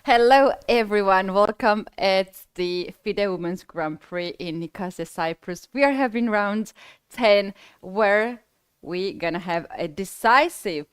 Hello, everyone. Welcome at the FIDE Women's Grand Prix in Nicosia, Cyprus. We are having round 10 where we're going to have a decisive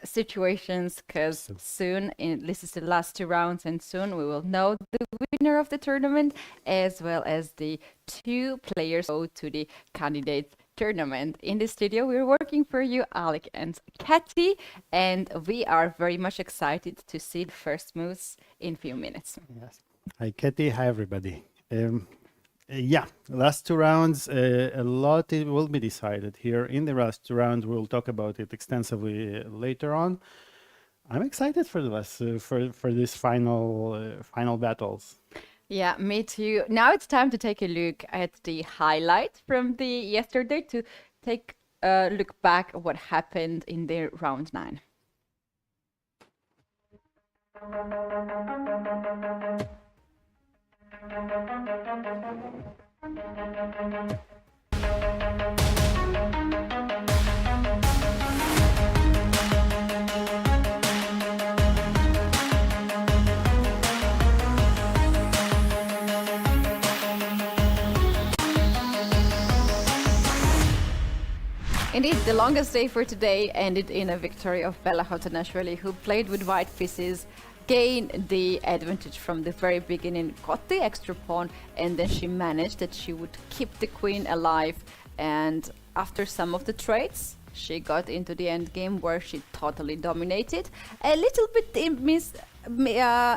situations because this is the last two rounds and soon we will know the winner of the tournament as well as the two players go to the candidate tournament. In the studio, we're working for you, Alik and Keti, and we are very much excited to see the first moves in a few minutes. Yes. Hi, Keti. Hi, everybody. Last two rounds, a lot will be decided here. In the last two rounds, we'll talk about it extensively later on. I'm excited for this final battles. Yeah, me too. Now it's time to take a look at the highlights from the yesterday to take a look back at what happened in the round 9. Indeed, the longest day for today ended in a victory of Tsatsalashvili, who played with white pieces, gained the advantage from the very beginning, got the extra pawn, and then she managed that she would keep the queen alive. And after some of the trades, she got into the end game where she totally dominated. A little bit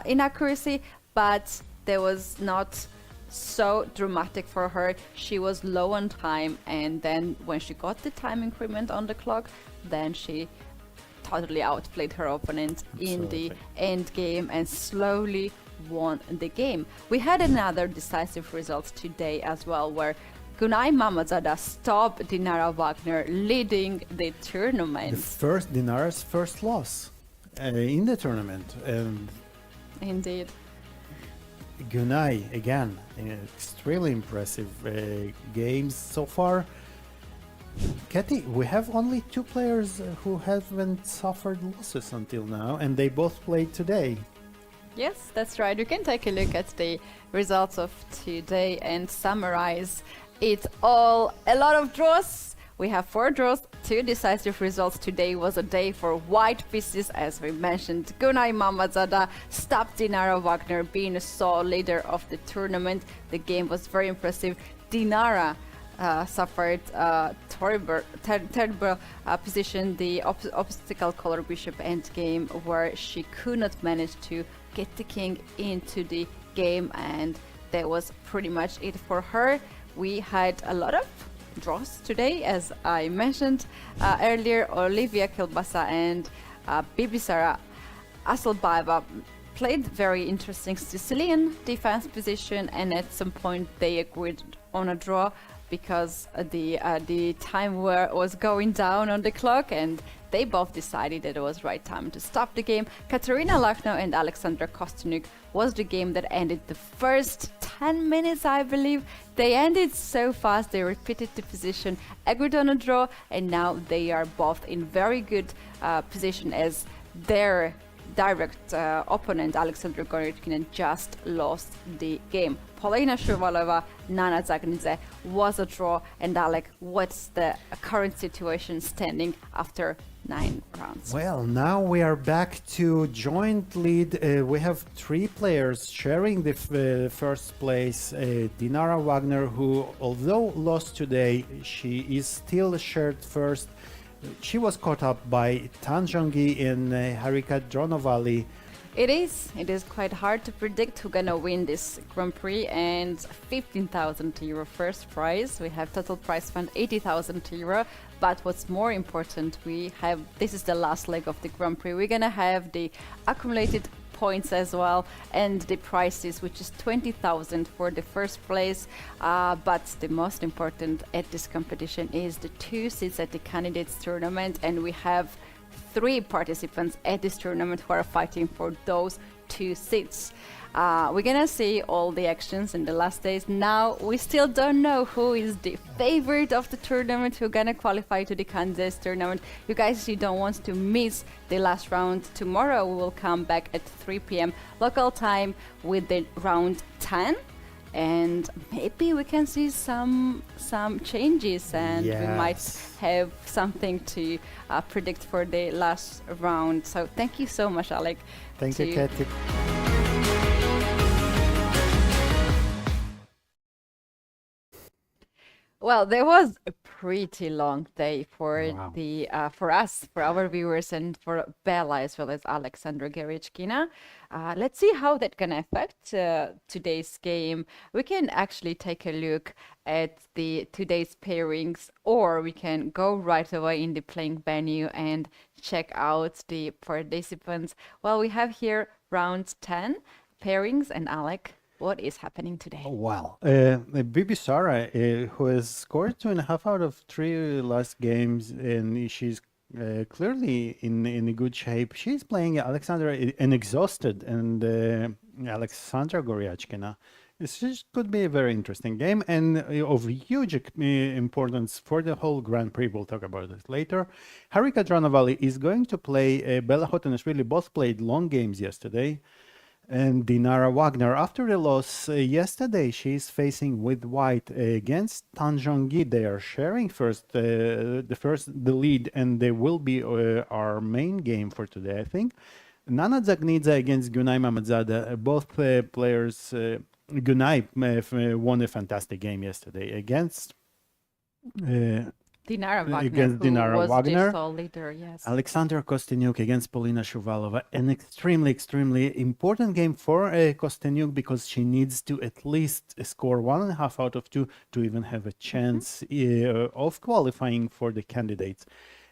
inaccuracy, but there was not so dramatic for her. She was low on time, and then when she got the time increment on the clock, then she totally outplayed her opponent in the end game and slowly won the game. We had another decisive result today as well, where Gunay Mamadzada stopped Dinara Wagner leading the tournament. Dinara's first loss in the tournament. Indeed. Gunay, again, extremely impressive games so far. Keti, we have only two players who haven't suffered losses until now, and they both played today. Yes, that's right. You can take a look at the results of today and summarize it all. A lot of draws. We have 4 draws, 2 decisive results. Today was a day for white pieces, as we mentioned. Gunay Mamadzada stopped Dinara Wagner, being a sole leader of the tournament. The game was very impressive. Dinara suffered terrible position, the obstacle color bishop endgame, where she could not manage to get the king into the game, and that was pretty much it for her. We had a lot of draws today, as I mentioned earlier. Olivia Kilbasa and Bibisara Aselbaeva played very interesting Sicilian defense position, and at some point they agreed on a draw because the time was going down on the clock, and they both decided that it was right time to stop the game. Katerina Lachno and Alexandra Kostyuk was the game that ended the first 10 minutes, I believe. They ended so fast, they repeated the position, agreed on a draw, and now they are both in very good position, as their direct opponent, Alexandra Gorytkina, just lost the game. Polina Shuvalova, Nana Zagnidze was a draw. And Alek, what's the current situation standing after 9 rounds? Well, now we are back to joint lead. We have 3 players sharing the first place. Dinara Wagner, who, although lost today, she is still shared first. She was caught up by Tanjongi and Harika Dronovali. It is quite hard to predict who's gonna win this Grand Prix, and 15,000 euro first prize. We have total prize fund 80,000 euro. But what's more important, this is the last leg of the Grand Prix. We're gonna have the accumulated points as well, and the prizes, which is 20,000 for the first place. But the most important at this competition is the 2 seats at the candidates tournament, and we have 3 participants at this tournament who are fighting for those 2 seats. We're gonna see all the actions in the last days. Now we still don't know who is the favorite of the tournament, who gonna qualify to the Kansas tournament. You guys, you don't want to miss the last round. Tomorrow we will come back at 3 p.m. local time with the round 10. And maybe we can see some changes, and we might have something to predict for the last round. So thank you so much, Alik. Thank you, Keti. Well, there was a pretty long day for for us, for our viewers, and for Bella as well as Alexandra Gerichkina. Let's see how that can affect today's game. We can actually take a look at the today's pairings, or we can go right away in the playing venue and check out the participants. Well, we have here round 10 pairings, and Alec, what is happening today? Well, Bibi Sara, who has scored 2.5 out of 3 last games, and she's clearly in a good shape. She's playing Alexandra and exhausted, and Alexandra Goryachkina. This just could be a very interesting game and of huge importance for the whole Grand Prix. We'll talk about it later. Harika Dranovali is going to play Bella Hotanashvili. Both played long games yesterday. And Dinara Wagner, after the loss yesterday, she's facing with white against Tanjongi. They are sharing the lead, and they will be our main game for today, I think. Nana Zagnidze against Gunay Mamadzada. Both players, Gunay won a fantastic game yesterday against Dinara Wagner, against who Dinara was Wagner. the sole leader, yes. Alexander Kostyniuk against Polina Shuvalova. An extremely important game for Kostyniuk, because she needs to at least score 1.5 out of 2 to even have a chance of qualifying for the candidates.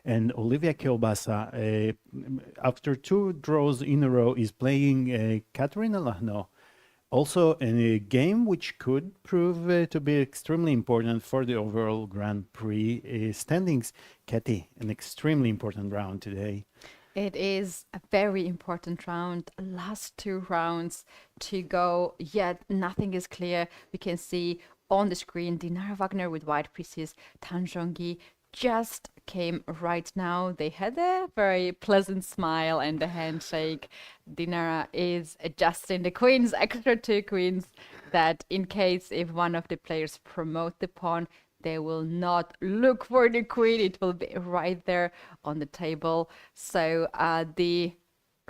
And Olivia Kielbasa, after 2 draws in a row, is playing Katerina Lahno. Also, a game which could prove to be extremely important for the overall Grand Prix standings. Keti, an extremely important round today. It is a very important round. Last 2 rounds to go, yet nothing is clear. We can see on the screen Dinara Wagner with white pieces, Tanjongi just came right now. They had a very pleasant smile and a handshake. Dinara is adjusting the queens, extra 2 queens, that in case if one of the players promote the pawn, they will not look for the queen. It will be right there on the table. So the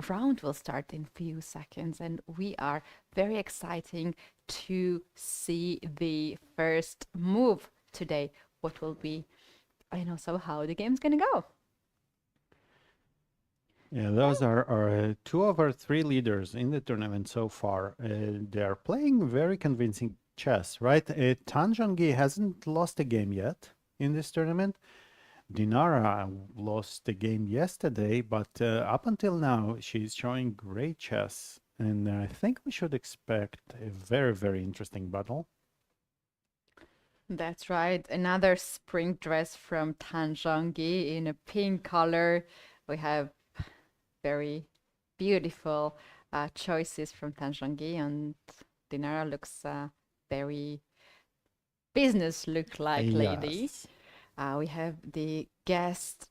round will start in few seconds, and we are very exciting to see the first move today. What will be, and also how the game's gonna go. Yeah, those are 2 of our 3 leaders in the tournament so far. They are playing very convincing chess, right? Tanjongi hasn't lost a game yet in this tournament. Dinara lost the game yesterday, but up until now, she's showing great chess. And I think we should expect a very interesting battle. That's right. Another spring dress from Tanjongi in a pink color. We have very beautiful choices from Tanjongi, and Dinara looks very business look-like lady. Yes. We have the guests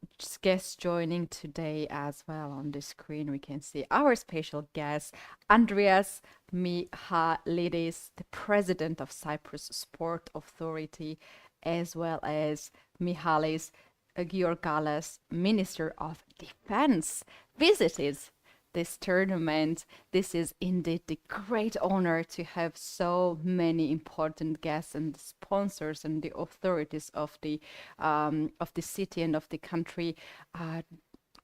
joining today as well on the screen. We can see our special guest, Andreas Mihalidis, the president of Cyprus Sport Authority, as well as Mihalis Georgalas, Minister of Defense, visited this tournament. This is indeed the great honor to have so many important guests and sponsors and the authorities of the city and of the country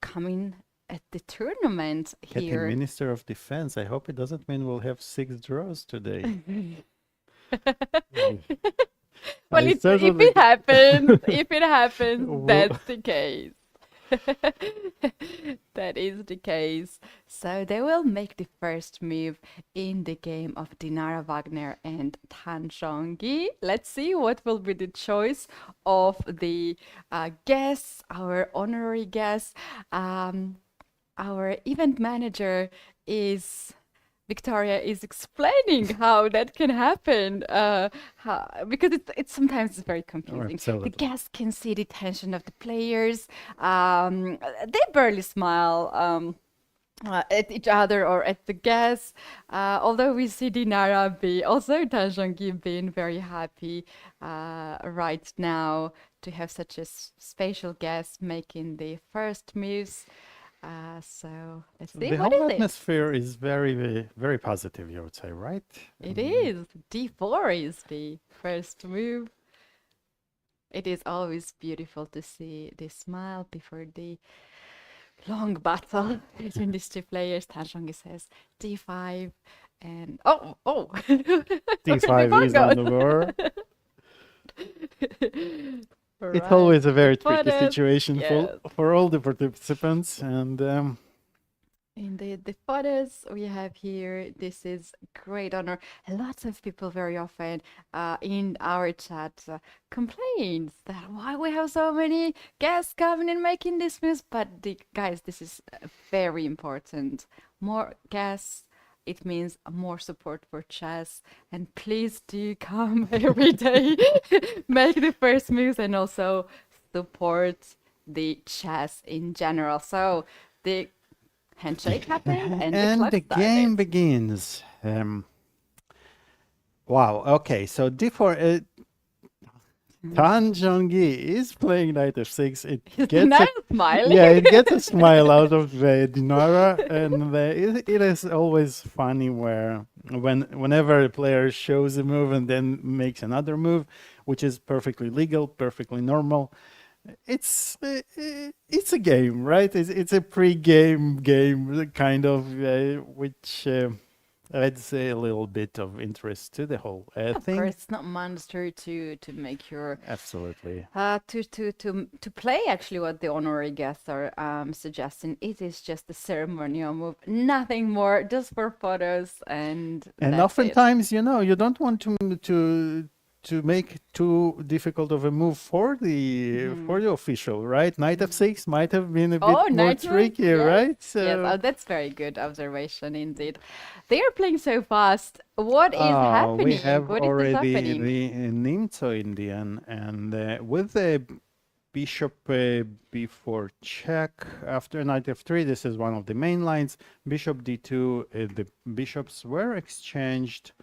coming at the tournament here. Keti, Minister of Defense. I hope it doesn't mean we'll have 6 draws today. Well, if it happens, that's the case. That is the case. So they will make the first move in the game of Dinara Wagner and Tanjongi. Let's see what will be the choice of the guests, our honorary guests. Our event manager is Victoria is explaining how that can happen, because it's sometimes it's very confusing. The absolutely. guests can see the tension of the players. They barely smile. At each other or at the guests. Although we see Dinara be also Tanjongi being very happy right now to have such a special guest making the first moves. So let's see The what whole is it. atmosphere is very, very positive, you would say, right? It is. D4 is the first move. It is always beautiful to see the smile before the long battle between these two players. Tanjongi says D5 and oh D5 is on the board. It's always a very tricky situation Yes. for all the participants, and Indeed, the photos we have here, this is great honor. Lots of people very often in our chat complains that why we have so many guests coming and making this moves. But guys, this is very important. More guests, it means more support for chess. And please do come every day, make the first moves, and also support the chess in general. So the handshake happened and the clock game started. begins. Wow. Okay. So D4. Tanjongi is playing knight f6. It gets Now smiling. yeah, it gets a smile out of Dinara, and it is always funny whenever a player shows a move and then makes another move, which is perfectly legal, perfectly normal. It's a game, right? It's a pre-game game kind of, which adds a little bit of interest to the whole Of thing. course, it's not mandatory to make your Absolutely. to play actually what the honorary guests are suggesting. It is just a ceremonial move, nothing more, just for photos and that's it. Oftentimes, you don't want to make too difficult of a move for the official, right? Knight f6 might have been a bit more knight move? tricky, Yes. right? Yes, that's very good observation indeed. They are playing so fast. What is happening? We have What is this already happening? the Nimzo Indian, and with the bishop b4 check after knight f3, this is one of the main lines. Bishop d2, the bishops were exchanged.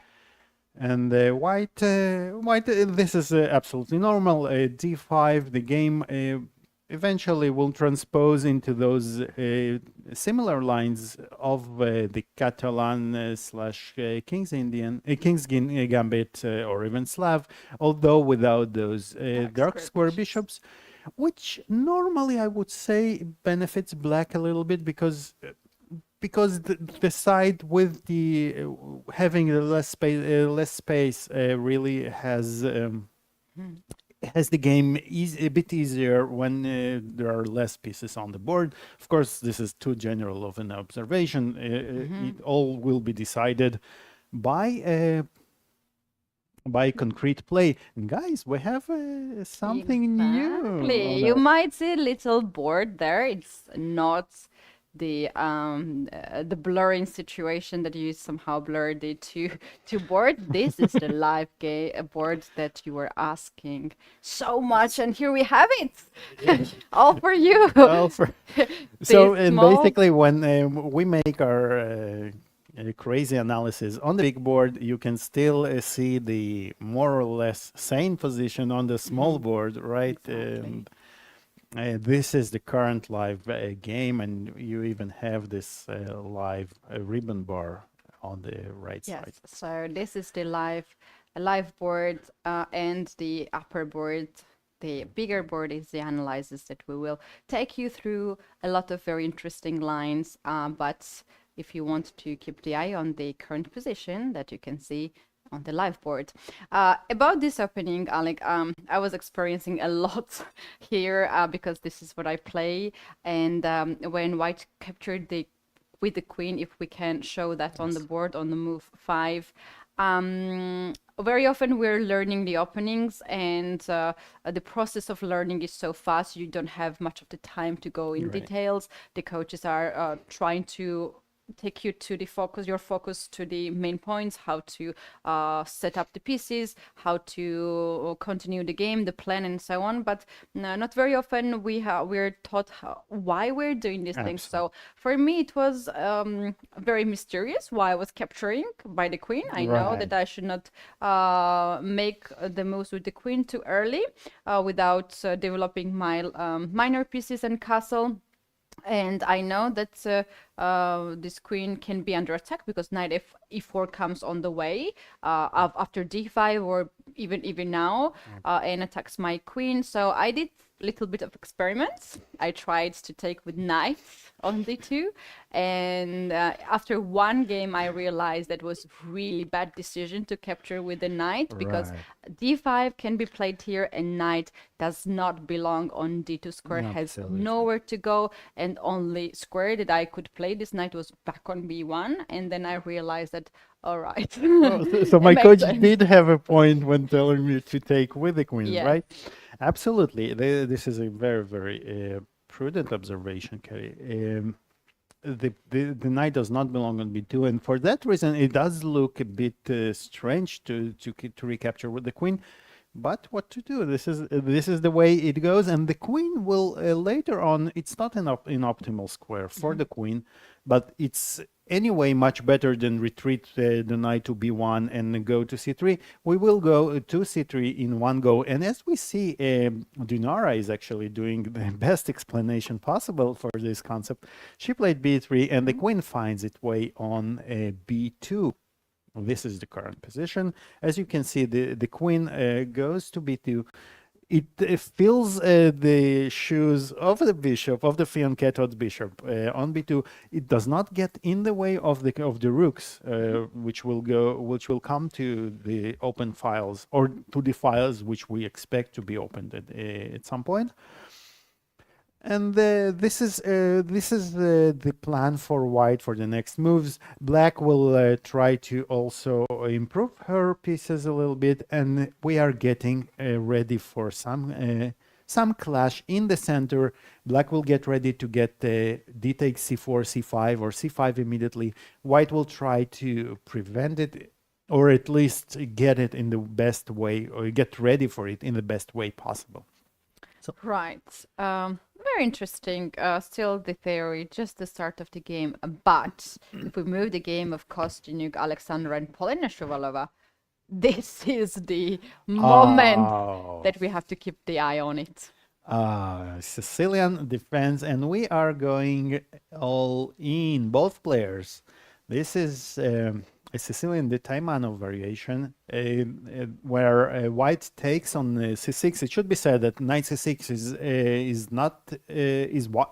And white, this is absolutely normal. D5, the game eventually will transpose into those similar lines of the Catalan slash King's Indian, King's Gambit, or even Slav, although without those dark square bishops, which normally I would say benefits black a little bit because the side with the having the less space really has the game a bit easier when there are less pieces on the board. Of course, this is too general of an observation. It all will be decided by concrete play. And guys, we have something new. Exactly. You might see a little board there. It's not the blurring situation that you somehow blurred the two board. This is the live board that you were asking so much, and here we have it. All for you. So basically when we make our crazy analysis on the big board, you can still see the more or less sane position on the small board, right? Exactly. This is the current live game, and you even have this live ribbon bar on the right side. Yes, so this is the live board, and the upper board, the bigger board, is the analysis that we will take you through a lot of very interesting lines. But if you want to keep the eye on the current position that you can see on the live board. About this opening, Alik, I was experiencing a lot here because this is what I play. And when white captured with the queen, if we can show that on the board on the move 5, very often we're learning the openings, and the process of learning is so fast, you don't have much of the time to go in details. The coaches are trying to take you to the your focus to the main points, how to set up the pieces, how to continue the game, the plan, and so on. But not very often we're taught why we're doing these things. So for me, it was very mysterious why I was capturing by the queen. I know that I should not make the moves with the queen too early without developing my minor pieces and castle. And I know that this queen can be under attack because knight e4 comes on the way after d5 or even now and attacks my queen. So I did a little bit of experiments. I tried to take with knight on d2, and after one game I realized that was really bad decision to capture with the knight because d5 can be played here and knight does not belong on d2 square, has nowhere to go, and only square that I could play this knight was back on b1, and then I realized that all right. So my coach did have a point when telling me to take with the queen, right? Absolutely. This is a very, very prudent observation, Keti. The knight does not belong on b2, and for that reason, it does look a bit strange to recapture with the queen. But what to do? This is the way it goes, and the queen will later on. It's not an optimal square for the queen, but it's anyway much better than retreat the knight to b1 and go to c3. We will go to c3 in one go, and as we see, Dinara is actually doing the best explanation possible for this concept. She played b3, and the queen finds its way on b2. This is the current position. As you can see, the queen goes to b2. It fills the shoes of the bishop, of the fianchetto's bishop on b2. It does not get in the way of the rooks, which will come to the open files, or to the files which we expect to be opened at some point. And this is the plan for white for the next moves. Black will try to also improve her pieces a little bit, and we are getting ready for some clash in the center. Black will get ready to get d takes c4, c5, or c5 immediately. White will try to prevent it, or at least get it in the best way, or get ready for it in the best way possible. So. Right. Very interesting. Still the theory, just the start of the game. But if we move the game of Kostyuk, Alexandra, and Polina Shuvalova, this is the moment that we have to keep the eye on it. Sicilian defense, and we are going all in, both players. This is a Sicilian de Taimano variation where white takes on c6. It should be said that knight c6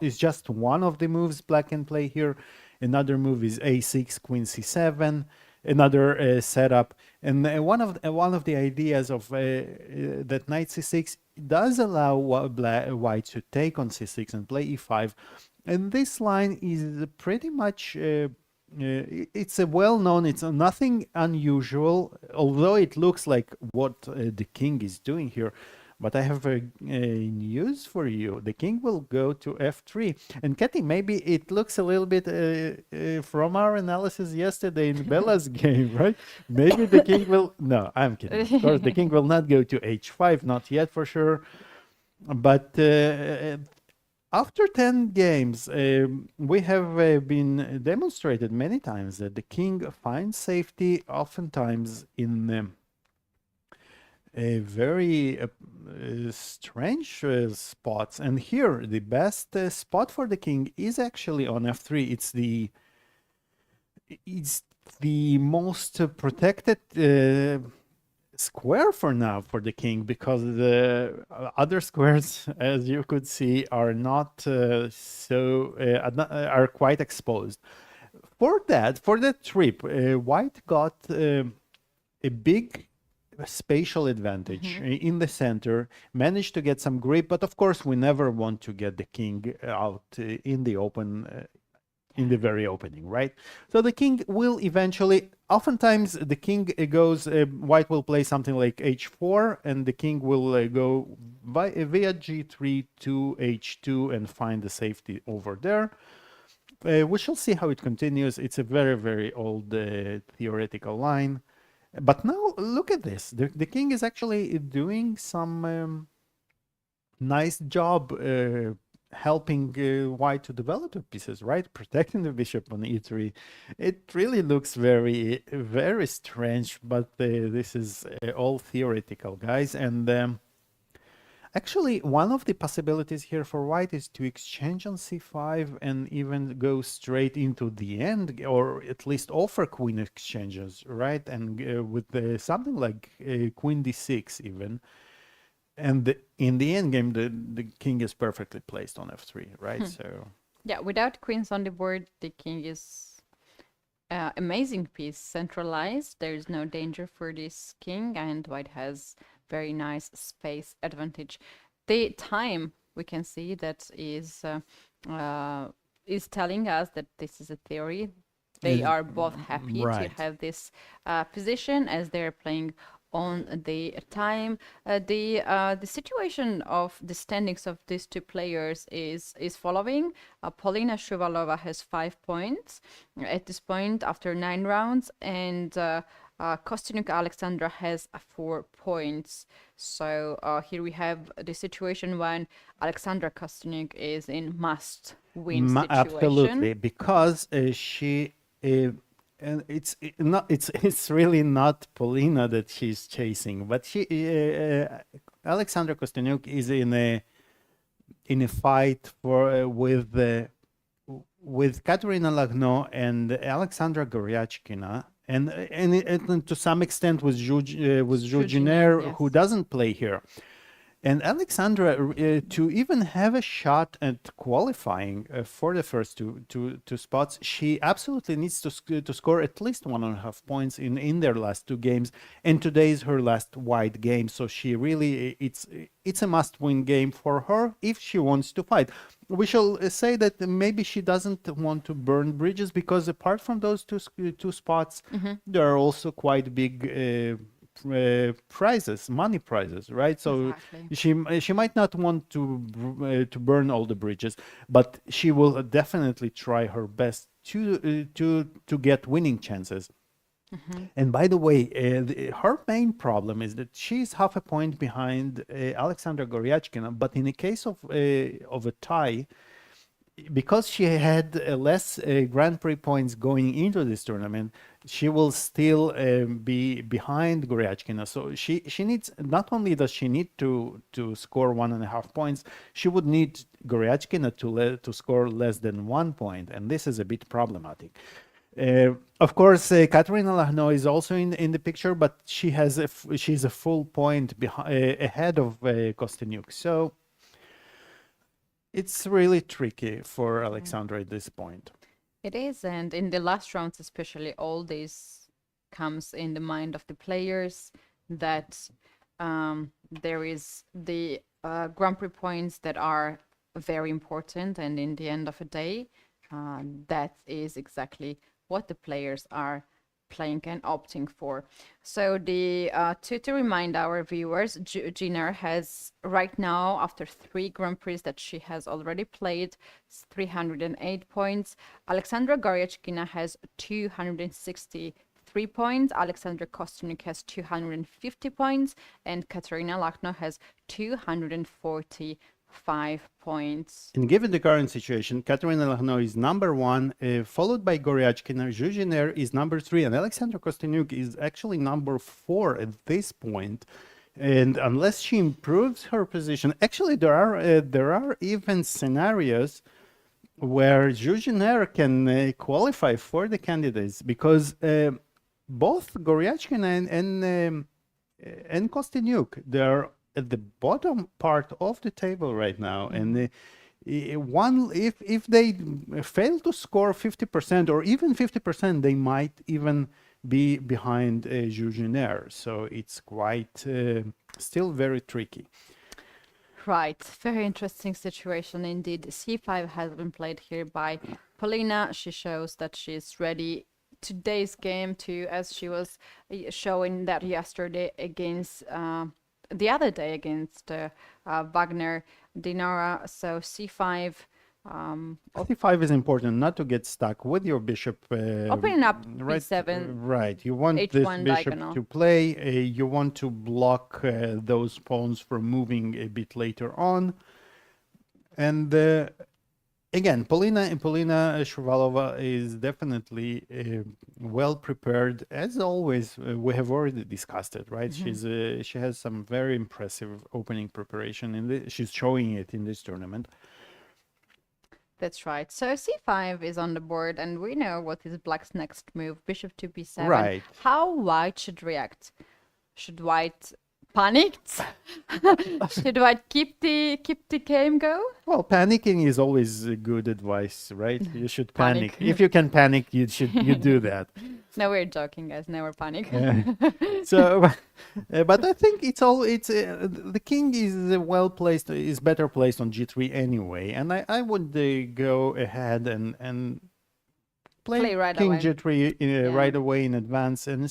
is just one of the moves black can play here. Another move is a6, queen c7. Another setup, and one of the ideas of that knight c6 does allow white to take on c6 and play e5, and this line is pretty much. It's a well-known, it's nothing unusual, although it looks like what the king is doing here. But I have a news for you. The king will go to f3. And Keti, maybe it looks a little bit from our analysis yesterday in Bella's game, right? Maybe the king will... No, I'm kidding. Of course, the king will not go to h5, not yet for sure. But... after 10 games, we have been demonstrated many times that the king finds safety oftentimes in a very strange spots. And here, the best spot for the king is actually on f3. It's the most protected square for now for the king, because the other squares, as you could see, are not are quite exposed. For that trip, white got a big spatial advantage in the center, managed to get some grip, but of course we never want to get the king out in the open, in the very opening, right? So the king will eventually, oftentimes the king goes, white will play something like h4, and the king will go via g3 to h2 and find the safety over there. we shall see how it continues. It's a very, very old theoretical line. But now look at this. The king is actually doing some nice job helping white to develop the pieces, right? Protecting the bishop on e3. It really looks very, very strange, but this is all theoretical, guys. And actually, one of the possibilities here for white is to exchange on c5 and even go straight into the end, or at least offer queen exchanges, right? And with something like queen d6 even. And in the end game, the king is perfectly placed on f3, right? So yeah, without queens on the board, the king is amazing piece, centralized. There is no danger for this king, and white has very nice space advantage. The time we can see that is telling us that this is a theory. They are both happy to have this position as they're playing on the time. The situation of the standings of these two players is following. Polina Shuvalova has 5 points at this point after 9 rounds, and Kostyuk Alexandra has 4 points. So here we have the situation when Alexandra Kostyuk is in must-win situation. Absolutely, because she. And it's really not Polina that she's chasing, but Alexandra Kostyuk is in a fight for with Katerina Lagno and Alexandra Goryachkina, and to some extent with Zhuzhiner, yes, who doesn't play here. And Alexandra, to even have a shot at qualifying for the first two spots, she absolutely needs to score at least 1.5 points in their last 2 games. And today is her last white game, so she really it's a must-win game for her if she wants to fight. We shall say that maybe she doesn't want to burn bridges, because apart from those two spots, there are also quite big. Prizes, money prizes, right? So exactly. she might not want to burn all the bridges, but she will definitely try her best to get winning chances. And by the way, her main problem is that she's half a point behind Alexandra Goryachkina, but in the case of a tie, because she had less Grand Prix points going into this tournament, she will still be behind Goryachkina. So she needs, not only does she need to score 1.5 points, she would need Goryachkina to score less than 1 point, and this is a bit problematic. Of course, Katerina Lagno is also in the picture, but she's a full point ahead of Kostyuk. So it's really tricky for Alexandra at this point. It is, and in the last rounds especially, all this comes in the mind of the players, that there is the Grand Prix points that are very important, and in the end of the day, that is exactly what the players are playing and opting for. So the to remind our viewers, Gina has right now, after 3 Grand Prix that she has already played, 308 points. Alexandra Goryachkina has 263 points. Alexandra Kostyuk has 250 points, and Katerina Lagno has 245 points. And given the current situation, Katerina Lagno is number 1, followed by Goryachkina. Zhuzhiner is number 3, and Alexandra Kostyuk is actually number 4 at this point. And unless she improves her position, actually there are even scenarios where Zhuzhiner can qualify for the candidates, because both Goryachkina and Kostyuk, they're at the bottom part of the table right now, and if they fail to score 50% or even 50%, they might even be behind Zhuzhiner. So it's quite still very tricky. Right, very interesting situation indeed. C5 has been played here by Polina. She shows that she's ready today's game too, as she was showing that yesterday against the other day against Wagner Dinara. So C5 c5 is important not to get stuck with your bishop. Opening up Right, b7, right. You want this h1 bishop diagonal. to play. You want to block those pawns from moving a bit later on. And again, Polina Shuvalova is definitely well prepared. As always, we have already discussed it, right? She has some very impressive opening preparation, she's showing it in this tournament. That's right. So c5 is on the board, and we know what is black's next move, bishop to b7. Right. How white should react? Should white panic? Should white keep the game go? Well, panicking is always good advice, right? You should Panic. panic. If you can panic, you do that. No, we're joking, guys. Never panic. So, but I think the king is well placed, is better placed on g3 anyway, and I would go ahead and play right king away. g3 right away in advance and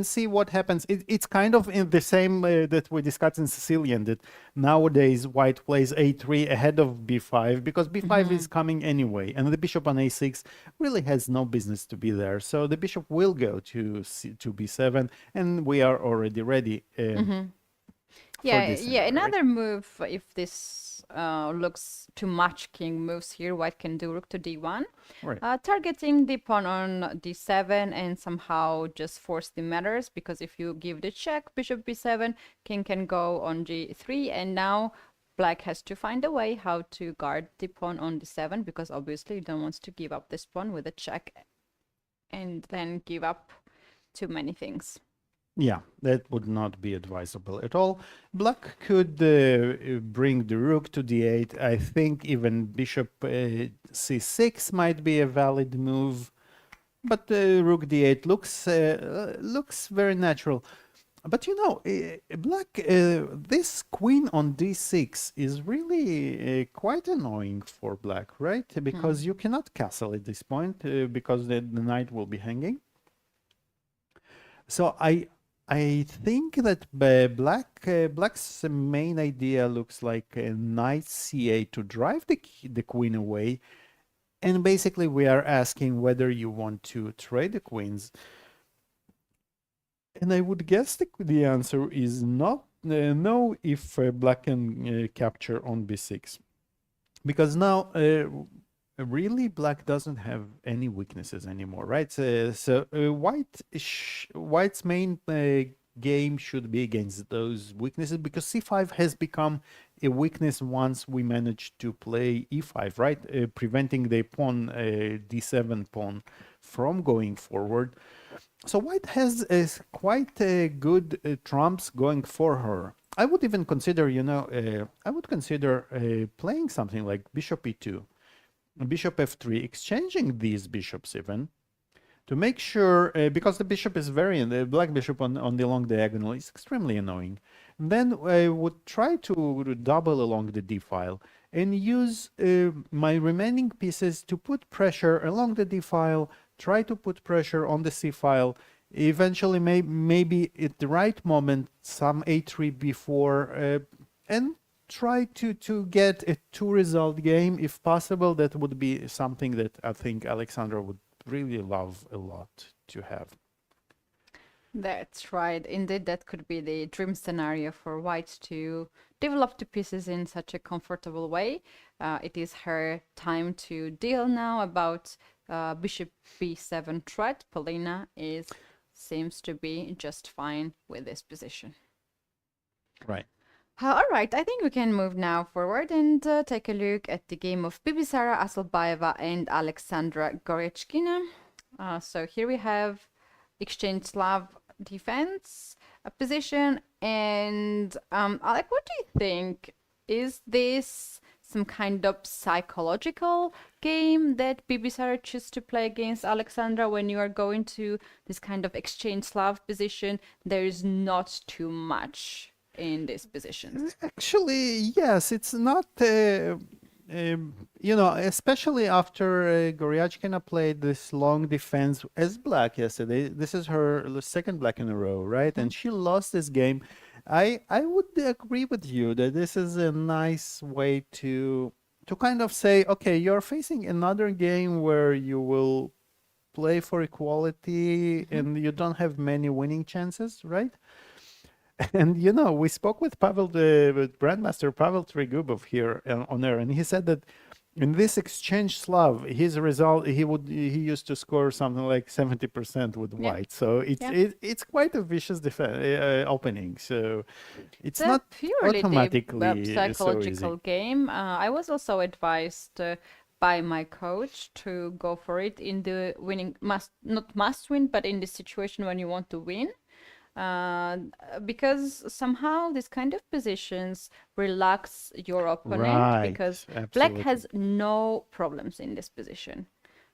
see what happens. It's kind of in the same that we discussed in Sicilian, that nowadays white plays a3 ahead of b5 because b5 is coming anyway, and the bishop on a6 really has no business to be there. So the bishop will go to b7, and we are already ready. Yeah, another move, if this looks too much king moves here, white can do rook to d1, Right. targeting the pawn on d7 and somehow just force the matters, because if you give the check, bishop b7, king can go on g3, and now black has to find a way how to guard the pawn on d7, because obviously you don't want to give up this pawn with a check and then give up too many things. Yeah, that would not be advisable at all. Black could bring the rook to d8. I think even bishop c6 might be a valid move, but rook d8 looks very natural. But you know, black, this queen on d6 is really quite annoying for black, right? Because you cannot castle at this point because the knight will be hanging. So I think that black's main idea looks like a knight c8 to drive the queen away, and basically we are asking whether you want to trade the queens. And I would guess the answer is not no if black can capture on b6, because now really black doesn't have any weaknesses anymore, right? So white's main game should be against those weaknesses, because c5 has become a weakness once we managed to play e5, right? Preventing the pawn, d7 pawn, from going forward. So white has quite good trumps going for her. I would even consider, playing something like bishop e2, bishop f3, exchanging these bishops even, to make sure, because the bishop is the black bishop on the long diagonal is extremely annoying. And then I would try to double along the d file and use my remaining pieces to put pressure along the d file, try to put pressure on the c file, eventually maybe at the right moment some a3 b4, and try to get a two-result game if possible. That would be something that I think Alexandra would really love a lot to have. That's right. Indeed, that could be the dream scenario for white, to develop the pieces in such a comfortable way. It is her time to deal now about bishop b7 threat. Polina seems to be just fine with this position. Right. All right, I think we can move now forward and take a look at the game of Bibisara Asalbayeva and Alexandra Goryachkina. So here we have exchange Slav defense position, and Alec, what do you think? Is this some kind of psychological game that Bibisara chooses to play against Alexandra when you are going to this kind of exchange Slav position? There is not too much in this position. Actually, yes, it's not, especially after Goryachkina played this long defense as black yesterday. This is her second black in a row, right? And she lost this game. I would agree with you that this is a nice way to to kind of say, okay, you're facing another game where you will play for equality and you don't have many winning chances, right? And we spoke with with Grandmaster Pavel Trigubov here on air, and he said that in this exchange Slav, his result he used to score something like 70% with Yeah. white. So it's quite a vicious opening. So it's not purely automatically the so psychological easy. game. I was also advised by my coach to go for it in the winning must win, but in the situation when you want to win. Because somehow this kind of positions relax your opponent, Right, because black absolutely. has no problems in this position.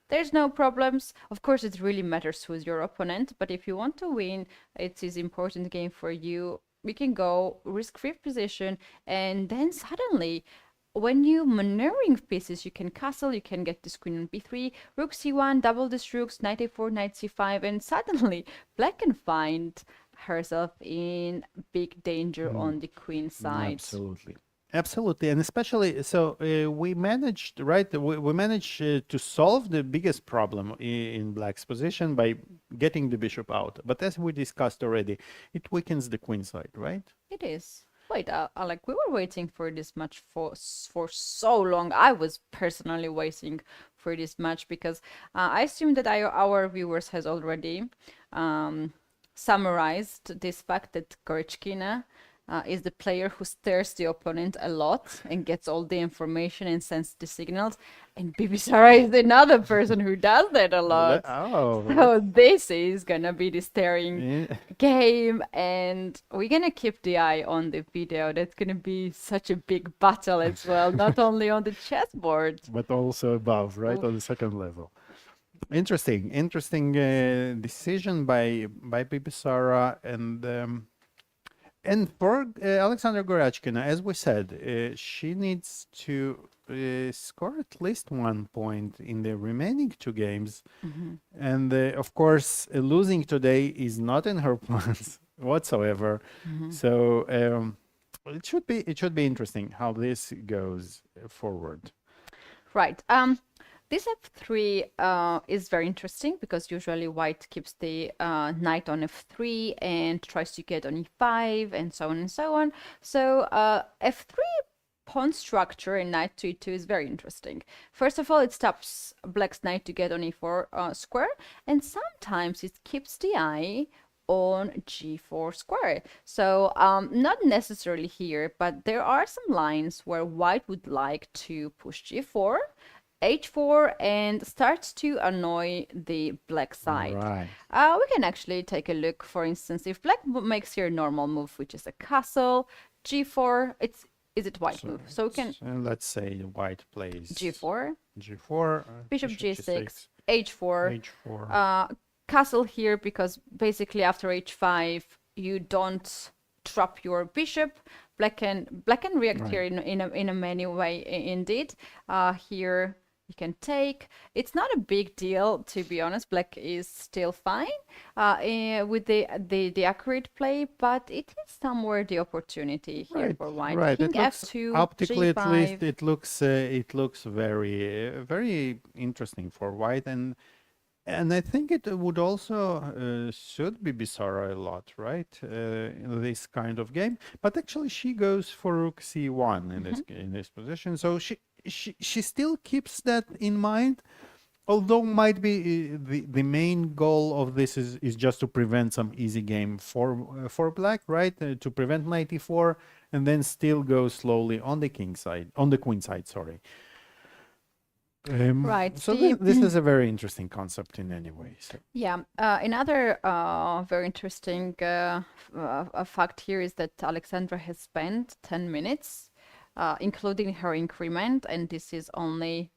There's no problems. Of course, it really matters who's your opponent, but if you want to win, it is important game for you. We can go risk-free position, and then suddenly, when you maneuvering pieces, you can castle, you can get this queen on b3, rook c1, double this rooks, knight a4, knight c5, and suddenly black can find herself in big danger on the queen side. Absolutely. Absolutely. And especially, so we managed, right? We managed to solve the biggest problem in Black's position by getting the bishop out. But as we discussed already, it weakens the queen side, right? It is. Wait, Alec, we were waiting for this match for so long. I was personally waiting for this match because I assume that our viewers has already summarized this fact that Gorychkina is the player who stares the opponent a lot and gets all the information and sends the signals. And Bibisara is another person who does that a lot. So this is gonna be the staring game, and we're gonna keep the eye on the video. That's gonna be such a big battle as well, not only on the chessboard. But also above, right? On the second level. Interesting decision by Bibisara, and for Alexandra Goryachkina, as we said, she needs to score at least 1 point in the remaining 2 games. And of course, losing today is not in her plans whatsoever. So it should be interesting how this goes forward. Right. This f3 is very interesting because usually white keeps the knight on f3 and tries to get on e5 and so on and so on. So f3 pawn structure in knight to e2 is very interesting. First of all, it stops black's knight to get on e4 square, and sometimes it keeps the eye on g4 square. So not necessarily here, but there are some lines where white would like to push g4, h4, and starts to annoy the black side. Right. We can actually take a look. For instance, if black makes here a normal move, which is a castle, g4, is it white move? So we can let's say white plays g4, bishop g6, h4, castle here, because basically after h5 you don't drop your bishop. Black can react here in a many way indeed. Here you can take. It's not a big deal, to be honest. Black is still fine with the accurate play, but it is somewhere the opportunity here for white. Right. King f2, optically, g5. at least it looks very very interesting for white, and I think it would also suit Bibisara a lot, right? In this kind of game. But actually, she goes for rook c1 in this position, so she still keeps that in mind. Although might be the main goal of this is just to prevent some easy game for black, right? To prevent knight e4 and then still go slowly on the queen side. Sorry. Right. So this is a very interesting concept in any way. So. Yeah. Another very interesting fact here is that Alexandra has spent 10 minutes, including her increment, and this is only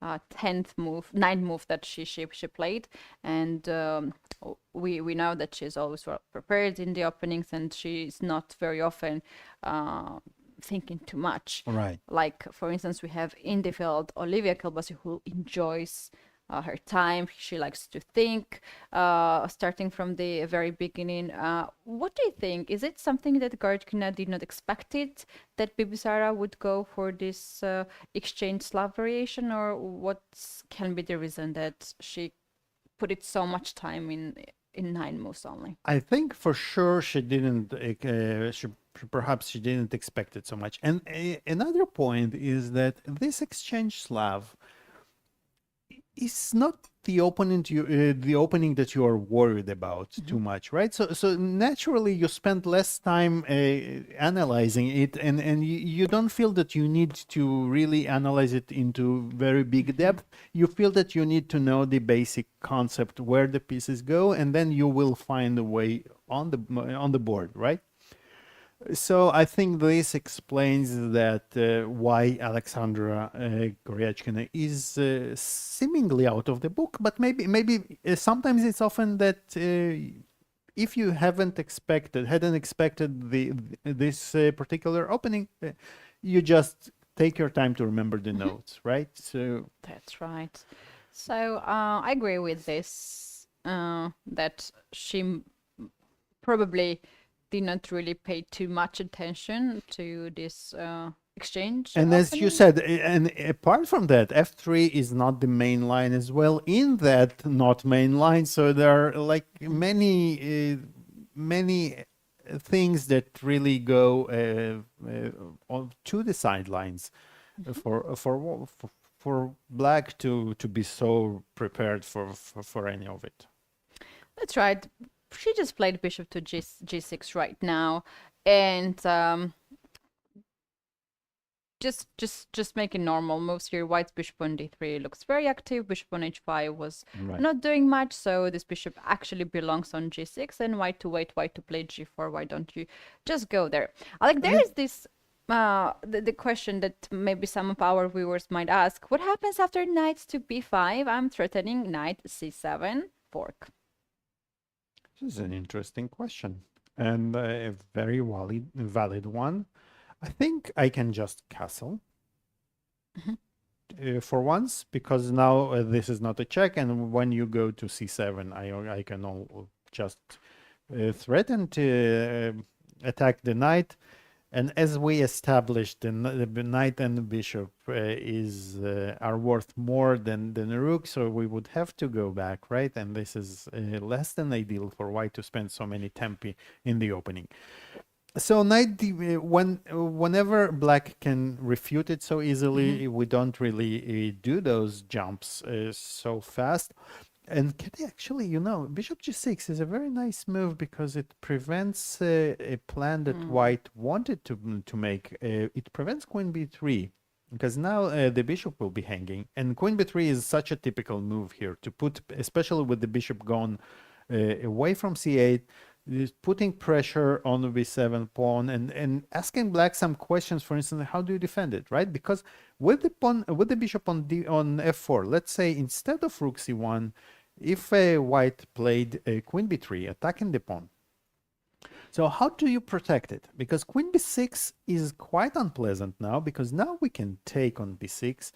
9th move that she played, and we know that she's always well prepared in the openings, and she's not very often thinking too much. Right. Like, for instance, we have in the field Olivia Kilbasi, who enjoys her time. She likes to think, starting from the very beginning. What do you think? Is it something that Garchkina did not expect it, that Bibisara would go for this exchange Slav variation, or what can be the reason that she put it so much time in 9 moves only? I think for sure she didn't. Perhaps she didn't expect it so much. And another point is that this exchange Slav is not the opening that you are worried about too much, right? So naturally you spend less time analyzing it, and you don't feel that you need to really analyze it into very big depth. You feel that you need to know the basic concept, where the pieces go, and then you will find a way on the board, right? So I think this explains that why Alexandra Goryachkina is seemingly out of the book, but maybe sometimes it's often that if you hadn't expected this particular opening, you just take your time to remember the notes, right? So that's right. So I agree with this, that she probably did not really pay too much attention to this exchange. And as you said, and apart from that, F3 is not the main line as well. In that not main line, so there are like many things that really go to the sidelines for Black to be so prepared for any of it. That's right. She just played bishop to g6 right now, and just making normal moves here. White's bishop on d3 looks very active. Bishop on h5 was not doing much, so this bishop actually belongs on g6, and white to wait, white to play g4. Why don't you just go there? Like, there is this the question that maybe some of our viewers might ask: what happens after knight to b5? I'm threatening knight c7 fork. This is an interesting question, and a very valid one. I think I can just castle for once, because now this is not a check, and when you go to c7, I can just threaten to attack the knight. And as we established, the knight and the bishop are worth more than the rook, so we would have to go back, right? And this is less than ideal for white to spend so many tempi in the opening. So whenever Black can refute it so easily, we don't really do those jumps so fast. And Keti, actually, bishop g6 is a very nice move because it prevents a plan that white wanted to make. It prevents queen b3, because now the bishop will be hanging. And queen b3 is such a typical move here to put, especially with the bishop gone away from c8, putting pressure on the b7 pawn and asking Black some questions. For instance, how do you defend it, right? Because with the bishop on f4, let's say instead of rook c1, if white played queen b3, attacking the pawn. So how do you protect it? Because queen b6 is quite unpleasant now, because now we can take on b6.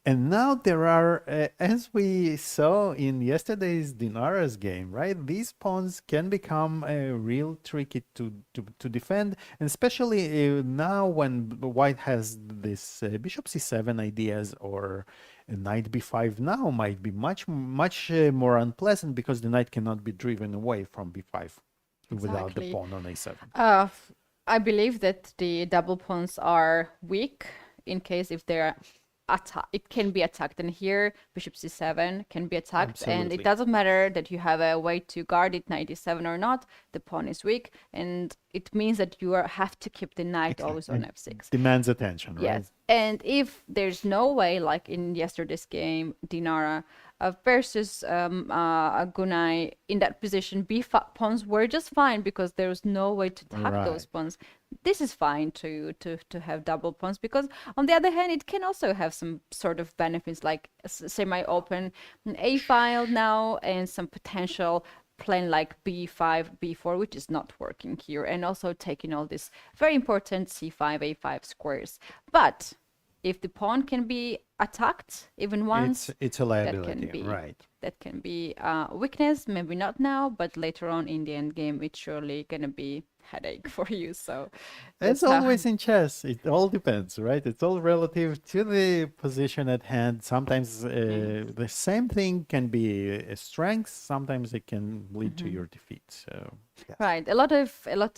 And now there are, as we saw in yesterday's Dinara's game, right? These pawns can become real tricky to defend, and especially now when white has this bishop c7 ideas, or knight b5 now might be much more unpleasant, because the knight cannot be driven away from b5 without the pawn on a7. I believe that the double pawns are weak in case if they're it can be attacked, and here bishop c7 can be attacked. Absolutely. And it doesn't matter that you have a way to guard it, knight e7 or not, the pawn is weak, and it means that you have to keep the knight always on f6. Demands attention, right? Yes, and if there's no way, like in yesterday's game, Dinara versus Gunay, in that position, b5 pawns were just fine, because there was no way to tap those pawns. This is fine to have double pawns, because on the other hand, it can also have some sort of benefits, like semi-open a file now, and some potential plan like b5, b4, which is not working here, and also taking all these very important c5, a5 squares. But if the pawn can be attacked even once, It's a liability, be right? that can be weakness. Maybe not now, but later on in the end game, it's surely gonna be headache for you. So As that's how. always in chess, it all depends, right? It's all relative to the position at hand. Sometimes the same thing can be a strength. Sometimes it can lead to your defeat. So yes. Right. A lot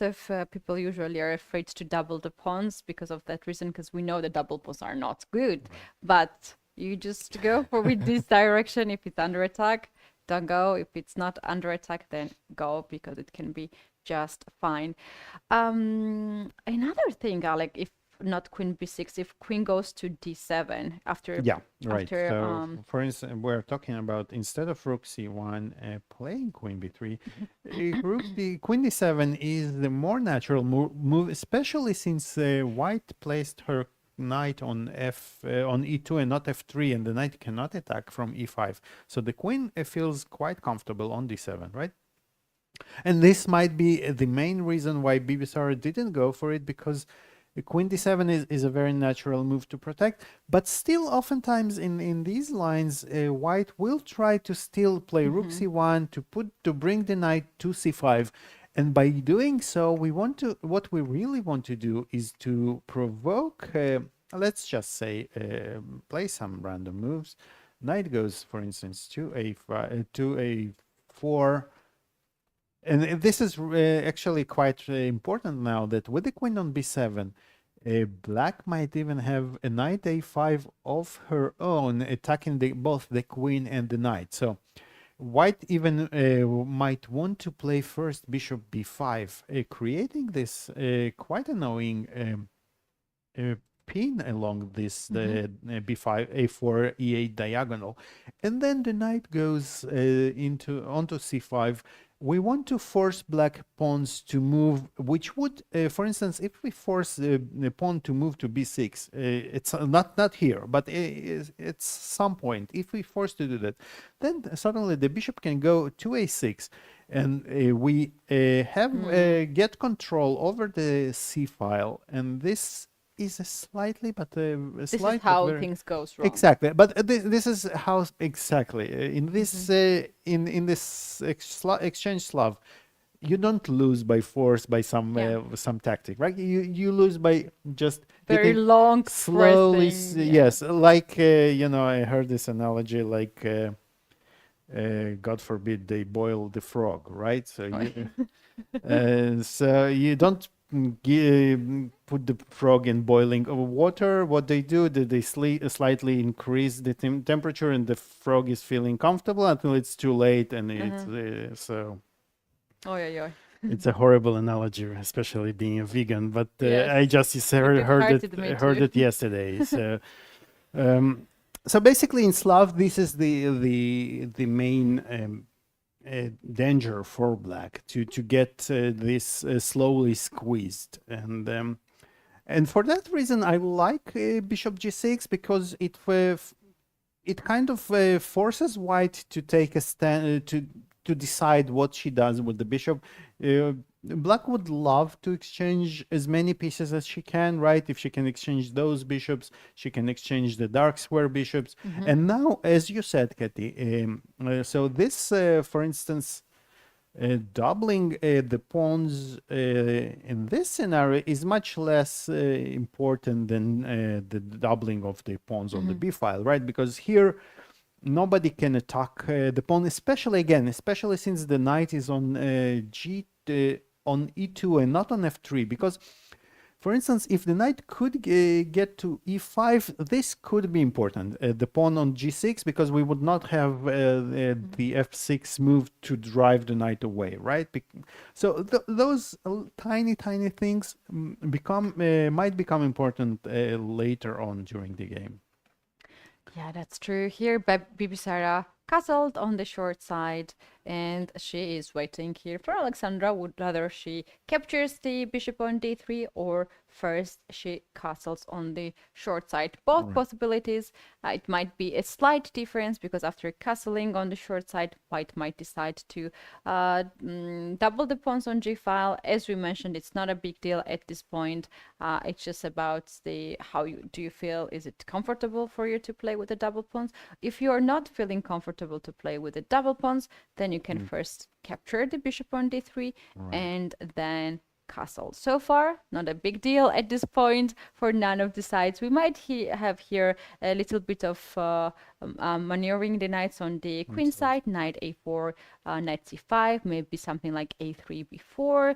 of people usually are afraid to double the pawns because of that reason, because we know the double pawns are not good. But you just go for with this direction. If it's under attack, don't go. If it's not under attack, then go, because it can be just fine. Another thing, Alec, if not queen b6, if queen goes to d7 after. Yeah, right. After, So, for instance, we're talking about, instead of rook c1, playing queen b3, queen d7 is the more natural move, especially since white placed her knight on on e2 and not f3, and the knight cannot attack from e5. So the queen feels quite comfortable on d7, right? And this might be the main reason why Bibisara didn't go for it, because queen d7 is a very natural move to protect. But still, oftentimes in these lines, white will try to still play rook c1 to bring the knight to c5. And by doing so, what we really want to do is to provoke, let's just say, play some random moves. Knight goes, for instance, to a5, to a4. And this is actually quite important now, that with the queen on b7, black might even have a knight a5 of her own, attacking both the queen and the knight. So white even might want to play first bishop b5, creating this quite annoying pin along this b5, a4, e8 diagonal. And then the knight goes onto c5. We want to force black pawns to move, which would, for instance, if we force the pawn to move to b6, it's not here, but it's some point. If we force to do that, then suddenly the bishop can go to a6, and we get control over the c file, and this is a slightly, but this is how things goes wrong. Exactly, but this is how exactly in this in this exchange Slav, you don't lose by force, by some tactic, right? You lose by just very long slowly. pressing, Yes, like I heard this analogy, like God forbid they boil the frog, right? So so you don't put the frog in boiling water. What they do, they slightly increase the temperature, and the frog is feeling comfortable until it's too late, and it's so. Oh yeah. It's a horrible analogy, especially being a vegan. But I just heard it yesterday. So, so basically, in Slav, this is the main danger for black, to get this slowly squeezed, and for that reason I like bishop g6, because it kind of forces white to take a stand, to decide what she does with the bishop. Black would love to exchange as many pieces as she can, right? If she can exchange those bishops, she can exchange the dark square bishops. And now, as you said, Keti, so this, for instance, doubling the pawns in this scenario is much less important than the doubling of the pawns on the b file, right? Because here, nobody can attack the pawn, especially since the knight is on on e2 and not on f3. Because, for instance, if the knight could get to e5, this could be important. The pawn on g6, because we would not have the f6 move to drive the knight away, right? So those tiny things might become important later on during the game. Yeah, that's true. Here, Bibisara castled on the short side, and she is waiting here for Alexandra. Would rather she captures the bishop on d3 or first she castles on the short side. Both possibilities. It might be a slight difference because after castling on the short side, white might decide to double the pawns on g file. As we mentioned, it's not a big deal at this point. It's just about the do you feel, is it comfortable for you to play with the double pawns? If you are not feeling comfortable to play with the double pawns, then you can first capture the bishop on d3 and then castle. So far, not a big deal at this point for none of the sides. We might have here a little bit of maneuvering the knights on the queen side, knight a4, knight c5, maybe something like a3 b4.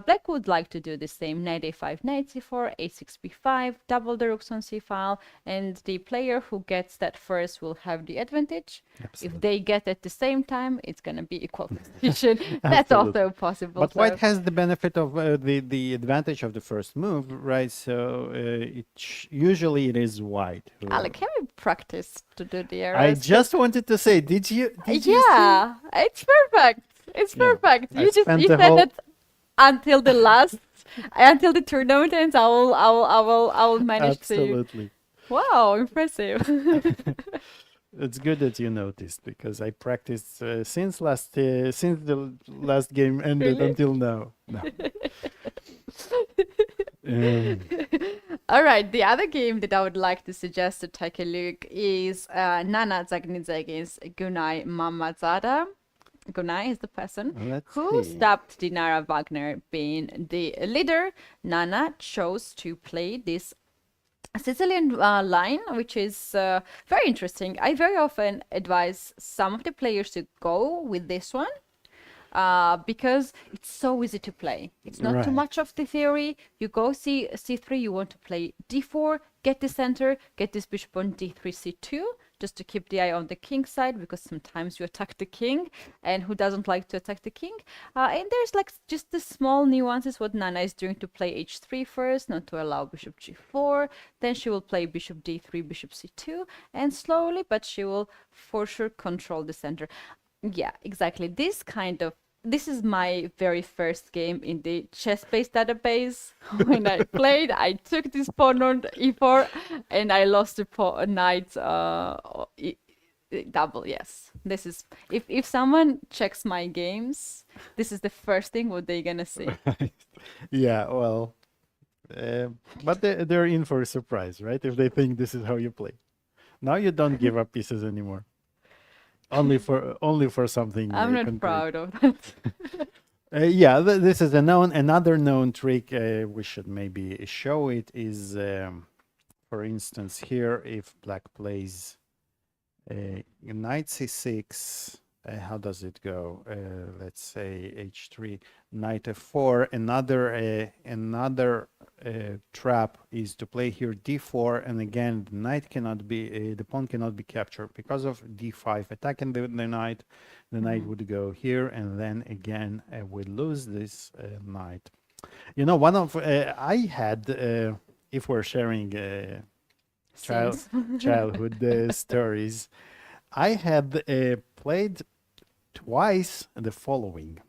Black would like to do the same, knight a5, knight c4, a6 b5, double the rooks on c file, and the player who gets that first will have the advantage. If they get at the same time, it's going to be equal position. That's also possible. But white has the benefit of the advantage of the first move, right? So usually it is white. Alik, have you practiced to do the arrows? I just wanted to say, did you yeah, it's perfect. It's perfect. You said that until the tournament ends, I will manage Absolutely. Wow, impressive. It's good that you noticed because I practiced since the last game ended until now. No. All right, the other game that I would like to suggest to take a look is Nana Zagnidze against Gunay Mamadzada. Gunay is the person who stopped Dinara Wagner being the leader. Nana chose to play this Sicilian line, which is very interesting. I very often advise some of the players to go with this one because it's so easy to play. It's not too much of the theory. You go c3, you want to play d4, get the center, get this bishop on d3, c2, just to keep the eye on the king side, because sometimes you attack the king, and who doesn't like to attack the king? And there's like just the small nuances what Nana is doing to play h3 first, not to allow bishop g4, then she will play bishop d3, bishop c2, and slowly, but she will for sure control the center. Yeah, exactly. This is my very first game in the chess-based database. When I played, I took this pawn on e4 and I lost the knight double. Yes, this is if someone checks my games, this is the first thing what they're gonna see. Yeah, well, but they're in for a surprise, right? If they think this is how you play. Now you don't give up pieces anymore. Only for something. I'm not proud of that. Yeah, this is another known trick. We should maybe show it. Is for instance here, if black plays knight c6, how does it go? Let's say h3, knight f4. Another trap is to play here d4, and again the pawn cannot be captured because of d5 attacking the knight. The knight would go here, and then again we lose this knight. You know, one of I had if we're sharing childhood stories, I had played twice the following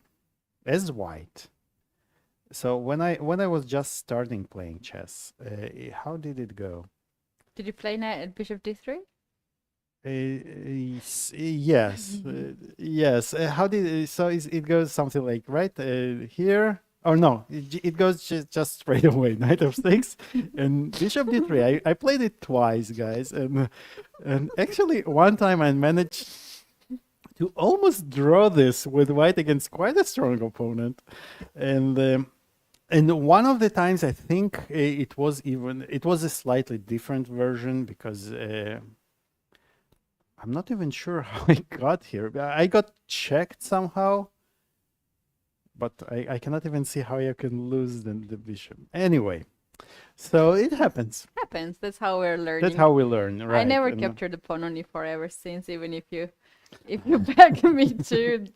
as white. So when I was just starting playing chess, how did it go? Did you play knight at bishop d3? Yes, yes. How did so? It goes something like here. Or no, it goes just straight away. Knight f6 and bishop d3. I played it twice, guys, and actually one time I managed to almost draw this with white against quite a strong opponent, and one of the times I think it was a slightly different version because I'm not even sure how I got here. I got checked somehow, but I cannot even see how you can lose the bishop. Anyway, so it happens. Happens. That's how we're learning. That's how we learn, right? I never captured the pawn on e4 ever since, even if you beg me to.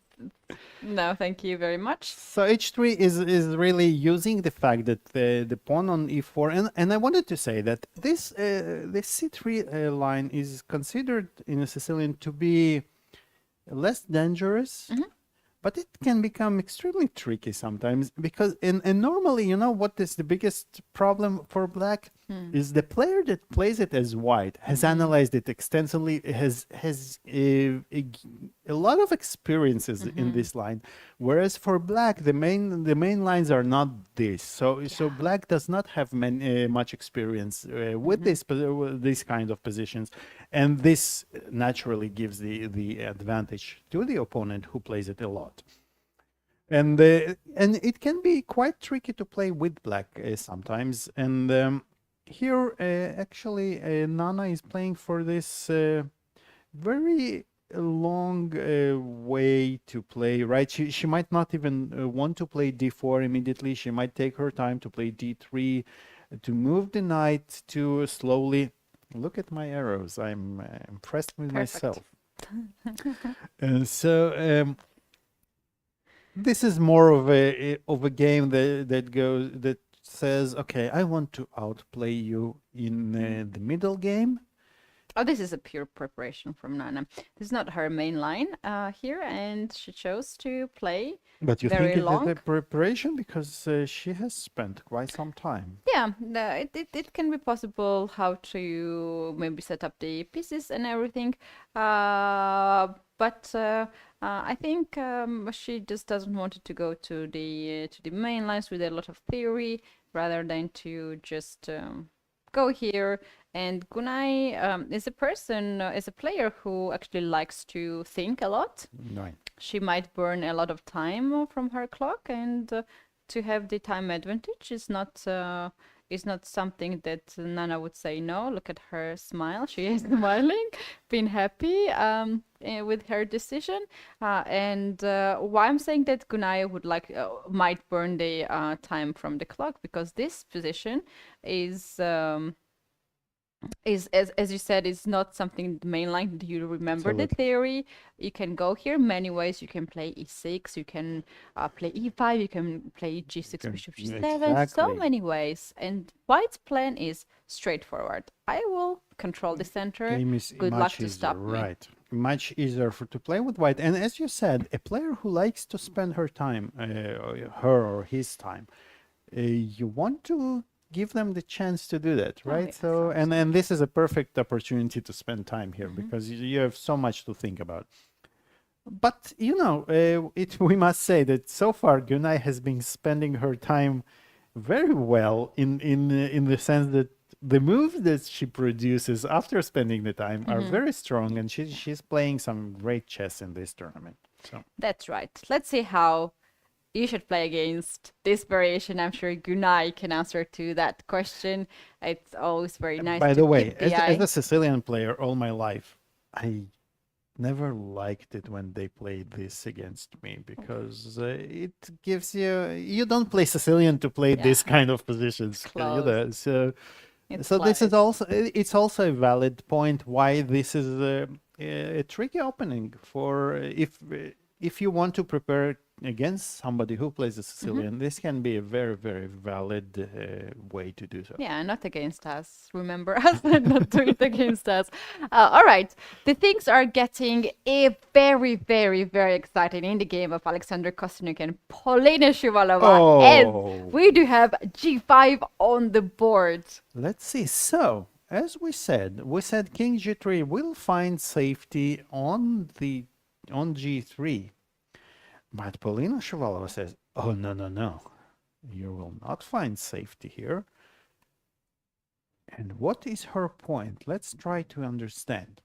No, thank you very much. So h3 is really using the fact that the pawn on e4, and I wanted to say that this c3 line is considered in a Sicilian to be less dangerous, but it can become extremely tricky sometimes because and normally, you know what is the biggest problem for black is the player that plays it as white has analyzed it extensively, has a lot of experiences in this line, whereas for black the main lines are not this. So black does not have much experience with this kind of positions, and this naturally gives the advantage to the opponent who plays it a lot. And it can be quite tricky to play with black sometimes. And here, actually, Nana is playing for this very long way to play, right? She might not even want to play d4 immediately. She might take her time to play d3, to move the knight to slowly. Look at my arrows. I'm impressed with myself. And so this is more of a game that says, okay, I want to outplay you in the middle game. Oh, this is a pure preparation from Nana. This is not her main line here, and she chose to play But you very think long. it's a preparation because she has spent quite some time. Yeah, it can be possible how to maybe set up the pieces and everything. But I think she just doesn't want it to go to the main lines with a lot of theory rather than to just go here. And Gunai is a person, is a player who actually likes to think a lot. Right. She might burn a lot of time from her clock, and to have the time advantage is not something that Nana would say no. Look at her smile; she is smiling, being happy with her decision. And why I'm saying that Gunai would might burn the time from the clock, because this position is as you said, is not something mainline. Do you remember the theory? You can go here many ways. You can play e6, you can play e5, you can play g6, bishop g7, so many ways. And white's plan is straightforward. I will control the center. Good luck to stop me. Right. Much easier to play with white. And as you said, a player who likes to spend her time, her or his time, you want to give them the chance to do that, right? yes, so and this is a perfect opportunity to spend time here because you have so much to think about. But you know, we must say that so far Gunai has been spending her time very well in the sense that the moves that she produces after spending the time are very strong, and she's playing some great chess in this tournament. So that's right. Let's see how you should play against this variation. I'm sure Gunai can answer to that question. It's always very nice. By the way, as a Sicilian player all my life, I never liked it when they played this against me because it gives you don't play Sicilian to play this kind of positions. So this is also a valid point why this is a tricky opening for if you want to prepare against somebody who plays the Sicilian. This can be a very, very valid way to do so. Yeah, not against us. Remember us, not do it against us. All right. The things are getting very, very, very exciting in the game of Alexander Kostyuk and Polina Shuvalova. And we do have G5 on the board. Let's see. So, as we said King G3 will find safety on G3. But Polina Shuvalova says, oh, no. You will not find safety here. And what is her point? Let's try to understand.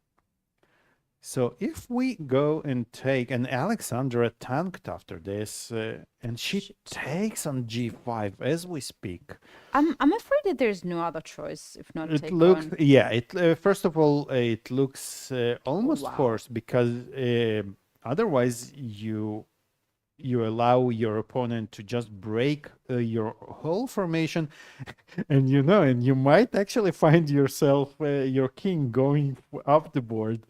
So if we go and take, and Alexandra tanked after this, and she takes on G5 as we speak. I'm afraid that there's no other choice if not take on. Yeah, first of all, it looks almost forced because otherwise you allow your opponent to just break your whole formation, and you might actually find yourself your king going up the board.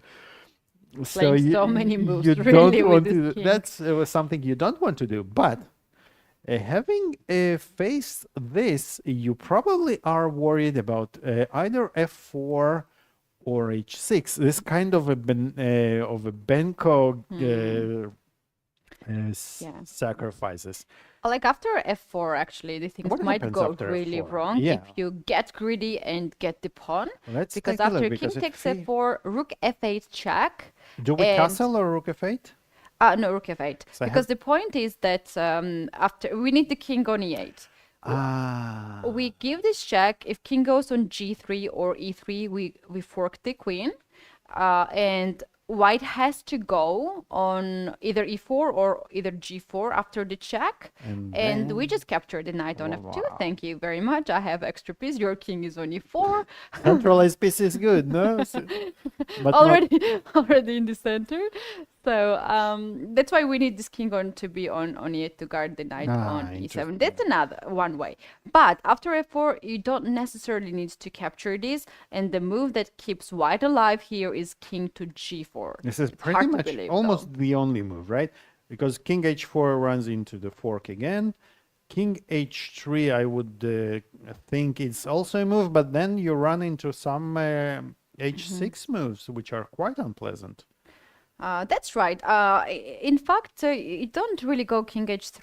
Playing so many moves. You really don't want to. That's something you don't want to do. But having faced this, you probably are worried about either f4 or h6. This kind of a Benko Yeah. sacrifices. Like after f4, actually, the things What might happens go after really f4? wrong Yeah. if you get greedy and get the pawn. Let's Because take a look, after because king it takes f4, rook f8 check. Do we and castle or rook f8? no, rook f8. So I Because have- the point is that after we need the king on e8. Ah. We give this check. If king goes on g3 or e3, we fork the queen. And white has to go on either e4 or either g4 after the check. And we then- just capture the knight on f2. Wow. Thank you very much. I have extra piece. Your king is on e4. Centralized piece is good, no? But already in the center. So that's why we need this king on to be on e8 to guard the knight on e7. Interesting. That's another one way. But after f4, you don't necessarily need to capture this. And the move that keeps white alive here is king to g4. This is It's pretty hard to much believe, almost though. the only move, right? Because king h4 runs into the fork again. King h3, I would think it's also a move, but then you run into some h6 moves, which are quite unpleasant. That's right. In fact, you don't really go king h3.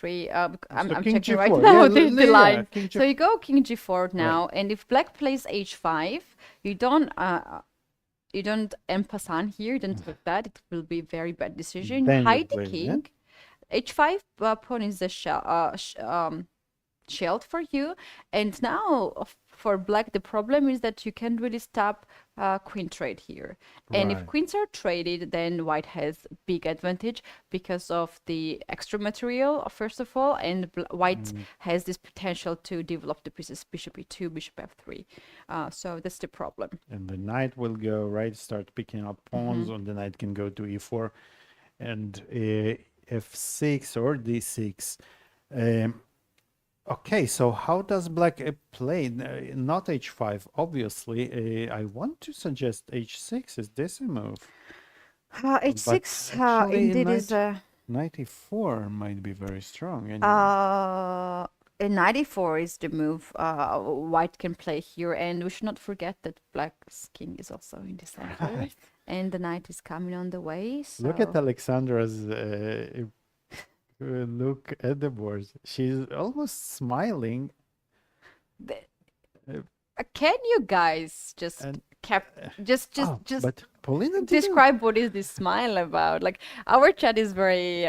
I'm king checking g4. right now Yeah, the yeah, line. king So you go king g4 now, Right. and if black plays h5, you don't en passant here. You don't take that. It will be a very bad decision. Then you Hide the play that. king. H5 pawn is the shield for you. And now for black, the problem is that you can't really stop queen trade here. And if Right. queens are traded, then white has big advantage because of the extra material, first of all, and white has this potential to develop the pieces bishop e2, bishop f3. So that's the problem. And the knight will go, right, start picking up pawns, and the knight can go to e4 and f6 or d6. Okay, so how does black play? Not h5, obviously. I want to suggest h6. Is this a move? H6 actually, indeed is a... Knight e4 might be very strong. Anyway. A 94 is the move white can play here, and we should not forget that black's king is also in the center, Right. and the knight is coming on the way. So Look at Alexandra's look at the board. She's almost smiling. can you guys just And- just But Paulina didn't. describe what is this smile about? Like our chat is very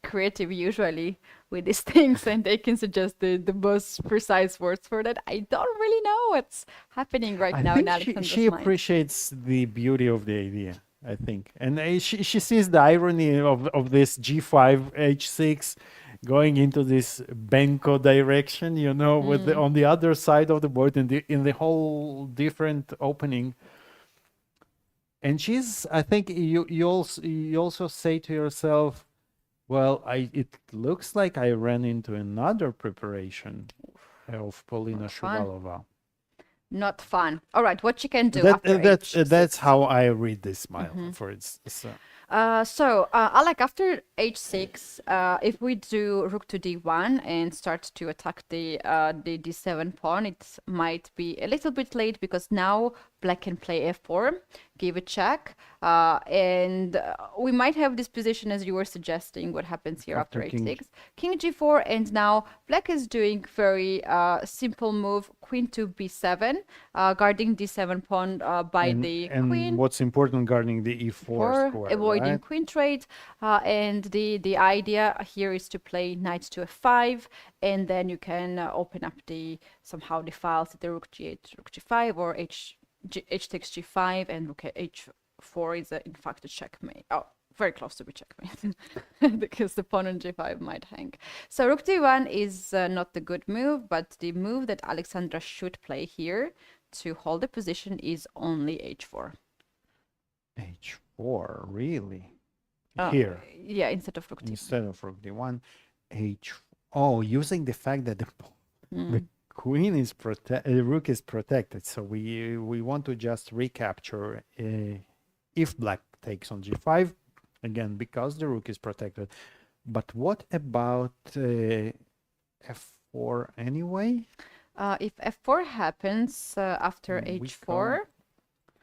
creative usually with these things, and they can suggest the most precise words for that. I don't really know what's happening right I now in think Alexandra's she mind. appreciates the beauty of the idea, I think. And she sees the irony of this g5, h6 going into this Benko direction, you know, with the, on the other side of the board in the whole different opening. And she's, I think you also say to yourself, well, it looks like I ran into another preparation of Polina Fun. Shuvalova. Not fun. All right, what you can do after That's how I read this smile for instance. Alec, after h6, if we do rook to d1 and start to attack the d7 pawn, it might be a little bit late because now black can play f4, give a check, and we might have this position as you were suggesting. What happens here after h6? King g4, and now black is doing very simple move, queen to b7, guarding d7 pawn by the queen. And what's important, guarding the e4 square, avoiding right? queen trade, and the idea here is to play knight to f5, and then you can open up somehow the files at the rook g8, rook g5, or h takes g5, and rook h4 is in fact a checkmate. Oh, very close to be checkmate because the pawn on g5 might hang. So rook d1 is not the good move, but the move that Alexandra should play here to hold the position is only h4. h4, really? Here. Yeah, instead of rook d1. Instead of rook d1, oh, using the fact that the queen is rook is protected, so we want to just recapture if black takes on g5, again because the rook is protected. But what about f4 anyway? If f4 happens after h4,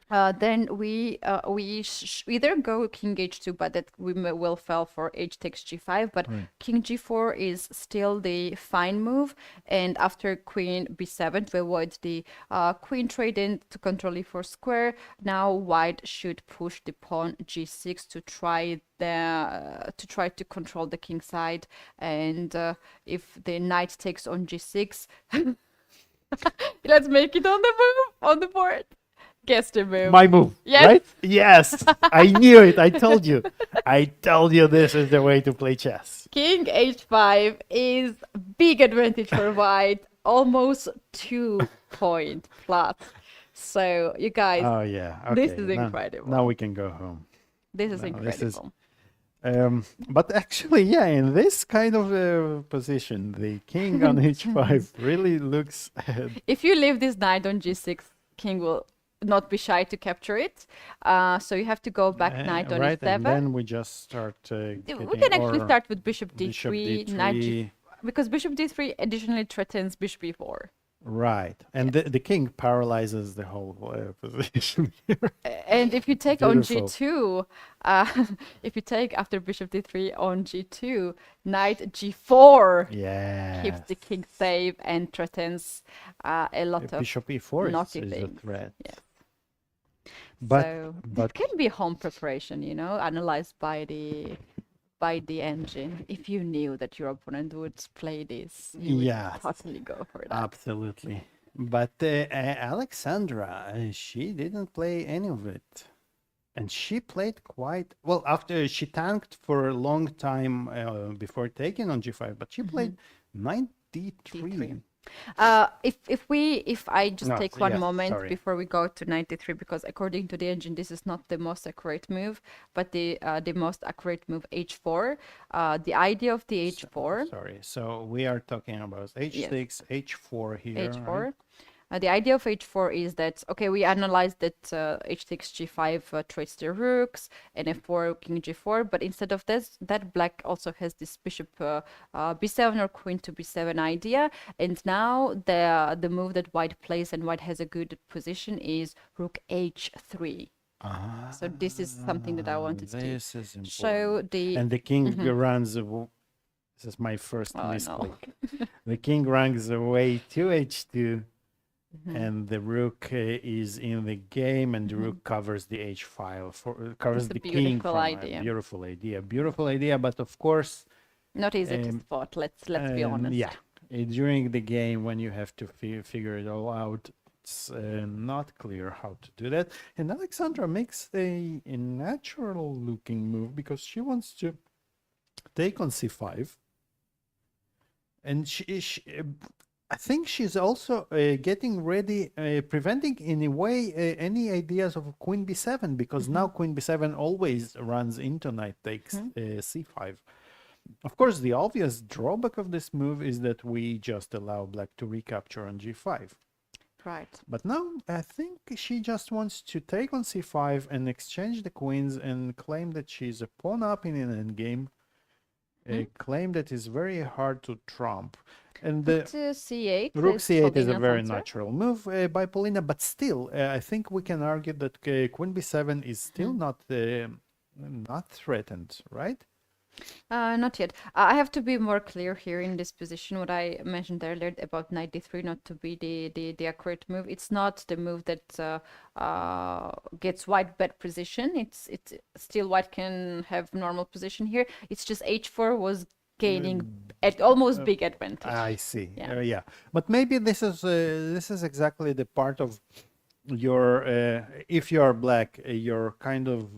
Then we either go king h2, but that will fall for h takes g5. But king g4 is still the fine move, and after queen b7 to avoid the queen trade in to control e4 square. Now white should push the pawn g6 to try to control the king side, and if the knight takes on g6, let's make it on the move on the board. Guess the move. My move, Yes. right? Yes, I knew it. I told you. I told you this is the way to play chess. King h5 is big advantage for white, almost 2-point plus. So you guys, Oh yeah, okay. this is incredible. Now we can go home. This is No, incredible. But actually, yeah, in this kind of position, the king on h5 really looks. If you leave this knight on g6, king will not be shy to capture it. So you have to go back knight on right, e7. and then we just start. We can actually start with bishop d3, bishop d3. knight g, because bishop d3 additionally threatens bishop e4. Right, and the king paralyzes the whole position here. And if you take Beautiful. on g2, if you take after bishop d3 on g2, knight g4 Yeah. keeps the king safe and threatens a lot of Bishop e4 naughty is a things. threat. Yes. But So it can be home preparation, analyzed by the engine. If you knew that your opponent would play this, you would Yes. totally go for that. absolutely. But Alexandra, she didn't play any of it. And she played quite well after she tanked for a long time before taking on g5, but she played knight d3. D3. If I just No, take one yeah, moment sorry. before we go to 93, because according to the engine, this is not the most accurate move, but the most accurate move h4. The idea of the h4. Sorry, so we are talking about h6, h4 here. h4. Right? The idea of h4 is that, okay, we analyzed that h6, g5 trades the rooks, and f4, king g4, but instead of this, that black also has this bishop b7 or queen to b7 idea, and now the move that white plays and white has a good position is rook h3. So this is something that I wanted to This is important. show the... And the king runs. This is my first Oh, no. misclick. The king runs away to h2. And the rook is in the game, and the rook covers the h file covers It's a the king. beautiful idea. Beautiful idea. But of course, Not easy to spot, let's be honest. yeah, during the game when you have to figure it all out, it's not clear how to do that. And Alexandra makes a natural looking move because she wants to take on c5, and I think she's also getting ready, preventing in a way any ideas of queen b7, because now queen b7 always runs into knight takes c5. Of course, the obvious drawback of this move is that we just allow black to recapture on g5. Right. But now I think she just wants to take on c5 and exchange the queens and claim that she's a pawn up in an endgame. A claim that is very hard to trump. And Rook to c8. rook c8 is a Paulina's very answer. natural move by Paulina, but still, I think we can argue that queen b7 is still not threatened, right? Not yet. I have to be more clear here in this position. What I mentioned earlier about knight d3 not to be the accurate move. It's not the move that gets white bad position. It's still white can have normal position here. It's just h4 was gaining at almost big advantage. I see. Yeah. Yeah, but maybe this is exactly the part of your if you are black, you're kind of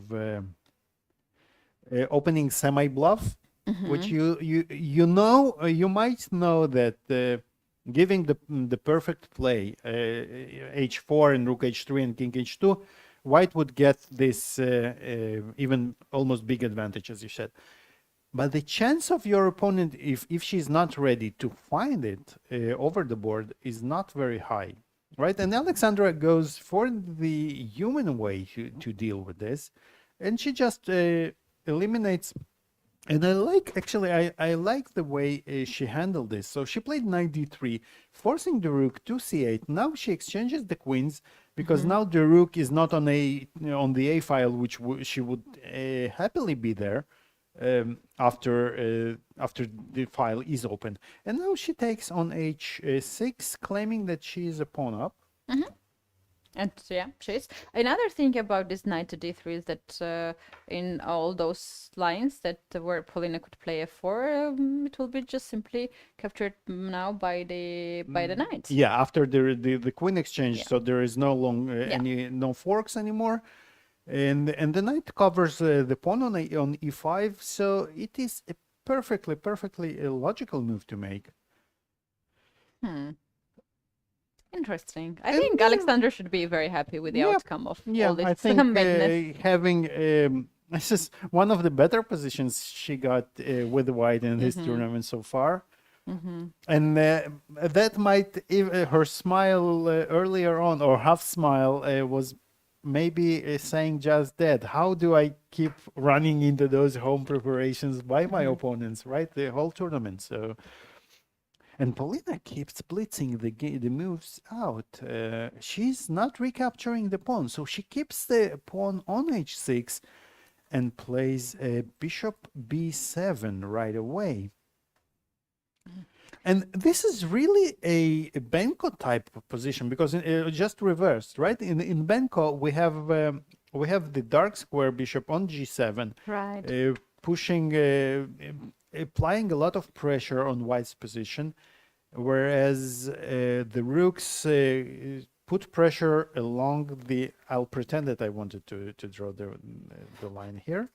opening semi-bluff, which you might know that giving the perfect play h4 and rook h3 and king h2, white would get this even almost big advantage, as you said. But the chance of your opponent, if she's not ready to find it over the board, is not very high, right? And Alexandra goes for the human way to deal with this, and she just eliminates. And I like the way she handled this. So she played knight d3, forcing the rook to c8. Now she exchanges the queens, because now the rook is not on on the a file, which she would happily be there after the file is open. And now she takes on h6, claiming that she is a pawn up. And yeah, she is. Another thing about this knight to d3 is that in all those lines that where Polina could play f4, it will be just simply captured now by the knight. Yeah, after the queen exchange, so there is no no forks anymore, and the knight covers the pawn on e5. So it is a perfectly a logical move to make. Interesting. I think Alexander should be very happy with the outcome of all this. I think having this is one of the better positions she got with white in this tournament so far. And that might her smile earlier on, or half smile, was maybe saying just that. How do I keep running into those home preparations by my opponents, right? The whole tournament. So. And Polina keeps blitzing the moves out. She's not recapturing the pawn, so she keeps the pawn on h6 and plays bishop b7 right away. And this is really a Benko type of position, because just reversed, right? In Benko we have the dark square bishop on g7, right? Pushing, applying a lot of pressure on white's position, whereas the rooks put pressure along the. I'll pretend that I wanted to draw the line here.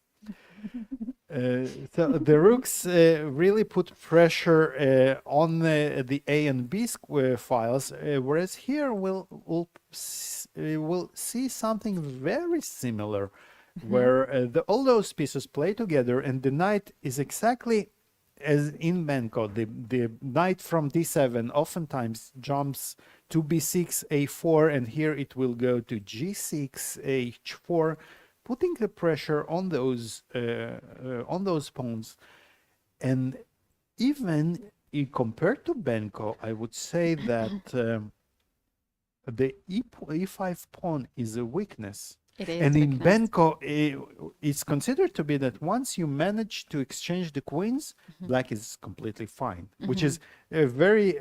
So the rooks really put pressure on the A and B square files, whereas here we'll see something very similar, where all those pieces play together, and the knight is exactly as in Benko. The knight from d7 oftentimes jumps to b6, a4, and here it will go to g6, h4, putting the pressure on those pawns. And even compared to Benko, I would say that the e5 pawn is a weakness. It is and in weakness. Benko, it's considered to be that once you manage to exchange the queens, black is completely fine, which is very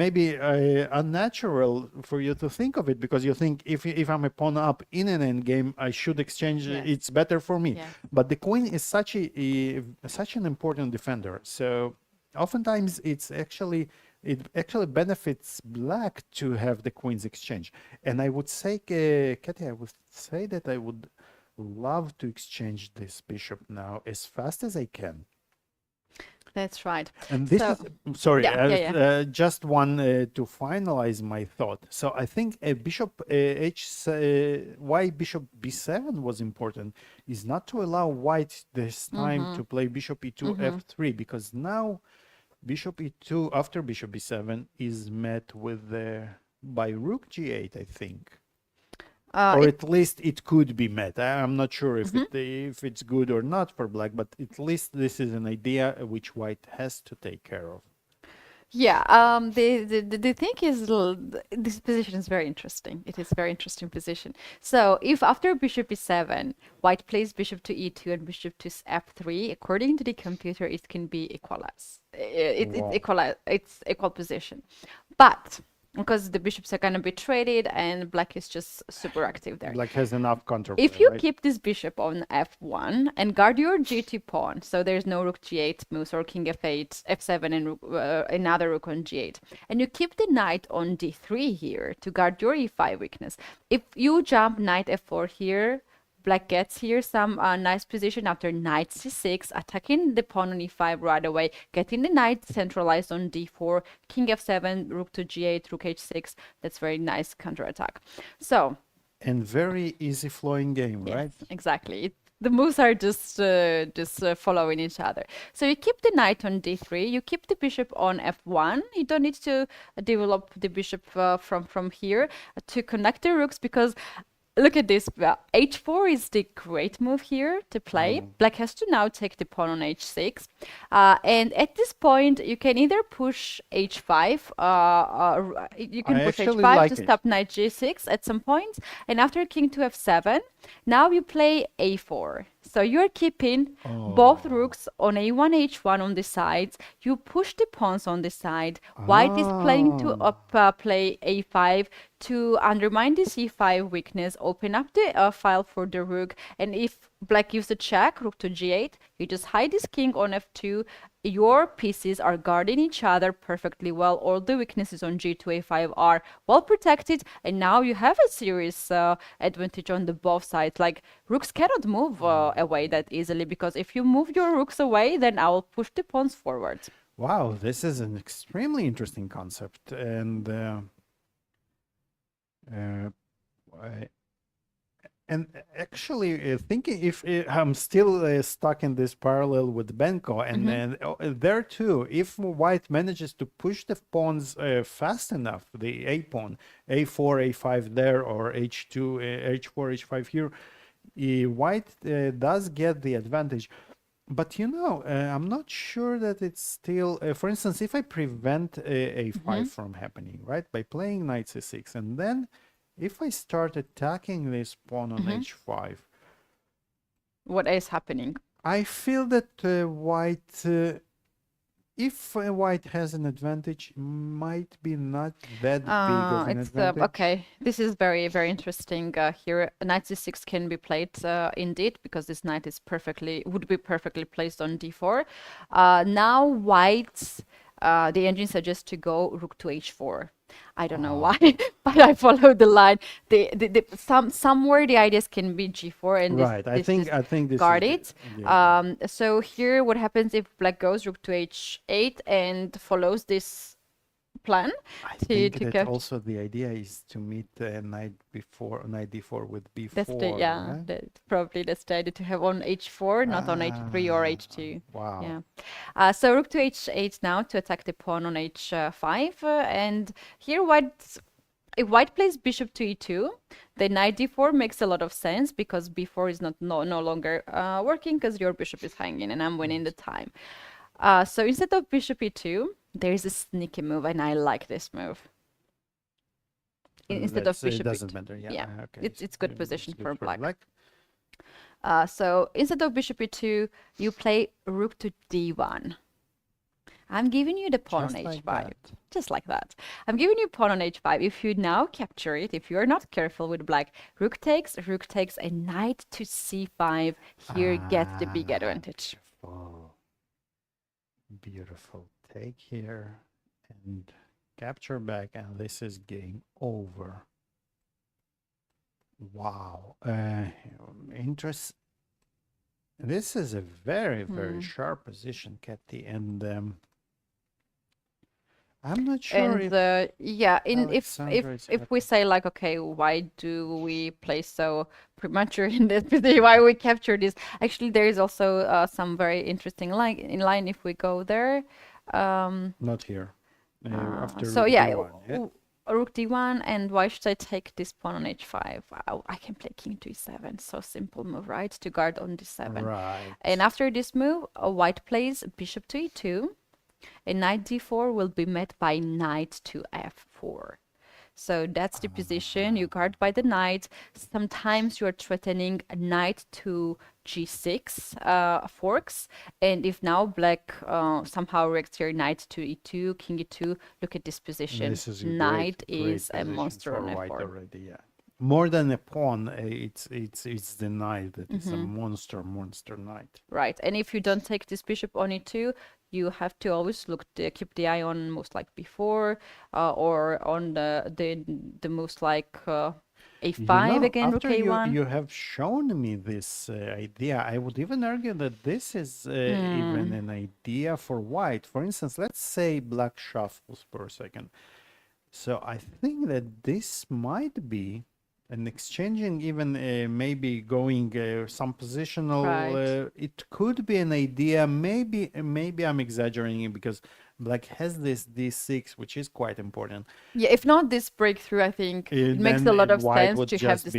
maybe unnatural for you to think of it, because you think if I'm a pawn up in an endgame, I should exchange. It's better for me. Yeah. But the queen is such an important defender, so oftentimes it actually benefits black to have the queens exchange. And I would say, Keti, I would say that I would love to exchange this bishop now as fast as I can. That's right. And this So- is, sorry, Yeah. just one to finalize my thought. So I think a bishop why bishop b7 was important is not to allow white this time to play bishop e2 f3, because now bishop e2 after bishop b7 is met with by rook g8, I think. Or at least it could be met. I'm not sure if it's good or not for black, but at least this is an idea which white has to take care of. Yeah, the thing is, this position is very interesting. It is a very interesting position. So if after bishop e7, white plays bishop to e2 and bishop to f3, according to the computer, it can be equalized. It's equal position. But because the bishops are going to be traded and black is just super active there. Black has enough counter. If you right? keep this bishop on f1 and guard your g2 pawn, so there's no rook g8 moves or king f8, f7, and another rook on g8, and you keep the knight on d3 here to guard your e5 weakness. If you jump knight f4 here, black gets here some nice position after knight c6, attacking the pawn on e5 right away, getting the knight centralized on d4, king f7, rook to g8, rook h6. That's very nice counterattack. So. And very easy flowing game, Yes, right? exactly. The moves are just following each other. So you keep the knight on d3, you keep the bishop on f1. You don't need to develop the bishop from here to connect the rooks, because look at this. H4 is the great move here to play. Black has to now take the pawn on H6. And at this point, you can either push H5. You can I push actually H5 like to it. stop knight G6 at some point. And after king to F7, now you play A4. So you're keeping both rooks on A1, H1 on the sides. You push the pawns on the side. White is planning to play A5 to undermine the C5 weakness, open up the file for the rook. And if black gives a check, rook to G8, you just hide this king on F2. Your pieces are guarding each other perfectly well. All the weaknesses on G2, A5 are well protected. And now you have a serious advantage on the both sides. Like, rooks cannot move away that easily, because if you move your rooks away, then I will push the pawns forward. Wow, this is an extremely interesting concept. And actually, thinking if I'm still stuck in this parallel with Benko, and then there too, if white manages to push the pawns fast enough, the A pawn, A4, A5 there, or H2, H4, H5 here, white does get the advantage. But you know, I'm not sure that it's still, for instance, if I prevent A5 from happening, right, by playing knight C6, and then if I start attacking this pawn on H5, what is happening? I feel that white, if white has an advantage, might be not that big of an advantage. Okay, this is very, very interesting. Here, knight c6 can be played indeed, because this knight is would be perfectly placed on d4. Now white, the engine suggests to go rook to h4. I don't know why, but I follow the line. Somewhere the ideas can be g4, and right. I think this guarded. yeah. So here, what happens if black goes rook to h8 and follows this plan? I think that also the idea is to meet knight d4 with b4. That's probably that's the idea, to have on h4, not on h3 or h2. Wow. Yeah. So rook to h8 now to attack the pawn on h5, and here if white plays bishop to e2, then knight d4 makes a lot of sense, because b4 is no longer working, because your bishop is hanging and I'm winning the time. So instead of bishop e2, there is a sneaky move, and I like this move. Instead of bishop it doesn't e2. matter. Yeah. Okay. It's good position for black. black. So instead of bishop e2, you play rook to d1. I'm giving you the pawn on h5. Just like that. I'm giving you pawn on h5. If you now capture it, if you're not careful with black, rook takes, and knight to c5 here gets the big advantage. Beautiful. Take here and capture back, and this is game over. Wow. This is a very, very sharp position, Keti, and I'm not sure if we say, like, okay, why do we play so premature in this position, why we capture this? Actually, there is also some very interesting line if we go there. Not here. After so rook yeah, d1, rook d1, and why should I take this pawn on h5? I can play king to e7. So simple move, right? To guard on d7. Right. And after this move, white plays bishop to e2. And knight d4 will be met by knight to f4. So that's the position. You guard by the knight. Sometimes you are threatening a knight to g6 forks. And if now black somehow reacts here, knight to e2, king e2, look at this position. This is knight great is a monster on white f4. already, yeah. More than a pawn, it's the knight that is a monster knight. Right, and if you don't take this bishop on e2, you have to always keep the eye on moves like b4 or on the moves like a5 again, rook a1. You have shown me this idea. I would even argue that this is even an idea for white. For instance, let's say black shuffles for a second. So I think that this might be and exchanging, even maybe going some positional, it could be an idea. Maybe I'm exaggerating because black has this d6, which is quite important. Yeah, if not this breakthrough, I think it makes a lot of sense to have this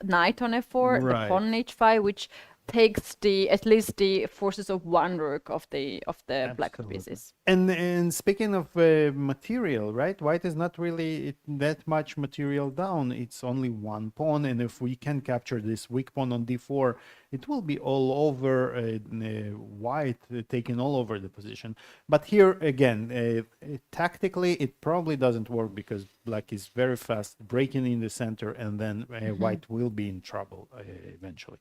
knight on f4, the Right. pawn on h5, which takes at least the forces of one rook of the black Absolutely. pieces. And speaking of material, right? White is not really that much material down. It's only one pawn, and if we can capture this weak pawn on d4, it will be all over white, taking all over the position. But here again, tactically, it probably doesn't work because black is very fast, breaking in the center, and then white will be in trouble eventually.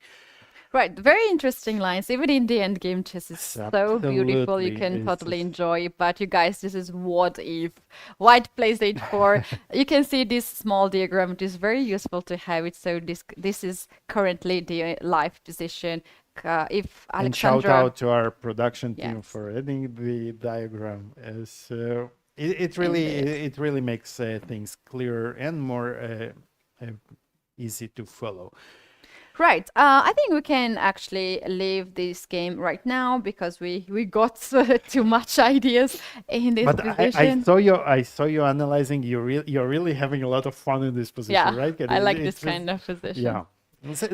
Right, very interesting lines. Even in the end game, chess is so beautiful. You Absolutely. can It's totally just- enjoy. But you guys, this is what if white plays h4. You can see this small diagram. It is very useful to have it. So this is currently the live position. If And shout Alexandra, out to our production team Yes. for editing the diagram. So it really Indeed. it really makes things clearer and more easy to follow. Right. I think we can actually leave this game right now because we got too much ideas in this But position. I saw you analyzing. You're really having a lot of fun in this position, Yeah, right? I like It's this just- kind of position. Yeah.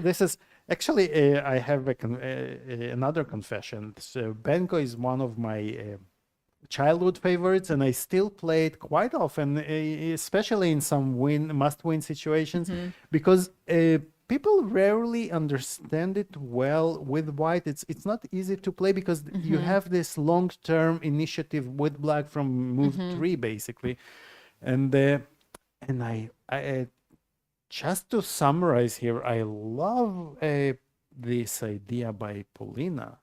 This is actually I have another confession. So Benko is one of my childhood favorites, and I still play it quite often, especially in some must-win situations, because people rarely understand it well with white. It's not easy to play because you have this long-term initiative with black from move 3 basically, and I just to summarize here, I love this idea by Paulina.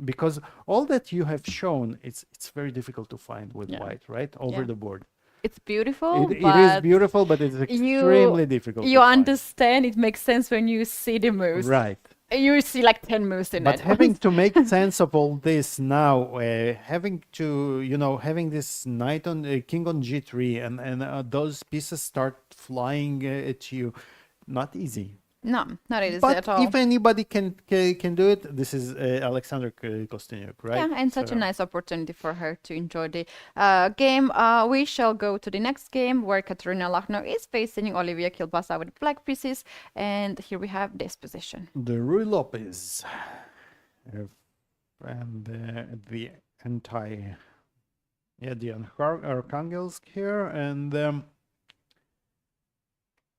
Because all that you have shown, it's very difficult to find with Yeah. white, right? Over Yeah. the board. It's beautiful, It is but beautiful, but it's extremely difficult you to find. understand. It makes sense when you see the moves. Right. You see like 10 moves in But that. having to make sense of all this now, having to, having this knight on king on g3 and those pieces start flying at you, not easy. No, not easy But at all. if anybody can do it, this is Alexander Kostyuk, right? Yeah, and such a So- nice opportunity for her to enjoy the game. We shall go to the next game where Katerina Lachner is facing Olivia Kilbasa with black pieces. And here we have this position. The Rui Lopez and the the Arkhangelsk here, and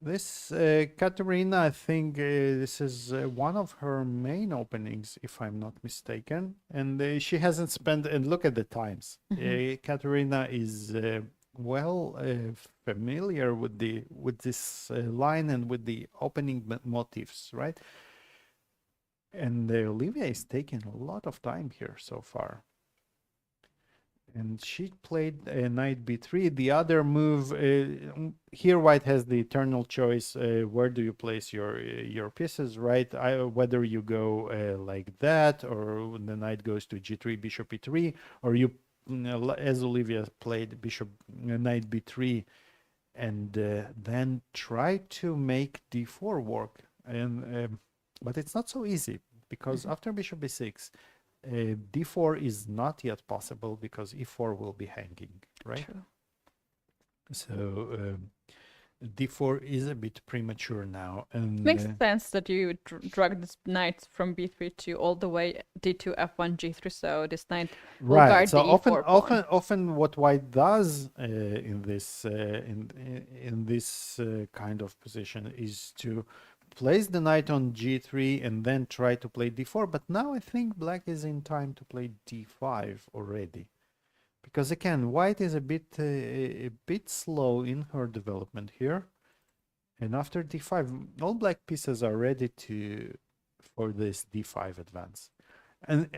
this Katerina, I think this is one of her main openings, if I'm not mistaken, and she hasn't spent. And look at the times. Katerina is well familiar with this line and with the opening motifs, right? And Olivia is taking a lot of time here so far. And she played knight b3. The other move here, white has the eternal choice. Where do you place your pieces, right? Whether you go like that, or the knight goes to g3, bishop e3, or you, as Olivia played, bishop knight b3, and then try to make d4 work. And but it's not so easy because after bishop b6. D4 is not yet possible because e4 will be hanging, right? True. So D4 is a bit premature now, and Makes sense that you drag this knight from b3 to all the way d2, f1, g3. So this knight will right. guard So the often, e4 pawn. often, what white does in this kind of position is to place the knight on g3 and then try to play d4. But now I think black is in time to play d5 already. Because again, white is a bit slow in her development here, and after d5, all black pieces are ready for this d5 advance, and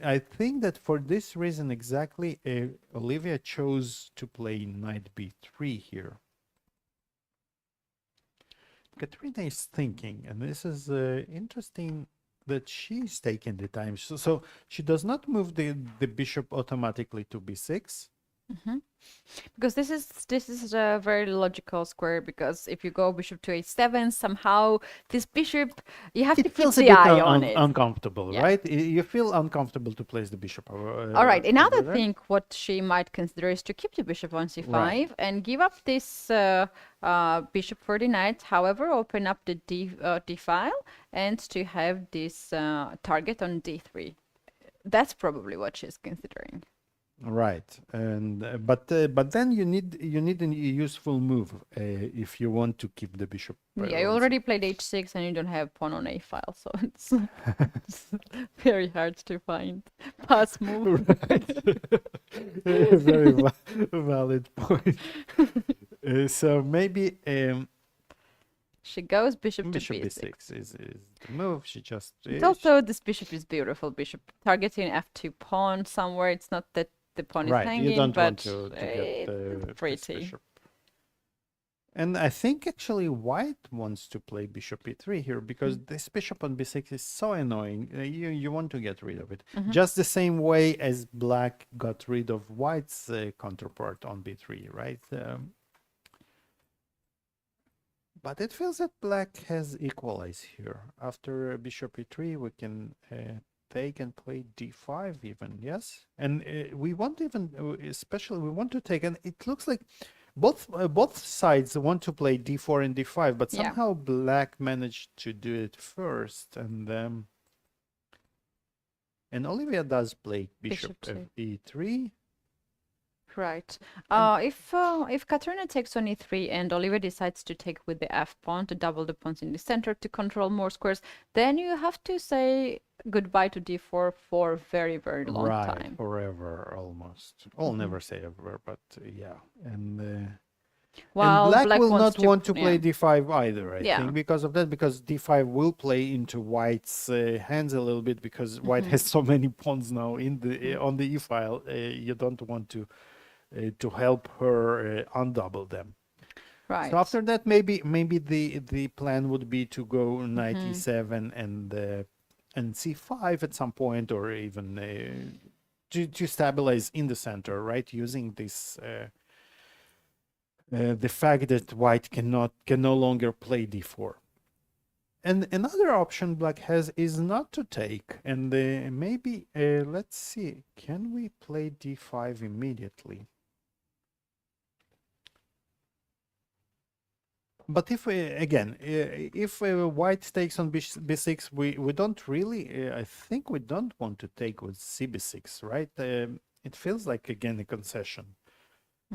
I think that for this reason exactly, Olivia chose to play knight b3 here. Katerina is thinking, and this is interesting that she's taking the time. So she does not move the bishop automatically to b6. Because this is a very logical square, because if you go bishop to a7, somehow this bishop, you have to It keep feels a the bit eye on it. uncomfortable, Yeah. right? You feel uncomfortable to place the bishop All right, another over there. thing what she might consider is to keep the bishop on c5 Right. and give up this bishop for the knight, however, open up the d file and to have this target on d3. That's probably what she's considering. Right, and but then you need a useful move if you want to keep the bishop. Yeah, you on already played h6 and you don't have pawn on a file, so it's very hard to find pass move. Very valid point. So maybe She goes bishop to bishop b6. b6 is the move. She just But also, this bishop is beautiful. Bishop targeting f2 pawn somewhere. It's not that the pawn is right. hanging, You don't but want to get this pretty. bishop. And I think actually white wants to play bishop e3 here because this bishop on b6 is so annoying. You want to get rid of it. Just the same way as black got rid of white's counterpart on b3, right? But it feels that black has equalized here. After bishop e3, we can take and play d5 even, yes? And we want even, especially we want to take, and it looks like both sides want to play d4 and d5, but somehow black managed to do it first, and Olivia does play bishop e3. Right. If Katerina takes on e3 and Olivia decides to take with the f pawn to double the pawns in the center to control more squares, then you have to say goodbye to d4 for a very, very long time. Forever, almost. I'll never say ever, but yeah. And While black will not to, want to play d5 either, I think, because of that, because d5 will play into white's hands a little bit, because white has so many pawns now in the on the e file. You don't want to help her undouble them. Right. So after that, maybe the plan would be to go knight e7 and c5 at some point, or even to stabilize in the center, right? Using this the fact that white can no longer play d4. And another option black has is not to take, and maybe let's see, can we play d5 immediately? But if if white takes on b6, we don't really, I think we don't want to take with cb6, right? It feels like, again, a concession.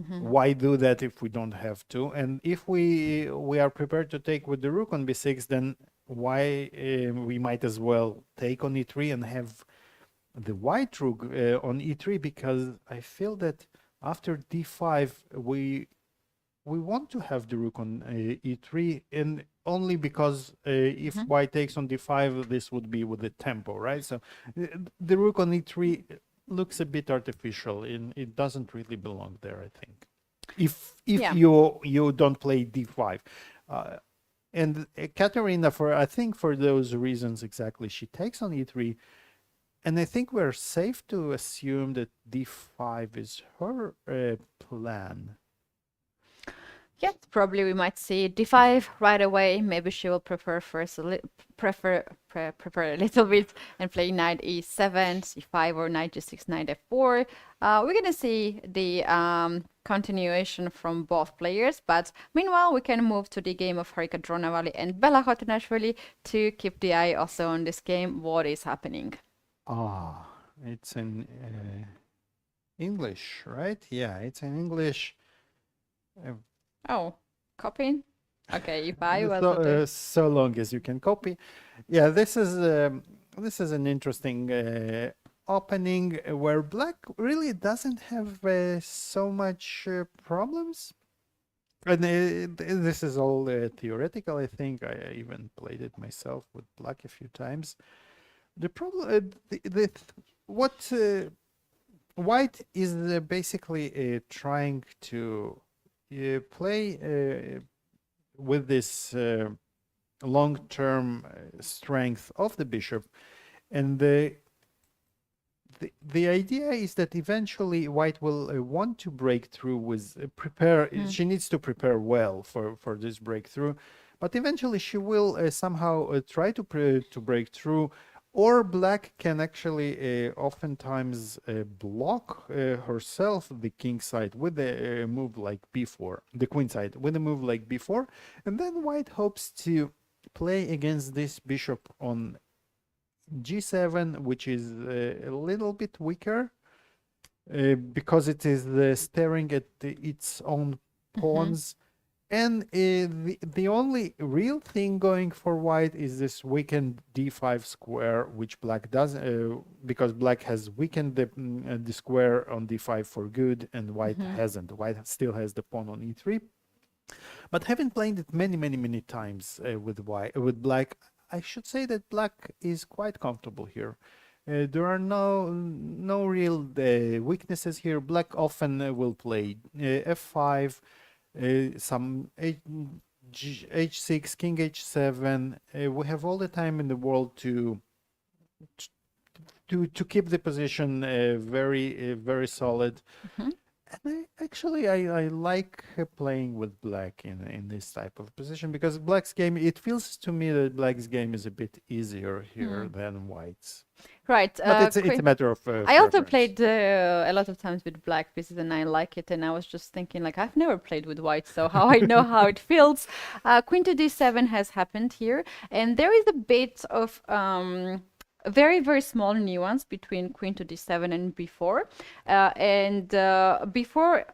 Why do that if we don't have to? And if we are prepared to take with the rook on b6, then why we might as well take on e3 and have the white rook on e3, because I feel that after d5 we want to have the rook on e3, and only because if white takes on d5, this would be with the tempo, right? So the rook on e3 looks a bit artificial, and it doesn't really belong there, I think. If you don't play d5. And Katerina, I think for those reasons exactly, she takes on e3, and I think we're safe to assume that d5 is her plan. Yes, probably we might see d5 right away. Maybe she will prefer first prefer a little bit and play knight e7, c5, or knight g6, knight f4. We're gonna see the continuation from both players, but meanwhile we can move to the game of Harika Dronavali and Bella Tsatsalashvili to keep the eye also on this game. What is happening? It's in English, right? Yeah, it's in English. Oh, copying? Okay, if I was so long as you can copy. Yeah, this is an interesting opening where black really doesn't have so much problems. And this is all theoretical, I think. I even played it myself with black a few times. The problem, what white is basically trying to play with this long-term strength of the bishop, and the the idea is that eventually white will want to break through with prepare. She needs to prepare well for this breakthrough, but eventually she will somehow try to break through. Or black can actually oftentimes block herself the king side with a move like b4, the queen side with a move like b4, and then white hopes to play against this bishop on g7, which is a little bit weaker because it is staring at its own pawns. And the only real thing going for white is this weakened d5 square, which black does, because black has weakened the square on d5 for good, and white hasn't. White still has the pawn on e3. But having played it many times with black, I should say that black is quite comfortable here. There are no real weaknesses here. Black often will play f5, some h6, king h7. We have all the time in the world to keep the position very solid. And I like playing with black in this type of position, because black's game, it feels to me that black's game is a bit easier here than white's. Right. But it's a matter of I also played a lot of times with black pieces, and I like it. And I was just thinking, like, I've never played with white, so how I know how it feels. Queen to d7 has happened here, and there is a bit of a very small nuance between queen to d7 and b4. B4,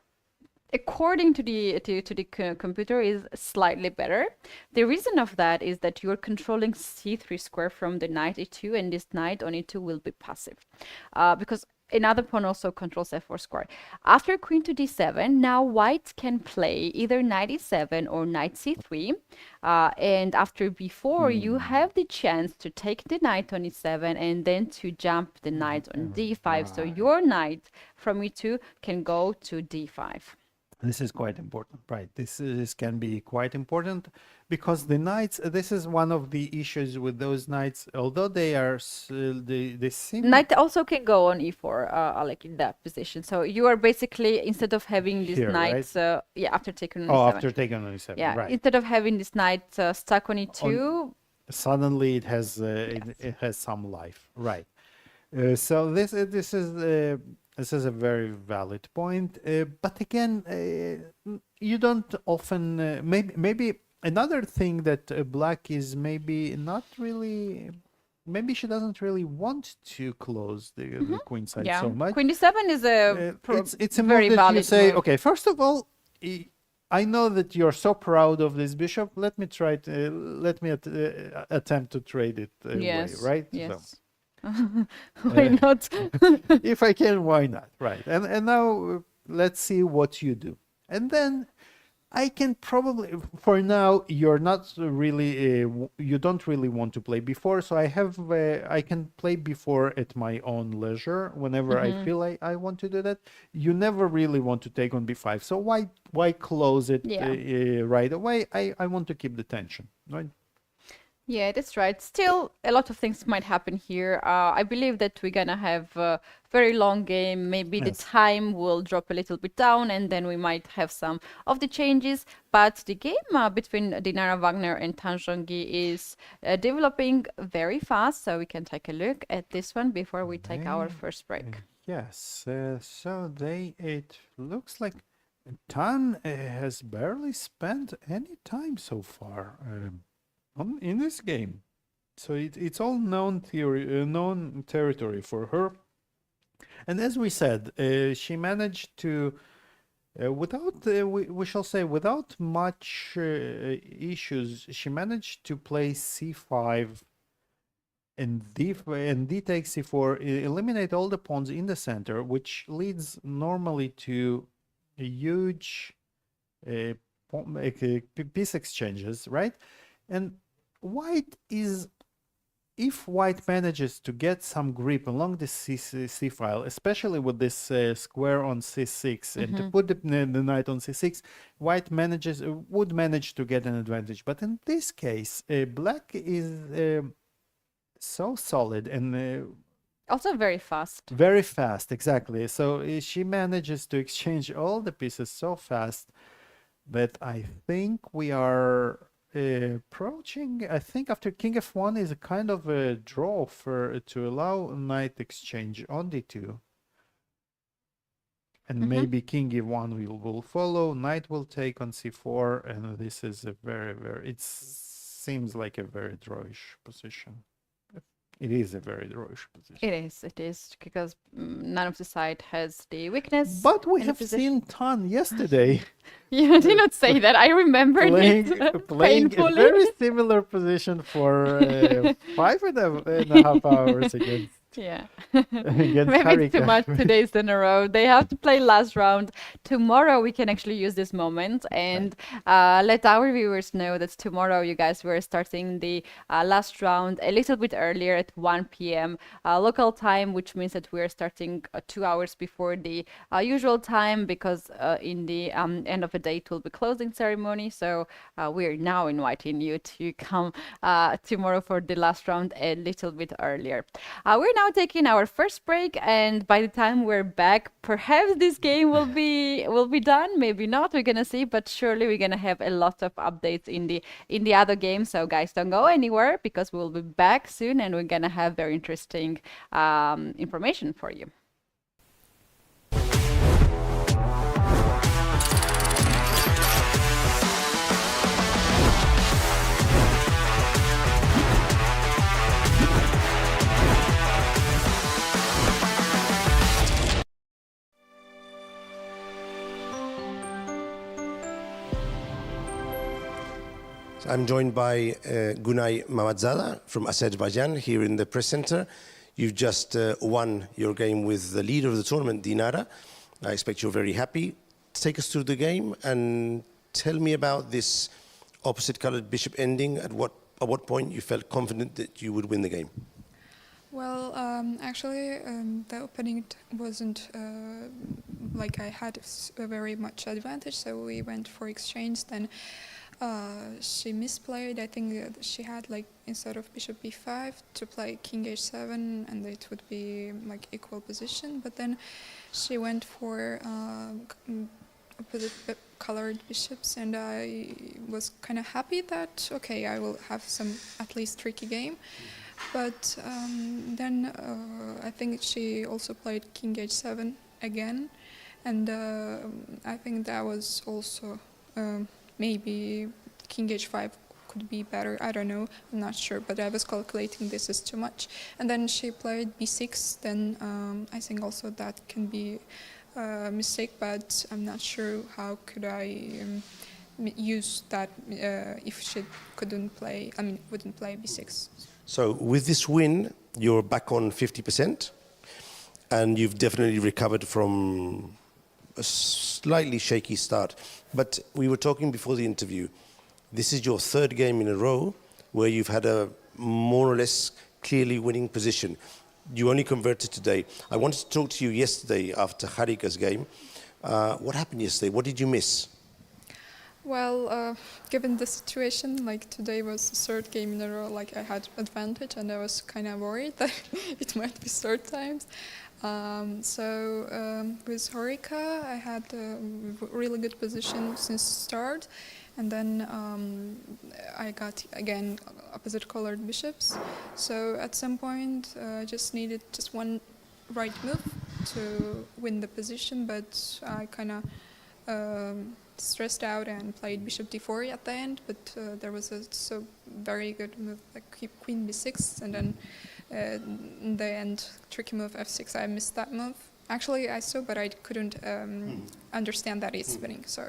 according to the computer, is slightly better. The reason of that is that you're controlling c3 square from the knight e2, and this knight on e2 will be passive, because another pawn also controls f4 square. After queen to d7, now white can play either knight e7 or knight c3, and after b4 you have the chance to take the knight on e7 and then to jump the knight on d5, so your knight from e2 can go to d5. This is quite important, right? This can be quite important, because the knights, this is one of the issues with those knights, although they are, they seem... Knight also can go on e4, Alik, in that position. So you are basically, instead of having this knight, right? Yeah, after taking on e7. e7. After taking on e7, yeah, right. Instead of having this knight stuck on e2... Suddenly it has, it has some life, right. So this is a very valid point, but again, you don't often. Maybe another thing that black is maybe not really. Maybe she doesn't really want to close the queen side so much. Queen d7 is it's a very move that valid you say, move. okay, first of all, I know that you're so proud of this bishop. Let me try to attempt to trade it away, right? Yes. So. Why not? If I can, why not? Right. And now let's see what you do. And then I can probably, for now, you're not really, you don't really want to play before. So I can play before at my own leisure whenever I feel I want to do that. You never really want to take on b5. So why close it right away? I want to keep the tension, right? Yeah, that's right. Still, a lot of things might happen here. I believe that we're gonna have a very long game. Maybe the time will drop a little bit down, and then we might have some of the changes. But the game between Dinara Wagner and Tan Zhongyi is developing very fast. So we can take a look at this one before we take our first break. Yes. So it looks like Tan has barely spent any time so far. In this game, so it's all known territory for her, and as we said, she managed to, without we shall say without much issues, she managed to play c5 and d takes c4, eliminate all the pawns in the center, which leads normally to a huge piece exchanges, right? And white is, if white manages to get some grip along the c file, especially with this square on c6, and to put the knight on c6, white would manage to get an advantage. But in this case, black is so solid and Also very fast. Very fast, exactly. So she manages to exchange all the pieces so fast that I think we are approaching. I think after King F1 is a kind of a draw for to allow knight exchange on D2. And maybe King E1 will follow, knight will take on C4, and this is a it seems like a very drawish position. It is a very drawish position. It is, because none of the side has the weakness. But we have seen Tan yesterday. You did not say that. I remember playing it a very similar position for 5.5 hours against. Yeah. Against Maybe it's too Harika. much 2 days in a row. They have to play last round. Tomorrow we can actually use this moment and let our viewers know that tomorrow you guys were starting the last round a little bit earlier at 1 p.m. Local time, which means that we're starting 2 hours before the usual time, because in the end of the day it will be closing ceremony. So we're now inviting you to come tomorrow for the last round a little bit earlier. We're now taking our first break, and by the time we're back, perhaps this game will be done. Maybe not. We're gonna see, but surely we're gonna have a lot of updates in the other games. So guys, don't go anywhere, because we'll be back soon, and we're gonna have very interesting information for you. I'm joined by Gunay Mamadzada from Azerbaijan here in the press center. You've just won your game with the leader of the tournament, Dinara. I expect you're very happy. Take us through the game and tell me about this opposite-colored bishop ending. At what point you felt confident that you would win the game? Well, actually, the opening wasn't like I had a very much advantage, so we went for exchange. Then she misplayed. I think she had, like, instead of bishop b5 to play king h7, and it would be like equal position. But then she went for opposite colored bishops, and I was kind of happy that, okay, I will have some at least tricky game. But then I think she also played king h7 again, and I think that was also maybe king h5 could be better. I don't know, I'm not sure, but I was calculating this is too much. And then she played b6, then I think also that can be a mistake, but I'm not sure how could I use that if she wouldn't play b6. So with this win, you're back on 50%, and you've definitely recovered from a slightly shaky start. But we were talking before the interview. This is your third game in a row where you've had a more or less clearly winning position. You only converted today. I wanted to talk to you yesterday after Harika's game. What happened yesterday? What did you miss? Well, given the situation, like today was the third game in a row, like I had advantage, and I was kind of worried that it might be third times. With Harika, I had a really good position since start, and then I got again opposite colored bishops. So at some point, I just needed just one right move to win the position, but I kind of stressed out and played bishop d4 at the end, but there was a very good move like queen b6, and then in the end tricky move f6. I missed that move. Actually I saw, but I couldn't understand that it's winning, so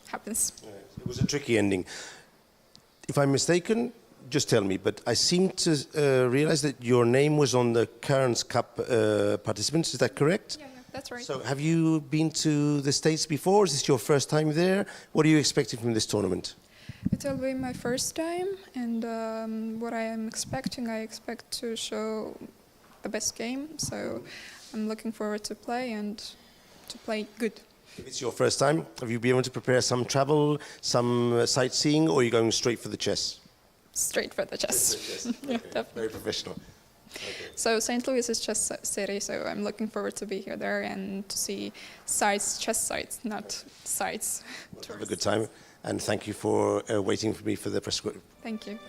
happens. It was a tricky ending. If I'm mistaken, just tell me, but I seem to realize that your name was on the Cairns Cup participants, is that correct? Yeah, that's right. So have you been to the States before? Is this your first time there? What are you expecting from this tournament? It will be my first time, and what I am expecting, I expect to show the best game, so I'm looking forward to play and to play good. If it's your first time, have you been able to prepare some travel, some sightseeing, or are you going straight for the chess? Straight for the chess. Okay. Yeah, definitely. Very professional. So St. Louis is chess city, so I'm looking forward to be here there and to see sites, chess sites, not sites. Have a good time, and thank you for waiting for me for the press. Thank you.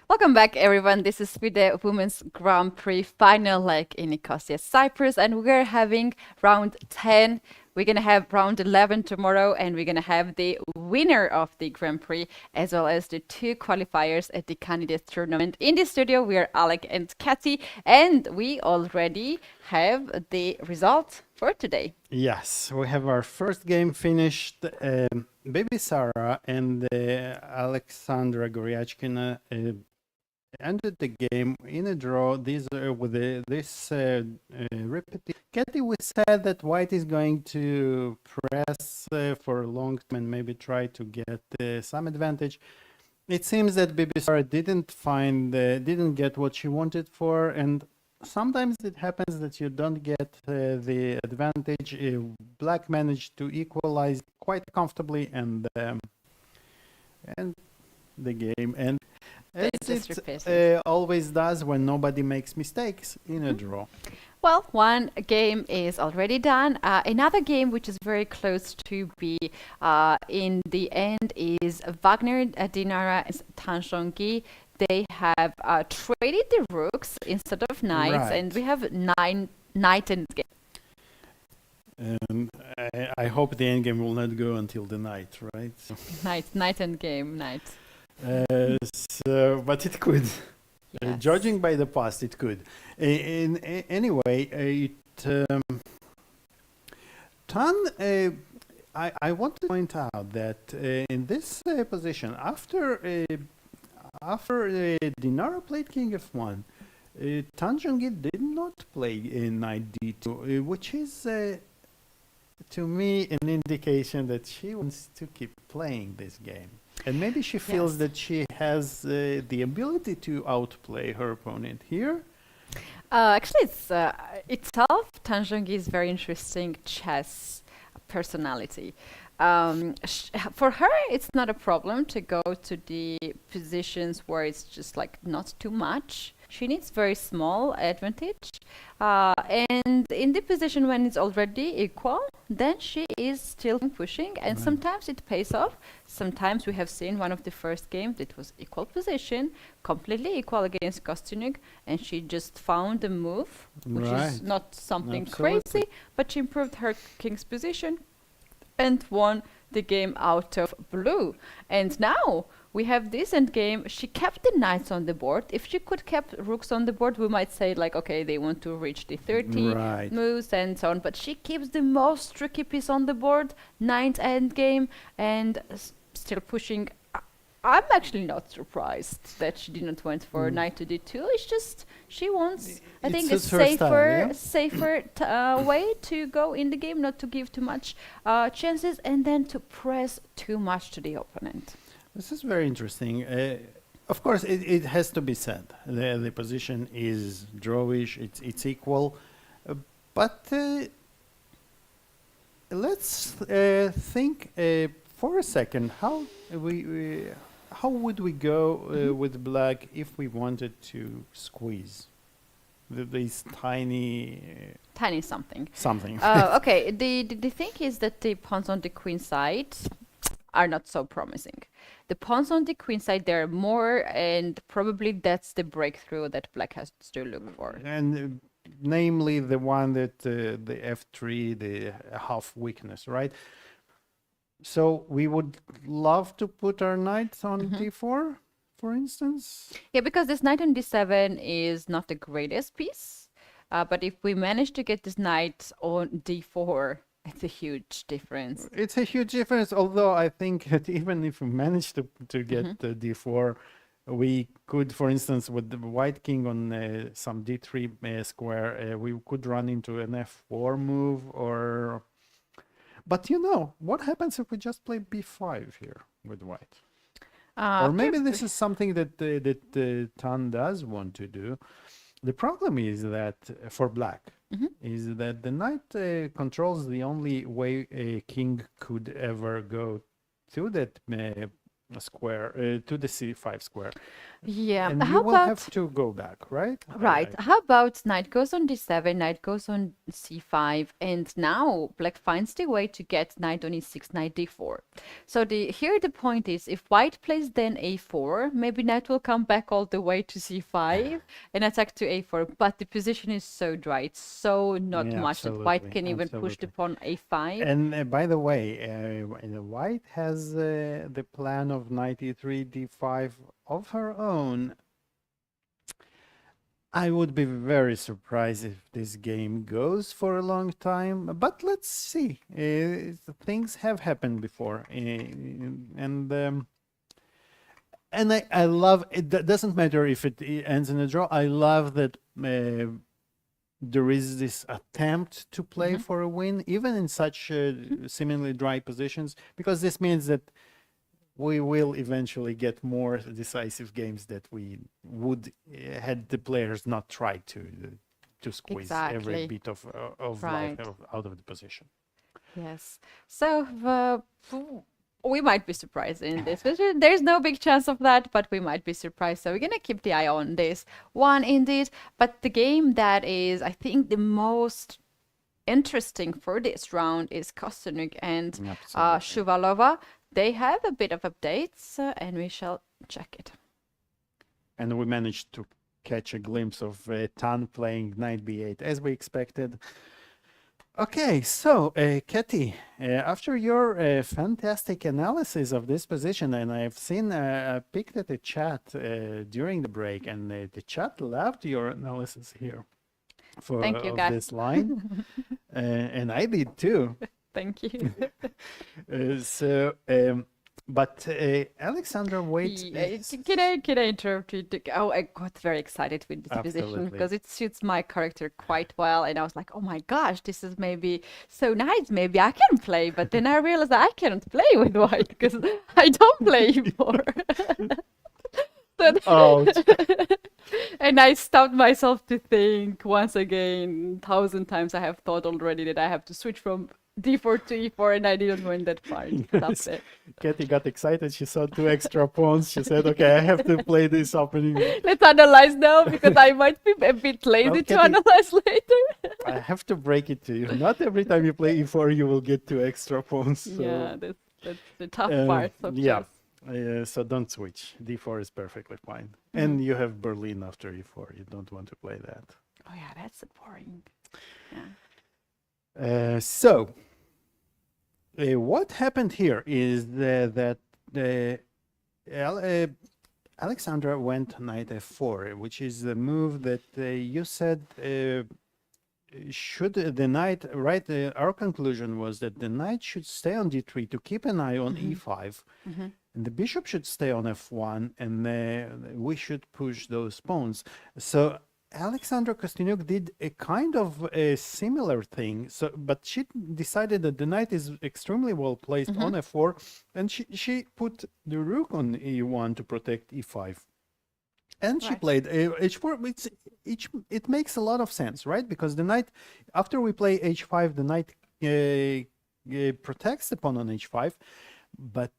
Welcome back, everyone. This is FIDE Women's Grand Prix final leg in Nicosia, Cyprus, and we're having round 10. We're going to have round 11 tomorrow, and we're going to have the winner of the Grand Prix, as well as the two qualifiers at the candidate tournament. In the studio, we are Alik and Keti, and we already have the result for today. Yes, we have our first game finished. Baby Sarah and Alexandra Goryachkina ended the game in a draw. These with this repetition. Keti, we said that White is going to press for a long time and maybe try to get some advantage. It seems that Baby Sarah didn't get what she wanted for, and sometimes it happens that you don't get the advantage. Black managed to equalize quite comfortably, and the game and as it always does when nobody makes mistakes in a draw. Well, one game is already done. Another game which is very close to be in the end is Wagner, Dinara, and Tanshongi. They have traded the rooks instead of knights, and we have knight and game. And I hope the endgame will not go until the night, right? So. Knight and game, knight. But it could. Yes. Judging by the past, it could. Anyway, I want to point out that in this position, after Dinara played King F1, Tanjongit did not play Knight D2, which is to me an indication that she wants to keep playing this game. And maybe she feels that she has the ability to outplay her opponent here. Actually, it's itself, Tanjong is very interesting chess personality. For her, it's not a problem to go to the positions where it's just like not too much. She needs very small advantage. And in the position when it's already equal, then she is still pushing, and sometimes it pays off. Sometimes we have seen one of the first games, it was equal position, completely equal against Kostyuk, and she just found a move, which is not something crazy, but she improved her king's position and won the game out of blue. And now we have this endgame. She kept the knights on the board. If she could kept rooks on the board, we might say like, okay, they want to reach the 30 moves and so on. But she keeps the most tricky piece on the board, knight endgame, and still pushing. I'm actually not surprised that she didn't went for knight to d2. It's just she wants, I think, a safer way to go in the game, not to give too much chances and then to press too much to the opponent. This is very interesting. Of course, it has to be said. The position is drawish. It's equal, but let's think for a second. How would we go with black if we wanted to squeeze these tiny something? Okay. The thing is that the pawns on the queen side are not so promising. The pawns on the queen side, there are more, and probably that's the breakthrough that black has to look for. And namely the one that the f3, the half weakness, right? So we would love to put our knights on d4, for instance. Yeah, because this knight on d7 is not the greatest piece. But if we manage to get this knight on d4, it's a huge difference. It's a huge difference, although I think that even if we manage to get the d4, we could, for instance, with the white king on some d3 square, we could run into an f4 move or... But you know, what happens if we just play b5 here with white? Or maybe this is something that Tan does want to do. The problem is that for black, is that the knight controls the only way a king could ever go through that square, to the c5 square. Yeah. And you How will about have to go back, right? right? How about knight goes on d7, knight goes on c5, and now black finds the way to get knight on e6, knight d4. So here the point is, if white plays then a4, maybe knight will come back all the way to c5 and attack to a4. But the position is so dry, it's so not Yeah, much that white absolutely, can even push the absolutely. pawn a5. And by the way, white has the plan of knight e3, d5 of her own. I would be very surprised if this game goes for a long time, but let's see. Things have happened before, and I love it. Doesn't matter if it ends in a draw. I love that there is this attempt to play for a win, even in such seemingly dry positions, because this means that we will eventually get more decisive games that we would had the players not tried to squeeze every Exactly. bit of Right. life out of the position. Yes. So we might be surprised in this. There's no big chance of that, but we might be surprised. So we're gonna keep the eye on this one indeed. But the game that is, I think, the most interesting for this round is Kostanuk and Absolutely. Shuvalova. They have a bit of updates, and we shall check it. And we managed to catch a glimpse of Tan playing knight b8 as we expected. Okay, so Keti, after your fantastic analysis of this position, and I've seen peeked at the chat during the break, and the chat loved your analysis here Thank you, of guys. this line, and I did too. Thank you. But Alexandra, wait. Can I interrupt you? Oh, I got very excited with this position Absolutely. because it suits my character quite well, and I was like, oh my gosh, this is maybe so nice. Maybe I can play, but then I realized I cannot play with white because I don't play e4. Ouch. And I stopped myself to think once again, 1,000 times I have thought already that I have to switch from d4 to e4, and I didn't win that part. That's it. Katie got excited. She saw 2 extra pawns. She said, okay, I have to play this opening. Let's analyze now because I might be a bit lazy Well, to Keti, analyze later. I have to break it to you. Not every time you play e4, you will get 2 extra pawns. So, Yeah, that's the tough part of yeah. chess. So don't switch. d4 is perfectly fine. And you have Berlin after e4. You don't want to play that. Oh yeah, that's boring. What happened here is that Alexandra went knight f4, which is the move that you said should the knight, right? Our conclusion was that the knight should stay on d3 to keep an eye on e5, and the bishop should stay on f1, and we should push those pawns. So Alexandra Kostyniuk did a kind of a similar thing, but she decided that the knight is extremely well placed on f4, and she put the rook on e1 to protect e5. And she played h4. It makes a lot of sense, right? Because the knight, after we play h5, the knight protects the pawn on h5. But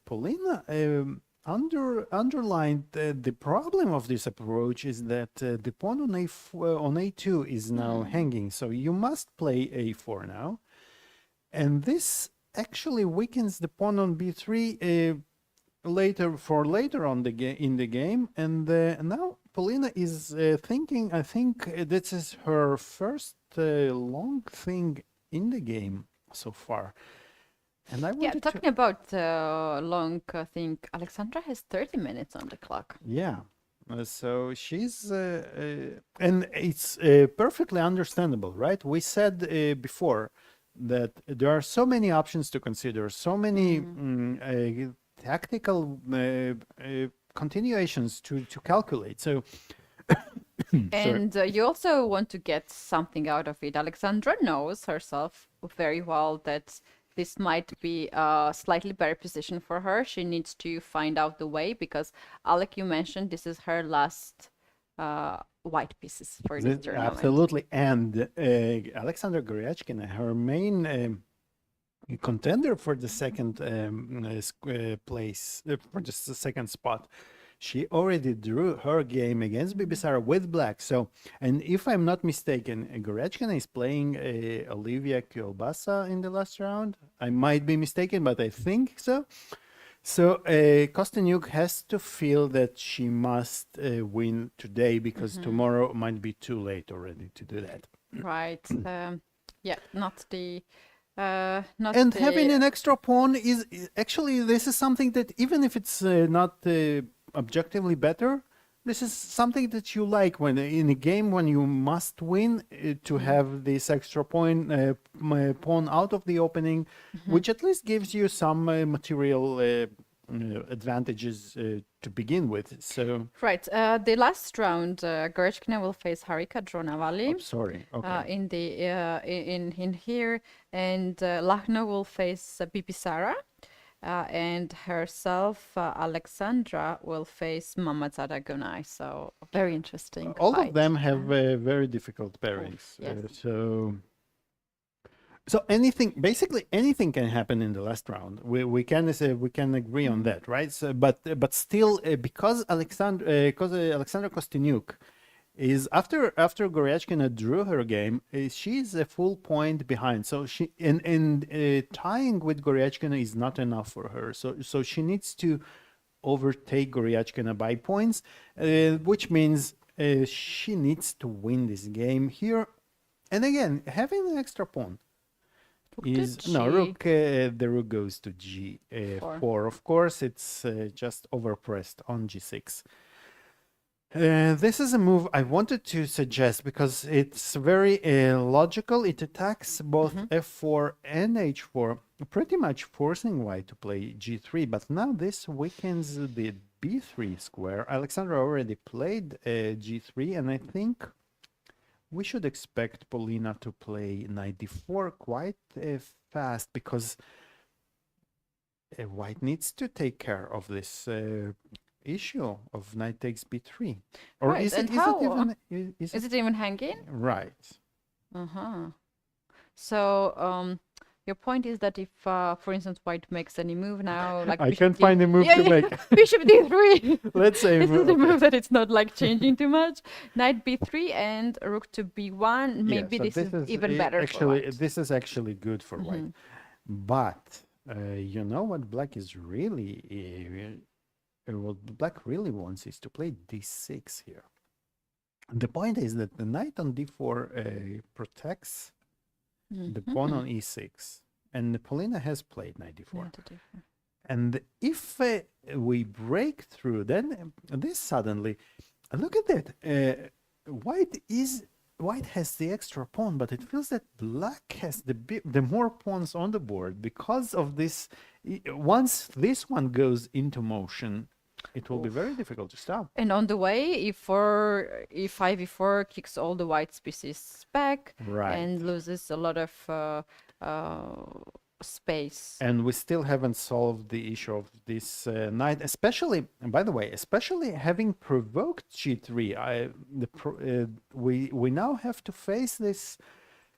Paulina underlined the problem of this approach is that the pawn on a2 is now hanging. So you must play a4 now. And this actually weakens the pawn on b3 later on in the game. And now Paulina is thinking, I think this is her first long thing in the game so far. And I wanted talking about long thing, Alexandra has 30 minutes on the clock. Yeah. So she's, and it's perfectly understandable, right? We said before that there are so many options to consider, so many tactical continuations to calculate. So, and you also want to get something out of it. Alexandra knows herself very well that this might be a slightly better position for her. She needs to find out the way because, Alik, you mentioned this is her last white pieces for this tournament. Absolutely. And Alexandra Goryachkina, her main contender for the second place, for the second spot. She already drew her game against Bibisara with black. So, and if I'm not mistaken, Gorechkina is playing Olivia Kielbasa in the last round. I might be mistaken, but I think so. So Kostyniuk has to feel that she must win today because tomorrow might be too late already to do that. Right. Yeah, not the. Not And the, having an extra pawn is actually, this is something that even if it's not objectively better, this is something that you like when in a game when you must win to have this extra pawn out of the opening, which at least gives you some material advantages to begin with. So right. The last round, Gorechkina will face Harika Dronavali. I'm sorry. Okay. In the in here, and Lachno will face Bibisara. And herself, Alexandra, will face Mamadzada Gunai. So very interesting. All fight. of them have very difficult pairings. Yes. So anything, basically anything can happen in the last round. We can agree on that, right? So, but still, because Alexandra Kostyniuk is after Gorechkina drew her game, she's a full point behind. So she tying with Gorechkina is not enough for her. So she needs to overtake Gorechkina by points, which means she needs to win this game here. And again, having an extra pawn is no rook. The rook goes to G4. Of course, it's just overpressed on G6. This is a move I wanted to suggest because it's very logical. It attacks both f4 and h4, pretty much forcing white to play g3. But now this weakens the b3 square. Alexandra already played g3, and I think we should expect Polina to play knight d4 quite fast because white needs to take care of this issue of knight takes b3. Or right. is it even hanging? Right. So your point is that if, for instance, white makes any move now, like I can't find a move to make. Bishop d3. Let's say this is the move that it's not like changing too much. Knight b3 and rook to b1. Maybe so this is even better. Actually, for white. this is actually good for white. But you know what black is really. What black really wants is to play d6 here. The point is that the knight on d4 protects the pawn on e6, and Polina has played knight d4. And if we break through, then this suddenly, look at that. White has the extra pawn, but it feels that black has the more pawns on the board because of this. Once this one goes into motion, it will be very difficult to stop. And on the way, e5, e4 kicks all the white pieces back and loses a lot of space. And we still haven't solved the issue of this knight, especially, and by the way, especially having provoked g3. We now have to face this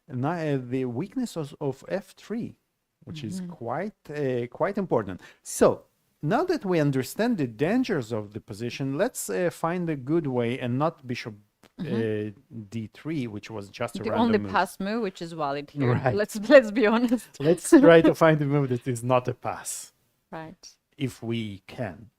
the weakness of f3, which is quite important. So now that we understand the dangers of the position, let's find a good way and not bishop d3, which was just a the random only move. pass move, which is valid here. Right. Let's be honest. Let's try to find a move that is not a pass. Right. If we can.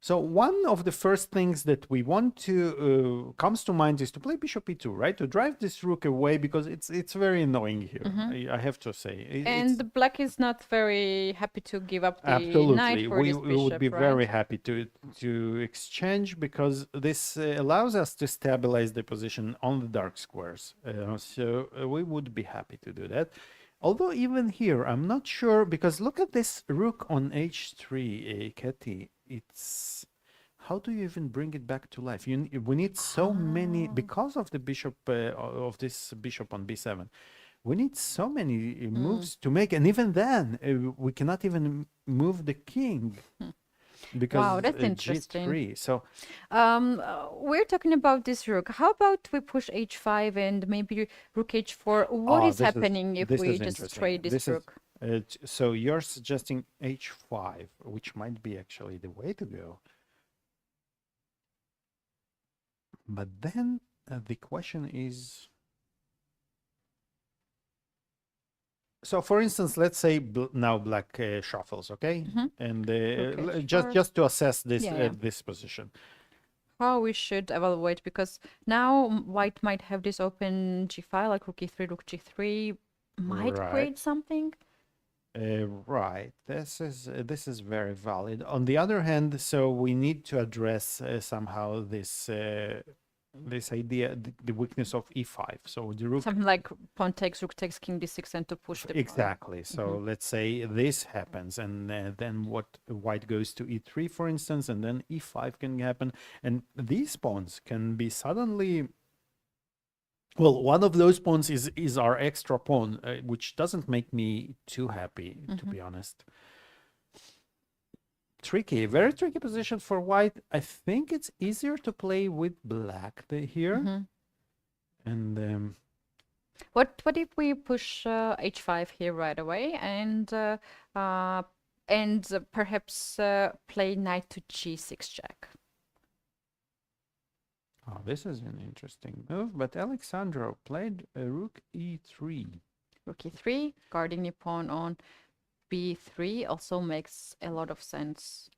So one of the first things that we want to comes to mind is to play bishop e2, right? To drive this rook away because it's very annoying here. I have to say. And the black is not very happy to give up the knight for this bishop, we would be right? very happy to exchange because this allows us to stabilize the position on the dark squares. So we would be happy to do that. Although even here, I'm not sure because look at this rook on h3, Keti. It's how do you even bring it back to life? We need so many because of the bishop of this bishop on b7. We need so many moves to make, and even then we cannot even move the king. because Wow, that's interesting. G3. So We're talking about this rook. How about we push h5 and maybe rook h4? What is happening if we just interesting. trade this rook? So you're suggesting h5, which might be actually the way to go. But then the question is, so for instance, let's say now black shuffles, okay? And Rook just to assess this Yeah, yeah. this position. How we should evaluate, because now white might have this open g5, like rook e3, rook g3, might Right. create something. Right. This is very valid. On the other hand, so we need to address somehow this this idea, the weakness of e5. So the rook. Something like pawn takes, rook takes, king d6, and to push the pawn. Exactly. So let's say this happens, and then what white goes to e3, for instance, and then e5 can happen, and these pawns can be suddenly. Well, one of those pawns is our extra pawn, which doesn't make me too happy, to be honest. Tricky, very tricky position for white. I think it's easier to play with black here. And What if we push h5 here right away and perhaps play knight to g6 check? oh, this is an interesting move. But Alexandro played a rook e3. Rook e3, guarding the pawn on b3 also makes a lot of sense.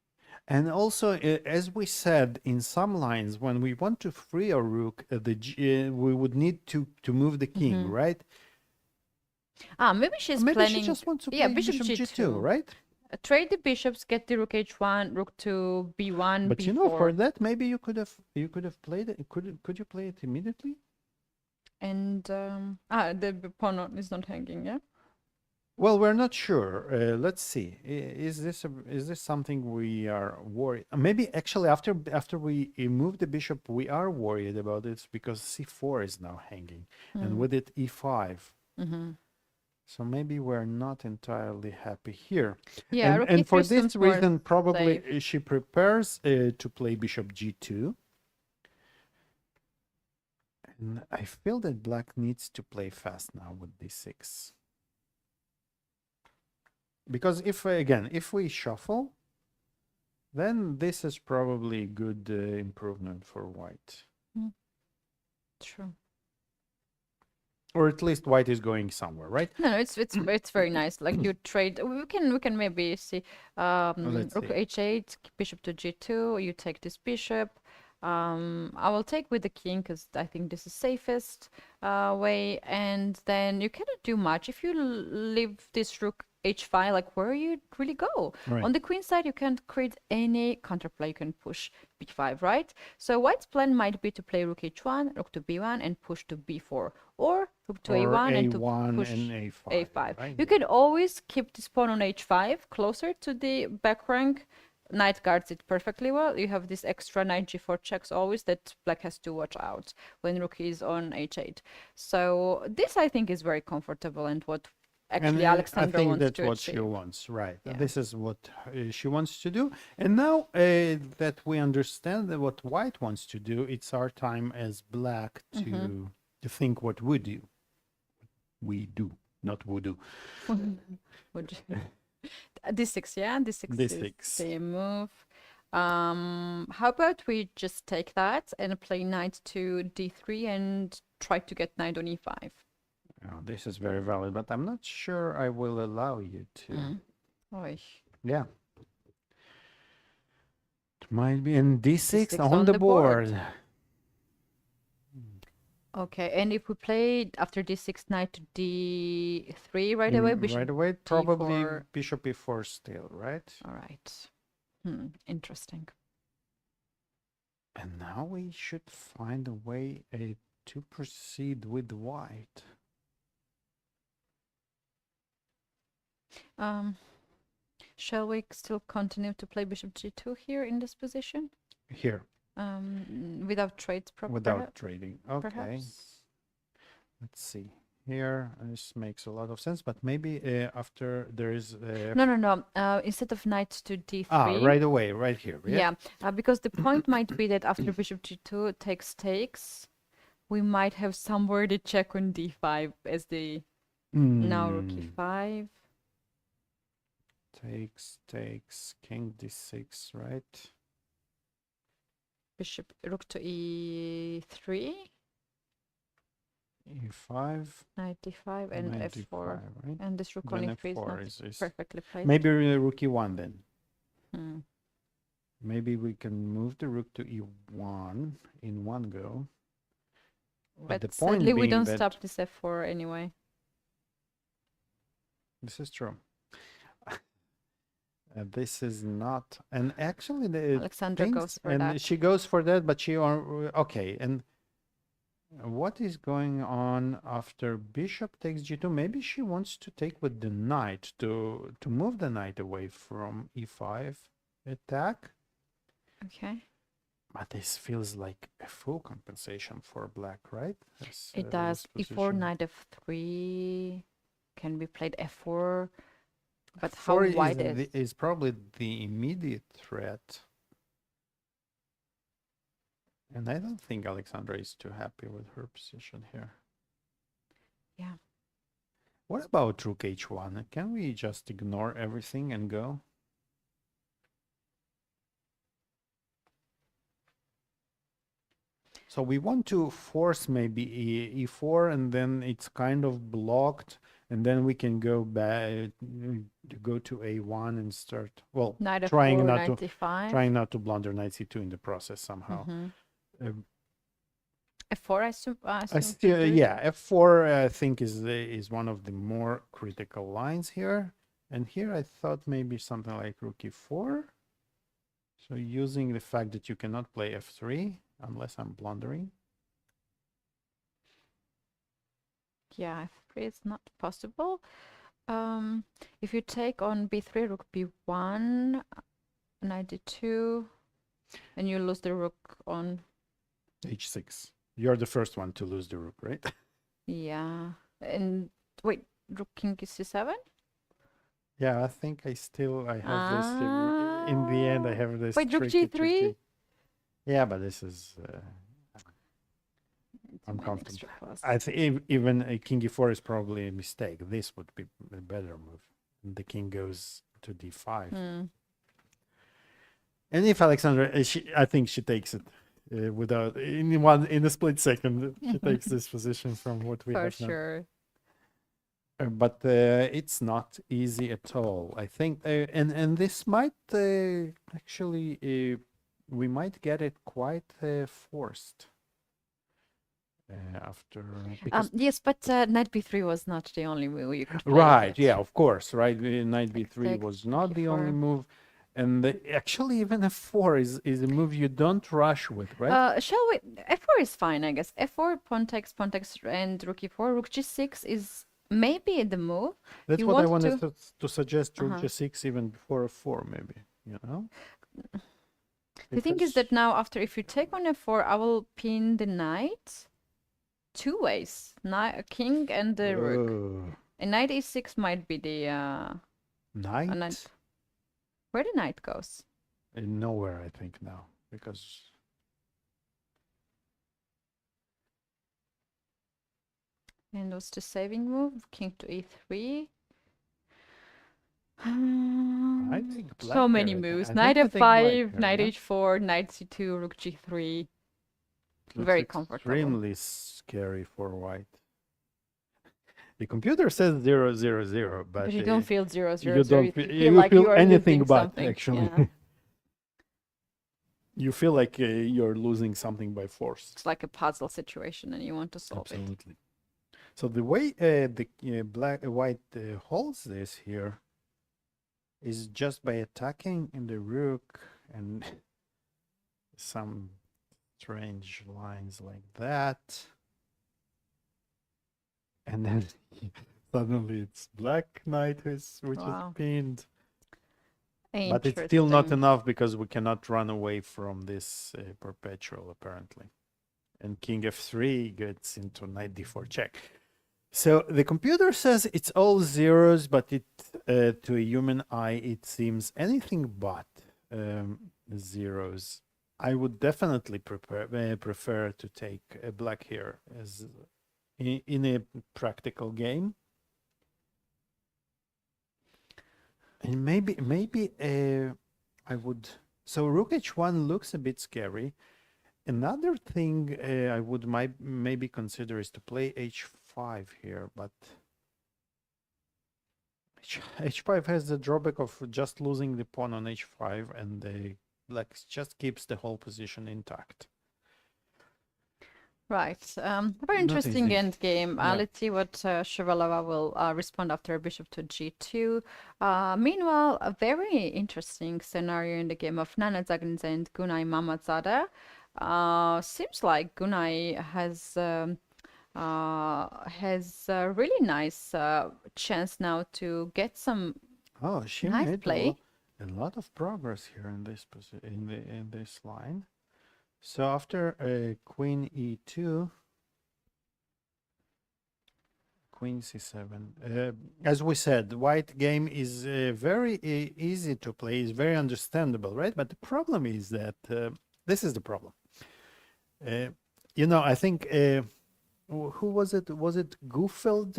And also, as we said, in some lines, when we want to free a rook, we would need to move the king, right? Maybe she's Maybe planning. she just wants to yeah, play bishop bishop g2, g2, right? Trade the bishops, get the rook h1, rook to b1, But b4. you know, for that, maybe you could have played it. Could you play it immediately? And the pawn is not hanging, yeah? Well, we're not sure. Let's see. Is this something we are worried? Maybe actually after we move the bishop, we are worried about it because c4 is now hanging, and with it e5. So maybe we're not entirely happy here. Yeah, and for rook e3 this seems more reason, probably safe. she prepares to play bishop g2. And I feel that black needs to play fast now with d6. Because if we shuffle, then this is probably good improvement for white. True. Or at least white is going somewhere, right? No, it's very nice. Like you trade. We can maybe see Let's rook see. h8, bishop to g2. You take this bishop. I will take with the king because I think this is safest way. And then you cannot do much if you leave this rook h5. Like where you really go? Right. On the queen side, you can't create any counterplay. You can push b5, right? So white's plan might be to play rook h1, rook to b1, and push to b4, or rook to Or a1 and to A1 push and A5, a5. right? You can always keep this pawn on h5 closer to the back rank. Knight guards it perfectly well. You have this extra knight g4 checks always that black has to watch out when rook is on h8. So this I think is very comfortable and what actually Alexandra I think wants that's to what achieve. she wants, right? Yeah. This is what she wants to do. And now that we understand that what white wants to do, it's our time as black to think what we do. We do, not voodoo. Would you- d6, yeah, d6 is D6. the move. How about we just take that and play knight to d3 and try to get knight on e5? Oh, this is very valid, but I'm not sure I will allow you to. Oy. Yeah. It might be in d6 D6 on the board. Okay, and if we play after d6 knight to d3 right away, bishop Right away, probably d4. bishop e4 still, right? All right. Interesting. And now we should find a way to proceed with white. Shall we still continue to play bishop g2 here in this position? Here, Without trades, without trading. Okay. perhaps? Let's see. here. This makes a lot of sense, but maybe after there is No. Instead of knight to d3. right away, right here. Yeah, because the point might be that after bishop g2 takes, we might have somewhere the check on d5 as the now rook e5. Takes, king d6, right? Bishop rook to e3, e5, knight d5, and knight f4. d5, right? And this rook on Then e3 is f4 not is perfectly placed. maybe rook e1 then. Hmm. Maybe we can move the rook to e1 in one go. But the point sadly, we being don't that stop this f4 anyway. this is true. This is not, and actually the Alexandra things- goes for and that. she goes for that, but she okay. And what is going on after bishop takes g2? Maybe she wants to take with the knight to move the knight away from e5 attack. Okay. But this feels like a full compensation for black, right? It does. e4, knight f3 can be played f4. But how F4 wide is probably the immediate threat. And I don't think Alexandra is too happy with her position here. Yeah. What about rook h1? Can we just ignore everything and go? So we want to force maybe e4, and then it's kind of blocked, and then we can go back to go to a1 and start. Well, Knight f4, trying not knight to d5. blunder knight c2 in the process somehow. f4, I assume. I still, yeah, f4 I think is one of the more critical lines here, and here I thought maybe something like rook e4. So using the fact that you cannot play f3 unless I'm blundering. Yeah, f3 is not possible. If you take on b3, rook b1, knight d2, and you lose the rook on h6. You're the first one to lose the rook, right? Yeah. And wait, rook king is c7? Yeah, I think I have this. In the end, I have this. Wait, rook tricky, g3? tricky- Yeah, but this is. It's I'm an comfortable. extra plus. I think even a king e4 is probably a mistake. This would be a better move. And the king goes to d5. And if Alexandra, I think she takes it without in a split second. She takes this position from what we For have now. sure. But it's not easy at all. I think, and this might actually, we might get it quite forced after. Because Yes, but knight b3 was not the only move you could play. right, yeah, of course, right. Knight b3 Take was not the only e4. move, and actually even f4 is a move you don't rush with, right? Shall we? f4 is fine, I guess. f4, pawn takes, and rook e4. Rook g6 is maybe the move. That's you what I want wanted to suggest. Rook Uh-huh. g6 even before f4, maybe. You know. The thing is that now, after if you take on f4, I will pin the knight two ways, king and the rook. Oh. And knight e6 might be the Knight? knight. Where the knight goes. Nowhere, I think now, because And what's the saving move? King to e3. I think black So many here, moves. I Knight think black f5, here, knight yeah. h4, knight c2, rook g3. Looks Very comfortable. extremely scary for white. The computer says 0-0-0, but But you don't feel 0-0-0. you don't You feel, feel you like feel you are anything losing but something. actually. Yeah. You feel like you're losing something by force. It's like a puzzle situation and you want to solve it. Absolutely. So the way the white holds this here is just by attacking in the rook and some strange lines like that. And then suddenly it's black knight which Wow. is pinned. But it's still not Interesting. enough because we cannot run away from this perpetual apparently. And king f3 gets into knight d4 check. So the computer says it's all zeros, but to a human eye, it seems anything but zeros. I would definitely prefer to take a black here as in a practical game. And maybe I would. So rook h1 looks a bit scary. Another thing I would maybe consider is to play h5 here, but h5 has the drawback of just losing the pawn on h5, and the black just keeps the whole position intact. Right. Very interesting endgame. Yeah. Let's see what Shavalova will respond after bishop to g2. Meanwhile, a very interesting scenario in the game of Nana Zagniza and Gunay Mamadzada. Seems like Gunay has a really nice chance now to get some She nice made play. a lot of progress here in this in this line. So after queen e2, queen c7. As we said, white game is very easy to play, is very understandable, right? But the problem is that this is the problem. I think who was it? Was it Gufeld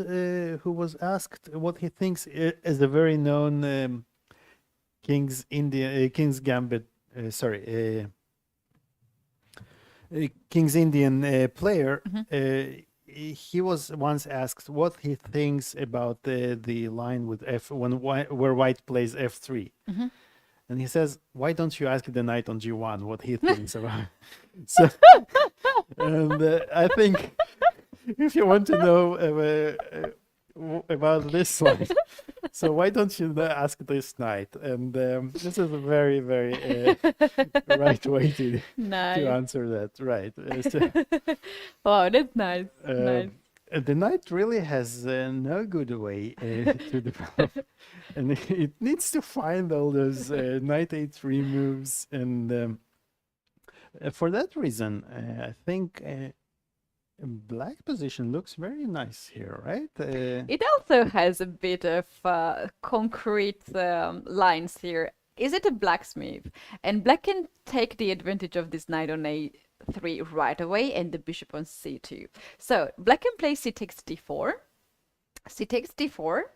who was asked what he thinks as a very known King's Gambit? King's Indian player. He was once asked what he thinks about the line with where white plays f3. And he says, "Why don't you ask the knight on g1 what he thinks about?" So, and I think if you want to know about this line, so why don't you ask this knight? And this is a very, very right way to answer that. Right. Wow, that's nice. Nice. The knight really has no good way to develop, and it needs to find all those knight a3 moves, and for that reason, I think black position looks very nice here, right? It also has a bit of concrete lines here. Is it a blacksmith? And black can take the advantage of this knight on a3 right away and the bishop on c2. So black can play c takes d4, c takes d4,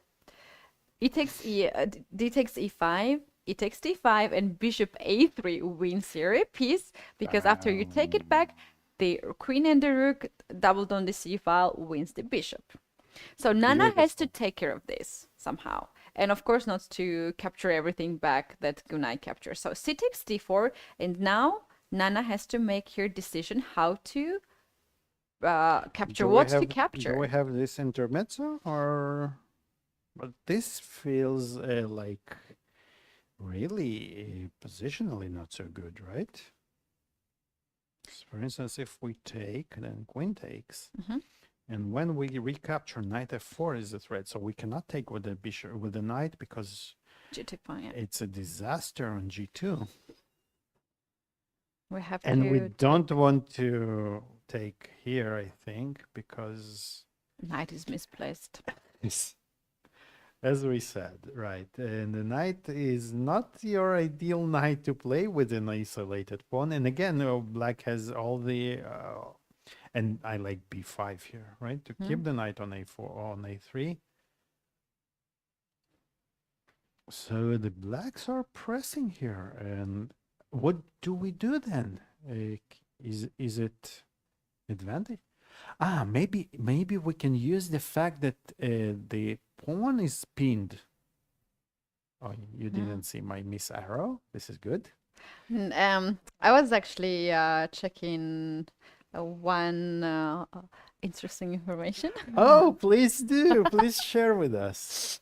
d takes e5, e takes d5, and bishop a3 wins here a piece, because after you take it back, the queen and the rook doubled on the c file wins the bishop. So Nana has to take care of this somehow. And of course not to capture everything back that Gunay captures. So c takes d4, and now Nana has to make her decision how to capture what to capture. Do we have this intermezzo, or? But this feels like really positionally not so good, right? For instance, if we take, then queen takes, and when we recapture knight f4 is the threat, so we cannot take with the bishop with the knight because G2 pawn, yeah. It's a disaster on g2. We have and we don't want to take here, I think, because knight is misplaced. As we said, right, and the knight is not your ideal knight to play with an isolated pawn. And again, black has all the, and I like b5 here, right, to keep the knight on a4, on a3. So the blacks are pressing here, and what do we do then? Is it advantage? Maybe we can use the fact that the pawn is pinned. Oh, you didn't see my miss arrow. This is good. I was actually checking one interesting information. Oh, please do. Please share with us.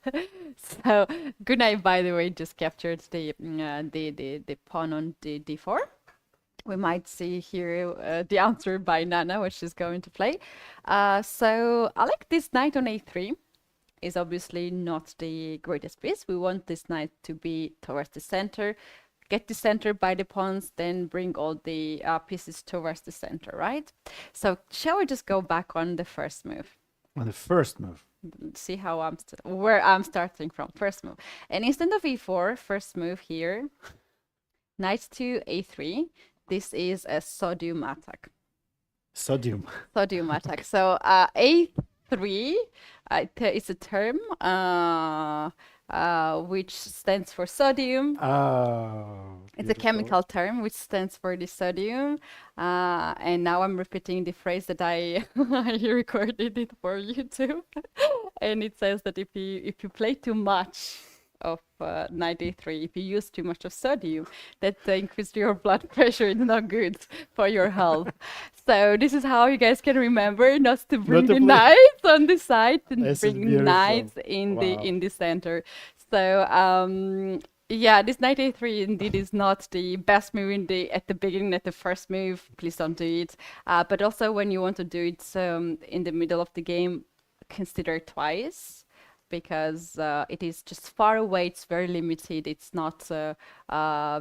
So Gunay, by the way, just captured the pawn on the d4. We might see here the answer by Nana, which is going to play. So I like this knight on a3 is obviously not the greatest piece. We want this knight to be towards the center, get the center by the pawns, then bring all the pieces towards the center, right? So shall we just go back on the first move? On the first move. See how where I'm starting from. First move. And instead of e4, first move here, knight to a3. This is a sodium attack. Sodium. Sodium attack. So a3 it's a term which stands for sodium. Oh, It's a chemical term which stands for the sodium. And now I'm repeating the phrase that I recorded it for YouTube. And it says that if you play too much of knight a3, if you use too much of sodium, that increases your blood pressure. It's not good for your health. So this is how you guys can remember not to bring the knights on the side and bring knights in the center. So yeah, this knight a3 indeed is not the best move at the beginning, at the first move. Please don't do it. But also when you want to do it in the middle of the game, consider twice, because it is just far away, it's very limited, it's not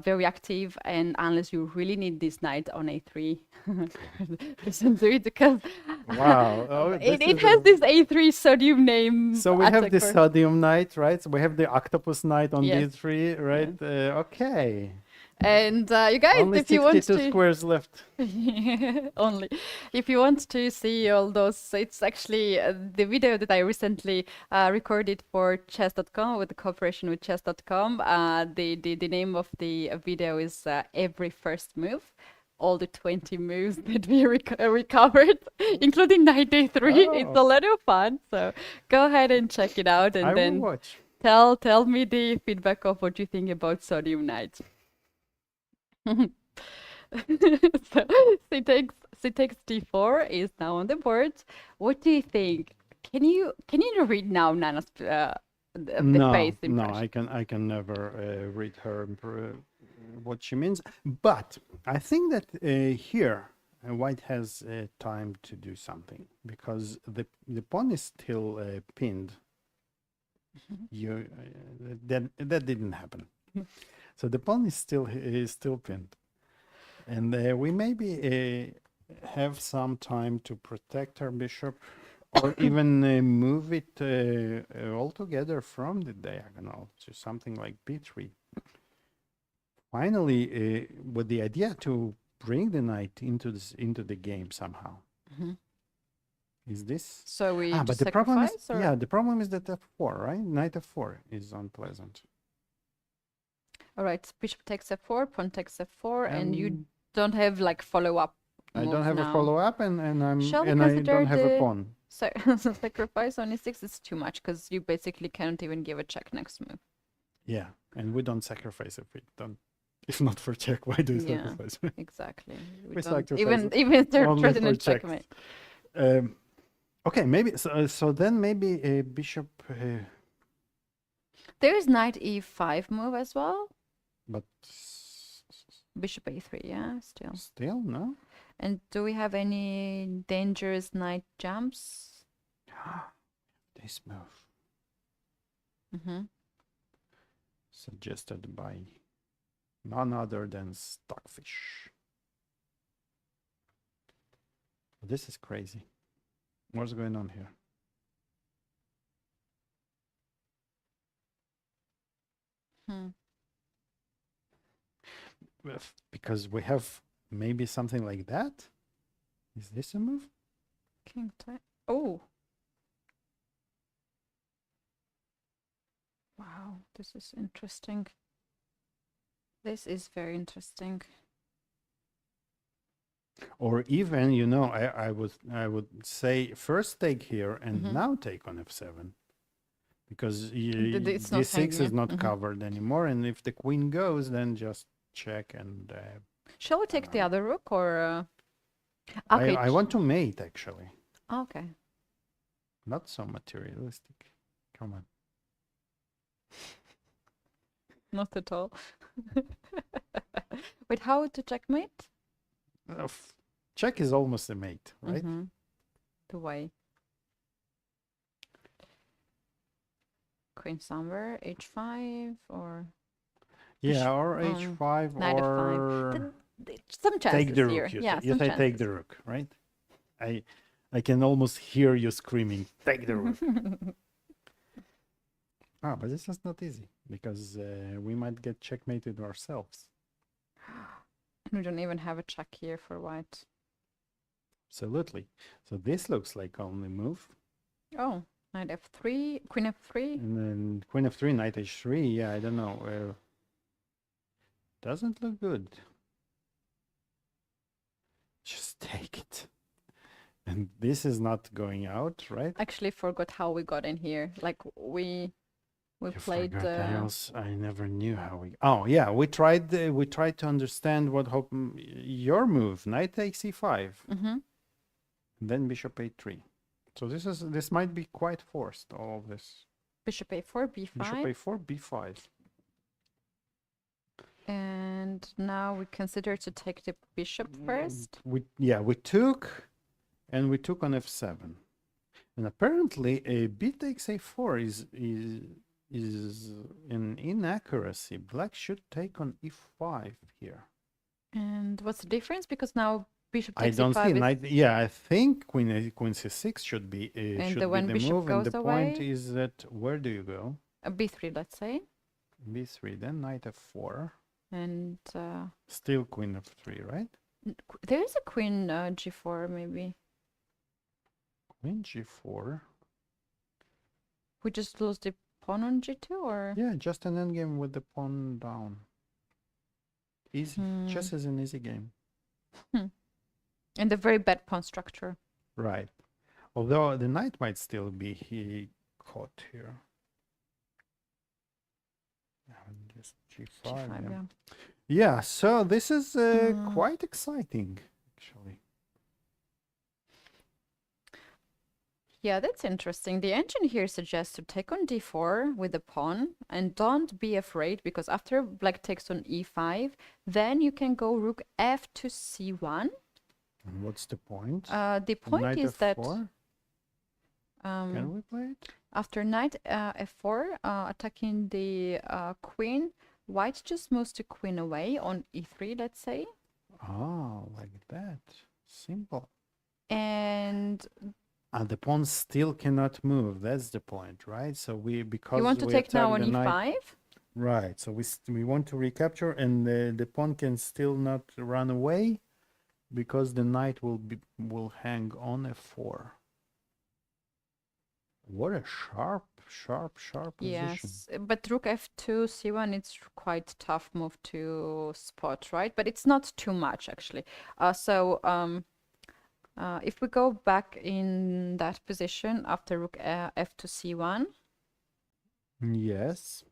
very active, and unless you really need this knight on a3, don't do it, because it has this a3 sodium name. So we have the sodium knight, right? So we have the octopus knight on d3, right? Okay. And you guys, only if you want to 62 squares left. only if you want to see all those, it's actually the video that I recently recorded for chess.com with the cooperation with chess.com. The name of the video is Every First Move. All the 20 moves that we recovered, including knight a3. It's a lot of fun, so go ahead and check it out, and then watch. tell me the feedback of what you think about sodium knight. So c takes d4 is now on the board. What do you think? Can you read now Nana's face impression? No, I can never read her what she means. But I think that here White has time to do something, because the pawn is still pinned. That didn't happen. So the pawn is still pinned, and we maybe have some time to protect our bishop, or even move it altogether from the diagonal to something like b3. Finally, with the idea to bring the knight into the game somehow. Is this? So we but the problem is, the problem is that f4, right? Knight f4 is unpleasant. All right, bishop takes f4, pawn takes f4, and you don't have like follow-up. I don't have a follow-up, and I don't have a pawn. So sacrifice on e6 is too much, because you basically can't even give a check next move. Yeah, and we don't sacrifice if not for check. Why do we sacrifice? Exactly. We sacrifice even threaten a check. checkmate. Okay, maybe so then maybe a bishop. There is knight e5 move as well. But bishop a3, yeah, still no. And do we have any dangerous knight jumps? This move suggested by none other than Stockfish. This is crazy. What's going on here? Because we have maybe something like that. Is this a move? King type. Oh. Wow, this is interesting. This is very interesting. Or even, I would say first take here and now take on f7, because d6 is not covered anymore, and if the queen goes, then just check and. Shall we take the other rook, or? I want to mate, actually. Okay. Not so materialistic. Come on. Not at all. Wait, how to checkmate? Check is almost a mate, right? The way. Queen somewhere, h5, or. Yeah, or h5, or some chances take the rook. here. You say take the rook, right? I can almost hear you screaming, take the rook. But this is not easy because we might get checkmated ourselves. We don't even have a check here for white. Absolutely. So this looks like only move. Oh, knight f3, queen f3. And then queen f3, knight h3. Yeah, I don't know. Doesn't look good. Just take it. And this is not going out, right? Actually forgot how we got in here. Like we You played. forgot. I never knew how we. Oh yeah, we tried to understand what your move, knight takes e5, Mm-hmm. then bishop a3. So this might be quite forced. All of this. Bishop a4, b5. Bishop a4, b5. And now we consider to take the bishop first. We took, and we took on f7, and apparently a b takes a4 is an inaccuracy. Black should take on e5 here. And what's the difference? Because now bishop I takes don't e5 see is- knight. Yeah, I think queen c6 should be when the bishop move, and goes the point away? is that where do you go? b3, let's say. b3, then knight f4, And still queen f3, right? there is a queen g4 maybe. Queen g4. We just lose the pawn on g2 or? Yeah, just an endgame with the pawn down. Easy. Chess is an easy game. And a very bad pawn structure. Right. Although the knight might still be caught here. Just g5. G5, yeah. yeah. Yeah, so this is quite exciting, actually. Yeah, that's interesting. The engine here suggests to take on d4 with the pawn and don't be afraid because after black takes on e5, then you can go rook f to c1. And what's the point? The point Knight is that f4? Can we play it? after knight f4, attacking the queen, white just moves the queen away on e3, let's say. Oh, like that. Simple. And And the pawn still cannot move. That's the point, right? So because you want to we take now attack on the e5? knight, right? So we want to recapture, and the pawn can still not run away because the knight will hang on f4. What a sharp position. Yes, but rook f2, c1, it's quite tough move to spot, right? But it's not too much, actually. If we go back in that position after rook f to c1, Yes.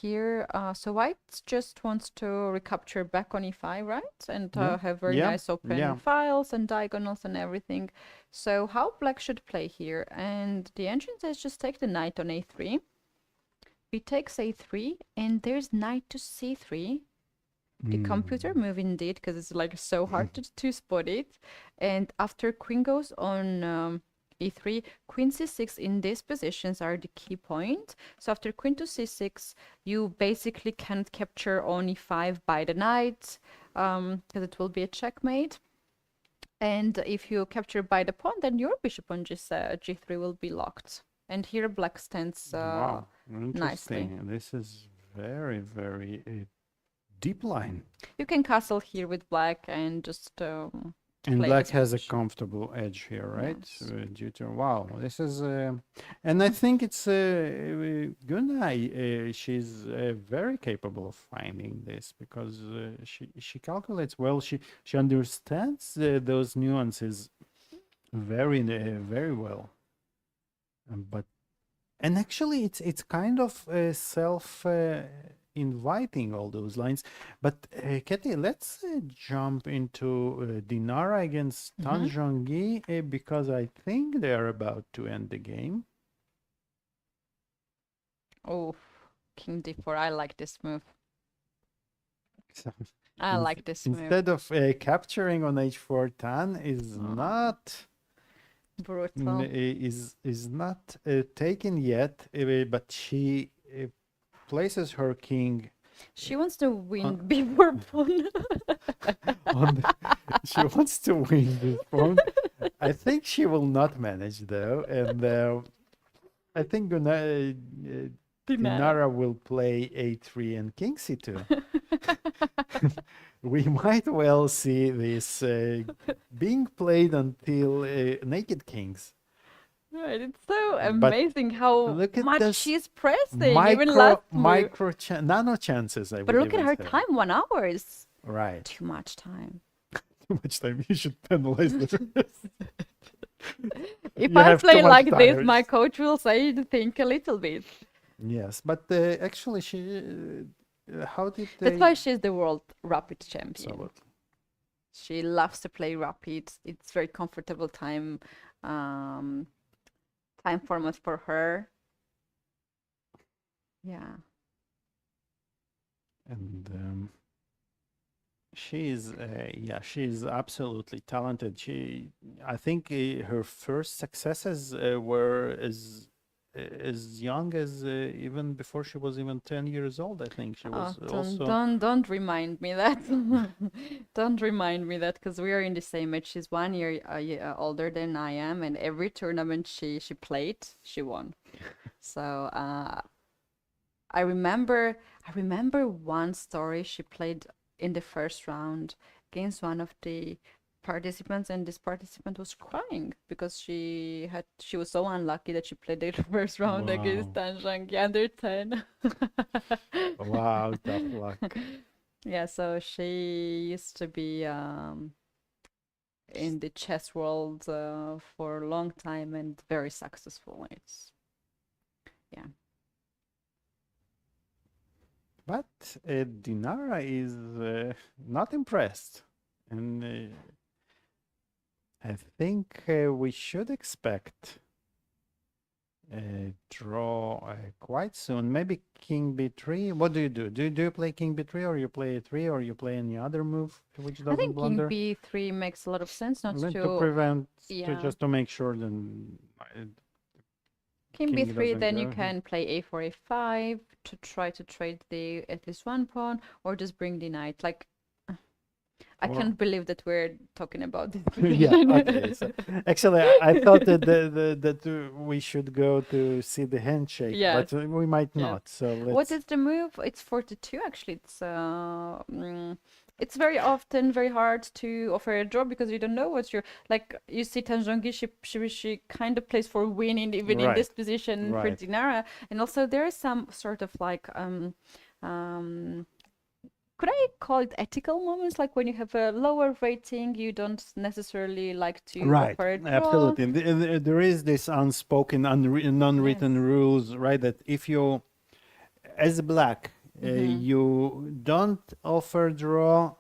here, so white just wants to recapture back on e5, right? And Yeah. have very Yeah. nice open Yeah. files and diagonals and everything. So how black should play here? And the engine says just take the knight on a3. B takes a3, and there's knight to c3. The computer move indeed, because it's like so hard to spot it. And after queen goes on e3, queen c6 in these positions are the key point. So after queen to c6, you basically can't capture on e5 by the knight, because it will be a checkmate. And if you capture by the pawn, then your bishop on g3 will be locked. And here black stands Wow, nicely. interesting. This is very, very deep line. You can castle here with black and just And play black this has a position. comfortable edge here, right? Yes. Due to this is, and I think it's Gunay. She's very capable of finding this because she calculates well. She understands those nuances very well. And actually, it's kind of self. Inviting all those lines. But Keti, let's jump into Dinara against Tan Zhongyi because I think they are about to end the game. Oh, king d4. I like this move. So I like this move. instead of capturing on h4, Tan is not Brutal. is not taken yet, but she places her king. She wants to win before pawn. She wants to win this pawn, I think she will not manage though, and I think Dinara will play a3 and king c2. We might well see this being played until naked kings. Right, it's so But amazing how look at much this she's pressing, even last move. Nano chances, I But would look at even her say. time, 1 hour is Right. too much time. Too much time. You should penalize the If You I have too play much like this, tires. my coach will say to think a little bit. Yes, but actually, how did they? That's why she's the world rapid champion. Absolutely. She loves to play rapid. It's very comfortable time format for her. Yeah. And she's absolutely talented. I think her first successes were as young as even before she was even 10 years old. I think she was also. Don't remind me that. Don't remind me that, because we are in the same age. She's 1 year older than I am, and every tournament she played, she won. So I remember one story. She played in the first round against one of the participants, and this participant was crying because she was so unlucky that she played the first round against Wow. Tanzhangi under 10. Wow, tough luck. Yeah, so she used to be in the chess world for a long time and very successful. Yeah. But Dinara is not impressed, and I think we should expect a draw quite soon. Maybe king b3. What do you do? Do you play king b3, or you play a3, or you play any other move which I doesn't think king blunder? b3 makes a lot of sense, not Meant to prevent, yeah. just to make sure then King king b3, doesn't then you go. can play a4, a5 to try to trade the at least one pawn, or just bring the knight. Like, I Or- can't believe that we're talking about this. Yeah, position. okay. So actually, I thought that we should go to see the handshake, Yes. but we might Yes. not. So What let's. is the move? It's 42 actually. It's very often very hard to offer a draw because you don't know what you're like. You see Tanzhangi, she kind of plays for winning even in this Right. position for Right. Dinara, and also there is some sort of like could I call it ethical moments? Like when you have a lower rating, you don't necessarily like to Right, offer a draw. absolutely. And there is this unspoken, non-written rules, right? That if you, as black, you don't offer draw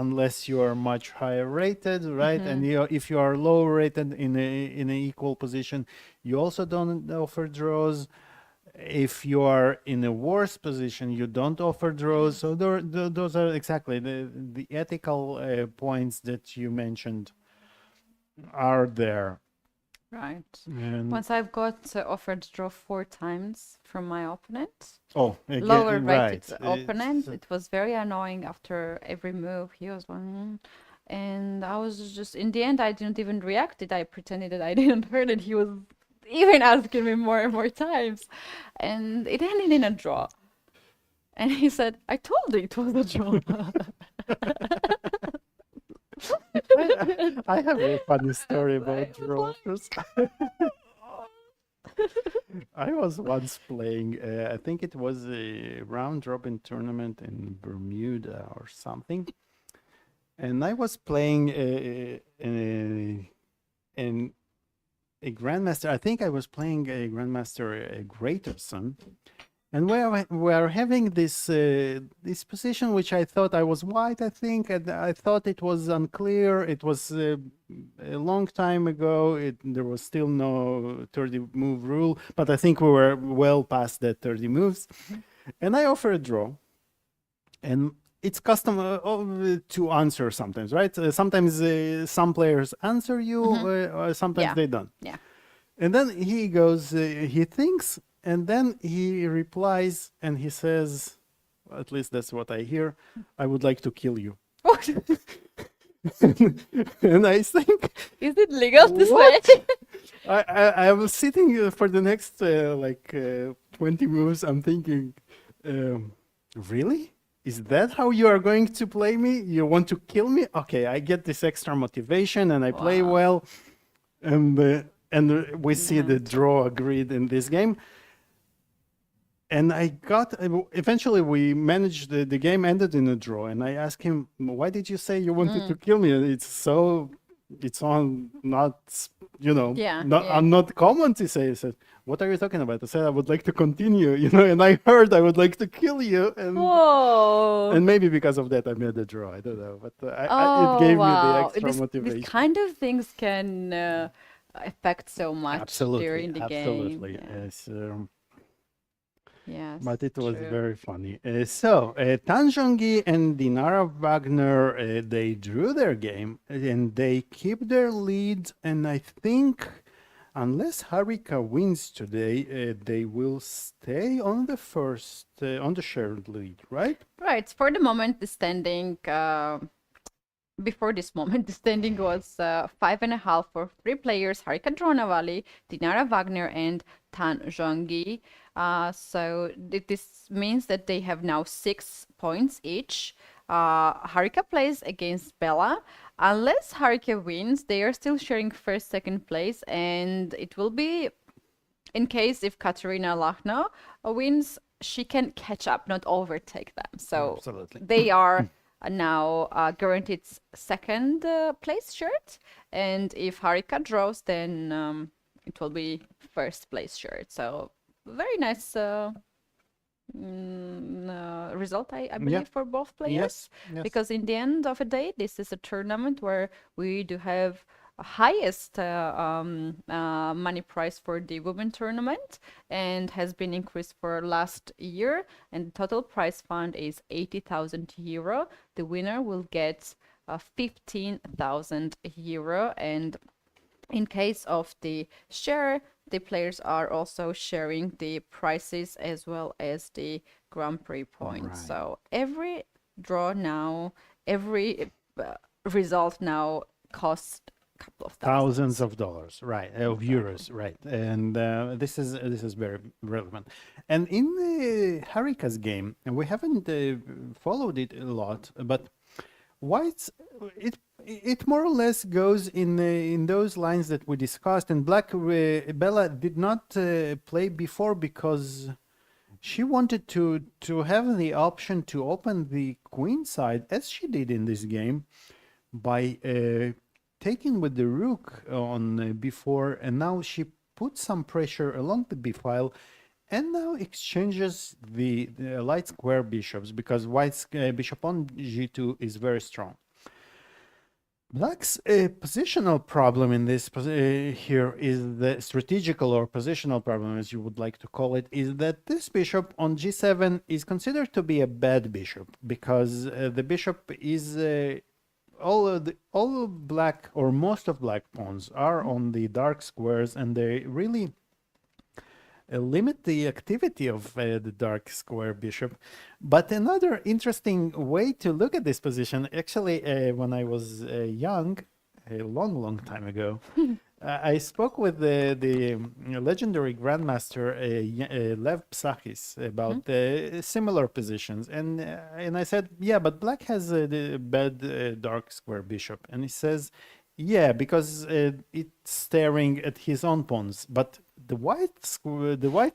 unless you are much higher rated, right? And if you are low rated in an equal position, you also don't offer draws. If you are in a worse position, you don't offer draws. So those are exactly the ethical points that you mentioned are there. Right. And Once I've got offered draw 4 times from my opponent, again, lower right. rated opponent, it was very annoying after every move. He was one, and I was just, in the end, I didn't even react it. I pretended that I didn't heard it. He was even asking me more and more times, and it ended in a draw. And he said, "I told you it was a draw." I have a funny story about draws. I was once playing, I think it was a round robin tournament in Bermuda or something. And I was playing in a grandmaster. I think I was playing a grandmaster, a Greaterson. And we are having this this position, which I thought I was white, I think, and I thought it was unclear. It was a long time ago. There was still no 30 move rule, but I think we were well past that 30 moves. And I offer a draw, and it's custom to answer sometimes, right? Sometimes some players answer you, or sometimes they don't. Yeah. And then he goes, he thinks, and then he replies, and he says, at least that's what I hear, "I would like to kill you." And I think Is it legal to What? say? I was sitting for the next 20 moves. I'm thinking, really? Is that how you are going to play me? You want to kill me? Okay, I get this extra motivation and I play Wow. well. And we see the draw agreed in this game. And I got, eventually we managed, the game ended in a draw. And I asked him, why did you say you wanted to kill me? It's on not, Yeah, I'm not common to say. He said, what are you talking about? I said, I would like to continue, and I heard I would like to kill you. Whoa. And maybe because of that, I made a draw. I don't know, but it Oh, gave me the wow. extra motivation. This kind of things can affect so much Absolutely, during the absolutely. game. Yeah. Yes, Yes, but it was true. very funny. Tanjongi and Dinara Wagner, they drew their game and they keep their lead. And I think, unless Harika wins today, they will stay on the first, on the shared lead, right? Right. For the moment, the standing before this moment, the standing was 5.5 for 3 players: Harika Dronavali, Dinara Wagner, and Tan Zhongyi. So this means that they have now 6 points each. Harika plays against Bella. Unless Harika wins, they are still sharing first, second place, and it will be, in case if Katerina Lachno wins, she can catch up, not overtake them. So Absolutely. they are now guaranteed second place shirt, and if Harika draws, then it will be first place shirt. So very nice result, I believe, for both players. Yes. Because in the end of the day, this is a tournament where we do have highest money prize for the women tournament, and has been increased for last year, and the total prize fund is 80,000 euro. The winner will get 15,000 euro, and in case of the share, the players are also sharing the prizes as well as the Grand Prix points. Right. So every draw now, every result now costs couple of thousands of dollars, right? Of euros, right? And this is very relevant. And in Harika's game, and we haven't followed it a lot, but white's it more or less goes in those lines that we discussed. And Black Bella did not play before because she wanted to have the option to open the queen side, as she did in this game, by taking with the rook on before, and now she puts some pressure along the b file, and now exchanges the light square bishops, because white's bishop on g2 is very strong. Black's positional problem in this here is the strategical or positional problem, as you would like to call it, is that this bishop on g7 is considered to be a bad bishop, because the bishop is all black, or most of black pawns are on the dark squares, and they really limit the activity of the dark square bishop. But another interesting way to look at this position, actually, when I was young, a long time ago, I spoke with the legendary grandmaster Lev Psachis about similar positions, and I said, yeah, but black has the bad dark square bishop, and he says, yeah, because it's staring at his own pawns, but the white's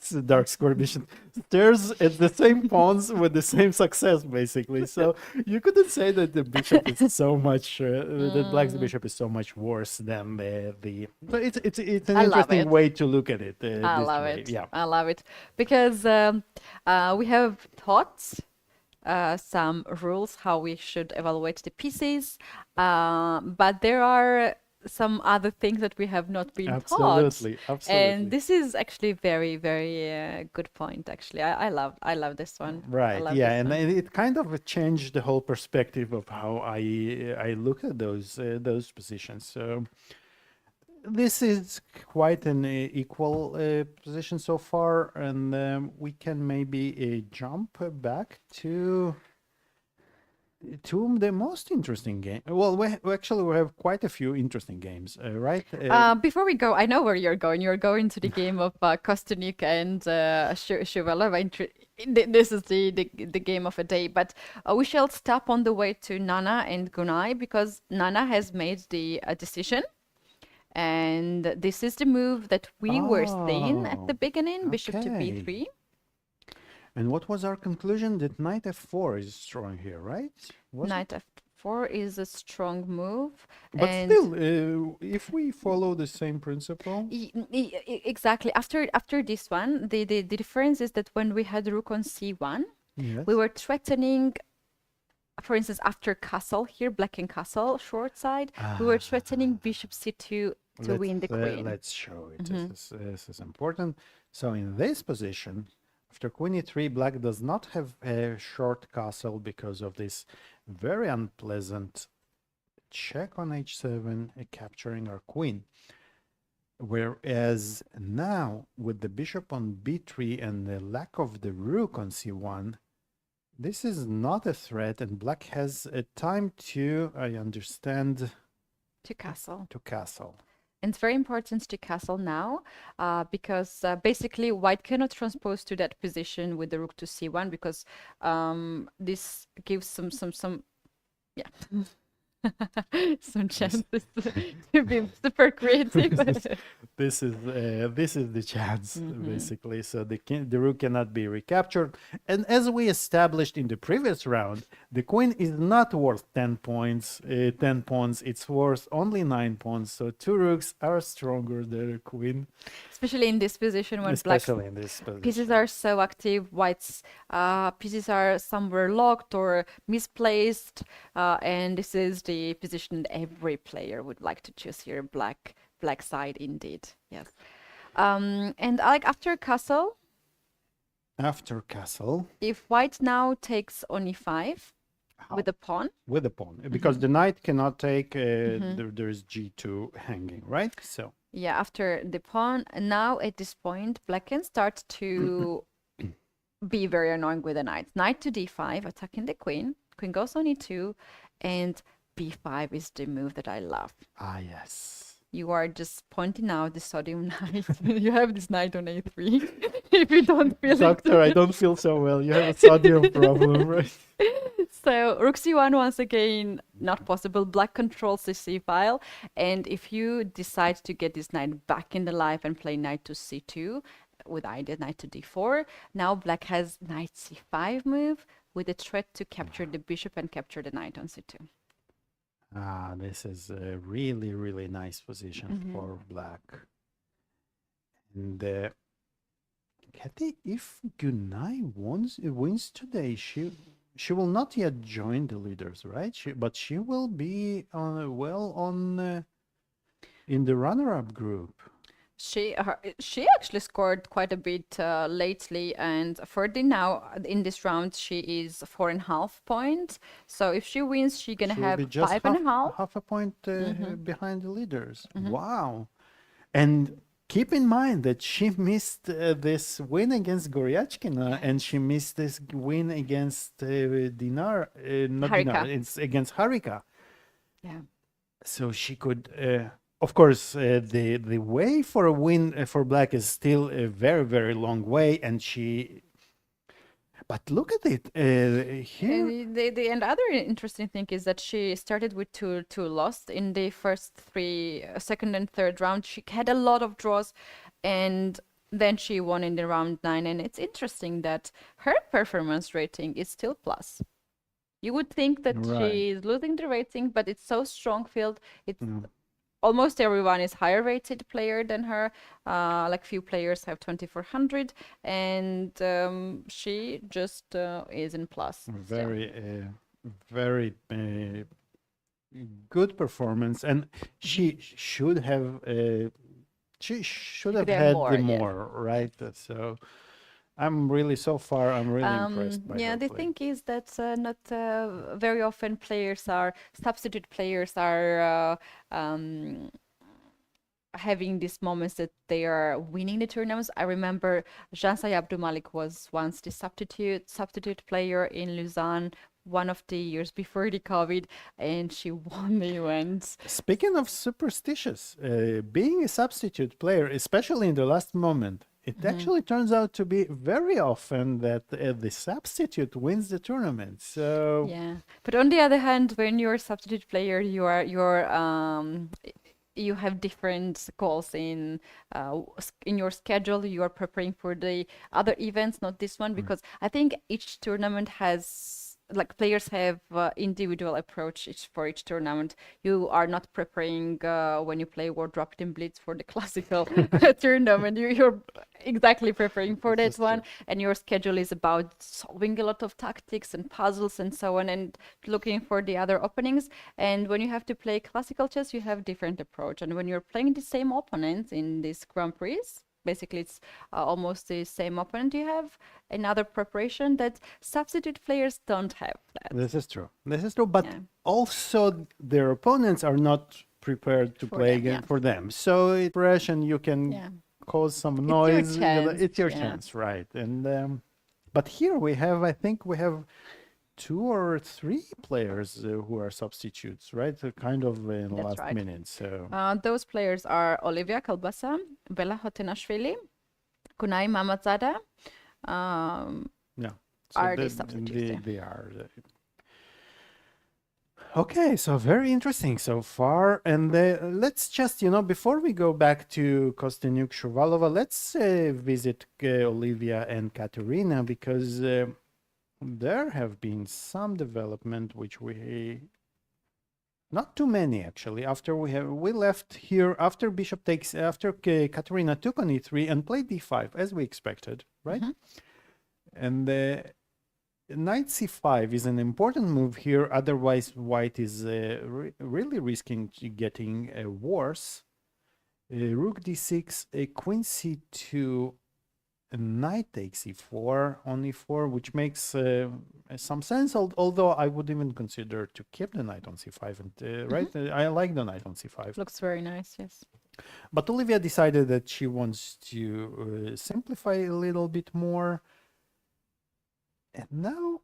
dark square bishop stares at the same pawns with the same success, basically. So you couldn't say that the bishop is so much that black's bishop is so much worse than the. But it's an interesting way to look at it. I love it. Yeah, I love it, because we have taught some rules how we should evaluate the pieces, but there are some other things that we have not been taught. Absolutely. And this is actually very, very good point. Actually, I love this one. Right. Yeah, and it kind of changed the whole perspective of how I look at those positions. So this is quite an equal position so far, and we can maybe jump back to to the most interesting game. Well, actually we have quite a few interesting games, right? Before we go, I know where you're going. You're going to the game of Kostyuk and Shuvalov. This is the game of a day. But we shall stop on the way to Nana and Gunai because Nana has made the decision. And this is the move that we were seeing at the beginning, bishop to okay. b3. And what was our conclusion? That knight f4 is strong here, right? Knight f4 is a strong move. But and still, if we follow the same principle... Exactly. After this one, the difference is that when we had rook on c1, Yes. we were threatening, for instance, after castle here, black and castle, short side, we were threatening bishop c2 to win the queen. Let's show it. This is important. So in this position, after queen e3, black does not have a short castle because of this very unpleasant check on h7, capturing our queen. Whereas now, with the bishop on b3 and the lack of the rook on c1, this is not a threat, and black has a time to, I understand, To castle. to castle. And it's very important to castle now because basically white cannot transpose to that position with the rook to c1 because this gives some some chances to be super creative. This is the chance, basically. So the rook cannot be recaptured. And as we established in the previous round, the queen is not worth 10 points. 10 pawns. It's worth only 9 pawns. So two rooks are stronger than a queen. Especially in this position when Especially in this position. Pieces are so active, white's pieces are somewhere locked or misplaced, and this is the position every player would like to choose here. Black side indeed, yes. And like after castle. After castle. If white now takes on e5 with a pawn. With a pawn, because the knight cannot take. There is g2 hanging, right? So. Yeah, after the pawn, now at this point, black can start to be very annoying with the knight. Knight to d5, attacking the queen. Queen goes on e2, and b5 is the move that I love. Ah, yes. You are just pointing out the sodium knight. You have this knight on a3. If you don't feel Doctor, I don't feel so well. You have a sodium problem, right? So rook c1 once again not possible. Black controls the c file, and if you decide to get this knight back in the life and play knight to c2 with either knight to d4, now black has knight c5 move with a threat to capture the bishop and capture the knight on c2. Ah, this is a really, really nice position for black. And Keti, if Gunai wins today, she will not yet join the leaders, right? But she will be in the runner-up group. She actually scored quite a bit lately, and further now in this round she is 4.5 points. So if she wins, she's gonna have 5.5. Half a point behind the leaders. Wow! And keep in mind that she missed this win against Goryachkina, and she missed this win against Dinar. Not Harika. Dinar. It's against Harika. Yeah. So she could. Of course, the way for a win for black is still a very, very long way, and she. But look at it here. And the other interesting thing is that she started with two lost in the first three, second and third round. She had a lot of draws, and then she won in the round 9. And it's interesting that her performance rating is still plus. You would think that she is losing the rating, but it's so strong field. It's almost everyone is higher rated player than her. Like few players have 2400, and she just is in plus. Very good performance, and she should have had more, right? So I'm really impressed by her the play. thing is that not very often substitute players are having these moments that they are winning the tournaments. I remember Jansai Abdumalik was once the substitute player in Lausanne one of the years before the COVID, and she won the event. Speaking of superstitious, being a substitute player, especially in the last moment, it actually turns out to be very often that the substitute wins the tournament. So Yeah, but on the other hand, when you're a substitute player, you have different goals in your schedule. You are preparing for the other events, not this one, because I think each tournament has, like, players have individual approach for each tournament. You are not preparing when you play World Rapid Blitz for the classical tournament. You're exactly preparing for that one, and your schedule is about solving a lot of tactics and puzzles and so on, and looking for the other openings. And when you have to play classical chess, you have different approach. And when you're playing the same opponent in this Grand Prix, basically it's almost the same opponent, you have another preparation that substitute players don't have that. this is true. This is true, but Yeah. also their opponents are not prepared to For play them, again yeah. for them. So impression you can Yeah. cause some your noise. chance, It's your yeah. chance, right? And but here we have, I think we have 2 or 3 players who are substitutes, right? Kind of in That's last right. minute. So Those players are Olivia Kalbasa, Bella Hotenashvili, Kunai Mamadzada. yeah, Are the they, substitutes, yeah. they are. Okay, so very interesting so far. And let's just, before we go back to Kostyuk Shuvalova, let's visit Olivia and Katerina, because there have been some development which not too many actually. After we left here after Katerina took on e3 and played d5 as we expected, right? And knight c5 is an important move here. Otherwise, white is really risking getting worse. Rook d6, queen c2, knight takes e4 on e4, which makes some sense. Although I would even consider to keep the knight on c5. And right, I like the knight on c5. Looks very nice, yes. But Olivia decided that she wants to simplify a little bit more. And now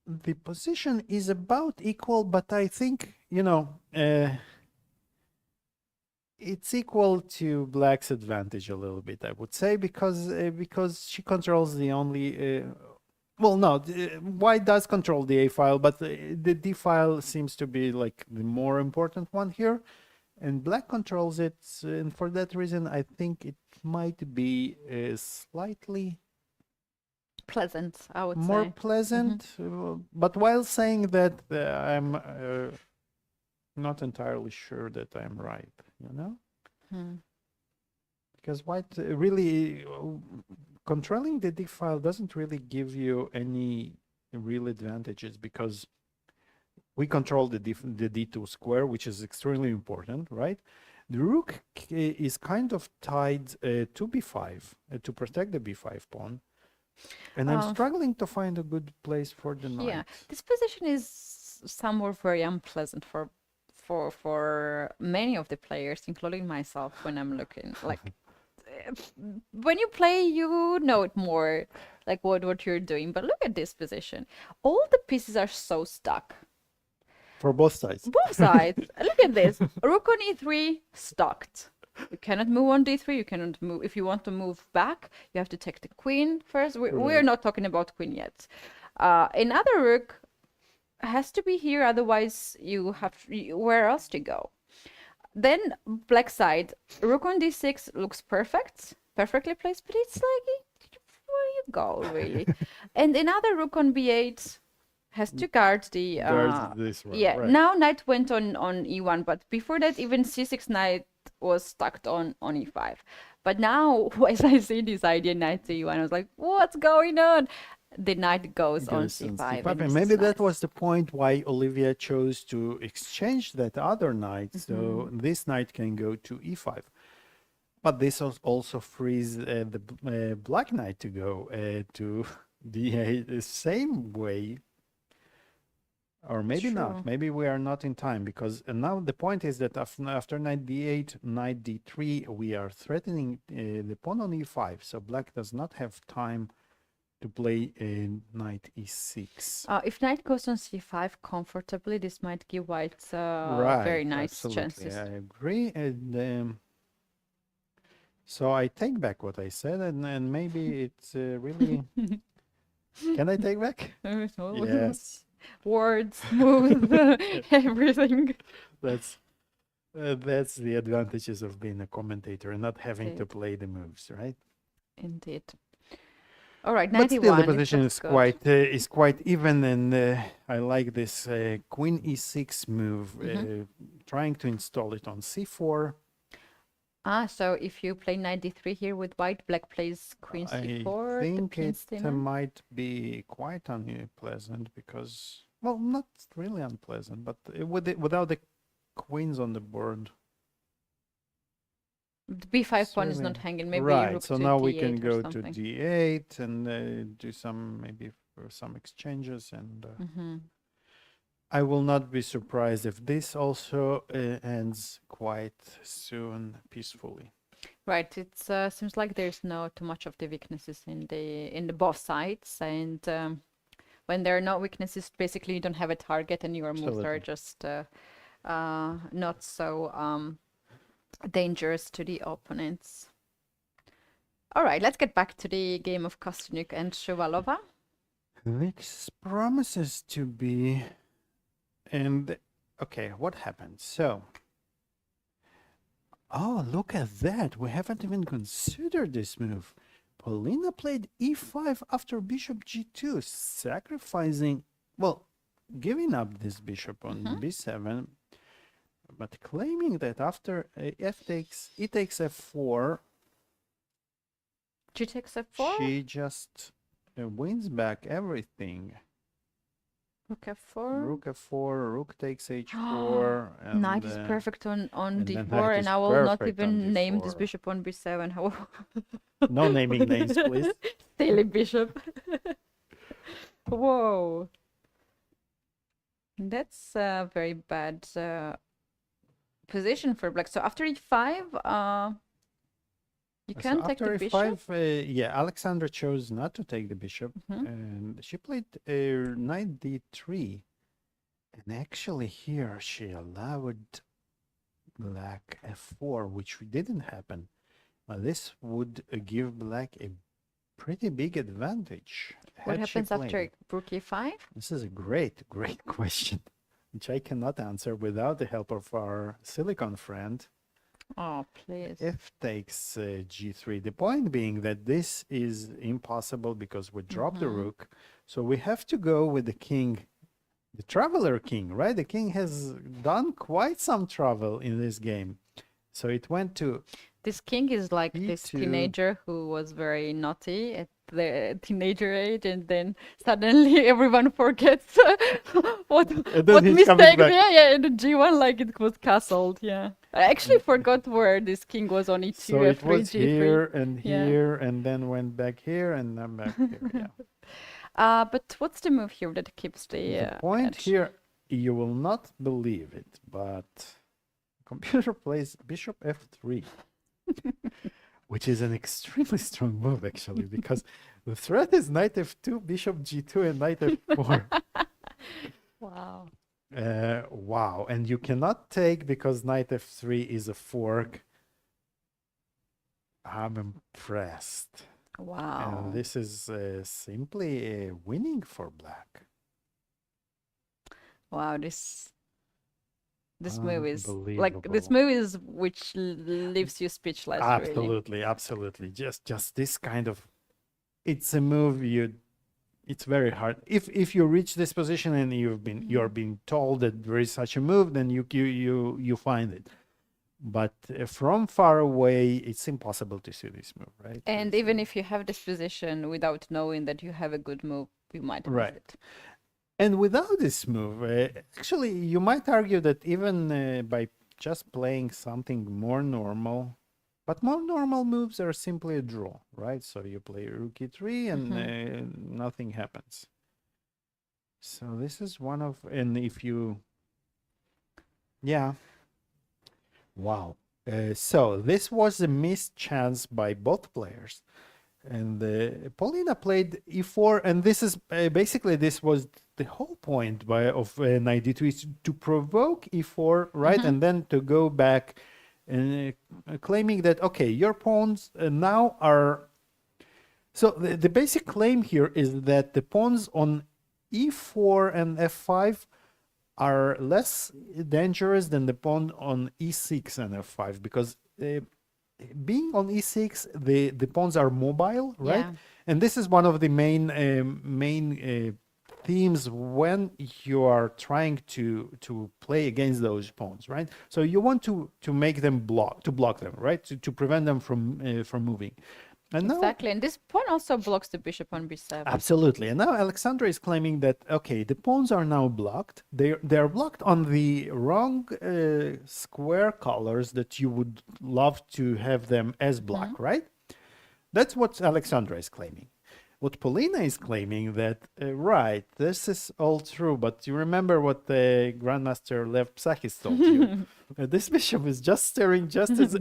the position is about equal, but I think, it's equal to black's advantage a little bit, I would say, because she controls the only... well, no, white does control the A file, but the D file seems to be like the more important one here. And black controls it, and for that reason, I think it might be slightly... Pleasant, I would more say. pleasant, but while saying that, I'm not entirely sure that I'm right, because white really controlling the D file doesn't really give you any real advantages, because we control the D2 square, which is extremely important, right? The rook is kind of tied to b5 to protect the b5 pawn. And I'm struggling to find a good place for the knight. Yeah, this position is somewhat very unpleasant for many of the players, including myself, when I'm looking. Like, when you play, you know it more, like what you're doing. But look at this position. All the pieces are so stuck. For both sides. Both sides. Look at this. Rook on e3, stuck. You cannot move on d3. You cannot move. If you want to move back, you have to take the queen first. We're not talking about queen yet. Another rook has to be here, otherwise you have where else to go. Then black side, rook on d6 looks perfectly placed, but it's like, where you go, really? And another rook on b8 has to guard the... this one, yeah, right. now knight went on e1, but before that, even c6 knight was stuck on e5. But now, as I see this idea, knight to e1, I was like, what's going on? The knight goes on c5. And maybe that was the point why Olivia chose to exchange that other knight, so this knight can go to e5. But this also frees the black knight to go to the same way. Or maybe not. Maybe we are not in time, because now the point is that after knight d8, knight d3, we are threatening the pawn on e5. So black does not have time to play knight e6. If knight goes on c5 comfortably, this might give white very nice absolutely, chances. I agree. And so I take back what I said, and maybe it's really. Can I take back? Yes. Words, smooth, everything. That's the advantages of being a commentator and not having to Indeed. play the moves, right? Indeed. All right, But 91. still, the it position looks is quite even, and I like this queen e6 move, trying to install it on c4. So if you play knight d3 here with white, black plays queen c4. I think the it steamer. might be quite unpleasant because, well, not really unpleasant, but without the queens on the board. The b5 pawn is really- not hanging. Maybe right, rook so to now d8 we can or go to something. d8 and do some exchanges, and I will not be surprised if this also ends quite soon peacefully. Right. It seems like there's no too much of the weaknesses in the both sides, and when there are no weaknesses, basically you don't have a target, and your moves are Absolutely. just not so dangerous to the opponents. All right, let's get back to the game of Kostyuk and Shuvalova. This promises to be, and okay, what happened? So, oh, look at that. We haven't even considered this move. Polina played e5 after bishop g2, sacrificing, well, giving up this bishop on b7, but claiming that after e takes f4, G takes f4, she just wins back everything. rook f4. Rook f4, rook takes h4, and Knight is perfect on and then d4, knight and is I will not perfect on even name this d4. bishop on b7. How No naming names, please. silly bishop. Whoa. That's a very bad position for black. So after e5, you can't take after the bishop. e5, yeah, Alexandra chose not to take the bishop, and she played knight d3. And actually here she allowed black f4, which didn't happen. This would give black a pretty big advantage. What had she happens after played. rook e5? This is a great question, which I cannot answer without the help of our silicon friend. Oh, please. F takes g3. The point being that this is impossible because we dropped the rook. So we have to go with the king, the traveler king, right? The king has done quite some travel in this game. So it went to This king is like this E2. teenager who was very naughty at the teenager age, and then suddenly everyone forgets what he's coming mistake. back. Yeah, in the G1, like it was castled. Yeah, I actually forgot where this king was on E2, So it F3, was G3. here and Yeah. here, and then went back here, and then back here. Yeah. But what's the move here that keeps the The point edge? here, you will not believe it, but computer plays bishop f3, which is an extremely strong move, actually, because the threat is knight f2, bishop g2, and knight f4. Wow. Wow, and you cannot take because knight f3 is a fork. I'm impressed. Wow. And this is simply winning for black. Wow, this move is like this Unbelievable. move is which leaves you speechless. Really. Absolutely, absolutely. Just this kind of, it's a move it's very hard. If you reach this position and you're being told that there is such a move, then you find it. But from far away, it's impossible to see this move, right? And even if you have this position without knowing that you have a good move, you might miss Right. it. And without this move, actually, you might argue that even by just playing something more normal, but more normal moves are simply a draw, right? So you play rook e3 and nothing happens. So this is one of, and if you, yeah. Wow. So this was a missed chance by both players. And Paulina played e4, and this is basically this was the whole point of knight d2 is to provoke e4, right, and then to go back and claiming that okay, your pawns now are. So the basic claim here is that the pawns on e4 and f5 are less dangerous than the pawn on e6 and f5 because being on e6 the pawns are mobile, right? Yeah. And this is one of the main themes when you are trying to play against those pawns, right? So you want to make them block them, right? To prevent them from moving. And Exactly, and this pawn also blocks the bishop on b7. Absolutely. And now Alexandra is claiming that, okay, the pawns are now blocked. They're blocked on the wrong square colors that you would love to have them as black, right? That's what Alexandra is claiming. What Paulina is claiming that, right, this is all true, but you remember what the Grandmaster Lev Psakis told you. This bishop is just staring just as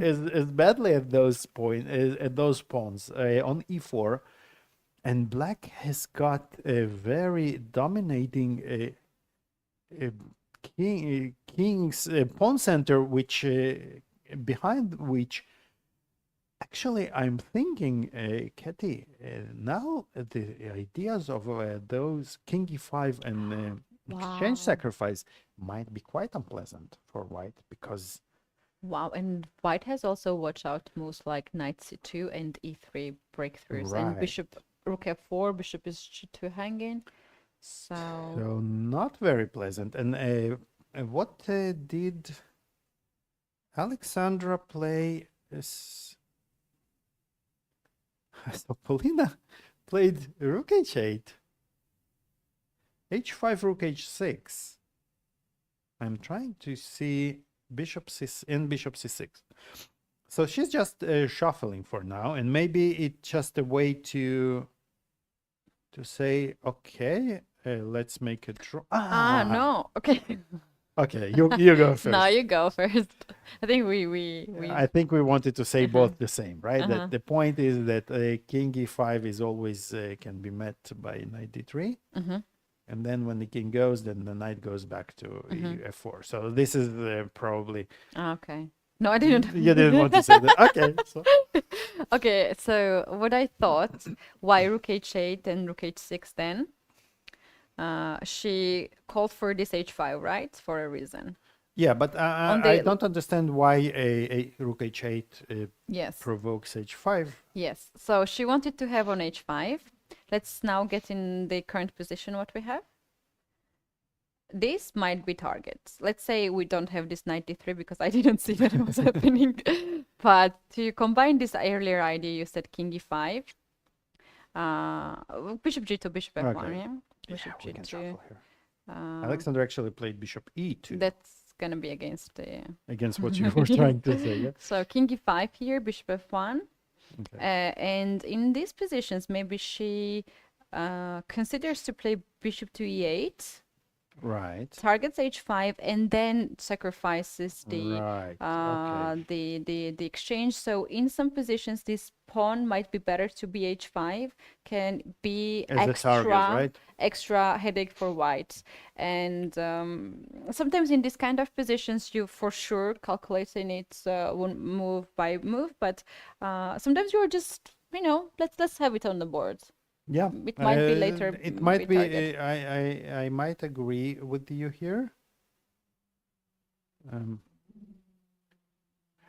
badly at those pawns on e4, and black has got a very dominating king's pawn center, which behind which. Actually, I'm thinking, Keti, now the ideas of those king e5 and exchange sacrifice might be quite unpleasant for white because... Wow, and white has also watch out moves like knight c2 and e3 breakthroughs. And Right. bishop rook f4, bishop is g2 hanging. So not very pleasant. And what did Alexandra play? So Paulina played rook h8, h5, rook h6. I'm trying to see bishop c6. So she's just shuffling for now, and maybe it's just a way to say, okay, let's make a draw. no, okay. Okay, you go first. No, you go first. I think I think we wanted to say both the same, right? That the point is that king e5 is always can be met by knight d3, and then when the king goes, then the knight goes back to f4. So this is probably. Okay. No, I didn't. You didn't want to say that. Okay. So. Okay, so what I thought, why rook h8 and rook h6 then? She called for this h5, right? For a reason. Yeah, but I don't understand why a rook h8 yes. provokes h5. Yes, so she wanted to have on h5. Let's now get in the current position what we have. This might be targets. Let's say we don't have this knight d3 because I didn't see that it was happening. But to combine this earlier idea, you said king e5. Bishop g2, bishop f1, Okay. yeah? Yeah, Bishop we can g2. shuffle here. Alexander actually played bishop e2 That's gonna be against the... against what you were trying to say. Yeah? So king e5 here, bishop f1. Okay. And in these positions, maybe she considers to play bishop to e8. Right. Targets h5 and then sacrifices the Right. the exchange. So in some positions, this pawn might be better to be h5, can be As a target, right? extra headache for white. And sometimes in this kind of positions, you for sure calculating it move by move, but sometimes you're just, let's have it on the board. Yeah, It might be later. It might be. target. I might agree with you here.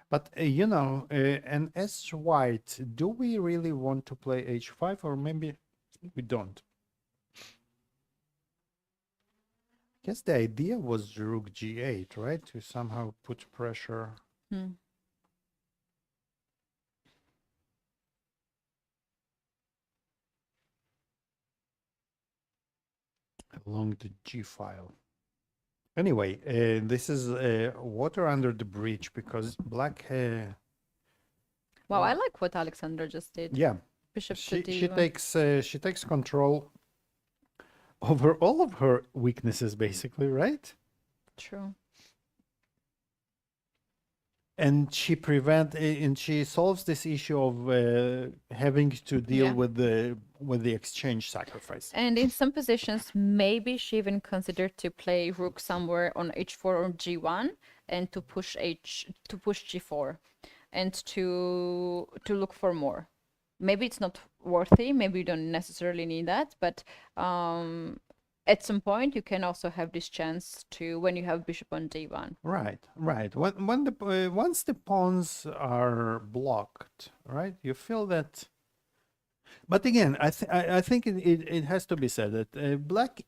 But and as white, do we really want to play h5, or maybe we don't? I guess the idea was rook g8, right? To somehow put pressure. Along the G file. Anyway, this is water under the bridge because black. Wow, I like what Alexandra just did. Yeah, Bishop she to she takes control over all of her weaknesses, basically, right? True. And she solves this issue of having to deal Yeah. with the exchange sacrifice. And in some positions, maybe she even considered to play rook somewhere on h4 or g1 and to push g4 and to look for more. Maybe it's not worthy, maybe you don't necessarily need that, but at some point you can also have this chance to when you have bishop on d1. Right, right. When the once the pawns are blocked, right, you feel that. But again, I think it has to be said that black,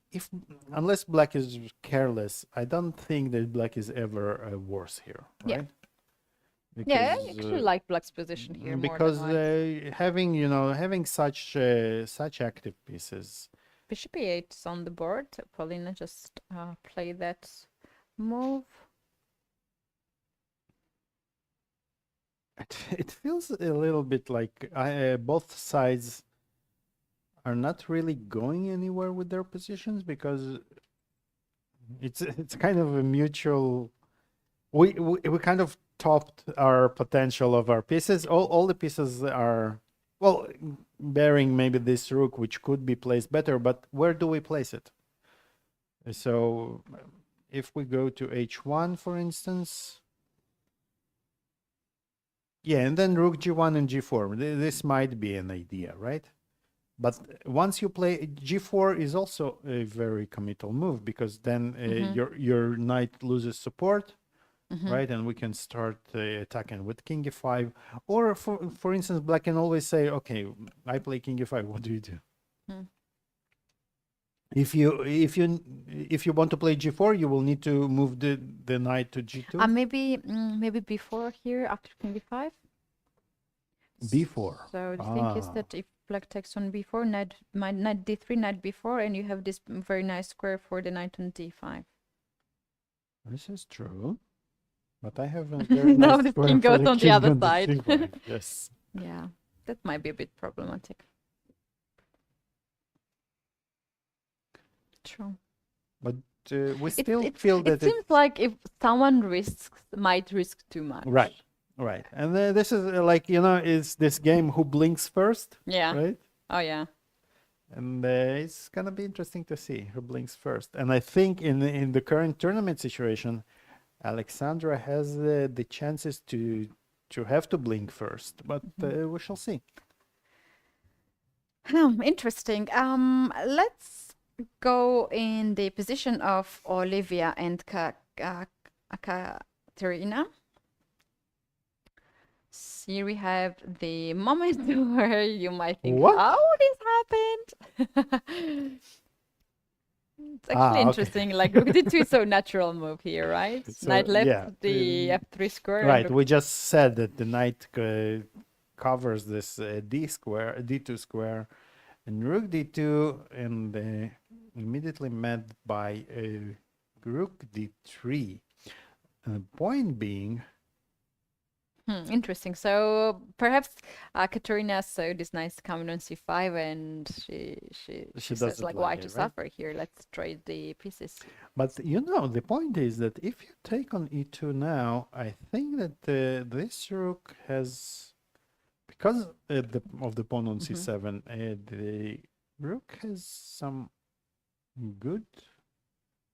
unless black is careless, I don't think that black is ever worse here, Yeah. right? Yeah, I Because, actually like black's position here more because than white. having such active pieces. Bishop e8 is on the board. Paulina just play that move. It feels a little bit like both sides are not really going anywhere with their positions because it's kind of a mutual. We kind of topped our potential of our pieces. All the pieces are, well, bearing maybe this rook, which could be placed better, but where do we place it? So if we go to h1, for instance, yeah, and then rook g1 and g4, this might be an idea, right? But once you play g4 is also a very committal move because then your knight loses support. Right, and we can start attacking with king e5, or for instance, black can always say, "Okay, I play king e5. What do you do?" If you want to play g4, you will need to move the knight to g2. Maybe before here after king b5. b4. So the thing is that if black takes on b4, knight d3, knight b4, and you have this very nice square for the knight on d5. This is true. But I have a very now nice the square king for goes the on the king other on the side. c5. Yes. Yeah, that might be a bit problematic. True. But we still feel that it seems like if someone might risk too much. Right, right. And this is like, is this game who blinks first? Yeah. Right? Oh, yeah. And it's gonna be interesting to see who blinks first. And I think in the current tournament situation, Alexandra has the chances to have to blink first, but we shall see. Interesting. Let's go in the position of Olivia and Katerina. Here we have the moment where you might think, What? "Oh, this happened." It's actually interesting. Like rook d2 is so natural move here, right? So, Knight left yeah, the f3 square. and Right. rook- We just said that the knight covers this d2 square, and rook d2, and immediately met by rook d3. And the point being, Interesting. So perhaps Katerina saw this nice coming on c5, and she says doesn't like, like why it, to right? suffer here? Let's trade the pieces. but the point is that if you take on e2 now, I think that this rook has, because of the pawn on c7, the rook has some good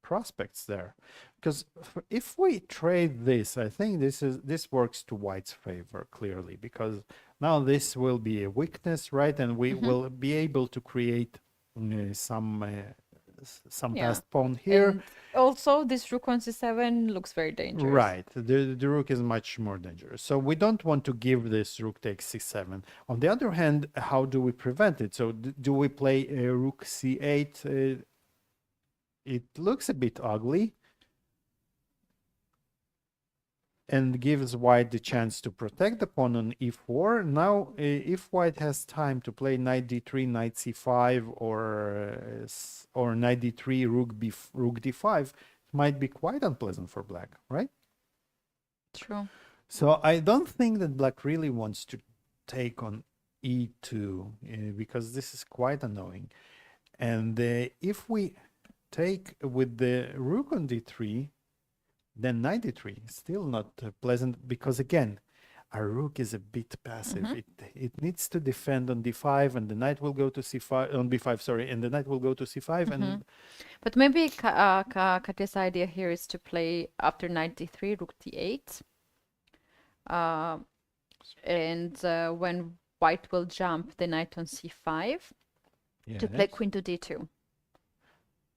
prospects there, because if we trade this, I think this works to white's favor clearly, because now this will be a weakness, right? And we will be able to create some Yeah. passed pawn here. And also, this rook on c7 looks very dangerous. Right, the rook is much more dangerous, so we don't want to give this rook takes c7. On the other hand, how do we prevent it? So do we play rook c8? It looks a bit ugly and gives white the chance to protect the pawn on e4. Now, if white has time to play knight d3, knight c5, or knight d3, rook d5, it might be quite unpleasant for black, right? True. So I don't think that black really wants to take on e2 because this is quite annoying. And if we take with the rook on d3, Then knight d3, still not pleasant, because again, our rook is a bit passive. It needs to defend on d5, and the knight will go to c5, on b5, sorry, and the knight will go to c5, and But maybe Katya's idea here is to play after knight d3, rook d8. And when white will jump the knight on c5 to play yes. queen to d2.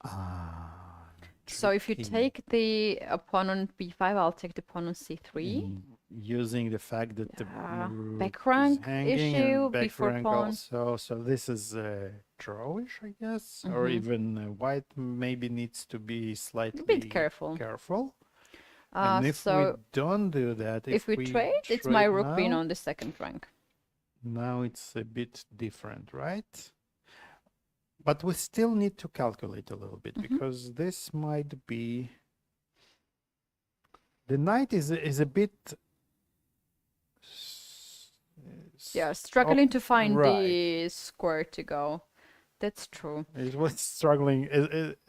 Ah, So if you tricky. take the pawn on b5, I'll take the pawn on c3. And using the fact that the rook Back is rank hanging issue and back before rank pawn. also, so this is drawish, I guess, or even white maybe needs to be slightly careful. And if we So don't do that, if we trade, it's my rook being now, on the second rank. now it's a bit different, right? But we still need to calculate a little bit because this might be the knight is a bit Yeah, struggling to find right. the square to go. That's true. It was struggling,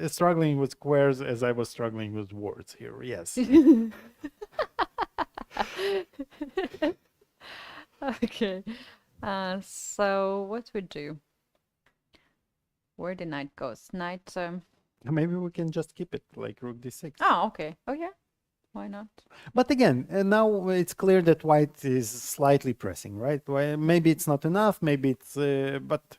struggling with squares as I was struggling with words here. Yes. Okay. So what we do? Where the knight goes? Knight. Maybe we can just keep it like rook d6. Oh, okay. Oh, yeah. Why not? But again, now it's clear that white is slightly pressing, right? Well, maybe it's not enough. Maybe it's, but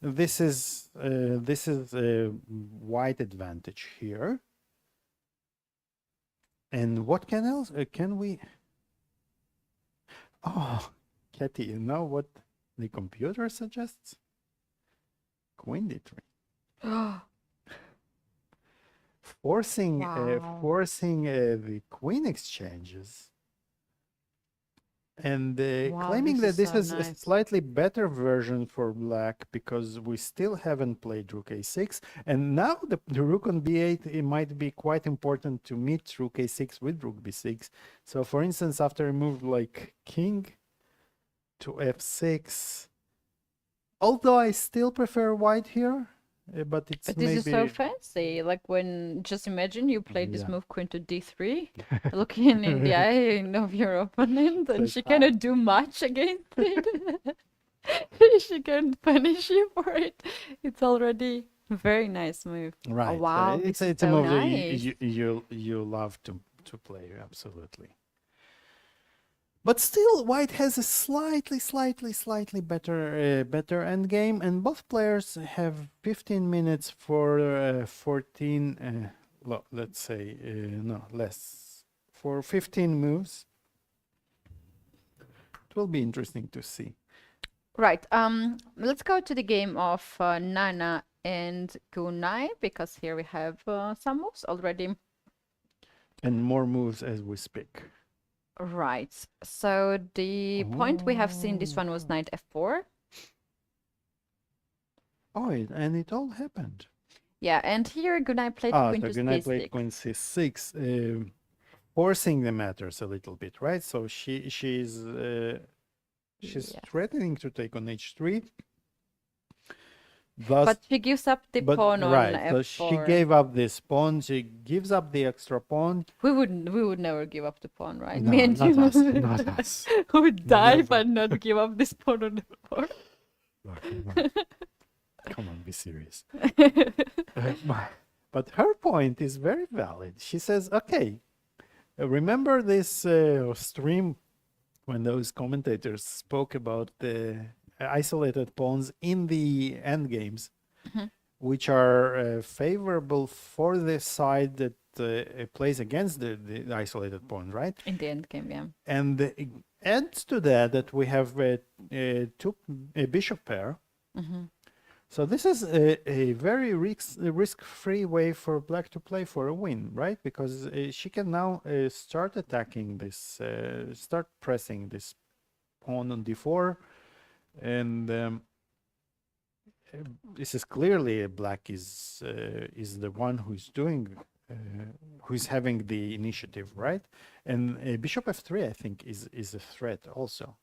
this is a white advantage here. And what can else can we? Oh, Keti, you know what the computer suggests? Queen d3. Forcing forcing the queen exchanges and claiming this that is this so is a nice. slightly better version for black because we still haven't played rook a6, and now the rook on b8, it might be quite important to meet rook a6 with rook b6. So for instance, after a move like king to f6, although I still prefer white here, but it's But maybe this is so fancy. Like when, just imagine you played this Yeah. move queen to d3, looking in the eye of your opponent, and Says, she cannot do much against it. She can't punish you for it. It's already a very nice move. right. Oh, wow, It's this is it's a so move that nice. you love to play, absolutely. But still, white has a slightly better end game, and both players have 15 minutes for 14. Let's say no less, for 15 moves. It will be interesting to see. Right. Let's go to the game of Nana and Gunai, because here we have some moves already. And more moves as we speak. Right. So the point we have seen, this one was knight f4. Oh, and it all happened. Yeah, and here Gunai played queen to Gunai c6. played queen c6, forcing the matters a little bit, right? So she's Yes. threatening to take on h3. Thus, But she gives up the pawn on right, f4. so she gave up this pawn. She gives up the extra pawn. We would never give up the pawn, right? No, Me and not you us, not us. would die Never. but not give up this pawn on f4. Come on, be serious. But her point is very valid. She says, okay, remember this stream when those commentators spoke about the isolated pawns in the endgames, which are favorable for the side that plays against the isolated pawn, right? In the end game, yeah. And adds to that we have a bishop pair. So this is a very risk-free way for black to play for a win, right? Because she can now start attacking this, start pressing this pawn on d4, and this is clearly black is the one who's doing, who's having the initiative, right? And bishop f3, I think, is a threat also.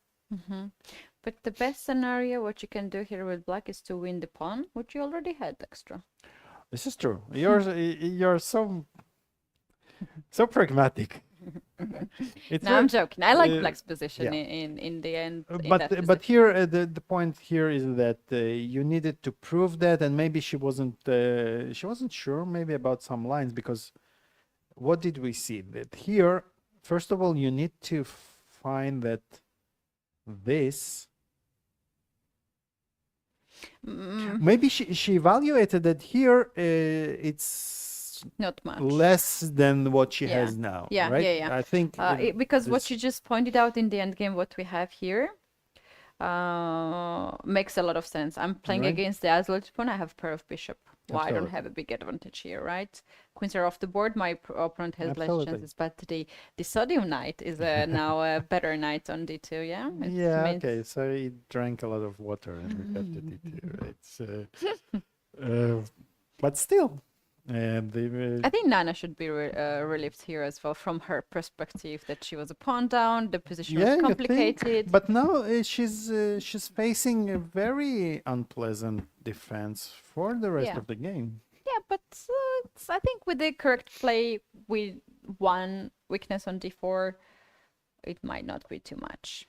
But the best scenario, what you can do here with black, is to win the pawn, which you already had extra. This is true. You're so So pragmatic. It's No, I'm joking. I like uh, black's position yeah. in the end. in that But position. here the point here is that you needed to prove that, and maybe she wasn't sure maybe about some lines, because what did we see that here? First of all, you need to find that this maybe she evaluated that here it's Not much. less than what she Yeah. has now, Yeah, right? yeah, yeah. I think Because what this- you just pointed out in the end game, what we have here, makes a lot of sense. I'm playing Right. against the isolated pawn. I have pair of bishop. Well, I don't Absolutely. have a big advantage here, right? Queens are off the board. My opponent has less Absolutely. chances, but the sodium knight is now a better knight on d2. Yeah. It Yeah, means- okay. So he drank a lot of water and we got to D2. It's, but still, the I think Nana should be relieved here as well from her perspective that she was a pawn down. The position was you think, complicated. but now she's facing a very unpleasant defense for the rest Yeah. of the game. Yeah, but I think with the correct play, with one weakness on d4, it might not be too much.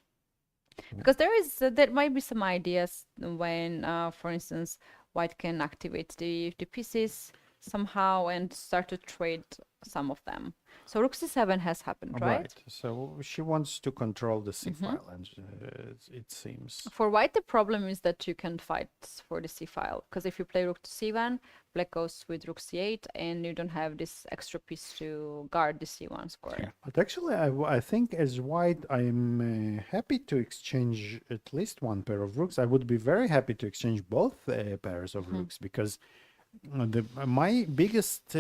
Because there might be some ideas when, for instance, white can activate the pieces somehow and start to trade some of them. So rook c7 has happened, right? So she wants to control the c file, and it seems. For white, the problem is that you can fight for the c file, because if you play rook to c1, black goes with rook c8, and you don't have this extra piece to guard the c1 square. But actually, I think as white, I'm happy to exchange at least one pair of rooks. I would be very happy to exchange both pairs of rooks, because my biggest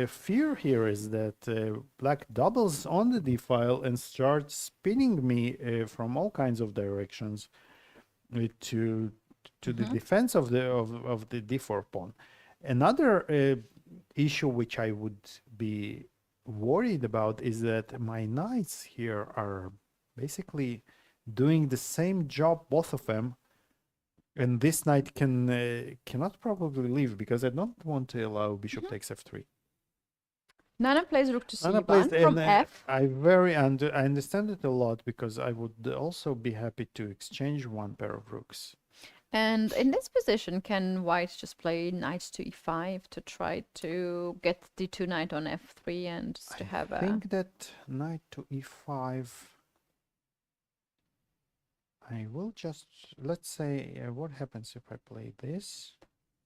fear here is that black doubles on the d file and starts spinning me from all kinds of directions to the defense of the d4 pawn. Another issue which I would be worried about is that my knights here are basically doing the same job, both of them. And this knight cannot probably leave, because I don't want to allow bishop takes f3. Nana plays rook to Nana c1 plays, from and f. I understand it a lot, because I would also be happy to exchange one pair of rooks. And in this position, can white just play knight to e5 to try to get d2 knight on f3 and just to have I think that knight to e5. I will just, let's say, what happens if I play this?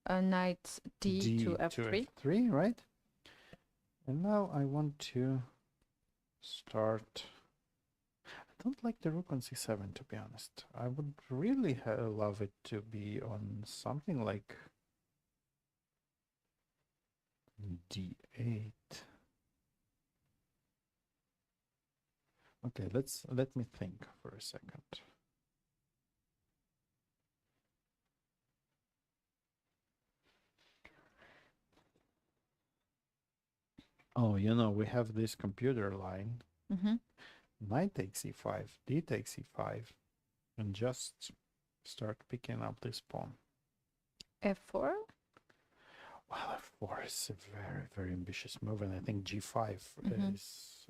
a knight d to f3? f3, right? And now I want to start. I don't like the rook on c7, to be honest. I would really love it to be on something like d8. Okay, let me think for a second. Oh, we have this computer line. Knight takes e5, d takes e5, and just start picking up this pawn. f4? Well, f4 is a very, very ambitious move, and I think g5 is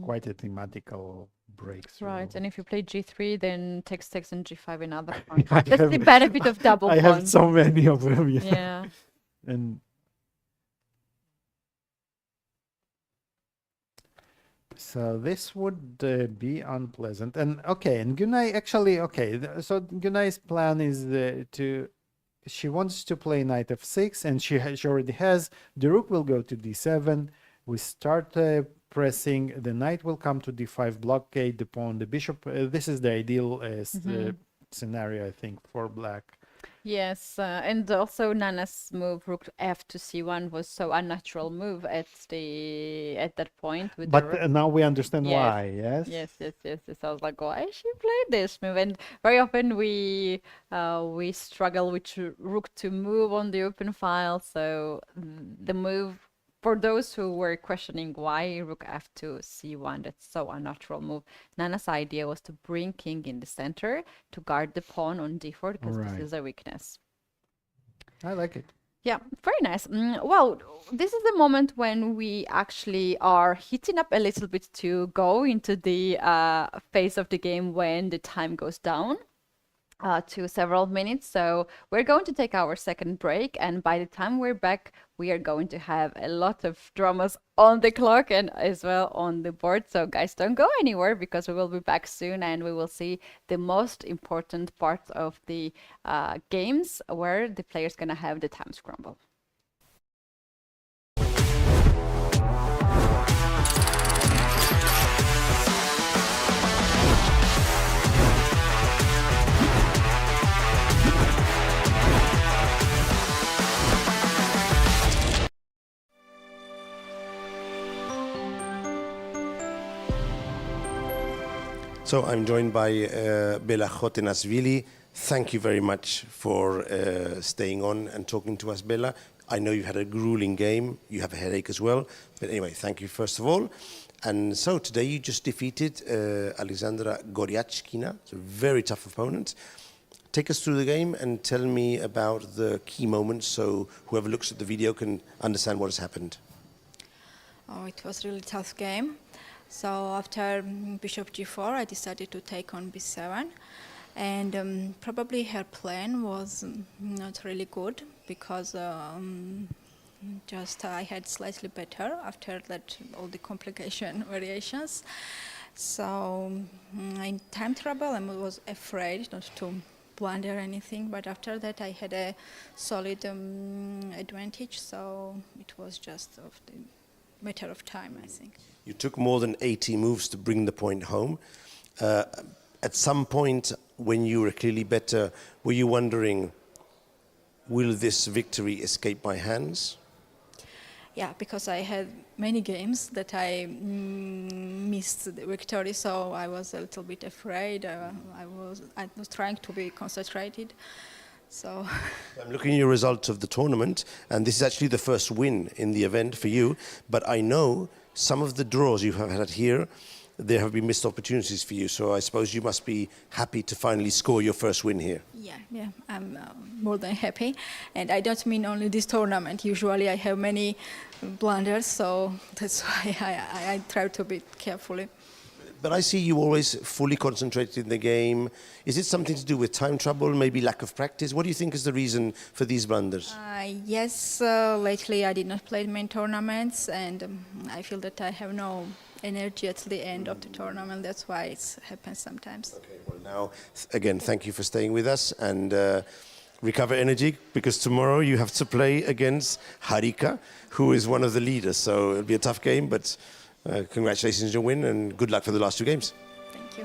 quite a thematical breakthrough. Right, and if you play g3, then takes and g5 another pawn. That's the benefit of double I pawn. have so many of them. Yeah. And so this would be unpleasant. And okay, and Gunay actually, okay, so Gunay's plan is she wants to play knight f6, and she already has. The rook will go to d7. We start pressing. The knight will come to d5, blockade the pawn, the bishop. This is the ideal scenario, I think, for black. Yes, and also Nana's move rook to f to c1 was so unnatural move at that point. With the rook. But now we understand Yes. why, yes? Yes. I was like, why she played this move? And very often we struggle with rook to move on the open file. So the move, for those who were questioning why rook f to c1, that's so unnatural move, Nana's idea was to bring king in the center to guard the pawn on d4, because Right. this is a weakness. I like it. Yeah, very nice. Well, this is the moment when we actually are heating up a little bit to go into the phase of the game when the time goes down to several minutes. So we're going to take our second break, and by the time we're back, we are going to have a lot of dramas on the clock and as well on the board. So guys, don't go anywhere because we will be back soon and we will see the most important parts of the games where the player's gonna have the time scramble. So I'm joined by Bela Tsatsalashvili. Thank you very much for staying on and talking to us, Bela. I know you had a grueling game. You have a headache as well. But anyway, thank you first of all. And so today you just defeated Alexandra Goryachkina. It's a very tough opponent. Take us through the game and tell me about the key moments so whoever looks at the video can understand what has happened. Oh, it was really tough game. So after bishop g4, I decided to take on b7, and probably her plan was not really good because just I had slightly better after that all the complication variations. So in time trouble, I was afraid not to blunder anything, but after that I had a solid advantage. So it was just of the matter of time, I think. You took more than 80 moves to bring the point home. At some point, when you were clearly better, were you wondering, will this victory escape my hands? Yeah, because I had many games that I missed the victory, so I was a little bit afraid. I was trying to be concentrated. So I'm looking at your results of the tournament, and this is actually the first win in the event for you. But I know some of the draws you have had here, there have been missed opportunities for you. So I suppose you must be happy to finally score your first win here. yeah, I'm more than happy. And I don't mean only this tournament. Usually I have many blunders, so that's why I try to be carefully. But I see you always fully concentrated in the game. Is it something to do with time trouble, maybe lack of practice? What do you think is the reason for these blunders? Yes, lately I did not play main tournaments, and I feel that I have no energy at the end of the tournament. That's why it happens sometimes. Okay, well now, again, thank you for staying with us and recover energy, because tomorrow you have to play against Harika, who is one of the leaders. So it'll be a tough game, but congratulations on your win and good luck for the last two games. Thank you.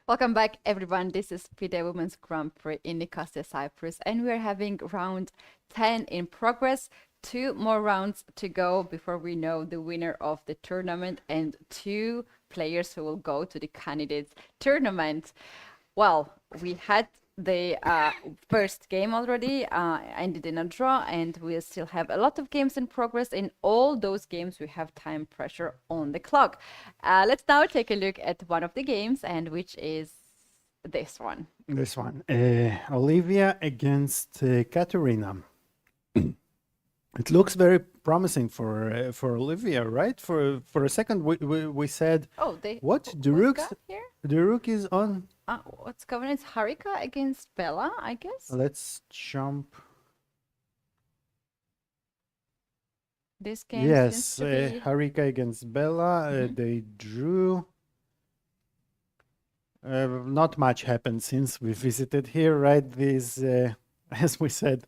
Welcome back, everyone. This is FIDE Women's Grand Prix in Nicosia, Cyprus, and we're having round 10 in progress. 2 more rounds to go before we know the winner of the tournament and 2 players who will go to the candidates tournament. Well, we had the first game already, ended in a draw, and we still have a lot of games in progress. In all those games, we have time pressure on the clock. Let's now take a look at one of the games, and which is this one. This one, Olivia against Katerina. It looks very promising for Olivia, right? For a second, we said, Oh, they what? got here? The rook is on. What's going on? It's Harika against Bella, I guess. Let's jump. This game Yes, seems to be... Harika against Bella. They drew. Not much happened since we visited here, right? These, as we said,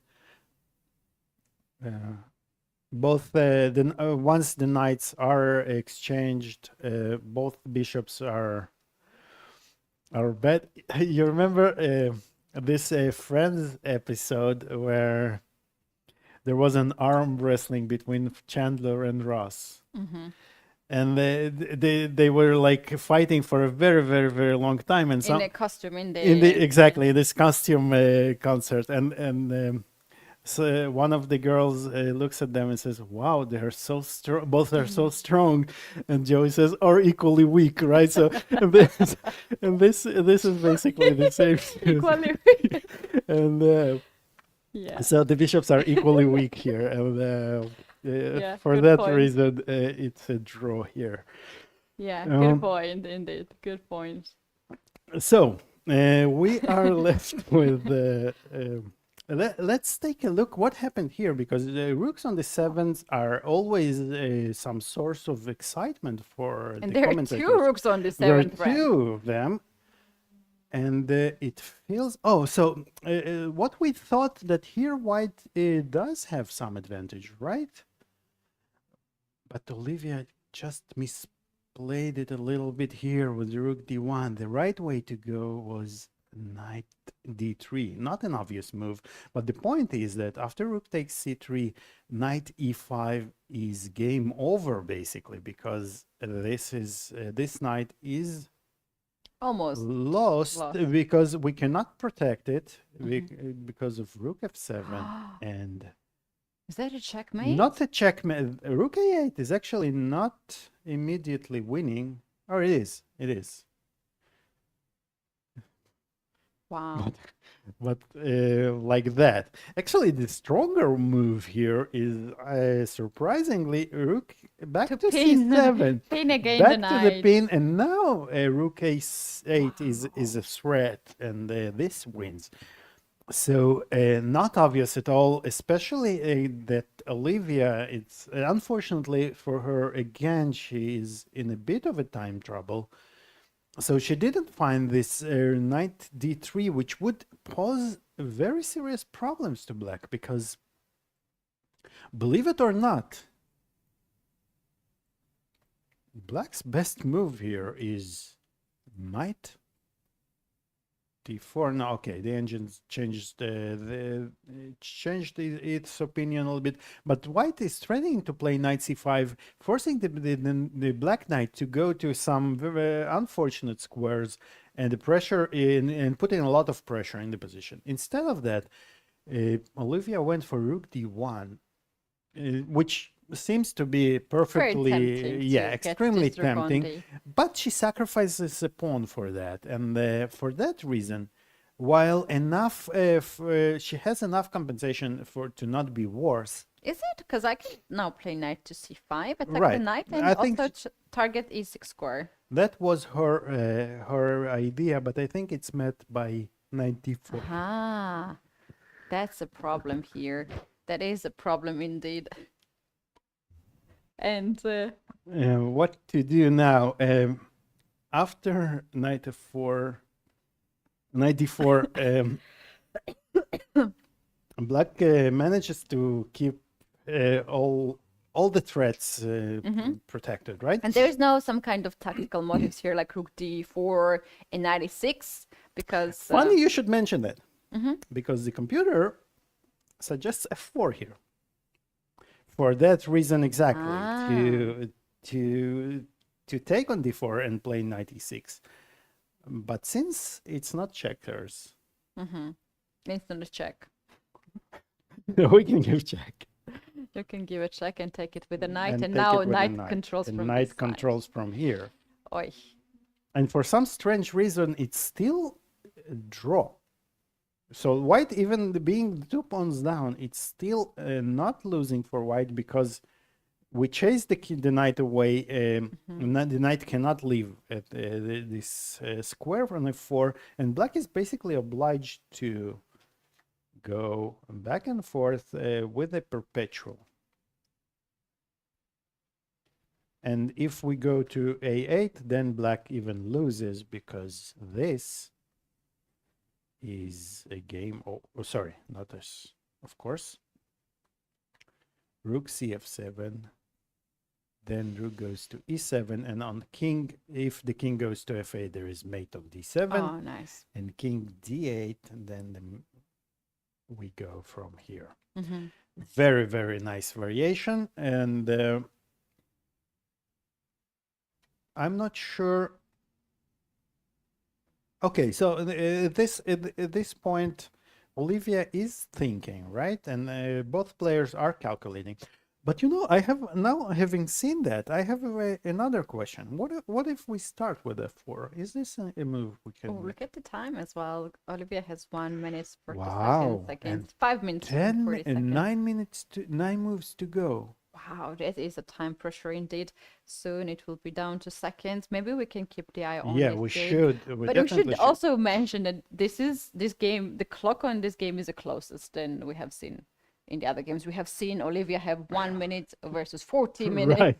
both once the knights are exchanged, both bishops are bad. You remember this Friends episode where there was an arm wrestling between Chandler and Ross, and they were like fighting for a very, very, very long time, and in a costume in exactly this costume concert, and so one of the girls looks at them and says, "Wow, they're so strong. Both are so strong." And Joey says, "Or equally weak," right? So, and this is basically the same. Equally And yeah. so the bishops are equally weak here, and Yeah, for good that point. reason, it's a draw here. Yeah, good point, indeed. Good point. So we are left with. Let's take a look what happened here, because the rooks on the sevens are always some source of excitement for And the there are commentators. 2 rooks on the There are 7th rank. 2 of them, and it feels. Oh, so what we thought that here white does have some advantage, right? But Olivia just misplayed it a little bit here with rook d1. The right way to go was knight d3, not an obvious move, but the point is that after rook takes c3, knight e5 is game over basically, because this knight is Almost lost because we cannot protect it because of rook f7 and Is that a checkmate? not a checkmate. Rook a8 is actually not immediately winning, or it is. Wow. But like that. Actually, the stronger move here is surprisingly rook back to pin. c7. Pin again Back the to knight. the pin, and now rook a8 is a threat, and this wins. So not obvious at all, especially that Olivia, it's unfortunately for her, again, she is in a bit of a time trouble. So she didn't find this knight d3, which would pose very serious problems to black, because believe it or not, black's best move here is knight d4. No, okay, the engine changed its opinion a little bit, but white is threatening to play knight c5, forcing the black knight to go to some very unfortunate squares, and the pressure and putting a lot of pressure in the position. Instead of that, Olivia went for rook d1, which seems to be perfectly, extremely tempting, but she sacrifices a pawn for that, and for that reason, while she has enough compensation to not be worse. Is it? Because I can now play knight to c5, attack the Right. knight, and I think also target e6 square. that was her idea, but I think it's met by knight d4. Ah, that's a problem here. That is a problem indeed. And What to do now? After knight f4, knight d4, black manages to keep all all the threats protected, right? And there's no some kind of tactical motives here, like rook d4 and knight e6, because Funny you should mention that, because the computer suggests f4 here. For that reason exactly, to take on d4 and play knight e6. But since it's not checkers, instant check. we can give check. You can give a check and take it with a knight, and take now it with a knight controls and from knight this side. controls from here. Oy. And for some strange reason, it's still a draw. So white, even being 2 pawns down, it's still not losing for white, because we chase the knight away. The knight cannot leave at this square from f4, and black is basically obliged to go back and forth with a perpetual. And if we go to a8, then black even loses, because this is a game. Oh, sorry, not this, of course. Rook cf7. Then rook goes to e7, and on king, if the king goes to f8, there is mate of d7. Oh, nice. And king d8, and then we go from here. Very, very nice variation. And I'm not sure. Okay, so at this point, Olivia is thinking, right? And both players are calculating. But you know, I have now, having seen that, I have another question. What if we start with f4? Is this a move we can? Oh, look at the time as well. Olivia has 1 minute 40 Wow, seconds against 5 minutes 10 40 and seconds. 9 minutes to 9 moves to go. Wow, that is a time pressure indeed. Soon it will be down to seconds. Maybe we can keep the eye on Yeah, this we game. should. But we should also mention that this game, the clock on this game is the closest than we have seen in the other games. We have seen Olivia have 1 minute versus 40 minutes. Right.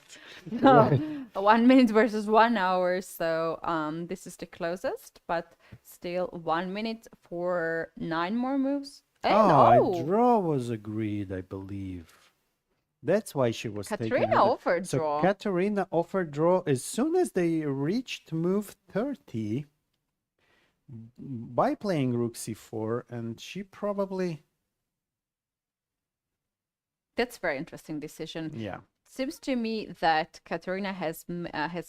No, 1 minute versus 1 hour. So this is the closest, but still 1 minute for 9 more moves. And A draw was agreed, I believe. That's why she was taking Katerina it. offered So draw. Katerina offered draw as soon as they reached move 30 by playing rook c4, and she probably... That's a very interesting decision. Yeah. Seems to me that Katerina has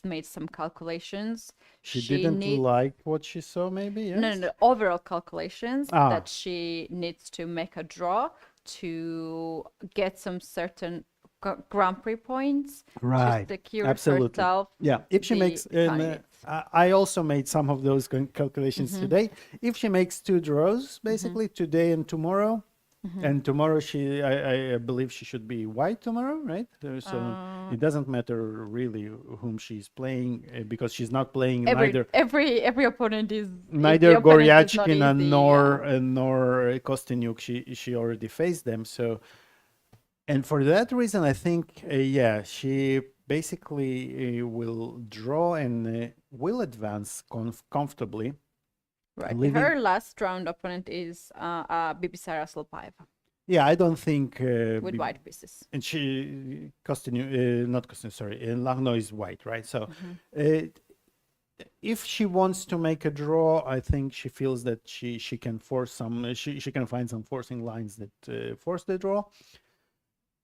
made some calculations. She didn't like what she saw, maybe, yes? No, overall calculations Ah. that she needs to make a draw to get some certain Grand Prix points Right. to secure Absolutely. herself. Yeah, if she the makes... finals. I also made some of those calculations today. If she makes 2 draws, basically, today and tomorrow, and tomorrow I believe she should be white tomorrow, right? So it doesn't matter really whom she's playing, because she's not playing Every opponent is neither the opponent is not Goryachkina easy, nor Kostyniuk. She already faced them. So, and for that reason, I think yeah, she basically will draw and will advance comfortably. Right. Leaving- Her last round opponent is Bibisara Solpaeva Yeah, I don't think with white pieces. and she Kostyniuk, not Kostyniuk, sorry, Lagno is white, right? So if she wants to make a draw, I think she feels that she can force some, she can find some forcing lines that force the draw.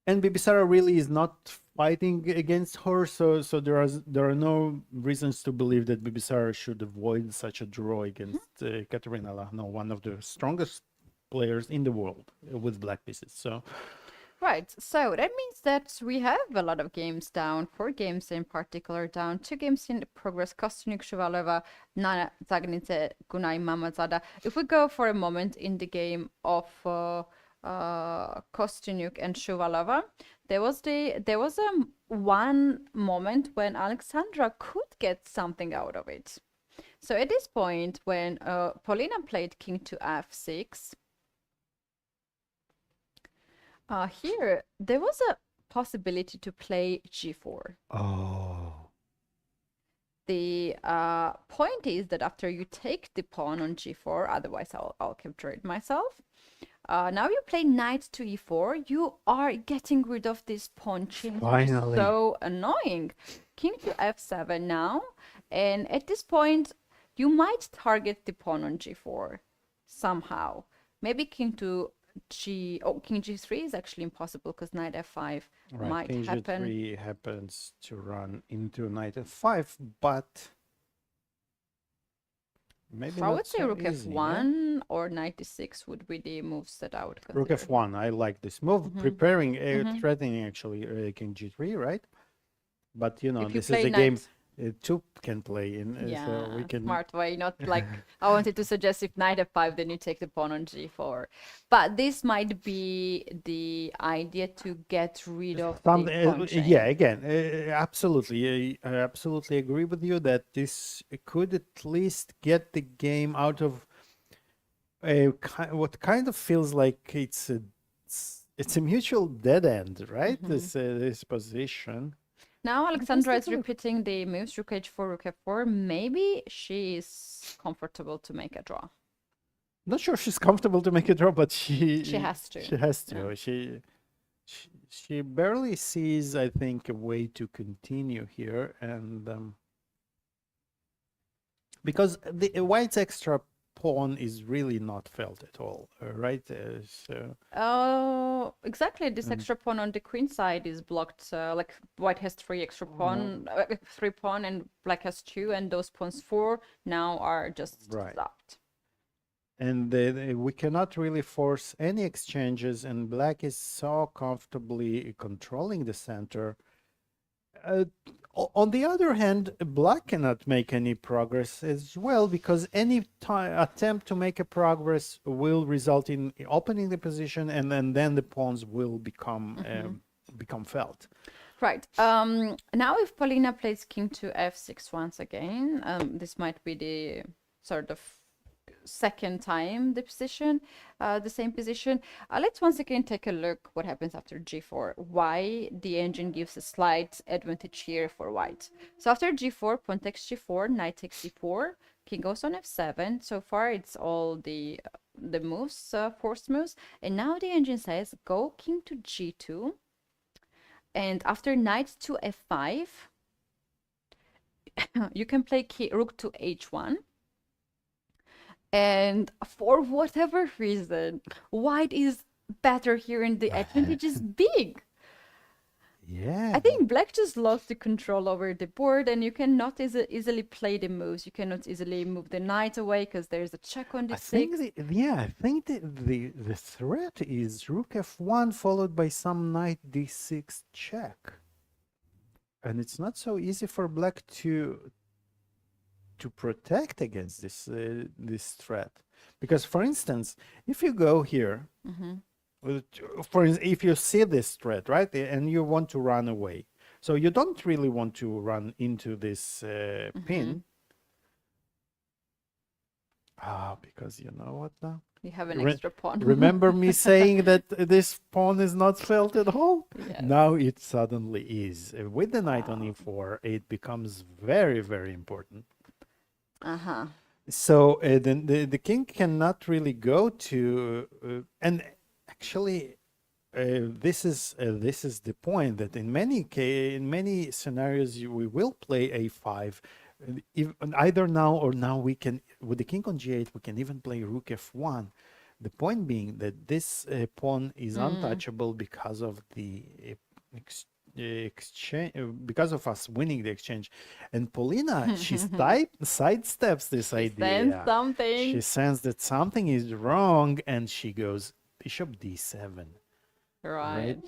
And Bibisara really is not fighting against her, so there are no reasons to believe that Bibisara should avoid such a draw against Katerina Lagno, one of the strongest players in the world with black pieces. So Right, so that means that we have a lot of games down, 4 games in particular down, 2 games in progress, Kostyniuk, Shuvalova, Nana Zagnice, Gunay, Mamadzada. If we go for a moment in the game of Kostyniuk and Shuvalova, there was one moment when Alexandra could get something out of it. So at this point, when Polina played king to f6, here there was a possibility to play g4. The point is that after you take the pawn on g4, otherwise I'll capture it myself, Now you play knight to e4. You are getting rid of this pawn change, which is Finally. so annoying. King to f7 now, and at this point, you might target the pawn on g4 somehow. Maybe king to king g3 is actually impossible because knight f5 Right, might king happen. g3 happens to run into knight f5, but maybe So I not would say so rook easy, yeah? f1 or knight d6 would be the moves that I would Rook consider. f1, I like this move, preparing, threatening actually king g3, right? But you know, If you this is play a game knight, two can play in, so we yeah, can. smart way. Not like I wanted to suggest if knight f5, then you take the pawn on g4. But this might be the idea to get rid of the pawn chain. Yeah, again, absolutely, I absolutely agree with you that this could at least get the game out of what kind of feels like it's a mutual dead end, right? This position. Now Alexandra take is a look. repeating the moves rook h4, rook f4. Maybe she is comfortable to make a draw. Not sure she's comfortable to make a draw, but She has to. She has to. Yeah. She barely sees, I think, a way to continue here, and because the white's extra pawn is really not felt at all, right? So Oh, exactly. This extra pawn on the queen side is blocked. Like white has three extra pawn, 3 pawn, and black has 2, and those pawns 4 now are just Right. stopped. and we cannot really force any exchanges, and black is so comfortably controlling the center. On the other hand, black cannot make any progress as well, because any attempt to make a progress will result in opening the position, and then the pawns will become felt. Right. Now if Paulina plays king to f6 once again, this might be the sort of second time the same position. Let's once again take a look what happens after g4. Why the engine gives a slight advantage here for white. So after g4, pawn takes g4, knight takes c4, king goes on f7. So far it's all the moves, forced moves. And now the engine says go king to g2. And after knight to f5, you can play rook to h1. And for whatever reason, white is better here and the advantage is big. Yeah. I think black just lost the control over the board, and you cannot easily play the moves. You cannot easily move the knight away because there's a check on the I 6. think the threat is rook f1 followed by some knight d6 check, and it's not so easy for black to protect against this threat, because for instance, if you go here, if you see this threat, right, and you want to run away, so you don't really want to run into this pin. Because you know what now? You have an extra pawn. Remember me saying that this pawn is not felt at all? Yes. Now it suddenly is. With the knight on e4, it becomes very, very important. So then the king cannot really go to, and actually, this is the point that in many scenarios we will play a5. Either now or now we can, with the king on g8, we can even play rook f1. The point being that this pawn is untouchable because of the exchange, because of us winning the exchange. And Paulina, she sidesteps this idea. She senses that something is wrong, and she goes bishop d7. Right?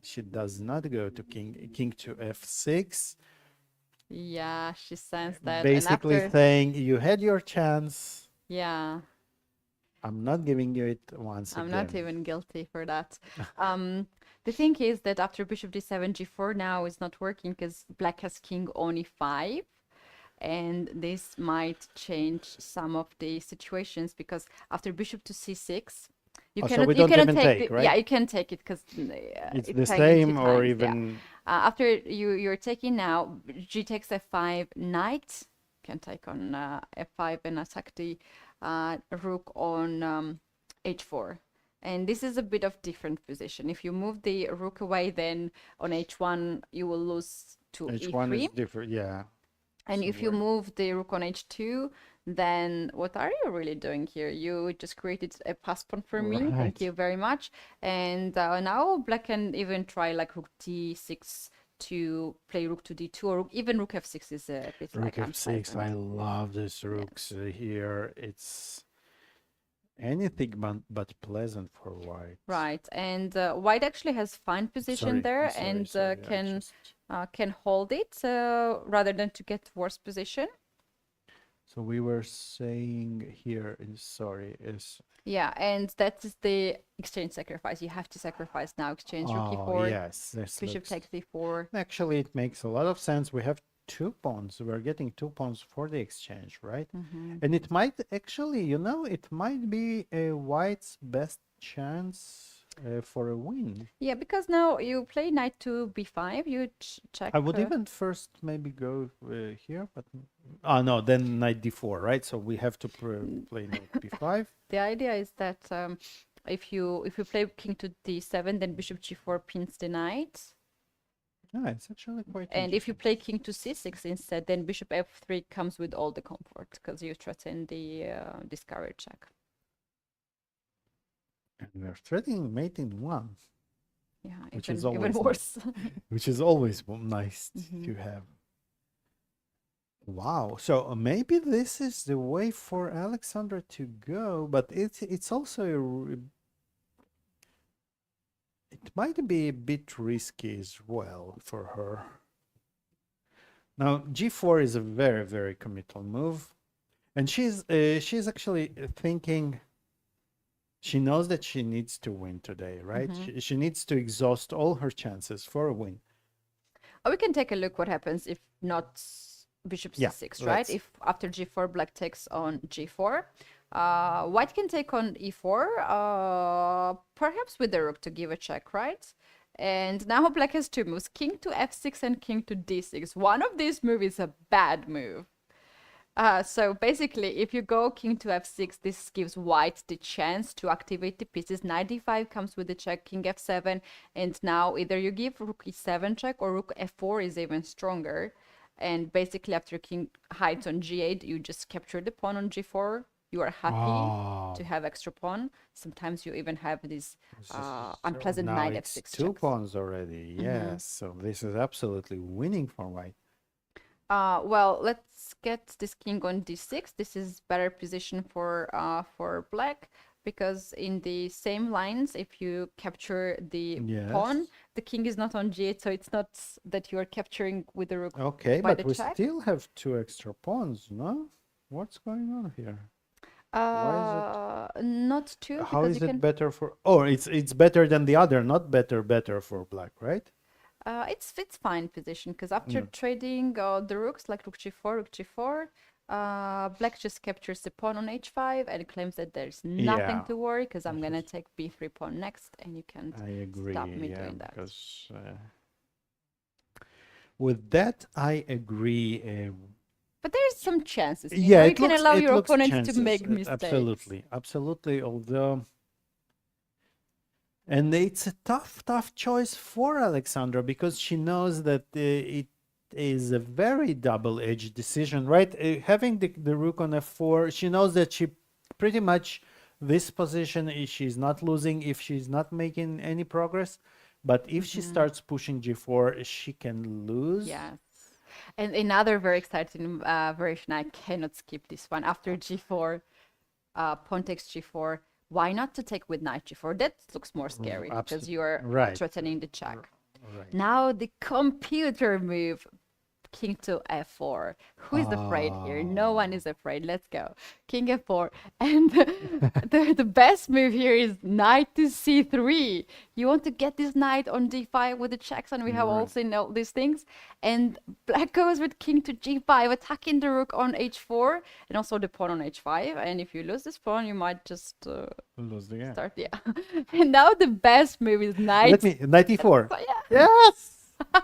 She does not go to king to f6. Yeah, she sensed that. Basically and after, saying, you had your chance. Yeah. I'm not giving you it once again. I'm not even guilty for that. The thing is that after bishop d7, g4 now is not working because black has king on e5. And this might change some of the situations, because after bishop to c6, you cannot take, right? Yeah, you can take it because it's the same, or times, even yeah. After you're taking now, g takes f5, knight can take on f5 and attack the rook on h4. And this is a bit of different position. If you move the rook away, then on h1 you will lose to H1 e3. is different, yeah. And So if you we're- move the rook on h2, then what are you really doing here? You just created a pass pawn for me. Thank Right. you very much. And now black can even try like rook d6 to play rook to d2, or even rook f6 is a bit Rook like f6, I unpleasant. love this rooks here. It's anything but pleasant for white. Right, and white actually has fine position Sorry, there, sorry, and sorry, I can hold it rather than to get worse position. So we were saying here is sorry is Yeah, and that is the exchange sacrifice. You have to sacrifice now. Exchange rook e4, yes, this bishop looks takes e4. actually it makes a lot of sense. We have 2 pawns. We're getting 2 pawns for the exchange, right? And it might actually, it might be a white's best chance for a win. Yeah, because now you play knight to b5. You check. I would even first maybe go here, but no, then knight d4, right? So we have to play knight b5. The idea is that if you play king to d7, then bishop g4 pins the knight. Yeah, it's actually quite And if you interesting. play king to c6 instead, then bishop f3 comes with all the comfort because you threaten the discourage check. And we're threatening mate in 1, Yeah, which even, is always even nice. worse. which is always nice Mm-hmm. to have. Wow. So maybe this is the way for Alexandra to go, but it's also it might be a bit risky as well for her. Now g4 is a very, very committal move, and she's actually thinking. She knows that she needs to win today, right? She needs to exhaust all her chances for a win. Oh, we can take a look what happens if not bishop Yeah, c6, right? let's- If after g4, black takes on g4, white can take on e4, perhaps with the rook to give a check, right? And now black has 2 moves, king to f6 and king to d6. One of these moves is a bad move. So basically, if you go king to f6, this gives white the chance to activate the pieces. Knight d5 comes with the check, king f7, and now either you give rook e7 check or rook f4 is even stronger. And basically, after king hides on g8, you just capture the pawn on g4. You are happy to have extra pawn. Sometimes you even have this unpleasant now knight it's f6 2 checks. pawns already. Yes, so this is absolutely winning for white. Well, let's get this king on d6. This is better position for black because in the same lines, if you capture the pawn, Yes. the king is not on g8, so it's not that you are capturing with the rook Okay, by but the we check. still have 2 extra pawns, no? What's going on here? Not two How because is you it can. better for? Oh, it's better than the other, not better for black, right? It's fine position because after trading the rooks like rook g4, black just captures the pawn on h5 and claims that there's nothing Yeah. to worry because I'm gonna take b3 pawn next, and you can't I agree. stop me Yeah, doing that. because with that I agree. But there's some chances. You Yeah, know, you it can looks allow it your looks opponents chances. to make mistakes. Absolutely. Although, and it's a tough choice for Alexandra because she knows that it is a very double-edged decision, right? Having the rook on f4, she knows that she pretty much this position she's not losing if she's not making any progress. But if she starts pushing g4, she can lose. Yes. And another very exciting version, I cannot skip this one. After g4, pawn takes g4. Why not to take with knight g4? That looks more scary because you are Right. threatening the check. Right. Now the computer move, king to f4. Who is afraid here? No one is afraid. Let's go. King f4. And the best move here is knight to c3. You want to get this knight on d5 with the checks, and we have all seen all these things. And black goes with king to g5, attacking the rook on h4 and also the pawn on h5. And if you lose this pawn, you might just Lose the game. start, yeah. And now the best move is knight. Let me 94. Yeah. Yes.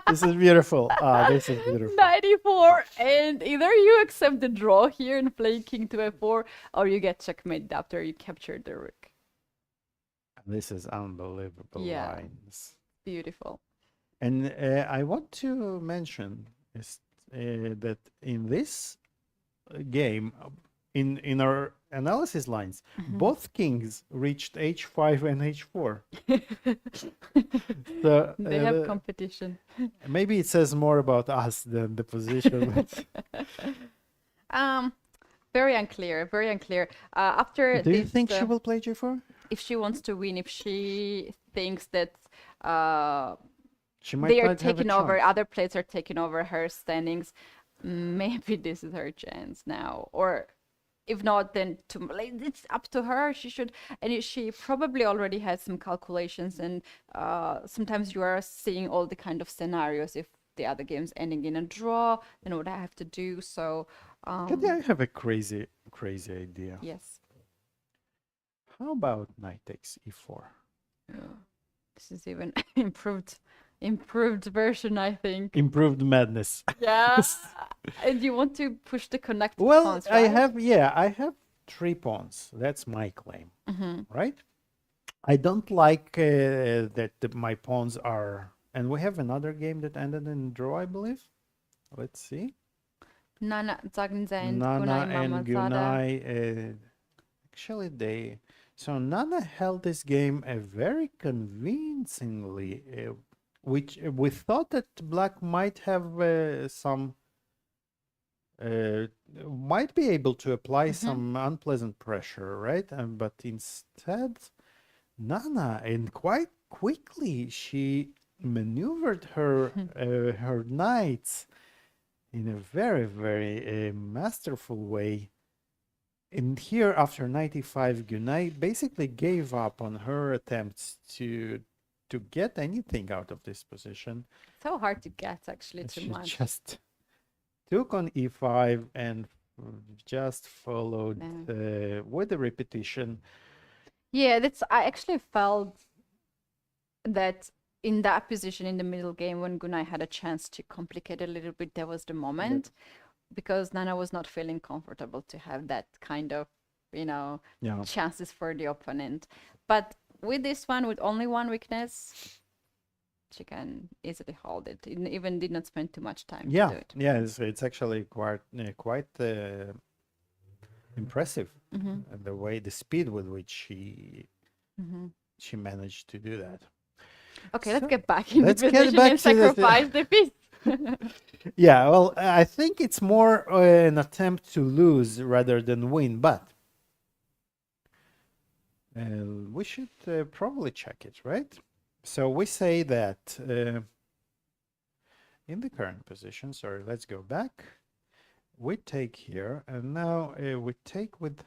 This is beautiful. This is beautiful. 94, and either you accept the draw here and play king to f4, or you get checkmated after you capture the rook. This is unbelievable Yeah. lines. Beautiful. And I want to mention is that in this game, in our analysis lines, both kings reached h5 and h4. So They have competition. maybe it says more about us than the position. Very unclear. Very unclear. After Do you this, think she will play g4? if she wants to win, if she thinks that She might they are not have a taking over, chance. other players are taking over her standings, maybe this is her chance now. Or if not, then it's up to her. She should, and she probably already has some calculations. And sometimes you are seeing all the kind of scenarios. If the other game's ending in a draw, then what I have to do. So Keti, I have a crazy idea. yes, How about knight takes e4? this is even improved version, I think. Improved madness. Yeah. And you want to push the connected Well, pawns, I right? have 3 pawns. That's my claim, Mm-hmm. right? I don't like that my pawns are, and we have another game that ended in draw, I believe. Let's see. Nana Zagnsend, Nana Gunay and Mamazada. Gunay. Actually, so Nana held this game very convincingly, which we thought that Black might have might be able to apply some unpleasant pressure, right? But instead, Nana, and quite quickly, she maneuvered her her knights in a very masterful way. And here, after 95, Gunay basically gave up on her attempts to get anything out of this position. So hard to get, actually, too She much. just took on e5 and just followed with the repetition. Yeah, I actually felt that in that position in the middle game, when Gunay had a chance to complicate a little bit, there was the moment. Because Nana was not feeling comfortable to have that kind of, Yeah. chances for the opponent. But with this one, with only one weakness, she can easily hold it. It even did not spend too much time to do it. Yeah, it's actually quite impressive, the speed with which she managed to do that. Okay, let's get back in the let's get position back and to the- sacrifice the piece. Yeah, well, I think it's more an attempt to lose rather than win, but we should probably check it, right? So we say that in the current position, sorry, let's go back. We take here, and now we take with,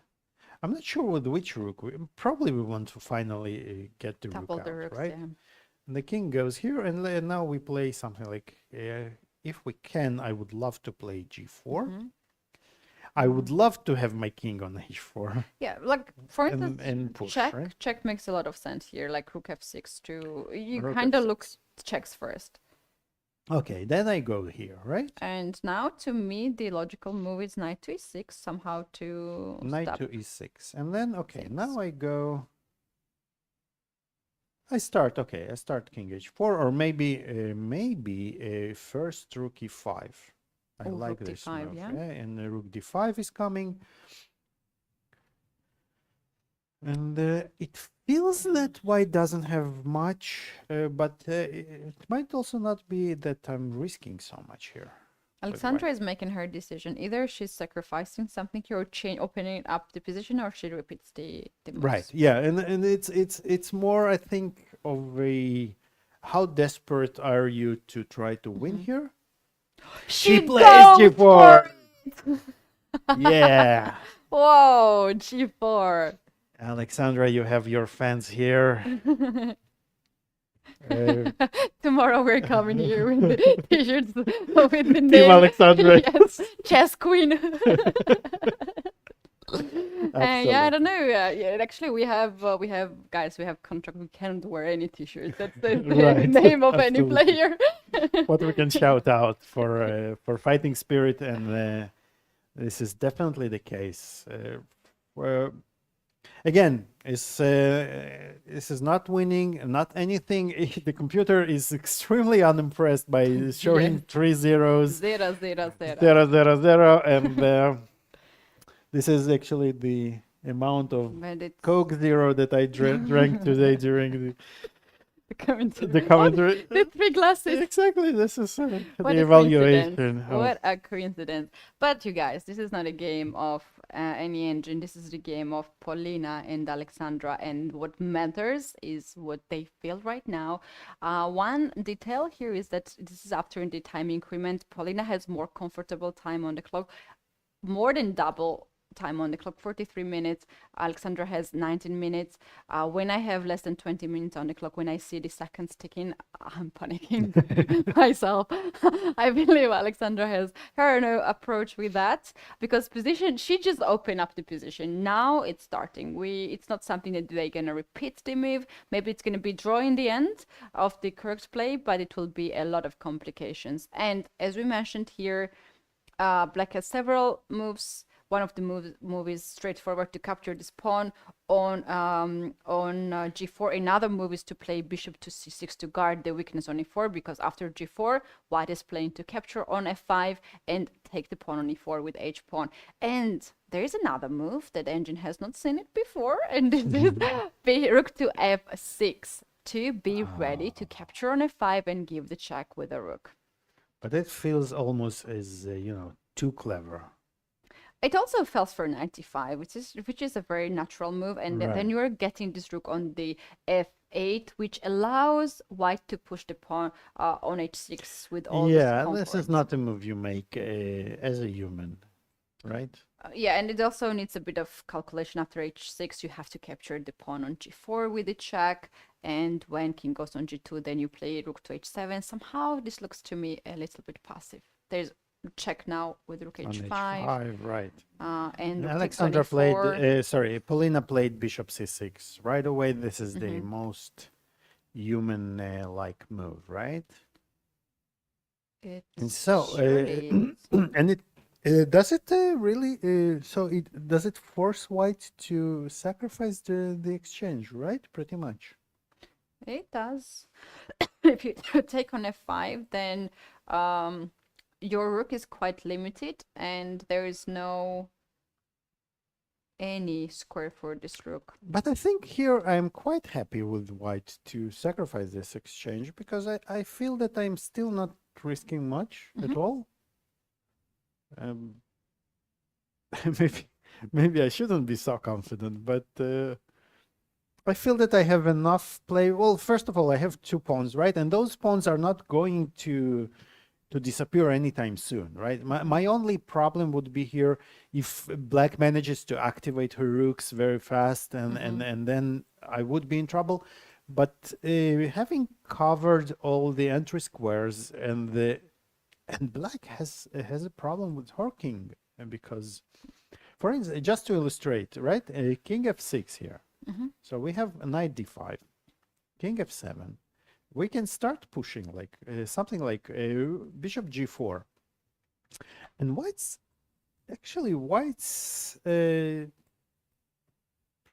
I'm not sure with which rook. Probably we want to finally get the Topple rook the out, rooks, right? yeah. And the king goes here, and now we play something like, if we can, I would love to play g4. I would love to have my king on h4. Yeah, like for instance, and push, check right? check makes a lot of sense here. Like rook f6 too. You Rook kind of f6. look checks first. Okay, then I go here, right? And now, to me, the logical move is knight to e6, somehow to Knight stop. to e6. And then, okay, Things. now I go... I start king h4, or maybe first rook e5. I Oh, like rook this d5, move, yeah. and rook d5 is coming. And it feels that white doesn't have much, but it might also not be that I'm risking so much here. Alexandra is making her decision. Either she's sacrificing something here, or opening up the position, or she repeats the moves. Right, yeah, and it's more, I think, of a how desperate are you to try to win here? She plays goes g4. Yeah, Whoa, g4. Alexandra, you have your fans here. Tomorrow we're coming here with the t-shirts with the name. Team Alexandra. Yes, chess queen. Absolutely. Yeah, I don't know. Yeah, actually, we have guys. We have contract. We can't wear any t-shirts. That's the Right, name of any absolutely. player. What we can shout out for fighting spirit, and this is definitely the case. Again, This is not winning, not anything. The computer is extremely unimpressed by showing Yes. 3 zeros, 0, 0, 0. 0, 0, 0, and this is actually the amount of But it's Coke Zero that I drank today during the commentary. the commentary. The 3 glasses. Exactly, this is What the a coincidence. evaluation. What a coincidence. But you guys, this is not a game of any engine. This is the game of Paulina and Alexandra. And what matters is what they feel right now. One detail here is that this is after the time increment. Paulina has more comfortable time on the clock, more than double time on the clock, 43 minutes. Alexandra has 19 minutes. When I have less than 20 minutes on the clock, when I see the seconds ticking, I'm panicking myself. I believe Alexandra has her approach with that, because position, she just opened up the position. Now it's starting. It's not something that they're gonna repeat the move. Maybe it's gonna be draw in the end of the correct play, but it will be a lot of complications. And as we mentioned here, Black has several moves. One of the moves is straightforward to capture this pawn on g4. Another move is to play bishop to c6 to guard the weakness on e4, because after g4, white is playing to capture on f5 and take the pawn on e4 with h pawn. And there is another move that engine has not seen it before, and this is rook to f6 to be ready to capture on f5 and give the check with a rook. But it feels almost as too clever. It also falls for 95, which is a very natural move, and Right. then you are getting this rook on the f8, which allows white to push the pawn on h6 with all this This is comfort. not a move you make as a human, right? Yeah, and it also needs a bit of calculation. After h6, you have to capture the pawn on g4 with the check, and when king goes on g2, then you play rook to h7. Somehow this looks to me a little bit passive. There's check now with rook On h5, h5, right. and rook takes on Alexandra e4. played, Paulina played bishop c6. Right away, this is the most human-like move, right? It And so, surely is. and it does it really? Does it force white to sacrifice the exchange, right? Pretty much. It does. If you take on f5, then your rook is quite limited, and there is no any square for this rook. But I think here I'm quite happy with white to sacrifice this exchange, because I feel that I'm still not risking much at all. Maybe I shouldn't be so confident, but I feel that I have enough play. Well, first of all, I have 2 pawns, right? And those pawns are not going to disappear anytime soon, right? My only problem would be here if black manages to activate her rooks very fast, and then I would be in trouble. But having covered all the entry squares, and black has a problem with her king, because, for instance, just to illustrate, right? King f6 here. So we have knight d5, king f7. We can start pushing like something like bishop g4, and white's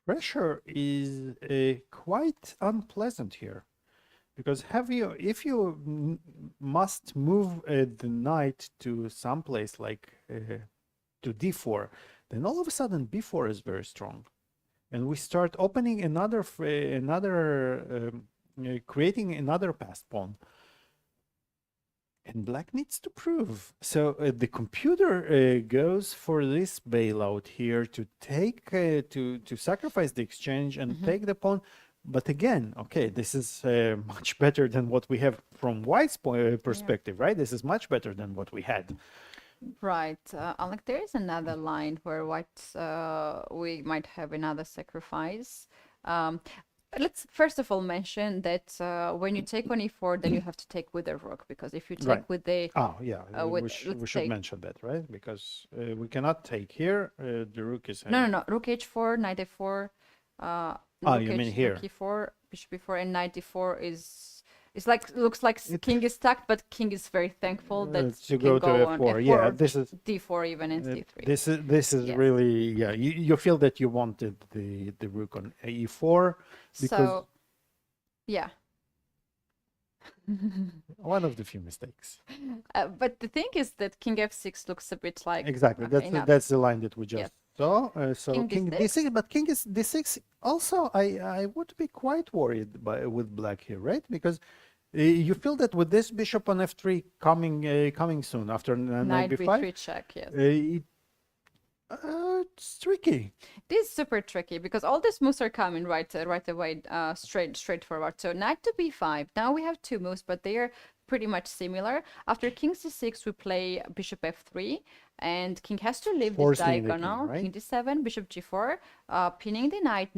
pressure is quite unpleasant here, because if you must move the knight to some place like to d4, then all of a sudden b4 is very strong, and we start opening creating another passed pawn, and black needs to prove. So the computer goes for this bailout here to take to sacrifice the exchange and take the pawn. But again, okay, this is much better than what we have from white's perspective, right? This is much better than what we had. Right. Alec, there is another line where white, we might have another sacrifice. Let's first of all mention that when you take on e4, then you have to take with a rook, because if you take Right. with the we should mention that, right? Because we cannot take here. The rook is no, rook h4, knight f4. You mean here? Rook e4, bishop e4, and knight d4 is It's like looks like king is stuck, but king is very thankful that to can go to on f4. F4 Yeah, or this is D4 even and D3. this is Yes. really, yeah. You feel that you wanted the rook on E4 because So yeah. one of the few mistakes. But the thing is that king F6 looks a bit like Exactly. okay, enough. That's the line that we just Yes. saw. So King king D6. D6, but king is D6. Also, I would be quite worried with black here, right? Because you feel that with this bishop on F3 coming soon after knight Knight B5, B3 check, yes. it's tricky. This is super tricky because all these moves are coming right away, straightforward. So knight to b5. Now we have two moves, but they are pretty much similar. After king c6, we play bishop f3, and king has to leave this Forcing the king, diagonal. right? King d7, bishop g4, pinning the knight,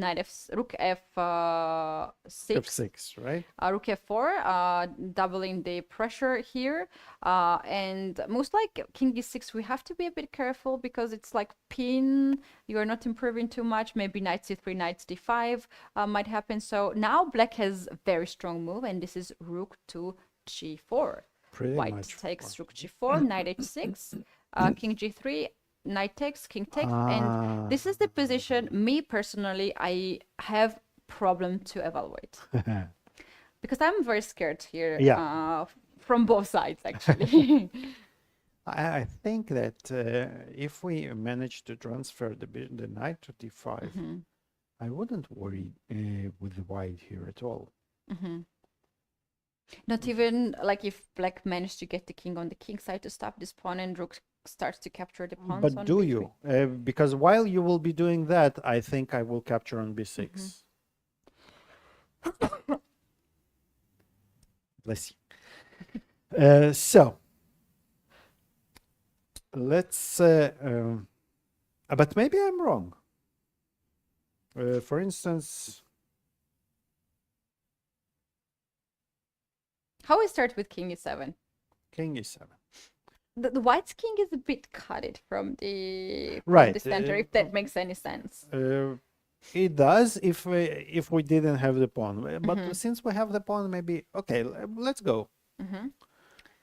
rook f6, F6, right? rook f4, doubling the pressure here, and most like king e6 we have to be a bit careful because it's like pin, you are not improving too much. Maybe knight c3, knight d5 might happen. So now black has a very strong move, and this is rook to g4. Pretty White much. takes rook g4, knight h6, king g3, knight takes, king takes, and this is the position me personally I have problem to evaluate because I'm very scared here. Yeah. From both sides actually. I think that if we manage to transfer the knight to d5, I wouldn't worry with the white here at all. Not even like if black managed to get the king on the king side to stop this pawn and rook starts to capture the pawns. But on do b3. you? Because while you will be doing that, I think I will capture on b6. Bless you. So let's. But maybe I'm wrong. For instance, How we start with king e7? king e7. The white's king is a bit cutted from the Right, center, if that makes any sense. It does if we didn't have the pawn, but since we have the pawn, maybe okay. Let's go.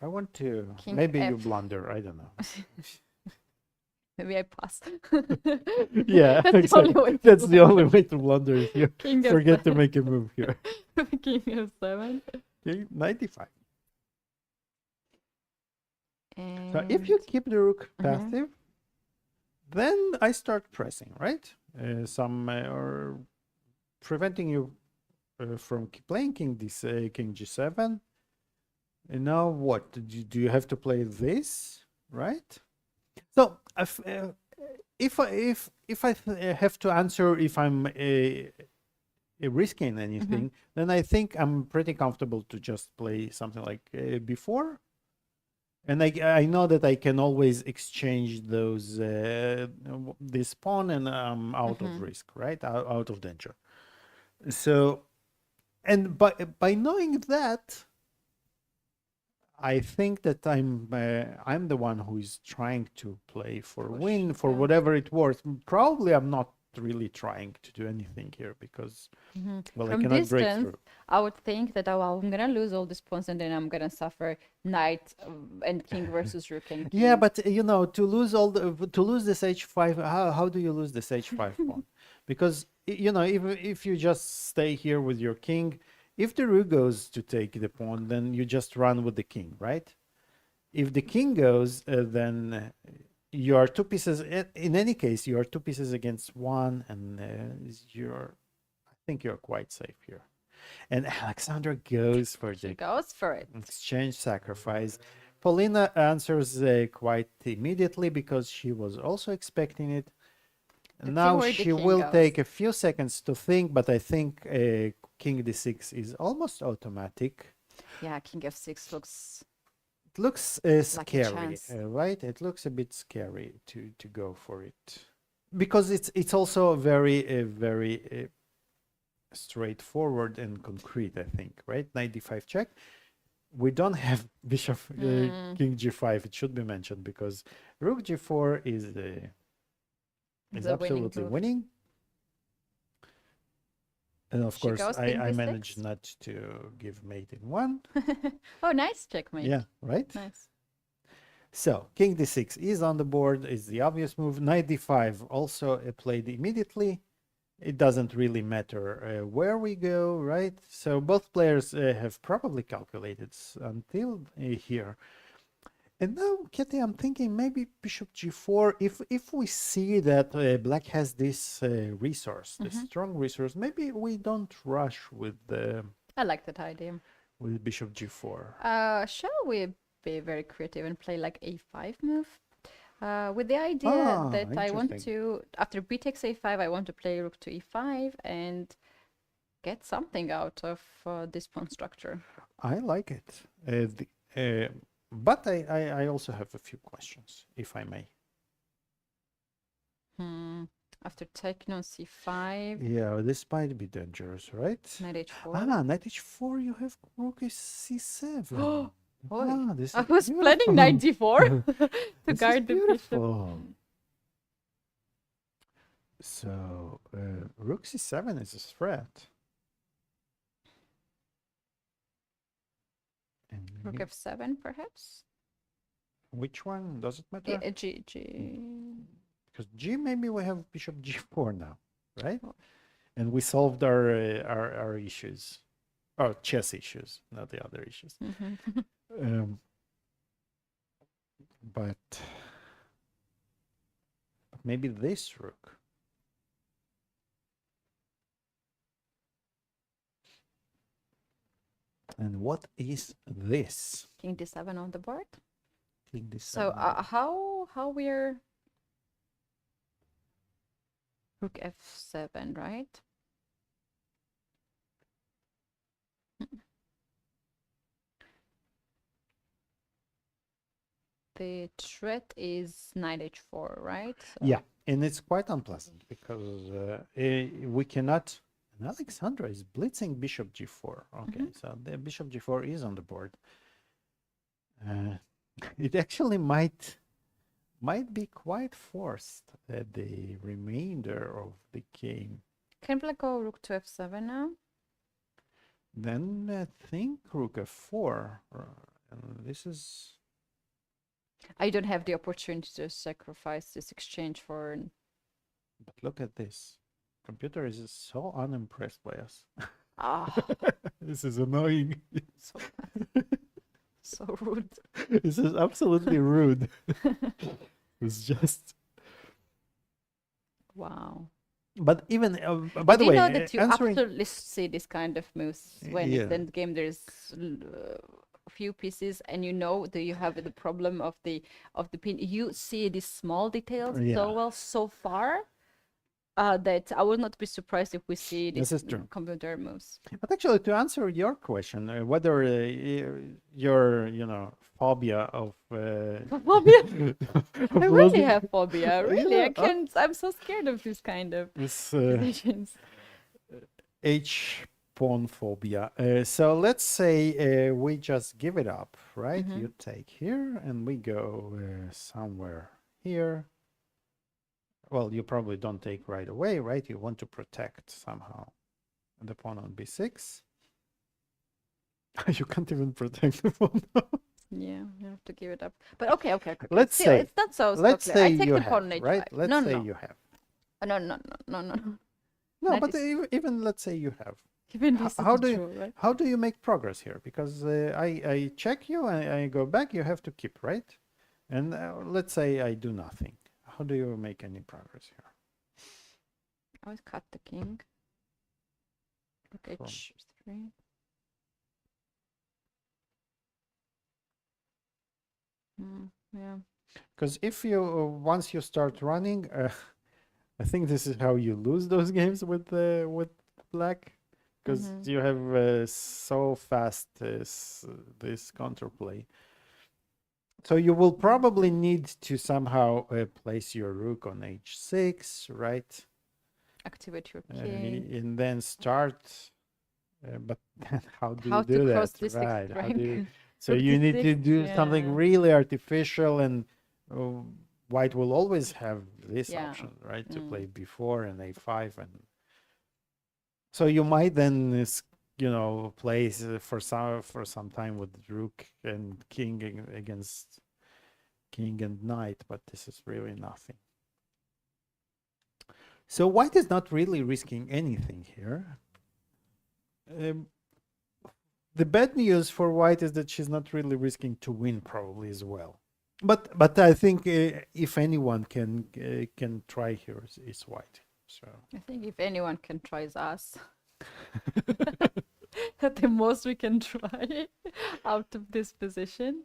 I want to. King Maybe you F. blunder. I don't know. Maybe I pass. Yeah, That's the only way to That's the only way to blunder if you King forget to F7. make a move here. King f7. Okay, 95. And So if you keep the rook passive, then I start pressing, right? Or preventing you from playing king g7. And now what? Do you have to play this, right? So if I have to answer if I'm risking anything, then I think I'm pretty comfortable to just play something like before. And I know that I can always exchange those this pawn, and I'm out of risk, right? Out of danger. So, and by knowing that, I think that I'm the one who is trying to play for win, for whatever it's worth. Probably I'm not really trying to do anything here because well, I from cannot break distance, through. I would think that I'm gonna lose all these pawns and then I'm gonna suffer knight and king versus rook and king. Yeah, but you know, to lose this h5, how do you lose this h5 pawn? Because you know, if you just stay here with your king, if the rook goes to take the pawn, then you just run with the king, right? If the king goes, then you are two pieces. In any case, you are two pieces against one, and I think you're quite safe here. And Alexandra goes for She the goes for it. exchange sacrifice. Paulina answers quite immediately because she was also expecting it. Now where the she king will goes. take a few seconds to think, but I think king d6 is almost automatic. Yeah, king f6 looks. It looks Like a scary, chance. right? It looks a bit scary to go for it because it's also very straightforward and concrete. I think, right? Knight d5 check. We don't have bishop king g5. It should be mentioned because rook g4 is It's a winning absolutely move. winning. And of She course, goes I king d6. managed not to give mate in one. Oh, nice checkmate. Yeah, right? Nice. So, king d6 is on the board, is the obvious move. Knight d5 also played immediately. It doesn't really matter where we go, right? So both players have probably calculated until here. And now, Keti, I'm thinking maybe bishop g4. If we see that black has this resource, this strong resource, maybe we don't rush with I like that idea. bishop g4. Shall we be very creative and play like a5 move? With the idea that I want interesting. to, after b takes a5, I want to play rook to e5 and get something out of this pawn structure. I like it. But I also have a few questions, if I may. After taking on c5, Yeah, this might be dangerous, right? knight h4. Knight h4, you have rook is c7. This I is was beautiful. planning knight d4 to This guard is the bishop. beautiful. So, rook c7 is a threat. And Rook f7, perhaps? which one? Does it matter? G. Because G, maybe we have bishop g4 now, right? Oh. And we solved our issues, our chess issues, not the other issues. But maybe this rook. And what is this? King d7 on the board. King d7. So how we're rook f7, right? The threat is knight h4, right? So Yeah, and it's quite unpleasant because we cannot. And Alexandra is blitzing bishop g4. Okay, so the bishop g4 is on the board. It actually might be quite forced at the remainder of the game. Can black go rook to f7 now? Then I think rook f4. And this is. I don't have the opportunity to sacrifice this exchange for. But look at this. Computer is so unimpressed by us. This is annoying. So, so rude. This is absolutely rude. It's just. Wow. But even by the Do you way, know that you answering. absolutely see this kind of moves when Yeah. in the game there's few pieces and you know that you have the problem of the pin. You see these small details Yeah. so well so far that I would not be surprised if we see This these is true. computer moves. But actually, to answer your question, whether your phobia of Phobia? I really losing- have phobia. Really, Yeah, I can't. I'm so scared of this kind of this positions. H pawn phobia. So let's say we just give it up, right? You take here, and we go somewhere here. Well, you probably don't take right away, right? You want to protect somehow the pawn on b6. You can't even protect the pawn. Yeah, you have to give it up. But okay. Let's Still, say- it's not so. Let's clear. I say take you the pawn on have, h5. right? Let's no, say no. you have. No. No, That but is- even let's say you have. Even this How is do you true, right? how do you make progress here? Because I check you and I go back. You have to keep, right? And let's say I do nothing. How do you make any progress here? I always cut the king. Rook From- h3. Yeah. Because if you once you start running, I think this is how you lose those games with black, because you have so fast this counterplay. So you will probably need to somehow place your rook on h6, right? Activate your king. And then start. But then how do How you to do cross that, this right? How do you, rank? so Rook you need to d6, do something yeah. really artificial, and white will always have this Yeah. option, right? To play b4 and a5, and So you might then, play for some time with rook and king against king and knight, but this is really nothing. So white is not really risking anything here. The bad news for white is that she's not really risking to win probably as well. But I think if anyone can try here is white. So I think if anyone can try is us. At the most we can try out of this position,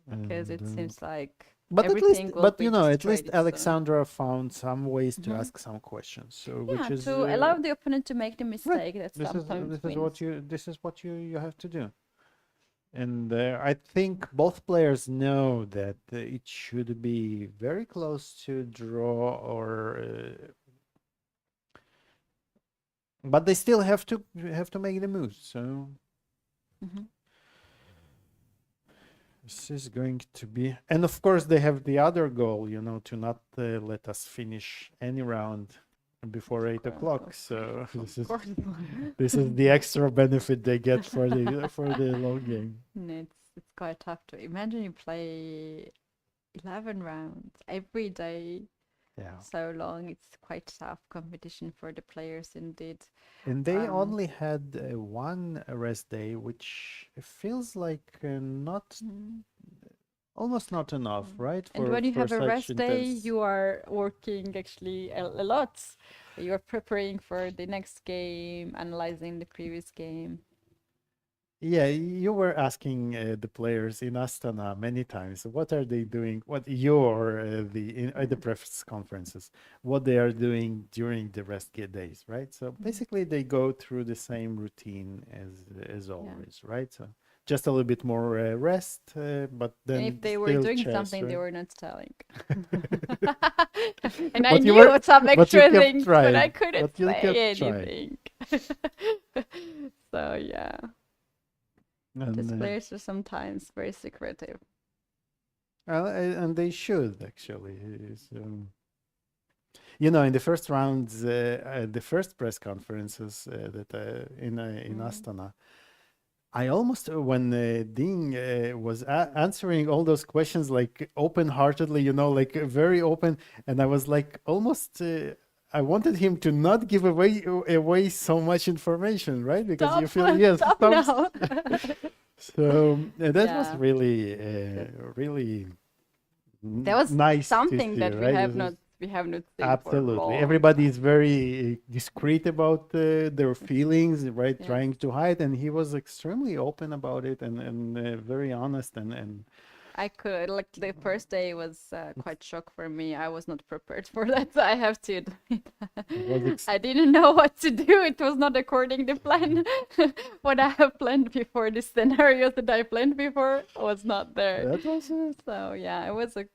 because it seems like but everything will be at least destroyed, so- Alexandra found some ways to ask some questions. So Yeah, which is to allow the opponent to make the mistake that this sometimes is wins. what you have to do. And I think both players know that it should be very close to draw or but they still have to make the move. So this is going to be, and of course they have the other goal, to not let us finish any round before 8 o'clock. So this is the extra benefit they get for the long game. And it's quite tough to imagine. You play 11 rounds every day, Yeah. so long. It's quite tough competition for the players indeed. And they only had one rest day, which feels like not almost not enough, right? And when you have a such rest day, intense- you are working actually a lot. You are preparing for the next game, analyzing the previous game. Yeah, you were asking the players in Astana many times, what are they doing? What you're at the press conferences, what they are doing during the rest days, right? So basically, they go through the same routine as always, right? So just a little bit more rest, but then And if they were still doing chess, something, they right? were not telling. And I But you knew were- some but you extra kept things, but I trying. couldn't But you say kept trying. anything. So yeah, And, these players are sometimes very secretive. and they should actually. In the first rounds, the first press conferences that in Astana, I almost when Dean was answering all those questions like open-heartedly, like very open, and I was like almost. I wanted him to not give away so much information, right? Because you feel Stop now. So that was Yeah. really That was nice to something see, that right? we have not seen Absolutely. for long. Everybody is very discreet about their feelings, right? Yeah. Trying to hide, and he was extremely open about it and very honest and I could like the first day was quite shock for me. I was not prepared for that. I have to admit. was I didn't know what to do. It was not according to plan. What I have planned before, the scenarios that I planned before was not there. that was So yeah, it was a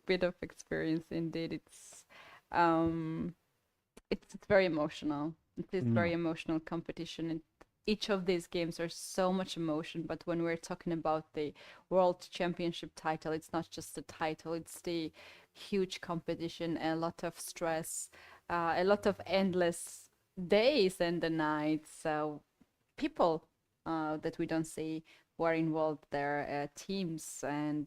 bit of experience indeed. It's very emotional. It is very emotional competition, and each of these games are so much emotion. But when we're talking about the World Championship title, it's not just the title; it's the huge competition, a lot of stress, a lot of endless days and the nights. So people that we don't see who are involved there, teams and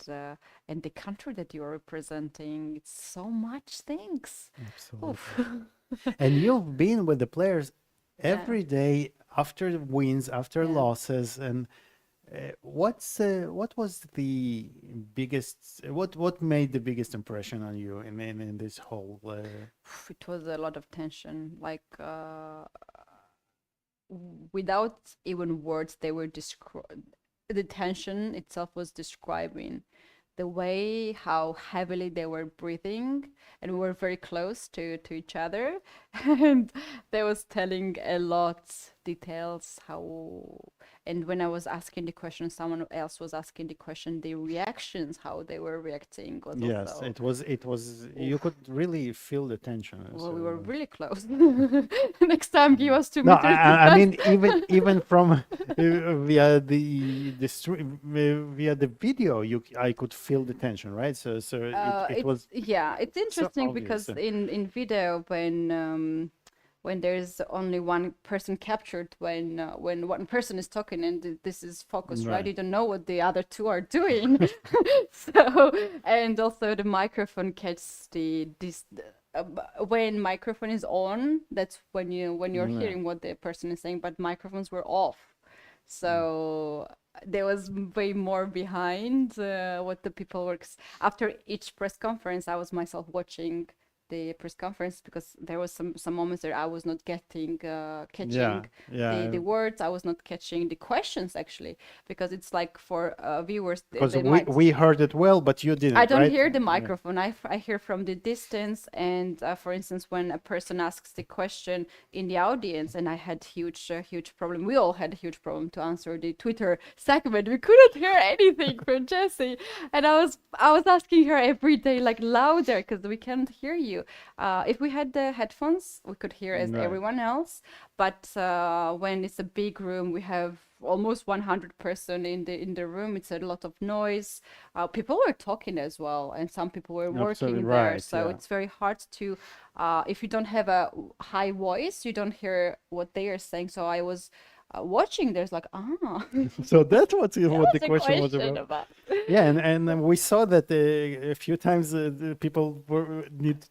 the country that you are representing. It's so much things. absolutely. Oof. And you've been with the players every day after wins, after Yeah. losses, and what was the biggest? What made the biggest impression on you in this whole? It was a lot of tension. Like without even words, they were the tension itself was describing the way how heavily they were breathing, and we were very close to each other, and they was telling a lot details how. And when I was asking the question, someone else was asking the question, the reactions, how they were reacting was Yes, also. it was. You could really feel the tension. Well, we were so- really close. Next time, give us 2 No, meters. I mean even from via the stream via the video, I could feel the tension, right? So it was Yeah, it's interesting because obvious, in video when when there's only one person captured, when one person is talking and this is focused, right? Right. You don't know what the other two are doing. So, and also the microphone catches when microphone is on, that's when you're Yeah. hearing what the person is saying, but microphones were off. So there was way more behind what the people were. After each press conference, I was myself watching the press conference because there was some moments that I was not catching the words. I was not catching the questions actually, because it's like for viewers Because they we, might. we heard it well, but you didn't, I don't right? hear the Yeah. microphone. I hear from the distance. And for instance, when a person asks the question in the audience, and I had huge problem. We all had a huge problem to answer the Twitter segment. We couldn't hear anything from Jessie, and I was asking her every day, like louder, because we can't hear you. If we had the headphones, we could hear as Right. everyone else. But when it's a big room, we have almost 100 person in the room. It's a lot of noise. People were talking as well, and some people were working Absolutely there. right, So yeah. it's very hard to, if you don't have a high voice, you don't hear what they are saying. So I was watching. There's like, So that's what the what's the question was question about. about? Yeah, and we saw that a few times the people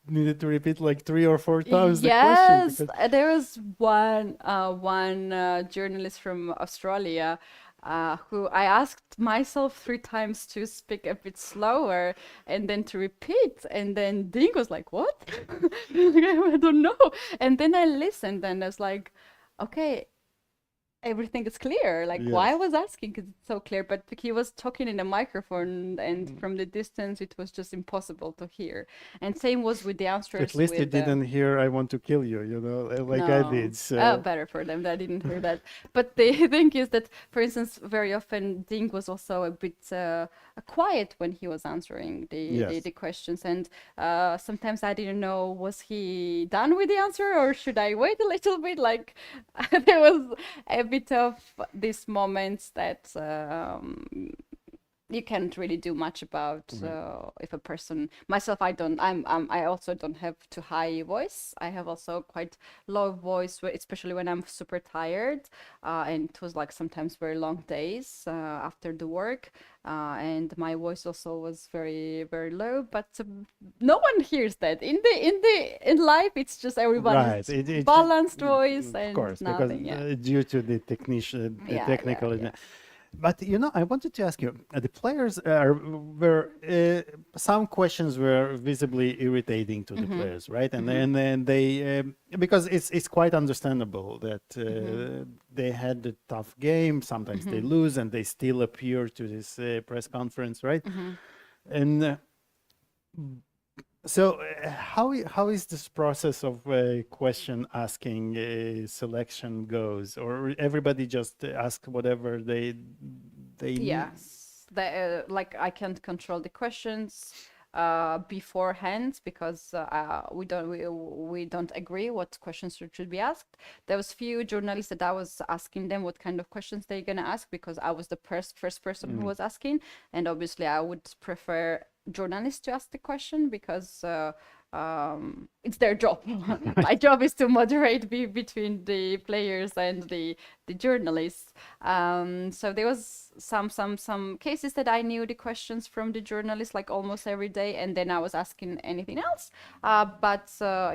needed to repeat like 3 or 4 times the question. Yes, Because, there was one journalist from Australia who I asked myself 3 times to speak a bit slower and then to repeat, and then Ding was like, "What?" I don't know. And then I listened, and I was like, "Okay, everything is clear." Like, why I yes. was asking, because it's so clear, but he was talking in a microphone, and from the distance it was just impossible to hear. And same was with the At answers least you with didn't hear "I want to kill you," like I did. no. Oh, So better for them that I didn't hear that. But the thing is that, for instance, very often Ding was also a bit quiet when he was answering yes. the questions, and sometimes I didn't know, was he done with the answer or should I wait a little bit? Like there was a bit of these moments that you can't really do much about if a person. Myself, I also don't have too high voice. I have also quite low voice, especially when I'm super tired, and it was like sometimes very long days after the work, and my voice also was very low. But no one hears that in life. It's just Right. everyone's It balanced voice of and course, because nothing. Yeah, due to the the yeah, yeah, technical. yeah. But I wanted to ask you, the players were some questions were visibly irritating to the players, right? And then they because it's quite understandable that they had a tough game. Sometimes they lose, and they still appear to this press conference, right? And so, how is this process of question asking selection goes, or everybody just ask whatever they need? Yes, like I can't control the questions beforehand because we don't agree what questions should be asked. There was few journalists that I was asking them what kind of questions they're gonna ask, because I was the first person who was asking, and obviously I would prefer journalists to ask the question because it's their job. My job is to moderate between the players and the journalists. So there was some cases that I knew the questions from the journalists like almost every day, and then I was asking anything else. But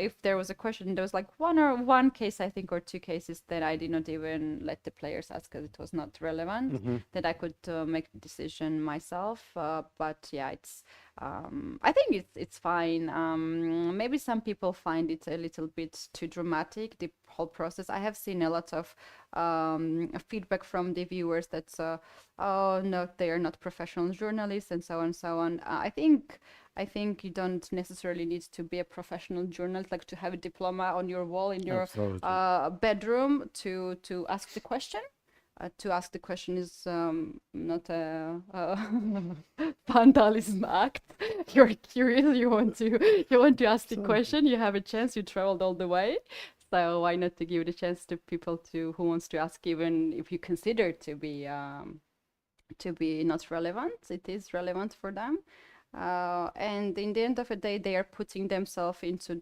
if there was a question, there was like one case I think, or 2 cases that I did not even let the players ask because it was not relevant. That I could make the decision myself. But yeah, it's. I think it's fine. Maybe some people find it a little bit too dramatic, the whole process. I have seen a lot of feedback from the viewers that, oh no, they are not professional journalists, and so on and so on. I think you don't necessarily need to be a professional journalist, like to have a diploma on your wall in your Absolutely. bedroom to ask the question. To ask the question is not a vandalism act. You're curious, you want to ask the question. You have a chance. You traveled all the way, so why not to give the chance to people who wants to ask, even if you consider to be not relevant. It is relevant for them, and in the end of the day, they are putting themselves into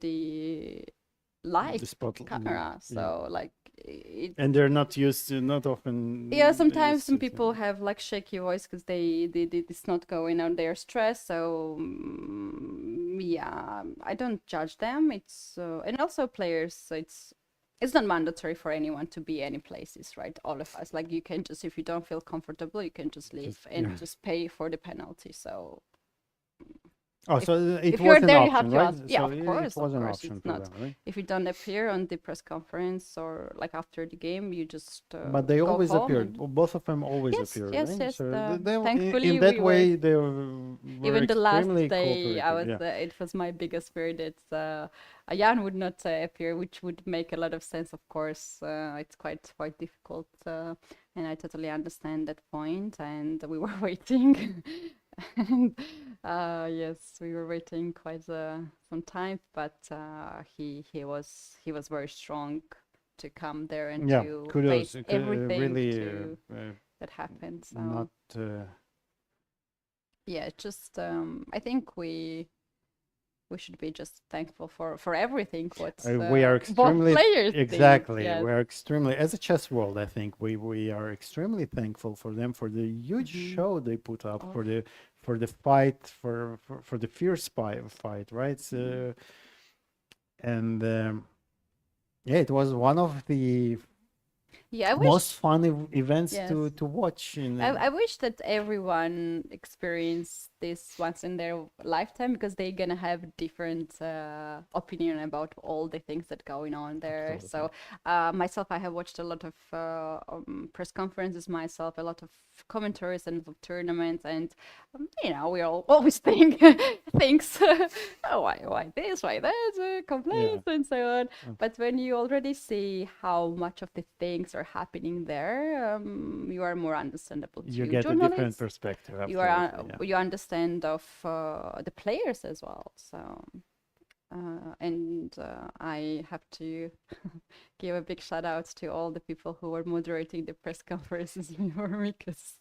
like the spot camera. So like it, and they're not used to, not often. yeah, sometimes used some to it, people have like shaky voice because they it's not going out, they're stressed. So yeah, I don't judge them. It's and also players. It's not mandatory for anyone to be any places, right? All of us, like you can just, if you don't feel comfortable, you can just leave and just pay for the penalty. So Oh, so it if was you're an there, you have option, to right? ask. Yeah, So of course, it was of an course. option It's for not. them, right? If you don't appear on the press conference or like after the game, you just But they go always home appeared. and- Both of them always Yes, appeared, yes, right? yes. So Thankfully, in that we way, were. they were Even the last extremely day, I was. cooperative. Yeah. It was my biggest fear that Jan would not appear, which would make a lot of sense. Of course, it's quite difficult, and I totally understand that point. And we were waiting, and yes, we were waiting quite some time. But he was very strong to come there and Yeah, to kudos. face everything Really, that happened. So. not. Yeah, just I think we should be just thankful for everything what We are both extremely players did. exactly. Yes. We're extremely, as a chess world, I think we are extremely thankful for them, for the huge show they put up, for the fight, for the fierce fight, right? So, and yeah, it was one of the Yeah, I wish most fun events Yes. to watch. In I wish that everyone experienced this once in their lifetime because they're gonna have different opinion about all the things that going on there. So myself, I have watched a lot of press conferences myself, a lot of commentaries and of tournaments, and you know we all always think things oh, why this, why that, complaints and so on. But when you already see how much of the things are happening there, you are more understandable to you get a different journalists. perspective. You are Absolutely, you understand of the players as well. So and I have to give a big shout out to all the people who were moderating the press conferences before me because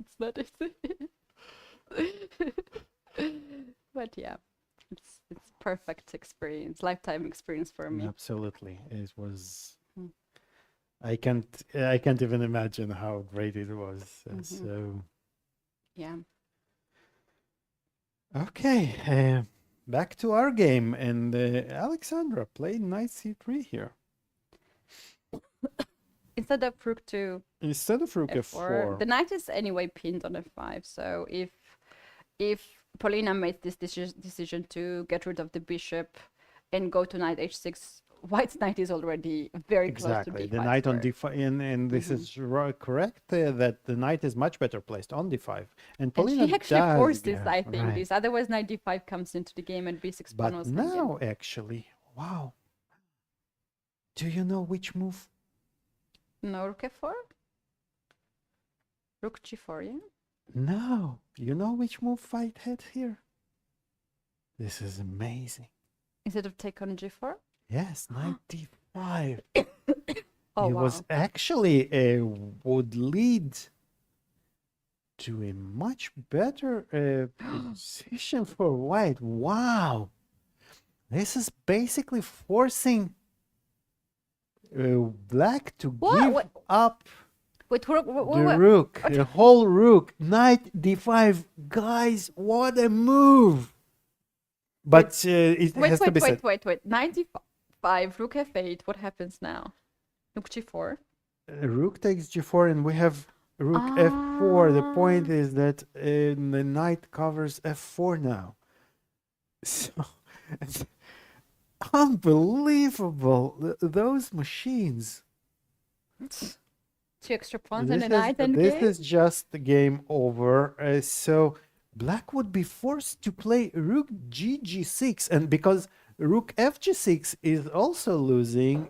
it's not easy. But yeah, it's perfect experience, lifetime experience for me. Absolutely, it was. I can't even imagine how great it was. So Yeah. okay, back to our game, and Alexandra played knight c3 here Instead of rook to instead of rook f4, f4. the knight is anyway pinned on f5. So if Paulina made this decision to get rid of the bishop and go to knight h6, white's knight is already very close to Exactly, d5. the knight on square. d5, and this is correct that the knight is much better placed on d5. And And Paulina she actually does forced this, get- I think. right. This otherwise knight d5 comes into the game and b6 pawn But was hanging. now, actually, wow. Do you know which move? No rook f4, rook g4. Yeah. No. You know which move Fight had here? This is amazing. Instead of take on g4. Yes, knight d5. Oh It wow. was actually would lead to a much better position for white. Wow. This is basically forcing black to What? give What? up Wait, the rook, the whole rook. Knight d5. Guys, what a move. But it has to be said. wait. Knight d5, rook f8. What happens now? Rook g4. Rook takes g4 and we have rook f4. The point is that the knight covers f4 now. So it's unbelievable. Those machines. Two extra pawns This and a knight and this game. is just the game over. So black would be forced to play rook g6, and because rook fg6 is also losing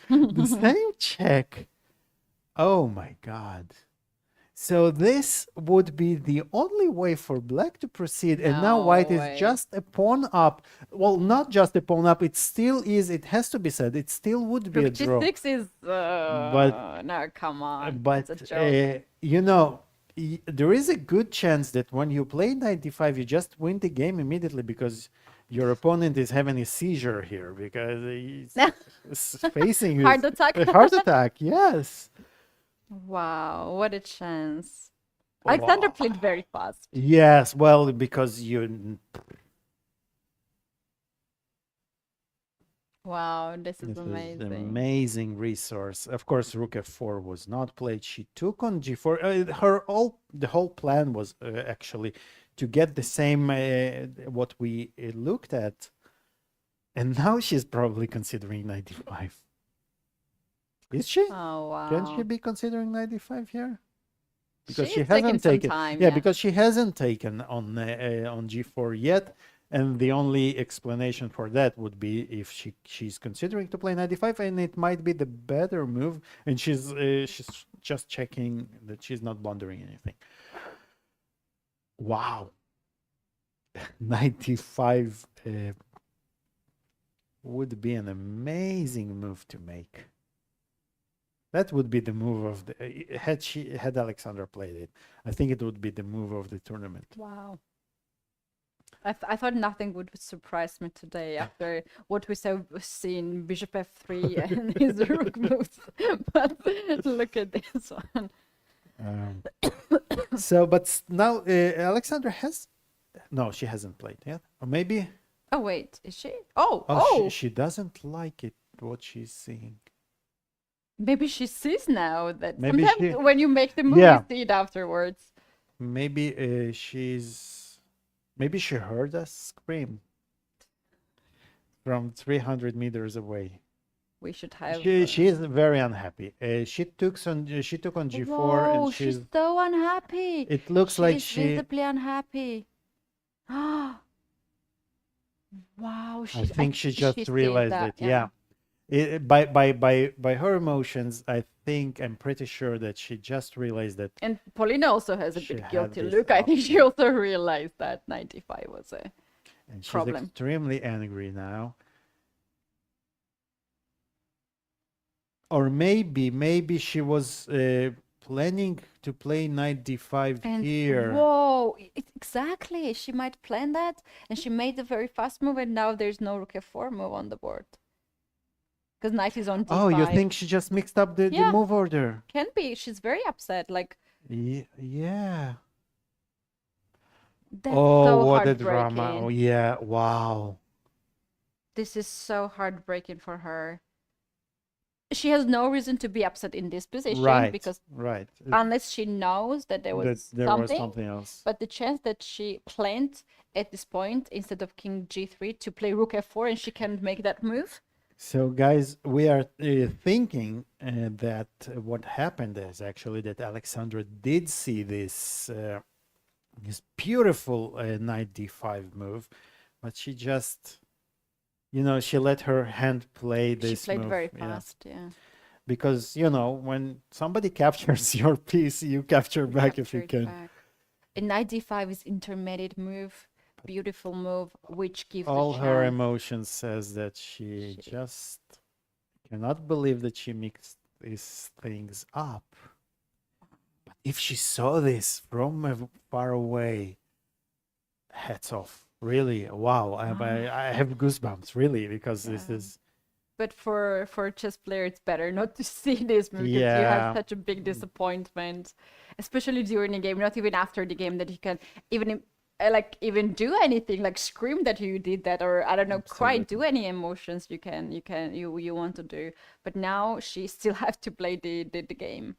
the same check. Oh my god. So this would be the only way for black to proceed, and now No white way. is just a pawn up. Well, not just a pawn up, it still is, it has to be said, it still would be a Rook draw. g6 is no, come on. But it's a joke. you know, there is a good chance that when you play 95, you just win the game immediately because Your opponent is having a seizure here because he's facing Heart his- attack. a heart attack. Yes. Wow, what a chance. Alexander Wow. played very fast. Yes. Well, because you. Wow, this is This is an amazing. amazing resource. Of course, Rook F4 was not played. She took on G4. The whole plan was actually to get the same what we looked at, and now she's probably considering 95. Is she? Oh wow. Can she be considering 95 here? Because she She's taking hasn't some taken. time, yeah, yeah. because she hasn't taken on G4 yet. And the only explanation for that would be if she's considering to play 95, and it might be the better move, and she's just checking that she's not blundering anything. Wow, 95 would be an amazing move to make. That would be the move of the had Alexandra played it. I think it would be the move of the tournament. Wow. I thought nothing would surprise me today after what we saw seen Bishop F3 and his rook moves. But look at this one. So, but now Alexandra has. No, she hasn't played yet. Or maybe. Oh wait, is she? Oh, Oh, oh. she doesn't like it. What she's seeing. Maybe she sees now that Maybe sometimes she- when you make the move, Yeah. you see it afterwards. Maybe Maybe she heard us scream from 300 meters away. We should have. She is very unhappy. She took on G4 Whoa, and she's so unhappy. it looks She like is she. visibly unhappy. Wow, I think she just sees realized that, it. Yeah. By her emotions, I'm pretty sure that she just realized that. And Paulina also has a She bit had guilty this look. I think she option. also realized that 95 was a And she's problem. extremely angry now. Or maybe she was planning to play knight d5 And here. whoa, exactly. She might plan that, and she made a very fast move, and now there's no rook f4 move on the board. Because knight is on d5. Oh, you think she just mixed up the Yeah. move order? Can be. She's very upset. Like, Yeah. that's Oh, so what a heartbreaking. drama. Oh, yeah. Wow. This is so heartbreaking for her. She has no reason to be upset in this position Right. because Right. unless she knows that there was There something, was something else. but the chance that she planned at this point instead of king g3 to play rook f4 and she can't make that move. So, guys, we are thinking that what happened is actually that Alexandra did see this beautiful knight d5 move, but she just, she let her hand play this She played move. very Yeah. fast, yeah. Because, when somebody captures your piece, you capture back if you Captured can. back. And knight d5 is intermediate move, beautiful move, which gives All the her chance. emotions says that she just cannot believe that she mixed these things up. But if she saw this from far away, hats off. Really, wow. I have goosebumps, really, because this Yeah. is. But for a chess player, it's better not to see this move because you Yeah. have such a big disappointment, especially during a game, not even after the game, that you can even do anything, like scream that you did that, or I don't know, cry, do any emotions you want to do. But now she still has to play the game.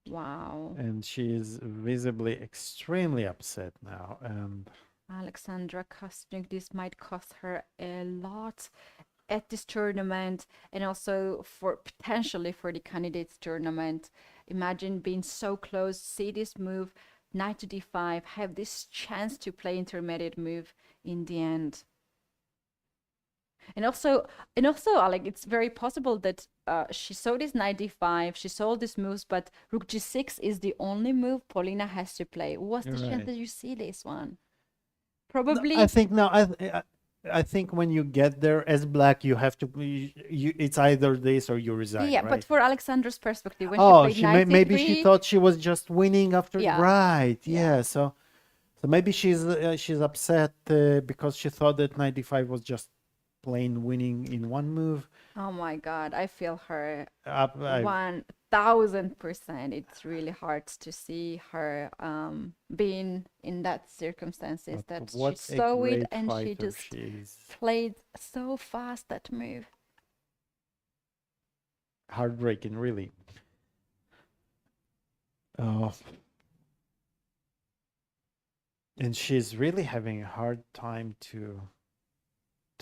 Wow. And she is visibly extremely upset now. And Alexandra Kostnik, this might cost her a lot at this tournament, and also potentially for the candidates tournament. Imagine being so close, see this move, knight to d5, have this chance to play intermediate move in the end. And also, Alik, it's very possible that she saw this knight d5, she saw all these moves, but rook g6 is the only move Paulina has to play. What's the chance Right. that you see this one? Probably. I think now, I think when you get there as black, you have to. It's either this or you resign. Yeah, right? but for Alexandra's perspective, when Oh, she played knight maybe c3, she thought she was just winning after. Yeah. Right. Yeah. Yeah. So So maybe she's upset because she thought that 95 was just plain winning in one move. Oh my God, I feel her I- 1000%. It's really hard to see her being in that circumstances but that she what a saw it great and she fighter just she is. played so fast that move. Heartbreaking, really. Oh. And she's really having a hard time to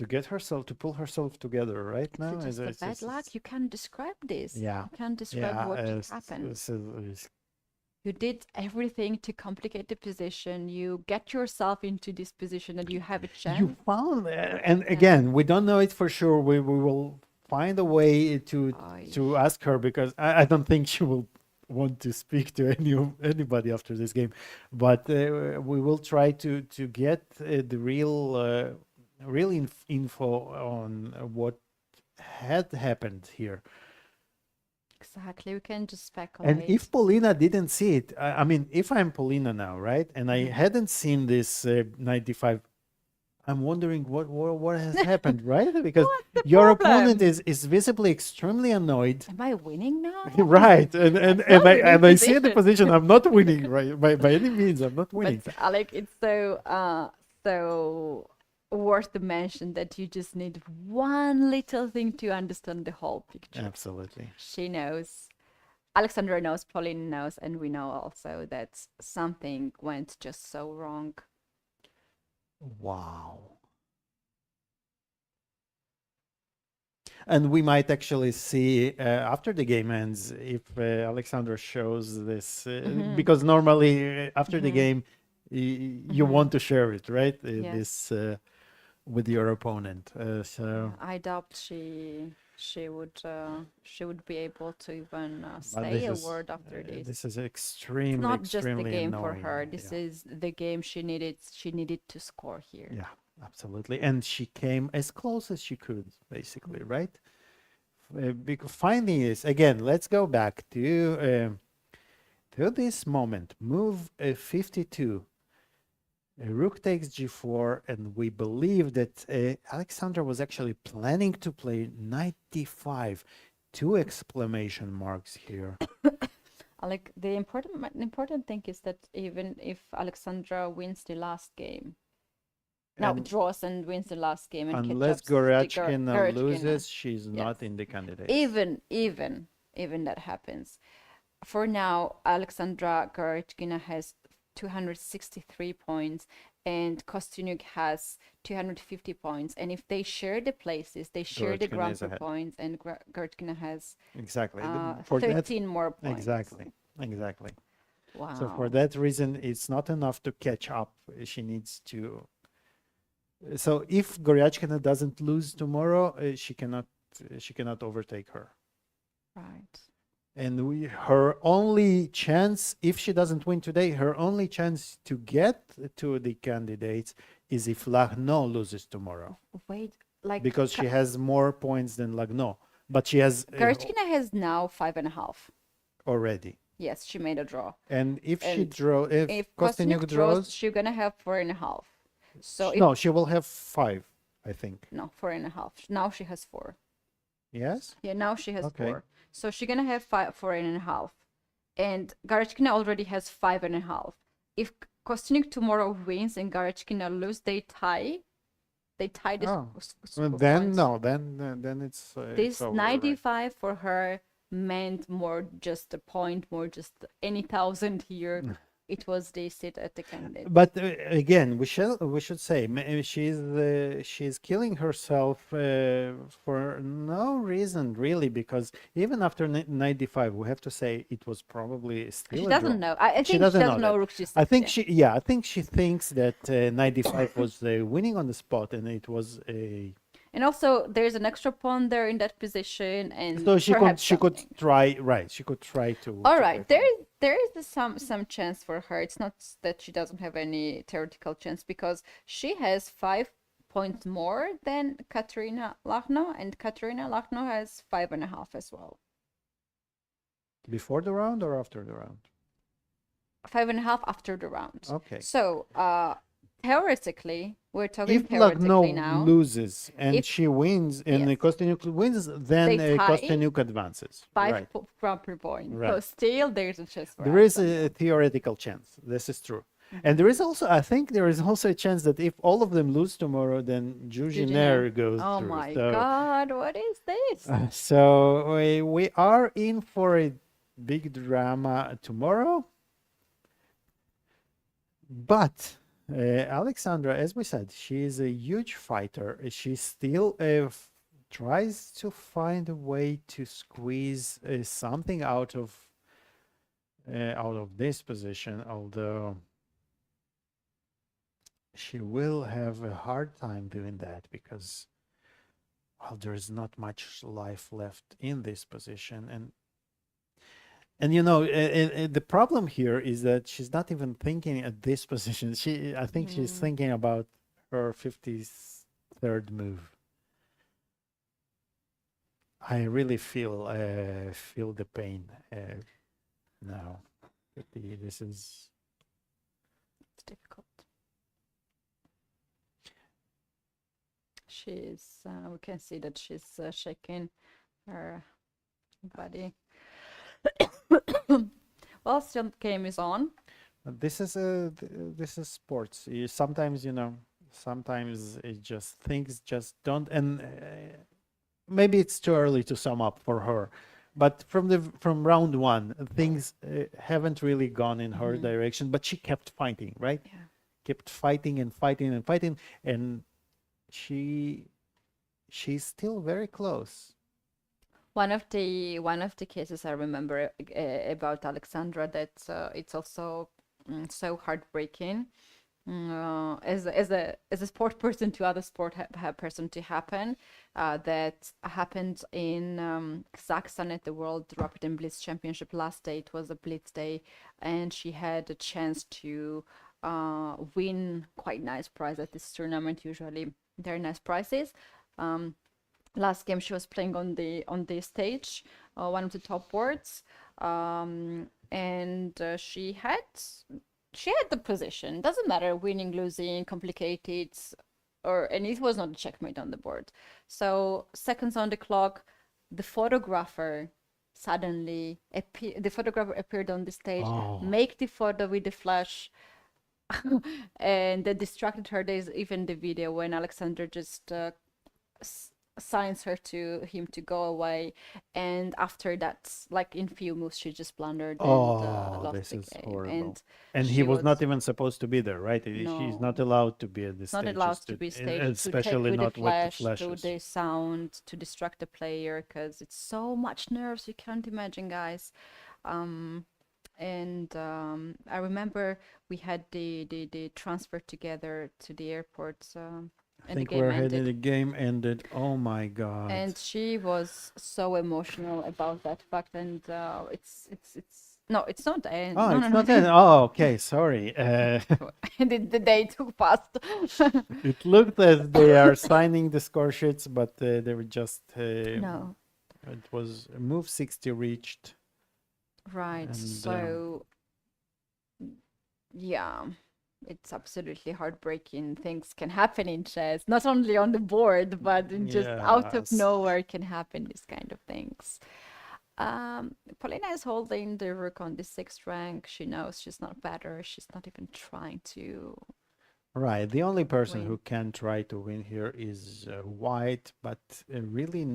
get herself to pull herself together right Is now. it just a bad luck? You can't describe this. Yeah. You can't describe Yeah, what happened. it's You did everything to complicate the position. You get yourself into this position and you have a chance. you found and again we don't know it for sure. We will find a way to ask her because I don't think she will want to speak to anybody after this game, but we will try to get the real info on what had happened here. Exactly. We can just speculate. And if Paulina didn't see it, I mean, if I'm Paulina now, right, and I hadn't seen this 95, I'm wondering what has happened, right? Because your opponent is visibly extremely annoyed. Am I winning now? Right, and not winning I see the position. I'm not winning, right? By any means, I'm not winning. But Alik, it's so worth to mention that you just need one little thing to understand the whole picture. Absolutely. She knows, Alexandra knows, Pauline knows, and we know also that something went just so wrong. Wow. And we might actually see after the game ends if Alexandra shows this, because normally after the game you want to share it, right? Yes. This with your opponent. So I doubt she would be able to even say a word after this. This is extremely, It's not just the extremely game for annoying. her. This is the game she needed. She needed to score here. Yeah, absolutely. And she came as close as she could, basically, right? Finding this again. Let's go back to this moment. Move 52. Rook takes g4, and we believe that Alexandra was actually planning to play knight d5. 2 exclamation marks here. Like the important thing is that even if Alexandra wins the last game, draws and wins the last game, and unless Goryachkina loses, she's not in the candidate. Even that happens. For now, Alexandra Goryachkina has 263 points and Kostyuk has 250 points, and if they share the places, they share the Grand Prix points, and Goryachkina has exactly 13 more points. Exactly. Wow. So for that reason, it's not enough to catch up. She needs to. So if Goryachkina doesn't lose tomorrow, she cannot overtake her. Right. And her only chance, if she doesn't win today, her only chance to get to the candidates is if Lagno loses tomorrow. Wait, because she has more points than Lagno, but she has. Goryachkina has now 5.5 already. Yes, she made a draw. And if Kostyuk draws, she's gonna have 4.5. So no, she will have 5, I think. No, 4.5. Now she has 4. Yes. Yeah, now she has 4. So she's gonna have 4.5, and Goryachkina already has 5.5. If Kostyuk tomorrow wins and Goryachkina lose, they tie. They tie the then it's this over, 95 right? for her meant more just a point, more just any 1,000 here. It was the sit at the candidate. But again, we should say she's killing herself for no reason really, because even after 95, we have to say it was probably still. She doesn't know. I think she doesn't know Rook G6. I think I think she thinks that 95 was winning on the spot, and it was a. And also, there's an extra pawn there in that position, and so she could try, right? She could try to. All right, there is some chance for her. It's not that she doesn't have any theoretical chance, because she has 5 points more than Katerina Lagno, and Katerina Lagno has 5.5 as well. Before the round or after the round? 5.5 after the round. Okay. So theoretically, we're talking If theoretically Lagno now. loses and If- she wins and Yes. Kostyuk wins, then They tie. Kostyuk advances. 5 Right. proper point. So Right. still there's a chance for There is Alexandra. a theoretical chance. This is true. And there is also, I think there is also a chance that if all of them lose tomorrow, then Jujiner goes Oh through. my So, God, what is this? so we are in for a big drama tomorrow. But Alexandra, as we said, she is a huge fighter. She still tries to find a way to squeeze something out of this position, although she will have a hard time doing that because, well, there is not much life left in this position, and you know, the problem here is that she's not even thinking at this position. I think she's thinking about her 53rd move. I really feel the pain now. This is It's difficult. She's, we can see that she's shaking her body. Well, still game is on. this is sports. Sometimes, you know, sometimes it just things just don't, and maybe it's too early to sum up for her, but from round one, things haven't really gone in her direction. But she kept fighting, right? Yeah. Kept fighting and fighting and fighting, and she's still very close. One of the cases I remember about Alexandra that it's also so heartbreaking as a sport person to other sport person to happen. That happened in Kazakhstan at the World Rapid and Blitz Championship last day. It was a Blitz day, and she had a chance to win quite nice prize at this tournament. Usually, very nice prizes. Last game she was playing on the stage, one of the top boards, and she had the position. Doesn't matter winning, losing, complicated, and it was not a checkmate on the board. So seconds on the clock, the photographer suddenly appeared on the stage, make the photo with the flash. And that distracted her. There's even the video when Alexander just signs him to go away, and after that, like in few moves, she just blundered and lost this the is game. horrible. And he she was not even supposed to be there, right? She's No. not allowed to be at the not stage. allowed to be staged, especially to take with not the with the flash, to flashes. the sound, to distract the player, because it's so much nerves, you can't imagine, guys. I remember we had the transfer together to the airport. I And the think game we're ended. headed. The game ended. Oh my God! And she was so emotional about that fact, and it's no, it's not the end. Oh, No, it's no, not no. that. Oh, okay. Sorry. The day took fast. It looked as they are signing the score sheets, but they were just. No, It was move 60 reached. right. And, So yeah, it's absolutely heartbreaking. Things can happen in chess, not only on the board, but in just out of Yes. nowhere can happen these kind of things. Polina is holding the rook on the 6th rank. She knows she's not better. She's not even trying to. Right. The only person Win. who can try to win here is White, but really,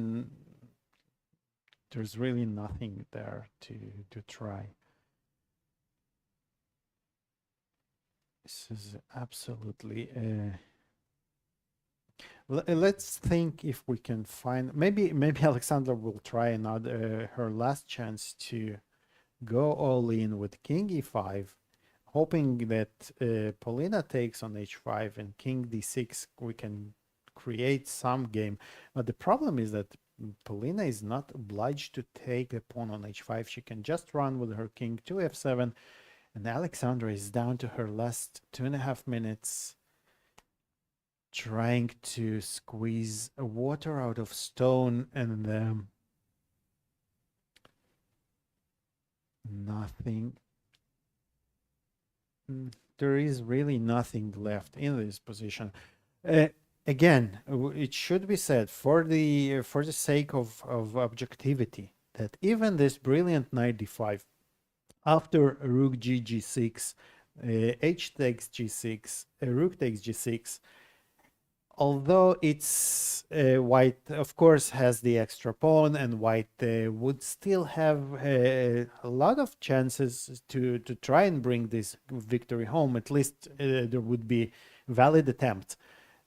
there's really nothing there to try. This is absolutely. Let's think if we can find. Maybe Alexandra will try another her last chance to go all in with King E5, hoping that Polina takes on H5 and King D6. We can create some game. But the problem is that Polina is not obliged to take a pawn on H5. She can just run with her King to F7. And Alexandra is down to her last 2.5 minutes, trying to squeeze water out of stone, and nothing there is really nothing left in this position. Again, it should be said for the sake of objectivity that even this brilliant knight d5 after rook g6, h takes g6, rook takes g6, although it's white of course has the extra pawn and white would still have a lot of chances to try and bring this victory home. At least there would be valid attempt.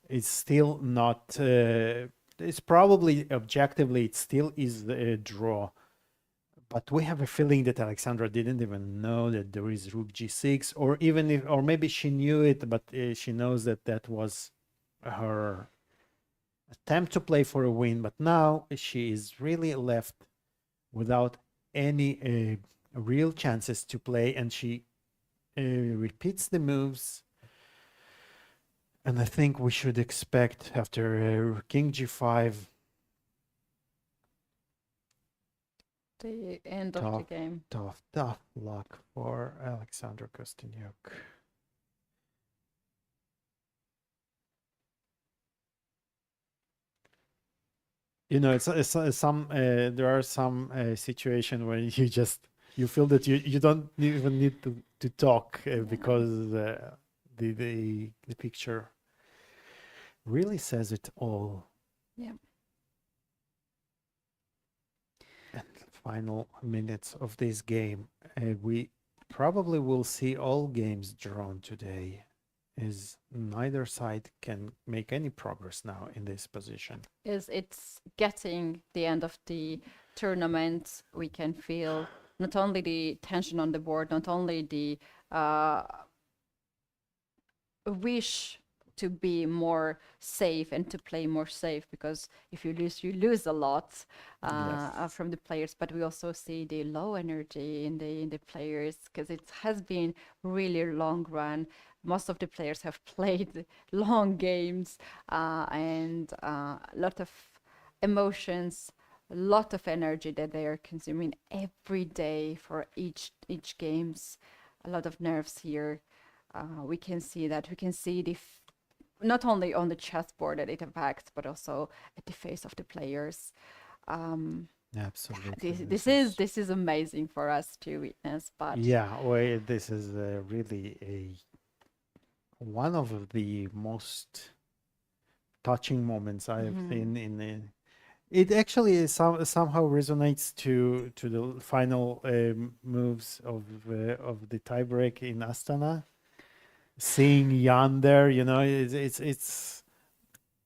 It's still not it's probably objectively it still is a draw, but we have a feeling that Alexandra didn't even know that there is rook g6, or even if, or maybe she knew it, but she knows that that was her attempt to play for a win. But now she is really left without any real chances to play, and she repeats the moves. And I think we should expect after king g5 the end of the game. Tough luck for Alexandra Kostyniuk. You know, it's some there are some situations where you feel that you don't even need to talk because the picture really says it all. Yeah. And final minutes of this game, we probably will see all games drawn today, as neither side can make any progress now in this position. It's getting the end of the tournament. We can feel not only the tension on the board, not only the wish to be more safe and to play more safe, because if you lose a lot from the players. But we also see the low energy in the players, because it has been really long run. Most of the players have played long games and a lot of emotions, a lot of energy that they are consuming every day for each games. A lot of nerves here. We can see that. We can see not only on the chessboard that it impacts, but also at the face of the players. Absolutely. This is amazing for us to witness. But yeah, well, this is really one of the most touching moments I have seen in. It actually somehow resonates to the final moves of the tiebreak in Astana. Seeing Jan there, you know, it's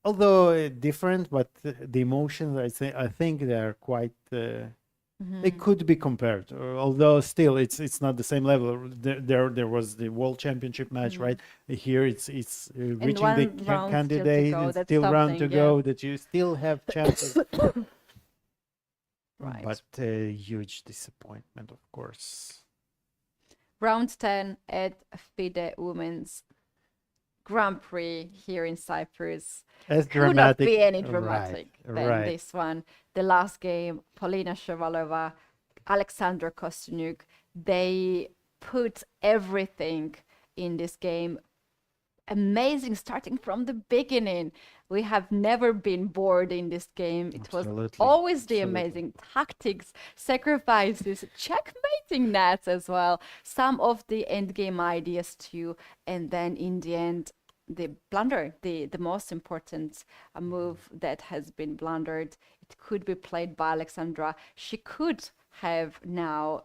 although different, but the emotions I think they're quite. They could be compared, although still it's not the same level. There was the World Championship match, right? Here it's reaching the candidate, it's still round to go, that you still have chances. Right. But a huge disappointment, of course. Round 10 at FIDE Women's Grand Prix here in Cyprus. As Could dramatic, not be any dramatic than right. this one. The last game, Polina Shevalova, Alexandra Kostyniuk, they put everything in this game. Amazing, starting from the beginning. We have never been bored in this game. It was always the amazing tactics, sacrifices, checkmating nets as well. Some of the endgame ideas too. And then in the end, the blunder, the most important move that has been blundered. It could be played by Alexandra. She could have now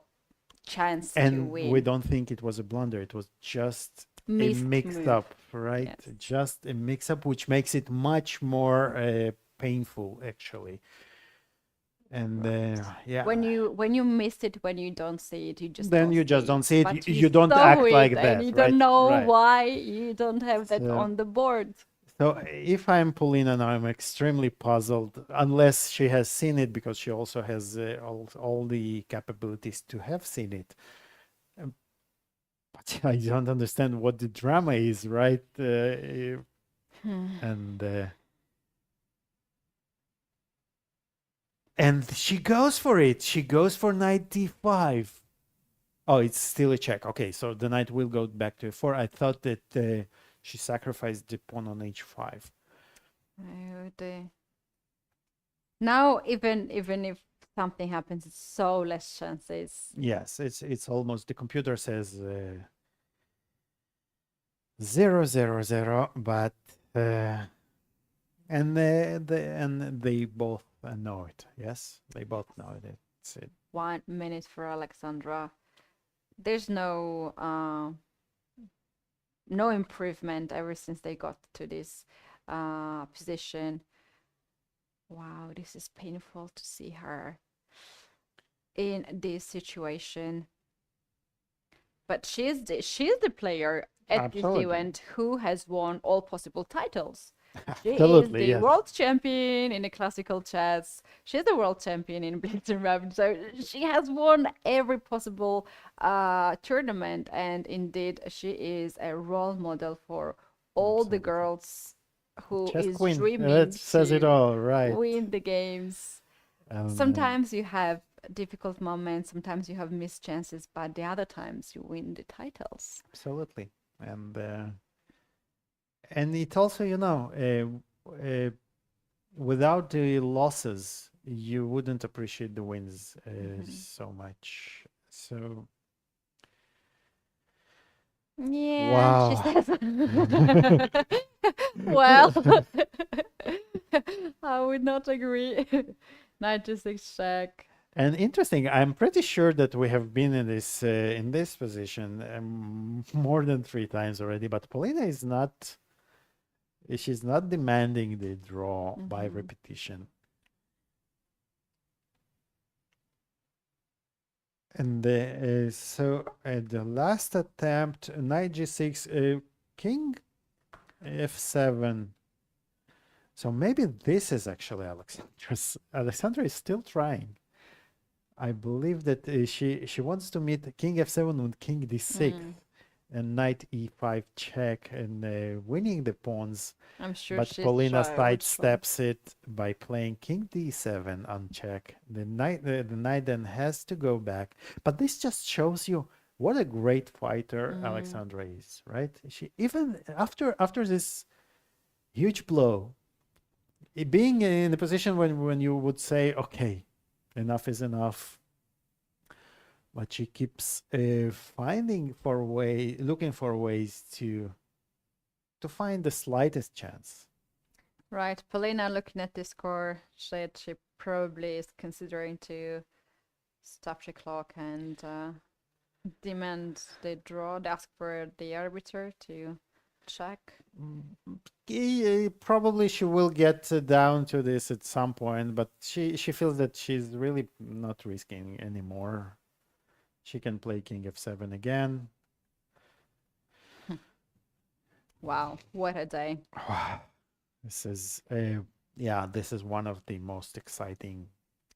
chance to win. And we don't think it was a blunder. It was just a mixed up, right? Yes. Just a mix up, which makes it much more painful, actually. And yeah, when you miss it, when you don't see it, you just don't see it. But You don't act like that, and you right? don't know Right. why you don't have that on the board. So if I'm Polina now, I'm extremely puzzled, unless she has seen it, because she also has all the capabilities to have seen it. But I don't understand what the drama is, right? And she goes for it. She goes for knight d5. Oh, it's still a check. Okay, so the knight will go back to f4. I thought that she sacrificed the pawn on h5. Now, even if something happens, it's so less chances. Yes, it's almost, the computer says 0-0-0, but and they both know it. Yes, they both know it. It's it. 1 minute for Alexandra. There's no improvement ever since they got to this position. Wow, this is painful to see her in this situation. But she's the player at this Absolutely. event who has won all possible titles. She is Absolutely, the yes. world champion in the classical chess. She's the world champion in Blitz and Rapid. So she has won every possible tournament, and indeed she is a role model for all the Absolutely. girls who Chess is queen. dreaming That says it to all, right? win the games. And, Sometimes you have difficult moments, sometimes you have missed chances, but the other times you win the titles. absolutely, and it also, without the losses, you wouldn't appreciate the wins so much. So Yeah, she wow. says. Well, I would not agree. Knight to 6 check. And interesting, I'm pretty sure that we have been in this position more than 3 times already, but Polina is not, she's not demanding the draw by repetition. And so at the last attempt, knight g6, king f7. So maybe this is actually Alexandra's. Alexandra is still trying. I believe that she wants to meet king f7 with king d6 and knight e5 check and winning the pawns. I'm sure But she's Polina shy, would try. sidesteps it by playing king d7 on check. The knight then has to go back. But this just shows you what a great fighter Alexandra is, right? She even after this huge blow, being in the position when you would say, okay, enough is enough, but she keeps looking for ways to find the slightest chance. Right, Polina, looking at this score, said she probably is considering to stop the clock and demand the draw, ask for the arbiter to check. Probably she will get down to this at some point, but she feels that she's really not risking anymore. She can play king f7 again. Wow, what a day. This is this is one of the most exciting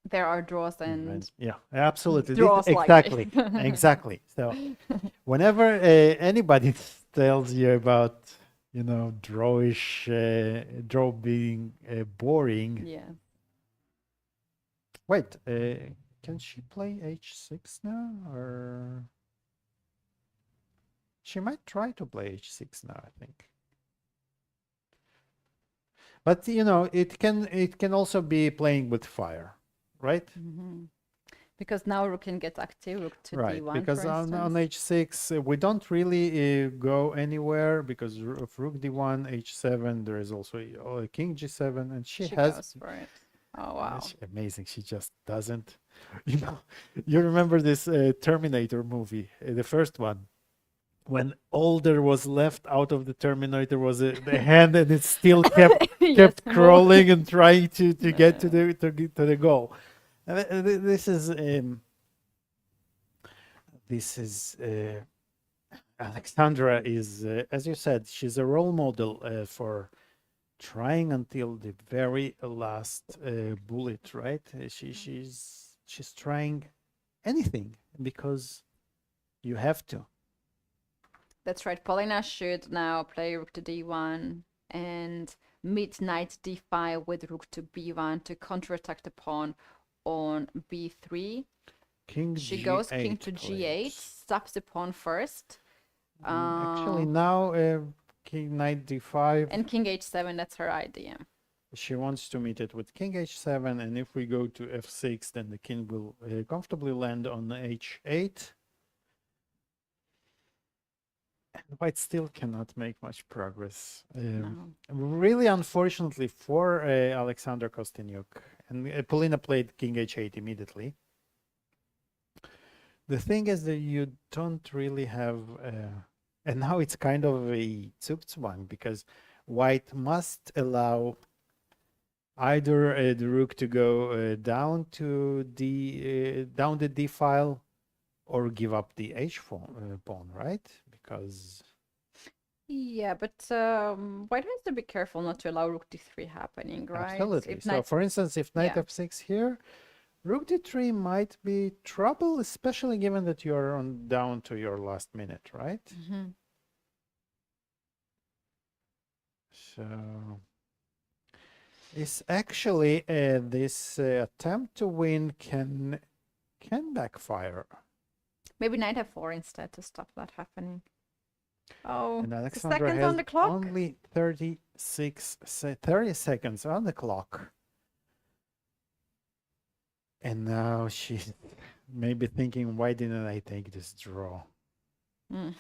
There are draws and events. Yeah, absolutely. draws like exactly. this. Exactly. So whenever anybody tells you about draw being boring, Yeah. wait, can she play h6 now, or she might try to play h6 now, I think. But it can also be playing with fire, right? Because now rook can get active, rook to Right, d1, because for on instance. h6 we don't really go anywhere because of rook d1, h7. There is also king g7, and she has. Goes for it. Oh wow! Amazing. She just doesn't. You remember this Terminator movie, the first one, when all there was left out of the Terminator was the hand, and it still kept Yes, crawling and trying to get to the goal. This is Alexandra is, as you said, she's a role model for trying until the very last bullet, right? She's trying anything because you have to. That's right. Polina should now play rook to d1 and meet knight d5 with rook to b1 to counterattack the pawn on b3. King She G8 goes king to plays. g8. stops the pawn first. Actually, now king knight d5. And king h7, that's her idea. She wants to meet it with king h7, and if we go to f6, then the king will comfortably land on h8. And white still cannot make much progress. No. Really unfortunately for Alexander Kostyniuk. And Polina played king h8 immediately. The thing is that you don't really have... and now it's kind of a Zugzwang, because white must allow either the rook to go down to down the d file, or give up the h pawn, right? Because Yeah, but white has to be careful not to allow rook d3 happening, right? absolutely. If So, knight- for instance, if knight Yeah. f6 here, rook d3 might be trouble, especially given that you're on down to your last minute, right? Mhm. So it's actually this attempt to win can backfire. Maybe knight f4 instead to stop that happening. Oh, And the Alexandra seconds has on the clock. only 30 seconds on the clock. And now she's maybe thinking, why didn't I take this draw? Mm.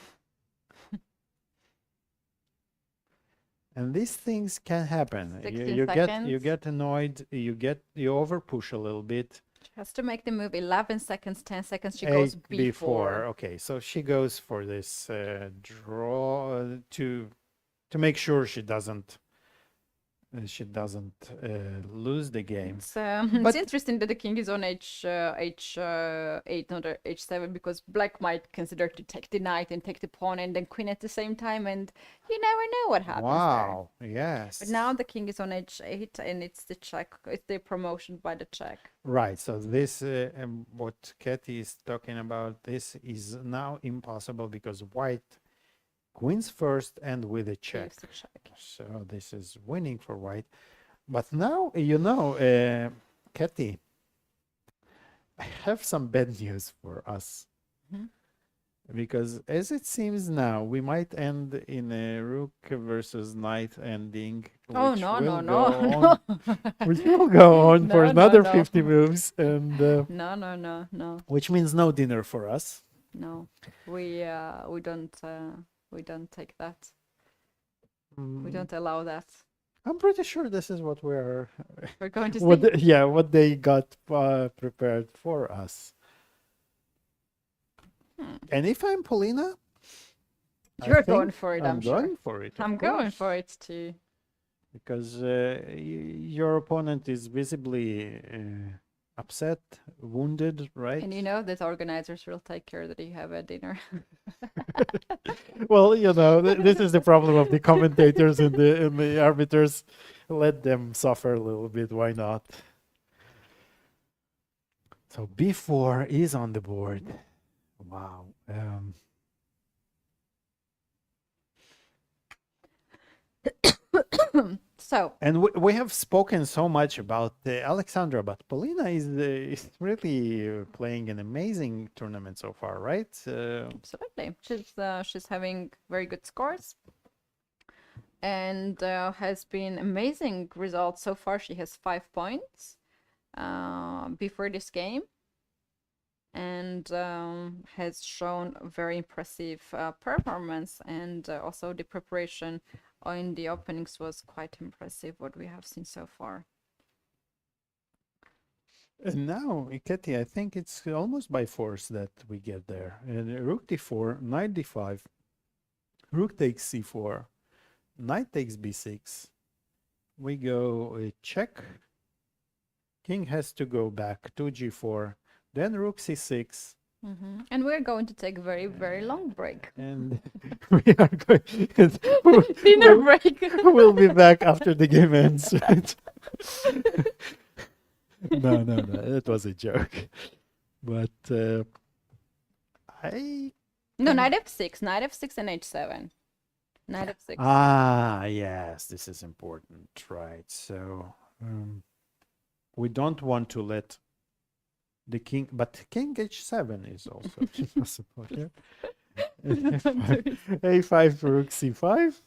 And these things can happen. 16 You seconds. get annoyed, you over push a little bit. She has to make the move 11 seconds, 10 seconds. She 8 goes before. Okay, so she goes for this draw to make sure she doesn't lose the game. It's But- interesting that the king is on h8, not h7, because black might consider to take the knight and take the pawn and then queen at the same time, and you never know what happens there. Wow, yes. But now the king is on h8, and it's the check. It's the promotion by the check. Right, so this, what Keti is talking about, this is now impossible because white queens first and with a check. Leaves the check. So this is winning for white. But now, Keti, I have some bad news for us. Mhm. Because as it seems now, we might end in a rook versus knight ending. Oh, which no, will no, go no, on- which will go on for No, no, another no. 50 moves, and No. which means no dinner for us. No, we don't take that. We Mm, don't allow that. I'm pretty sure this is what we're We're going to see. what they got prepared for us. And if I'm Polina, I You're going think for it, I'm I'm sure. going for it. of I'm going course, for it too. because your opponent is visibly upset, wounded, right? And you know that organizers will take care that you have a dinner. Well, this is the problem of the commentators and the arbiters. Let them suffer a little bit. Why not? So b4 is on the board. Wow. So And we have spoken so much about Alexandra, but Polina is really playing an amazing tournament so far, right? absolutely, she's having very good scores, and has been amazing results so far. She has 5 points before this game, and has shown a very impressive performance, and also the preparation in the openings was quite impressive, what we have seen so far. And now, Keti, I think it's almost by force that we get there. And rook d4, knight d5, rook takes c4, knight takes b6. We go check. King has to go back to g4, then rook c6. And we're going to take a very, very long break. And we are going. Dinner break. We'll be back after the game ends. Right? No, that was a joke. But I. No, knight f6, and h7. Knight f6. Ah, yes, this is important, right? So we don't want to let the king, but king h7 is also possible here. a5 rook c5.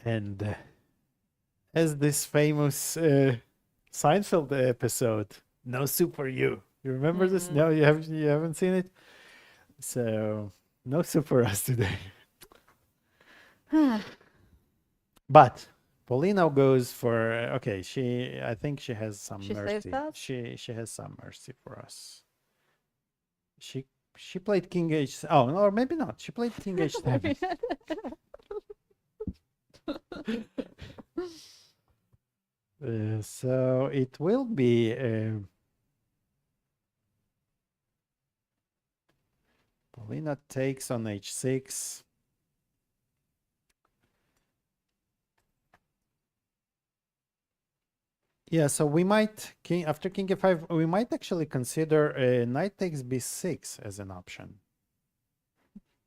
And as this famous Seinfeld episode, no soup for you. You remember this? No, you haven't seen it. So no soup for us today. But Paulina goes for okay. I think she has some She mercy. saves us? She has some mercy for us. She played king h. Oh, or maybe not. She played king h7. So it will be Paulina takes on h6. Yeah, so we might after king f5 we might actually consider knight takes b6 as an option.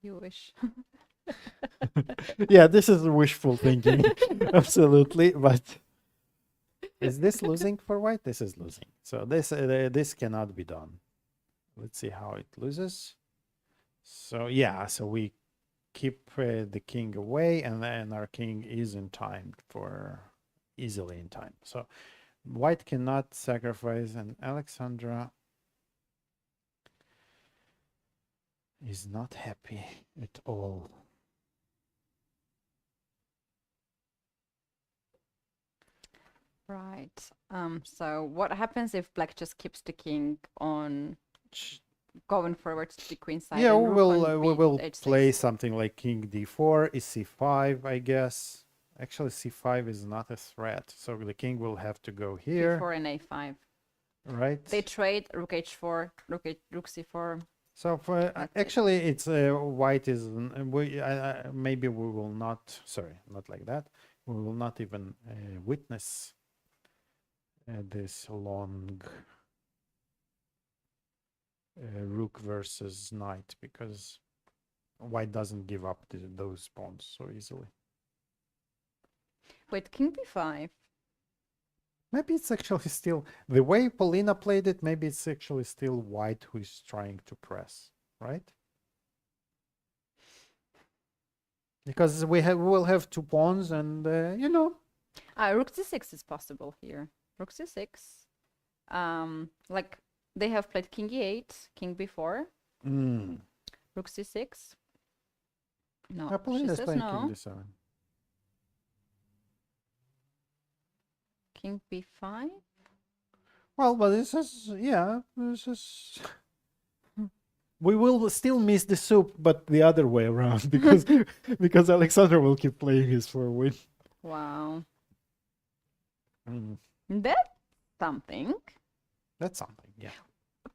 You wish. Yeah, this is wishful thinking. Absolutely, but is this losing for white? This is losing. So this cannot be done. Let's see how it loses. So yeah, so we keep the king away, and then our king is in time for easily in time. So white cannot sacrifice, and Alexandra is not happy at all. Right. So what happens if black just keeps the king on going forward to the queen side? Yeah, and we rook on will h6? play something like king d4 is c5, I guess. Actually, c5 is not a threat, so the king will have to go here, b4 and a5. right? They trade rook h4, rook c4. So for That's it. actually, it's white is maybe we will not. Sorry, not like that. We will not even witness this long rook versus knight, because white doesn't give up those pawns so easily. Wait, king b5. Maybe it's actually still the way Paulina played it. Maybe it's actually still white who is trying to press, right? Because we will have two pawns, and you know. Rook c6 is possible here. Rook c6. Like they have played king e8, king b4, rook c6. No, she Paulina is says playing no. king d7. King b5. Well, but this is we will still miss the soup, but the other way around, because Alexander will keep playing his for a win. Wow. Mm, That's something. that's something, yeah.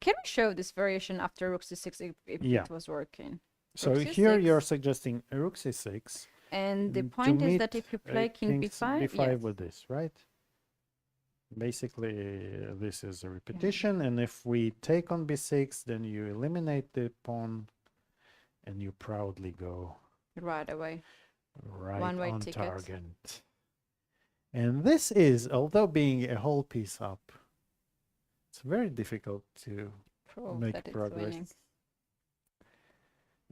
Can we show this variation after rook c6 if Yeah. it was working? So Rook here you're c6. suggesting rook c6. And the to point is meet, that if you play king b5, b5 yes. with this, right? Basically, this is a repetition, and if we take on b6, then you eliminate the pawn, and you proudly go right away. right One-way on ticket. target. And this is, although being a whole piece up, it's very difficult to Prove make that it's progress. winning.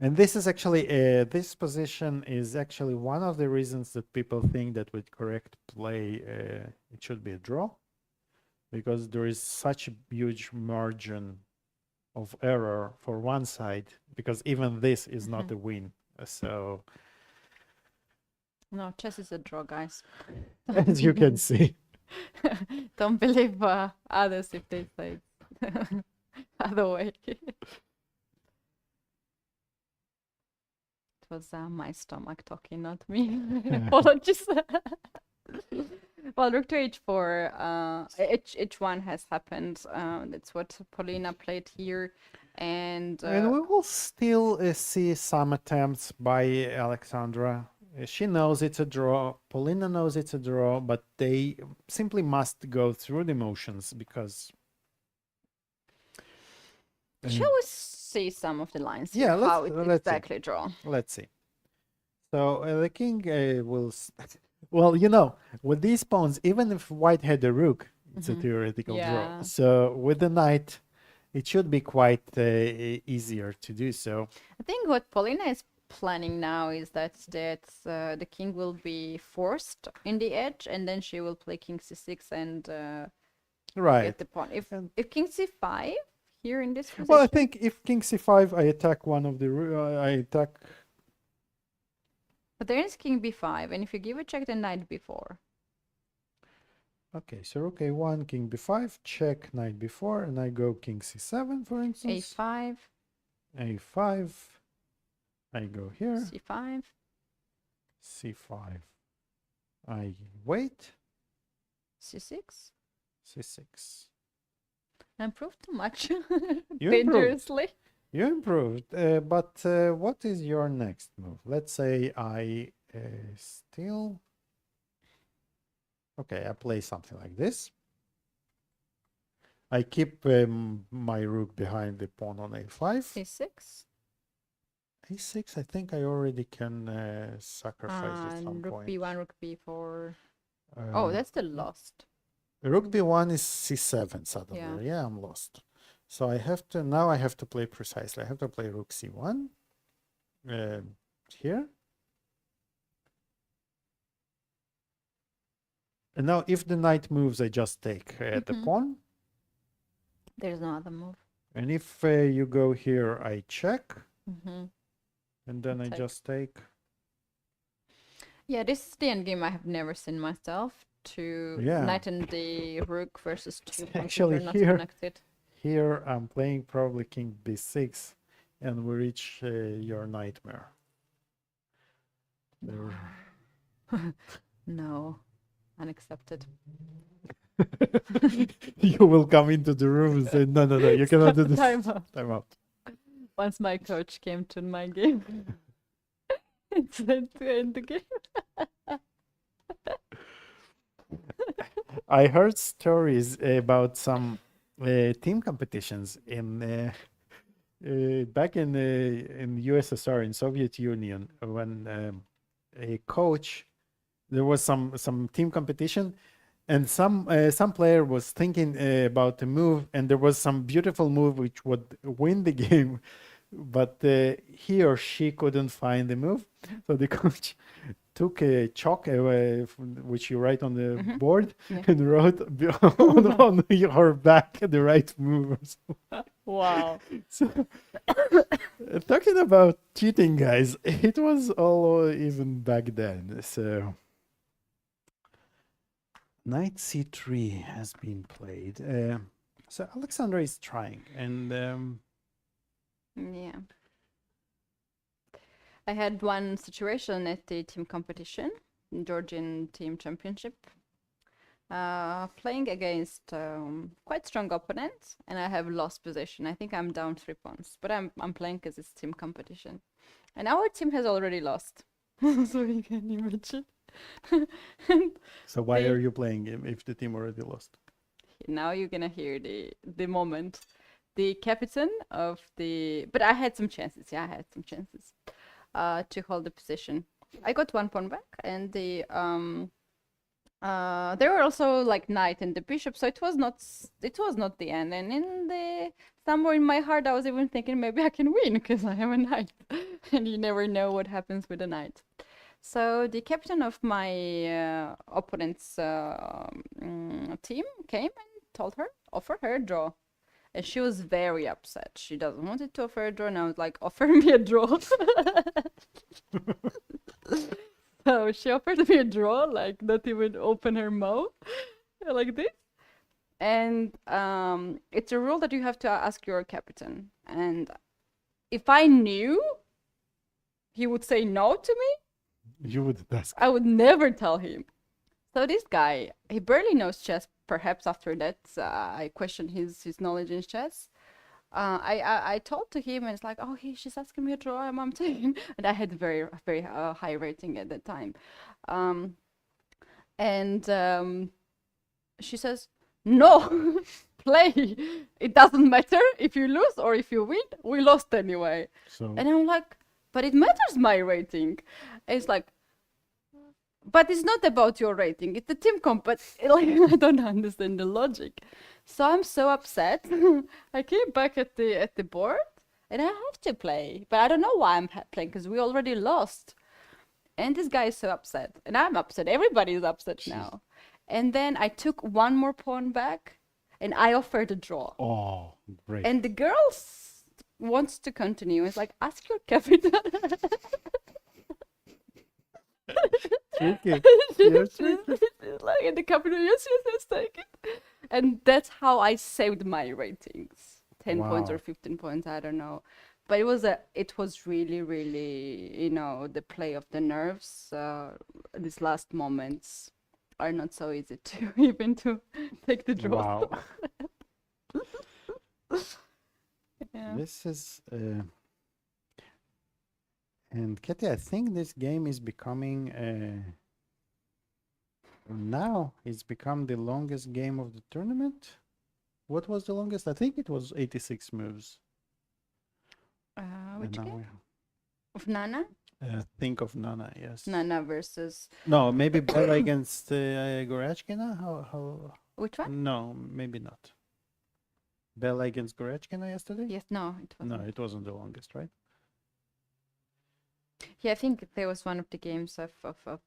And this is actually, this position is actually one of the reasons that people think that with correct play, it should be a draw, because there is such a huge margin of error for one side, because even this is not a win. So, No, chess is a draw, guys. as you can see. Don't believe others if they say it other way. It was my stomach talking, not me. Apologies. Well, rook to h4, h1 has happened. That's what Paulina played here. And we will still see some attempts by Alexandra. She knows it's a draw. Paulina knows it's a draw, but they simply must go through the motions, because shall we see some of the lines Yeah, here, how let's it's see. exactly drawn? let's see. So the king will well, you know, with these pawns, even if white had a rook, It's a theoretical draw. Yeah. So with the knight, it should be quite easier to do so. I think what Paulina is planning now is that the king will be forced in the edge, and then she will play king c6 and Right. get the pawn. And- If king c5 here in this position, Well, I think if king c5, I attack one of the... I attack... but there is king b5, and if you give a check, then knight b4. Okay, so rook a1, king b5, check, knight b4, and I go king c7, for instance. a5, a5. I go here. c5. c5. I wait. c6. c6. I improved too much. You improved. Dangerously. You improved, but what is your next move? Let's say I steal. Okay, I play something like this. I keep my rook behind the pawn on a5. c6. a6, I think I already can sacrifice at some And rook point. b1, rook b4. Oh, that's the lost. Rook b1 is c7 suddenly. Yeah. Yeah, I'm lost. So I have to, now I have to play precisely. I have to play rook c1 here. And now if the knight moves, I just take the pawn. There's no other move. And if you go here, I check. Mm-hmm. And then I Take. just take. Yeah, this is the end game I have never seen myself. To Yeah. knight and the rook versus two pawns Actually, which are not here- connected. Here I'm playing probably king b6. And we reach your nightmare. There. No, unaccepted. You will come into the room and say, no, you cannot do this. Time out. Time out. Once my coach came to my game, it said to end the game. I heard stories about some team competitions in back in USSR, in Soviet Union, when a coach, there was some team competition, and some player was thinking about the move, and there was some beautiful move which would win the game, but he or she couldn't find the move, so the coach took a chalk which you write on the board, Yeah. and wrote on her back the right move. Wow. So, talking about cheating, guys, it was all even back then. So knight c3 has been played. So Alexandra is trying, and Yeah. I had one situation at the team competition, Georgian team championship, playing against quite strong opponents, and I have lost position. I think I'm down 3 pawns, but I'm playing because it's team competition, and our team has already lost, so you can imagine. so why the- are you playing if the team already lost? Now you're gonna hear the moment. The captain of the, but I had some chances. Yeah, I had some chances to hold the position. I got 1 pawn back, and the there were also like knight and the bishop, so it was not the end. And in the somewhere in my heart, I was even thinking maybe I can win because I have a knight, and you never know what happens with a knight. So the captain of my opponent's team came and offered her a draw. And she was very upset. She doesn't want it to offer a draw. And I was like, offer me a draw. So she offered me a draw, like not even open her mouth, like this. And it's a rule that you have to ask your captain. And if I knew he would say no to me, You would ask. I would never tell him. So this guy, he barely knows chess. Perhaps after that, I questioned his knowledge in chess. I told to him, and it's like, oh, she's asking me a draw. I'm taking, and I had very high rating at that time. She says, no, play. It doesn't matter if you lose or if you win. We lost anyway. So And I'm like, but it matters my rating. And it's like, But it's not about your rating. It's the team comp. But like, I don't understand the logic. So I'm so upset. I came back at the board, and I have to play. But I don't know why I'm playing because we already lost. And this guy is so upset, and I'm upset. Everybody is upset now. And then I took one more pawn back, and I offered a draw. Oh, great. And the girls wants to continue. It's like, ask your captain. Tricky. She's You're tricky. like, and the captain, yes, yes, yes, take it. And that's how I saved my ratings. 10 points or Wow. 15 points, I don't know. But it was really, really, the play of the nerves. These last moments are not so easy to even to take the draw. Wow. Yeah. This is and Keti, I think this game is becoming now it's become the longest game of the tournament. What was the longest? I think it was 86 moves. Which And now game? Of Nana? think of Nana, yes. Nana versus No, maybe Bella against Gorechkina? How? which one? No, maybe not. Bella against Gorechkina yesterday? Yes, no, it No, wasn't. it wasn't the longest, right? Yeah, I think there was one of the games of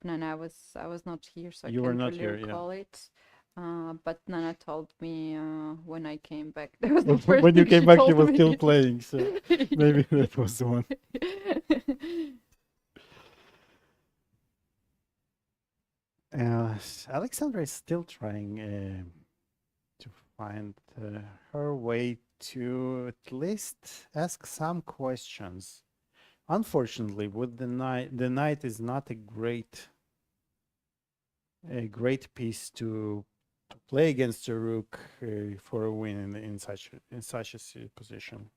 Nana. I was not here, so You I were can't not really here, yeah. recall it. But Nana told me when I came back. That was the first When you thing came she back, she told was me. still playing, so maybe that was the one. Alexandra is still trying to find her way to at least ask some questions. Unfortunately, with the knight is not a great piece to play against a rook for a win in such a position.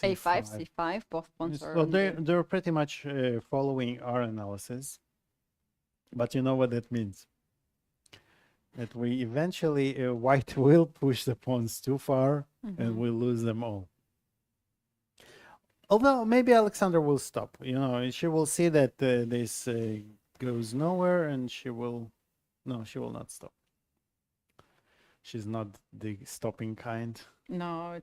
A5, C5, both pawns are So on the... they're pretty much following our analysis, but you know what that means. That we eventually white will push the pawns too far and we'll lose them all. Although maybe Alexander will stop. She will see that this goes nowhere, and she will not stop. She's not the stopping kind. No,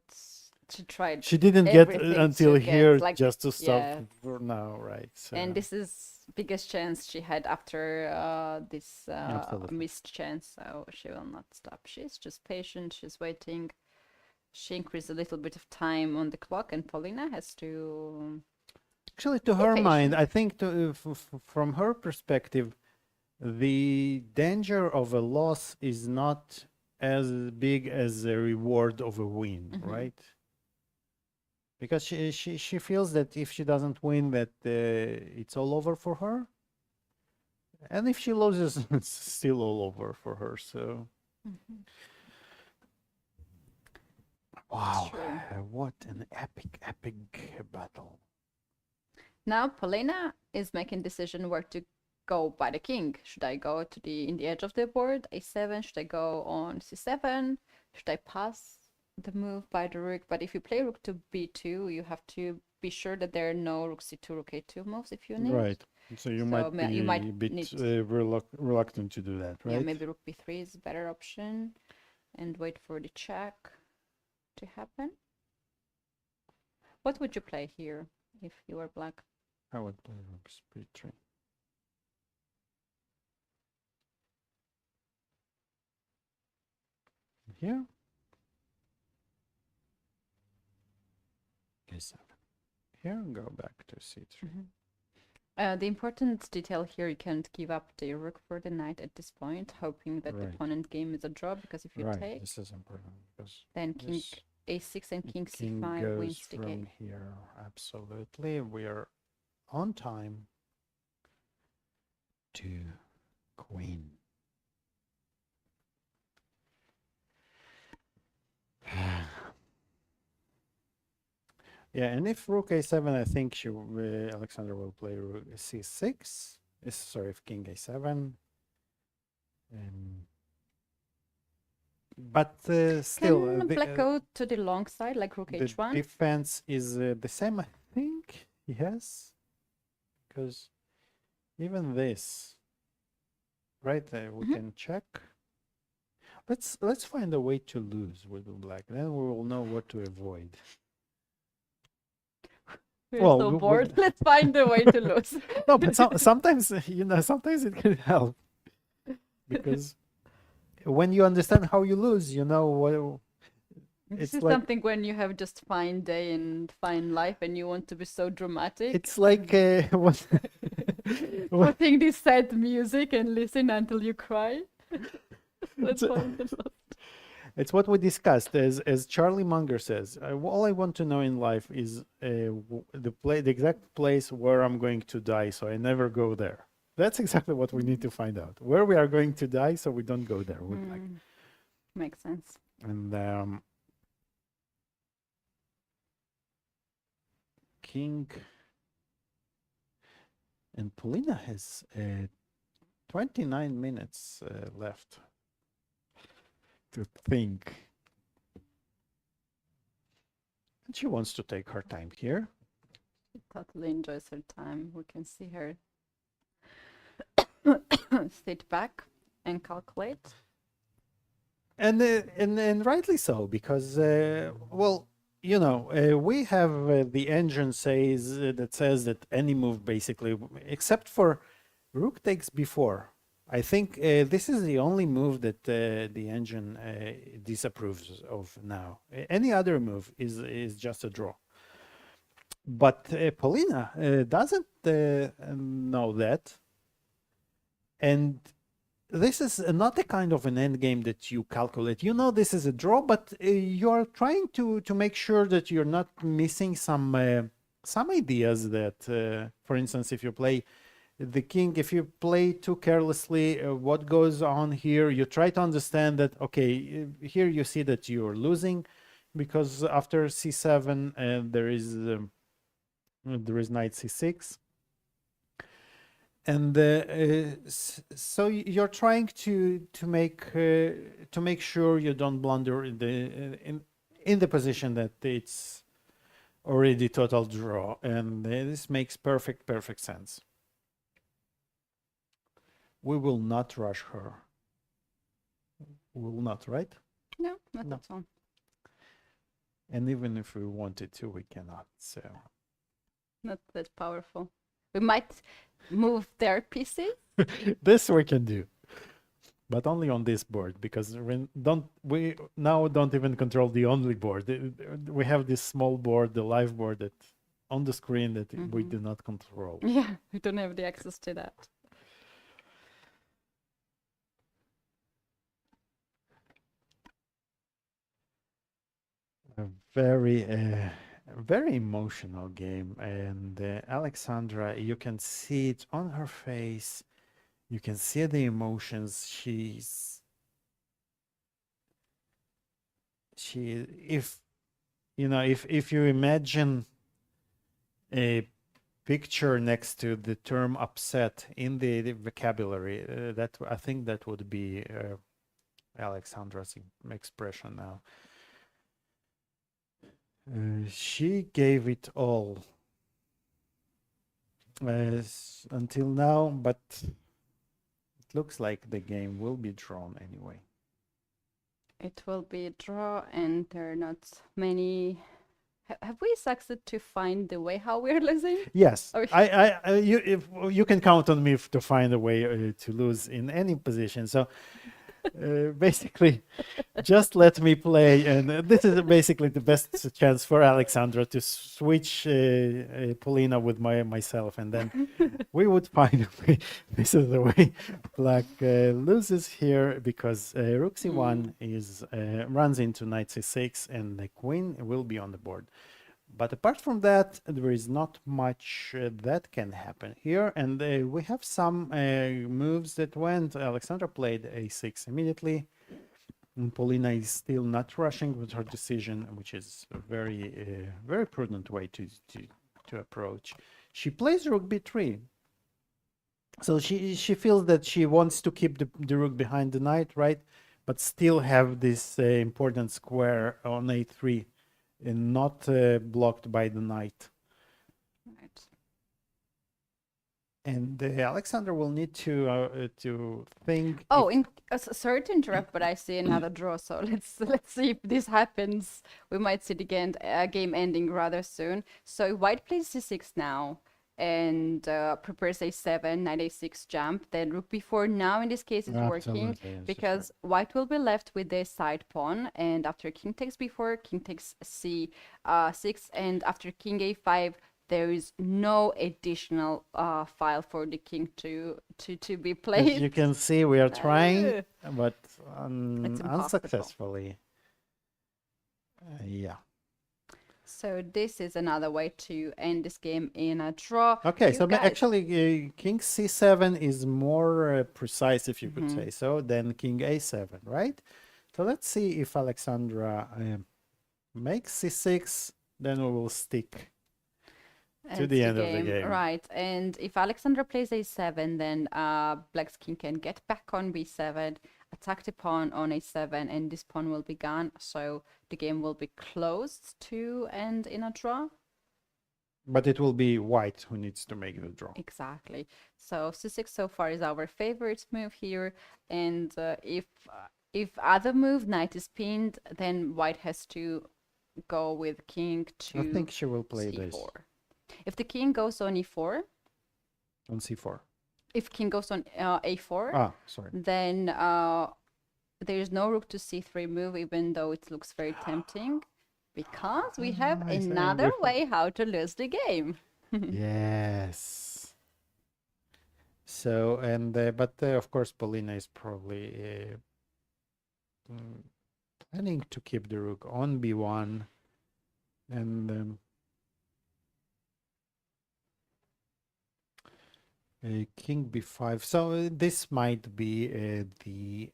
she tried. She didn't get everything until to get, here like, just to stop yeah. for now, right? So, And this is biggest chance she had after this Absolutely. missed chance, so she will not stop. She's just patient. She's waiting. She increased a little bit of time on the clock, and Paulina has to... actually, to Be her mind, patient. I think from her perspective, the danger of a loss is not as big as the reward of a win, right? Because she feels that if she doesn't win, that it's all over for her, and if she loses, it's still all over for her. So, wow, True. what an epic battle! Now Paulina is making decision where to go by the king. Should I go to in the edge of the board, a7? Should I go on c7? Should I pass the move by the rook? But if you play rook to b2, you have to be sure that there are no rook c2, rook a2 moves if you need. Right. So you might be you might a bit need... reluctant to do that, right? Yeah, maybe rook b3 is a better option, and wait for the check to happen. What would you play here if you were black? I would play rook b3. Here. a7. Here, go back to c3. The important detail here, you can't give up the rook for the knight at this point, hoping that the Right. opponent game is a draw, because if you Right, take, this is important because then king this a6 and king king c5 goes wins the from game. here. Absolutely, we are on time to queen. Yeah, and if rook a7, I think Alexander will play rook c6. Sorry, if king a7. But still, Can black go to the long side, like rook the h1? defense is the same, I think. Yes, because even this, right? We can check. Let's find a way to lose with the black. Then we will know what to avoid. We're Well, so bored. Let's find a way to lose. No, but sometimes sometimes it can help because when you understand how you lose, you know what. This It's is like something when you have just fine day and fine life and you want to be so dramatic. it's like what, Putting this sad music and listen until you cry. Let's find the lost. it's what we discussed. As Charlie Munger says, all I want to know in life is the exact place where I'm going to die, so I never go there. That's exactly what we need to find out. Where we are going to die, so we don't go there. Makes sense. And King and Polina has 29 minutes left to think. And she wants to take her time here. She totally enjoys her time. We can see her sit back and calculate. And rightly so, because well, you know, we have the engine that says that any move basically, except for rook takes before. I think this is the only move that the engine disapproves of now. Any other move is just a draw. But Polina doesn't know that, and this is not a kind of an end game that you calculate. You know this is a draw, but you're trying to make sure that you're not missing some ideas that, for instance, if you play the king, if you play too carelessly, what goes on here, you try to understand that, okay, here you see that you're losing because after c7 there is knight c6. And so you're trying to make sure you don't blunder in the position that it's already total draw, and this makes perfect sense. We will not rush her. We will not, right? No, not at all. And even if we wanted to, we cannot. So not that powerful. We might move their pieces. This we can do, but only on this board, because we now don't even control the only board. We have this small board, the live board, that on the screen that we do not control. Yeah, we don't have the access to that. A very emotional game, and Alexandra, you can see it on her face. You can see the emotions. If you imagine a picture next to the term upset in the vocabulary, that I think that would be Alexandra's expression now. She gave it all until now, but it looks like the game will be drawn anyway. It will be a draw, and there are not many. Have we succeeded to find the way how we're losing? Yes, you can count on me to find a way to lose in any position. So basically, just let me play, and this is basically the best chance for Alexandra to switch Polina with myself, and then we would find a way. This is the way Black loses here, because Rook c1 runs into Knight c6, and the Queen will be on the board. But apart from that, there is not much that can happen here, and we have some moves that went. Alexandra played a6 immediately, and Polina is still not rushing with her decision, which is a very prudent way to approach. She plays Rook b3, so she feels that she wants to keep the Rook behind the Knight, right? but still have this important square on a3 and not blocked by the knight. Right. And Alexander will need to think. Oh, sorry to interrupt, but I see another draw. So let's see if this happens. We might see the game ending rather soon. So White plays c6 now and prepares a7, knight a6 jump. Then rook b4. Now in this case it's working Absolutely, yes, because White will be left with the side pawn. And after king takes b4, king takes c6, and after king a5. There is no additional file for the king to be As played. you can see, we are trying, but It's impossible. unsuccessfully. Yeah. So this is another way to end this game in a draw. Okay, You so guys- actually, king c7 is more precise, if you could Mm-hmm. say so, than king a7, right? So let's see if Alexandra makes c6, then we will stick to It's the end of the game. Right, and if Alexandra plays a7, then Black's king can get back on b7, attack the pawn on a7, and this pawn will be gone. So the game will be closed to end in a draw. But it will be white who needs to make the draw. Exactly. So c6 so far is our favorite move here, and if other move knight is pinned, then white has to go with king to I think she will play c4. this If the king goes on e4, on c4. if king goes on a4, Ah, sorry. then there's no rook to c3 move, even though it looks very tempting, because we have I see. another way how to lose the game. Yes. So, and but of course, Polina is probably planning to keep the rook on b1, and king b5. So this might be the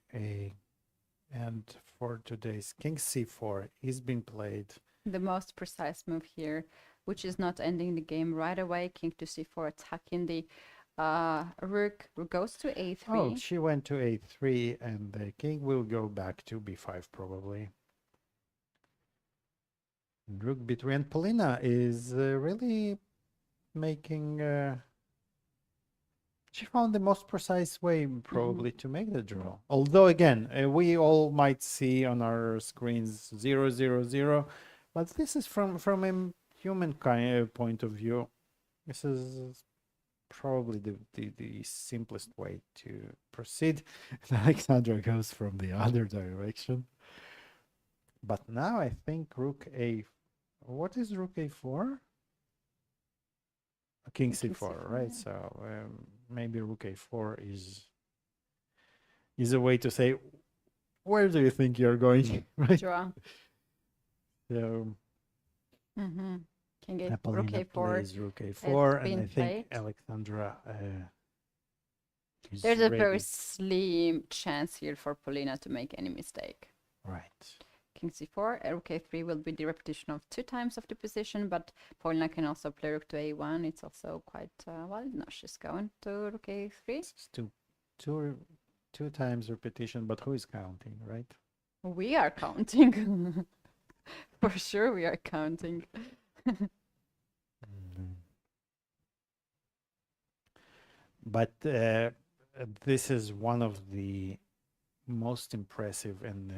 end for today's king c4 is being played. The most precise move here, which is not ending the game right away. King to c4, attacking the rook. Rook goes to a3. Oh, she went to a3, and the king will go back to b5 probably. And rook b3, and Polina is really making. She found the most precise way probably to make the draw. Although again, we all might see on our screens 0, 0, 0, but this is from a human point of view. This is probably the simplest way to proceed. Alexandra goes from the other direction. But now I think rook a. What is rook a4? King c4, right? yeah. So maybe rook a4 is a way to say, where do you think you're going, right? Draw. So King a, rook Polina a4. plays rook a4, and been I think played. Alexandra is There's a very ready. slim chance here for Polina to make any mistake. Right. King c4, rook a3 will be the repetition of 2 times of the position, but Polina can also play rook to a1. It's also quite well. No, she's going to rook a3. It's two times repetition, but who is counting, right? We are counting. For sure, we are counting. But this is one of the most impressive and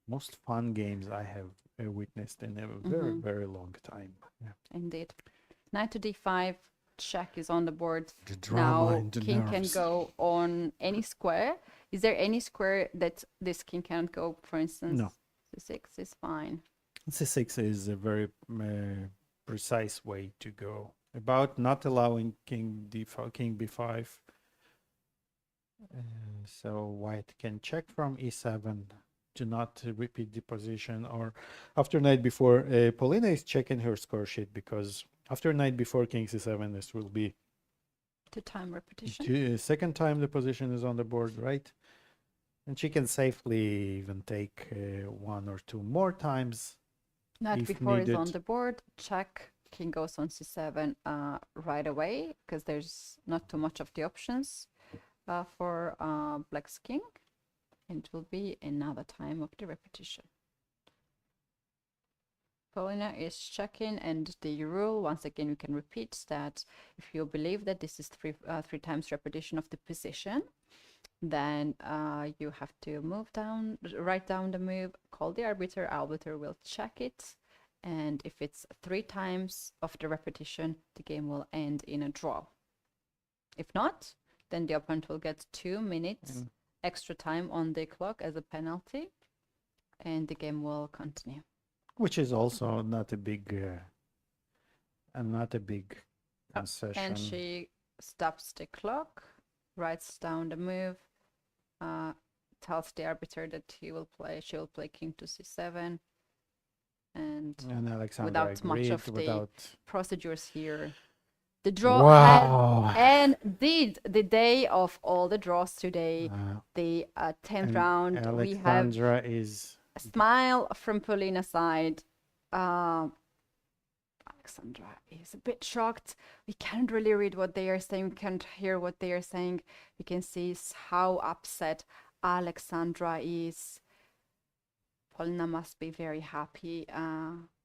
most fun games I have witnessed in a very, very long time. Yeah. Indeed. Knight to d5, check is on the board. The drama Now and the king can nerves. go on any square. Is there any square that this king can't go, for instance? No. c6 is fine. C6 is a very precise way to go about not allowing king d5, king b5. So white can check from e7 to not repeat the position, or after knight before. Polina is checking her score sheet because after knight before king c7, this will be 2-time repetition. second time the position is on the board, right? And she can safely even take 1 or 2 more times. Knight if before is needed. on the board. Check. King goes on c7 right away because there's not too much of the options for Black's king. And it will be another time of the repetition. Paulina is checking, and the rule, once again, we can repeat that if you believe that this is three times repetition of the position, then you have to write down the move, call the arbiter will check it, and if it's 3 times of the repetition, the game will end in a draw. If not, then the opponent will get 2 minutes extra time on the clock as a penalty, and the game will continue. Which is also not a big concession. And she stops the clock, writes down the move, tells the arbiter that she will play king to c7, and Alexandra without much agreed, of the without... procedures here. The draw Wow. had ended. The day of all the draws today, the 10th round, we have Alexandra is... a smile from Paulina's side. Alexandra is a bit shocked. We can't really read what they are saying. We can't hear what they are saying. We can see how upset Alexandra is. Paulina must be very happy.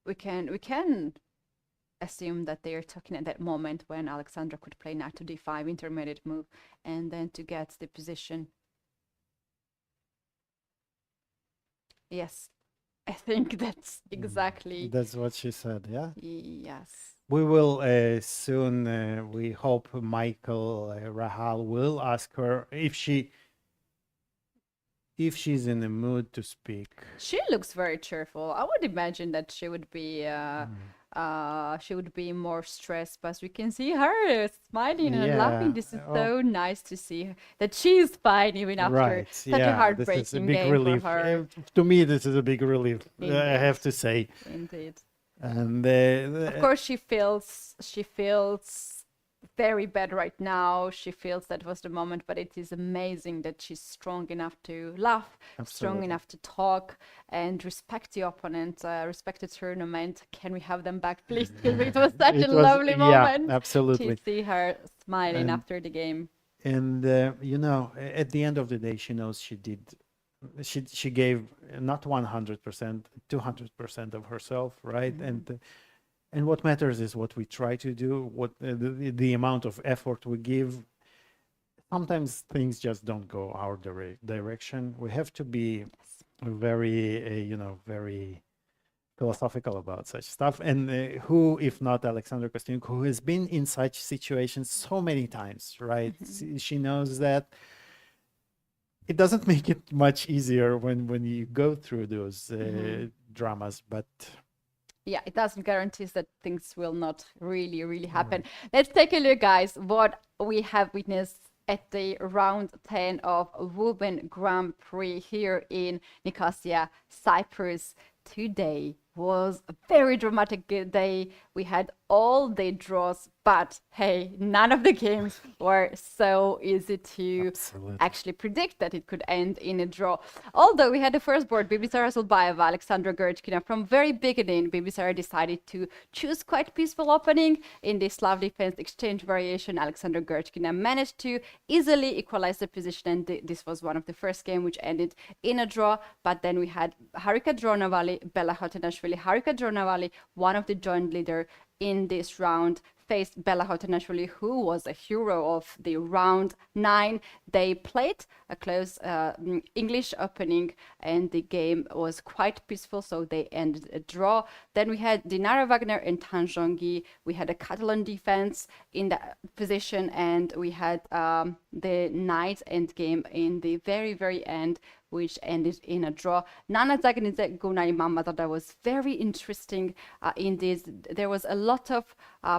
We can assume that they are talking at that moment when Alexandra could play knight to d5 intermediate move, and then to get the position. Yes, I think that's exactly. That's what she said, yeah? Yes. We will soon, we hope Michael Rahal will ask her if she's in the mood to speak. She looks very cheerful. I would imagine that she would be more stressed, but we can see her smiling and laughing. This is so nice to see that she's fine even after such a heartbreaking game relief for her. To me, this is a big relief. Indeed. I have to say. Indeed. And of course, she feels very bad right now. She feels that was the moment, but it is amazing that she's strong enough to laugh, strong enough to talk, and respect the opponent, respect the tournament. Can we have them back, please? Because it was such a lovely moment. Yeah, absolutely. To see her smiling after the game. And at the end of the day, she knows she gave not 100%, 200% of herself, right? And what matters is what we try to do, what the amount of effort we give. Sometimes things just don't go our direction. We have to be very, very philosophical about such stuff. And who, if not Alexandra Kostyuk, who has been in such situations so many times, right? She knows that it doesn't make it much easier when you go through those dramas, but... Yeah, it doesn't guarantee that things will not really happen. Let's take a look, guys, what we have witnessed at the round 10 of Women Grand Prix here in Nicosia, Cyprus. Today was a very dramatic day. We had all the draws, but hey, none of the games were so easy to actually predict that it could end in a draw. Although we had the first board, Bibisara Zulbayeva, Alexandra Gershkina. From very beginning, Bibisara decided to choose quite peaceful opening. In this Slav defense exchange variation, Alexandra Gershkina managed to easily equalize the position, and this was one of the first game which ended in a draw. But then we had Harika Dronavali, Bella Hotanashvili. Harika Dronavali, one of the joint leader in this round, faced Bella Hotanashvili, who was a hero of the round 9. They played a close English opening, and the game was quite peaceful, so they ended a draw. Then we had Dinara Wagner and Tanjongi. We had a Catalan defense in that position, and we had the knight endgame in the very end, which ended in a draw. Nana Zaganidze Gunay Mamazada was very interesting in this. There was a lot of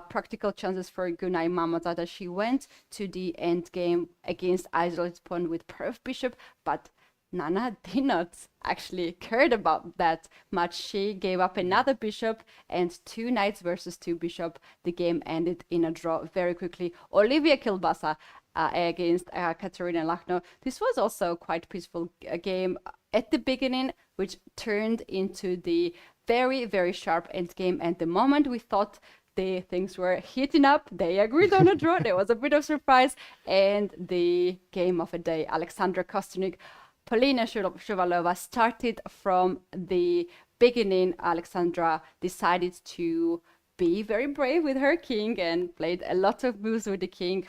practical chances for Gunay Mamazada. She went to the end game against isolated pawn with Perf Bishop, but Nana did not actually cared about that much. She gave up another bishop and 2 knights versus 2 bishop. The game ended in a draw very quickly. Olivia Kilbasa against Katerina Lachno. This was also quite peaceful game at the beginning, which turned into the very sharp end game. And the moment we thought the things were heating up, they agreed on a draw. There was a bit of surprise, and the game of a day, Alexandra Kostyuk. Polina Shuvalova started from the beginning. Alexandra decided to be very brave with her king and played a lot of moves with the king.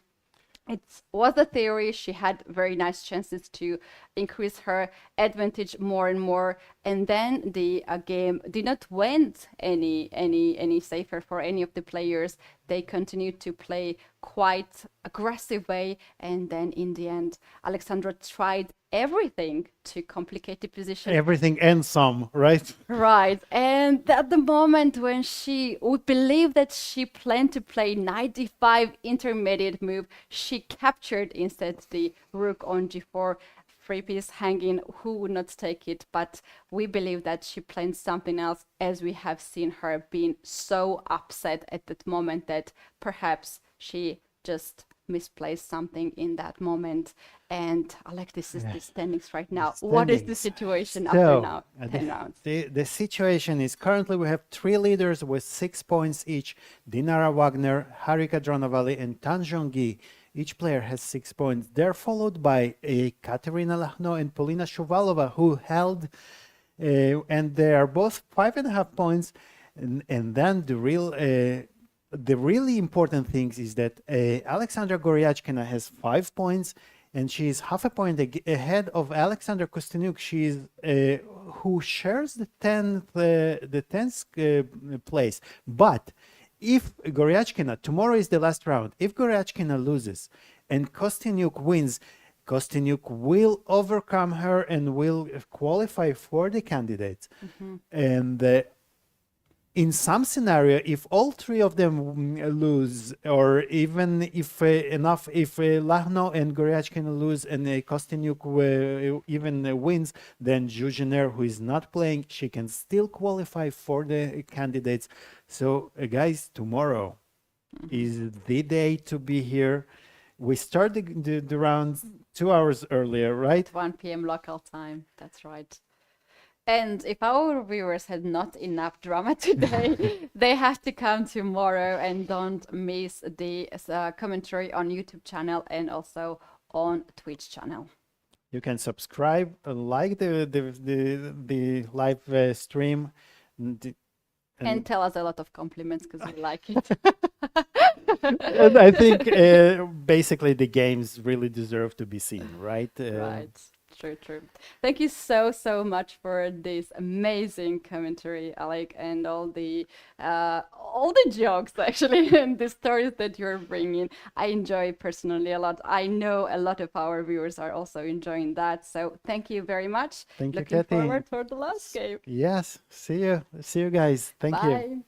It was the theory. She had very nice chances to increase her advantage more and more, and then the game did not went any safer for any of the players. They continued to play quite aggressive way, and then in the end, Alexandra tried everything to complicate the position. Everything and some, right? Right, and at the moment when she would believe that she planned to play 95 intermediate move, she captured instead the rook on g4, free piece hanging. Who would not take it? But we believe that she planned something else, as we have seen her being so upset at that moment that perhaps she just misplaced something in that moment. And Alex, this is the standings right now. What is the situation after now 10 rounds? The situation is currently we have 3 leaders with 6 points each. Dinara Wagner, Harika Dronovali, and Tan Zhongyi. Each player has 6 points. They're followed by Katerina Lahno and Polina Shuvalova, who held, and they are both 5.5 points. And then the really important thing is that Alexandra Goryachkina has 5 points, and she is half a point ahead of Alexandra Kostyniuk. She is who shares the 10th place. But if Goryachkina, tomorrow is the last round, if Goryachkina loses and Kostyniuk wins, Kostyniuk will overcome her and will qualify for the candidates. And in some scenario, if all 3 of them lose, or even if if Lahno and Goryachkina lose and Kostyniuk even wins, then Zhuzhiner, who is not playing, she can still qualify for the candidates. So guys, tomorrow is the day to be here. We start the rounds 2 hours earlier, right? 1 p.m. local time, that's right. And if our viewers had not enough drama today, they have to come tomorrow, and don't miss the commentary on YouTube channel and also on Twitch channel. You can subscribe, like the live stream, and tell us a lot of compliments because we like it. and I think basically the games really deserve to be seen, right? Right. True. Thank you so much for this amazing commentary, Alik, and all the jokes actually and the stories that you're bringing. I enjoy personally a lot. I know a lot of our viewers are also enjoying that. So thank you very much. Thank you, Looking Keti. forward for the last game. Yes. See you guys. Thank you. Bye.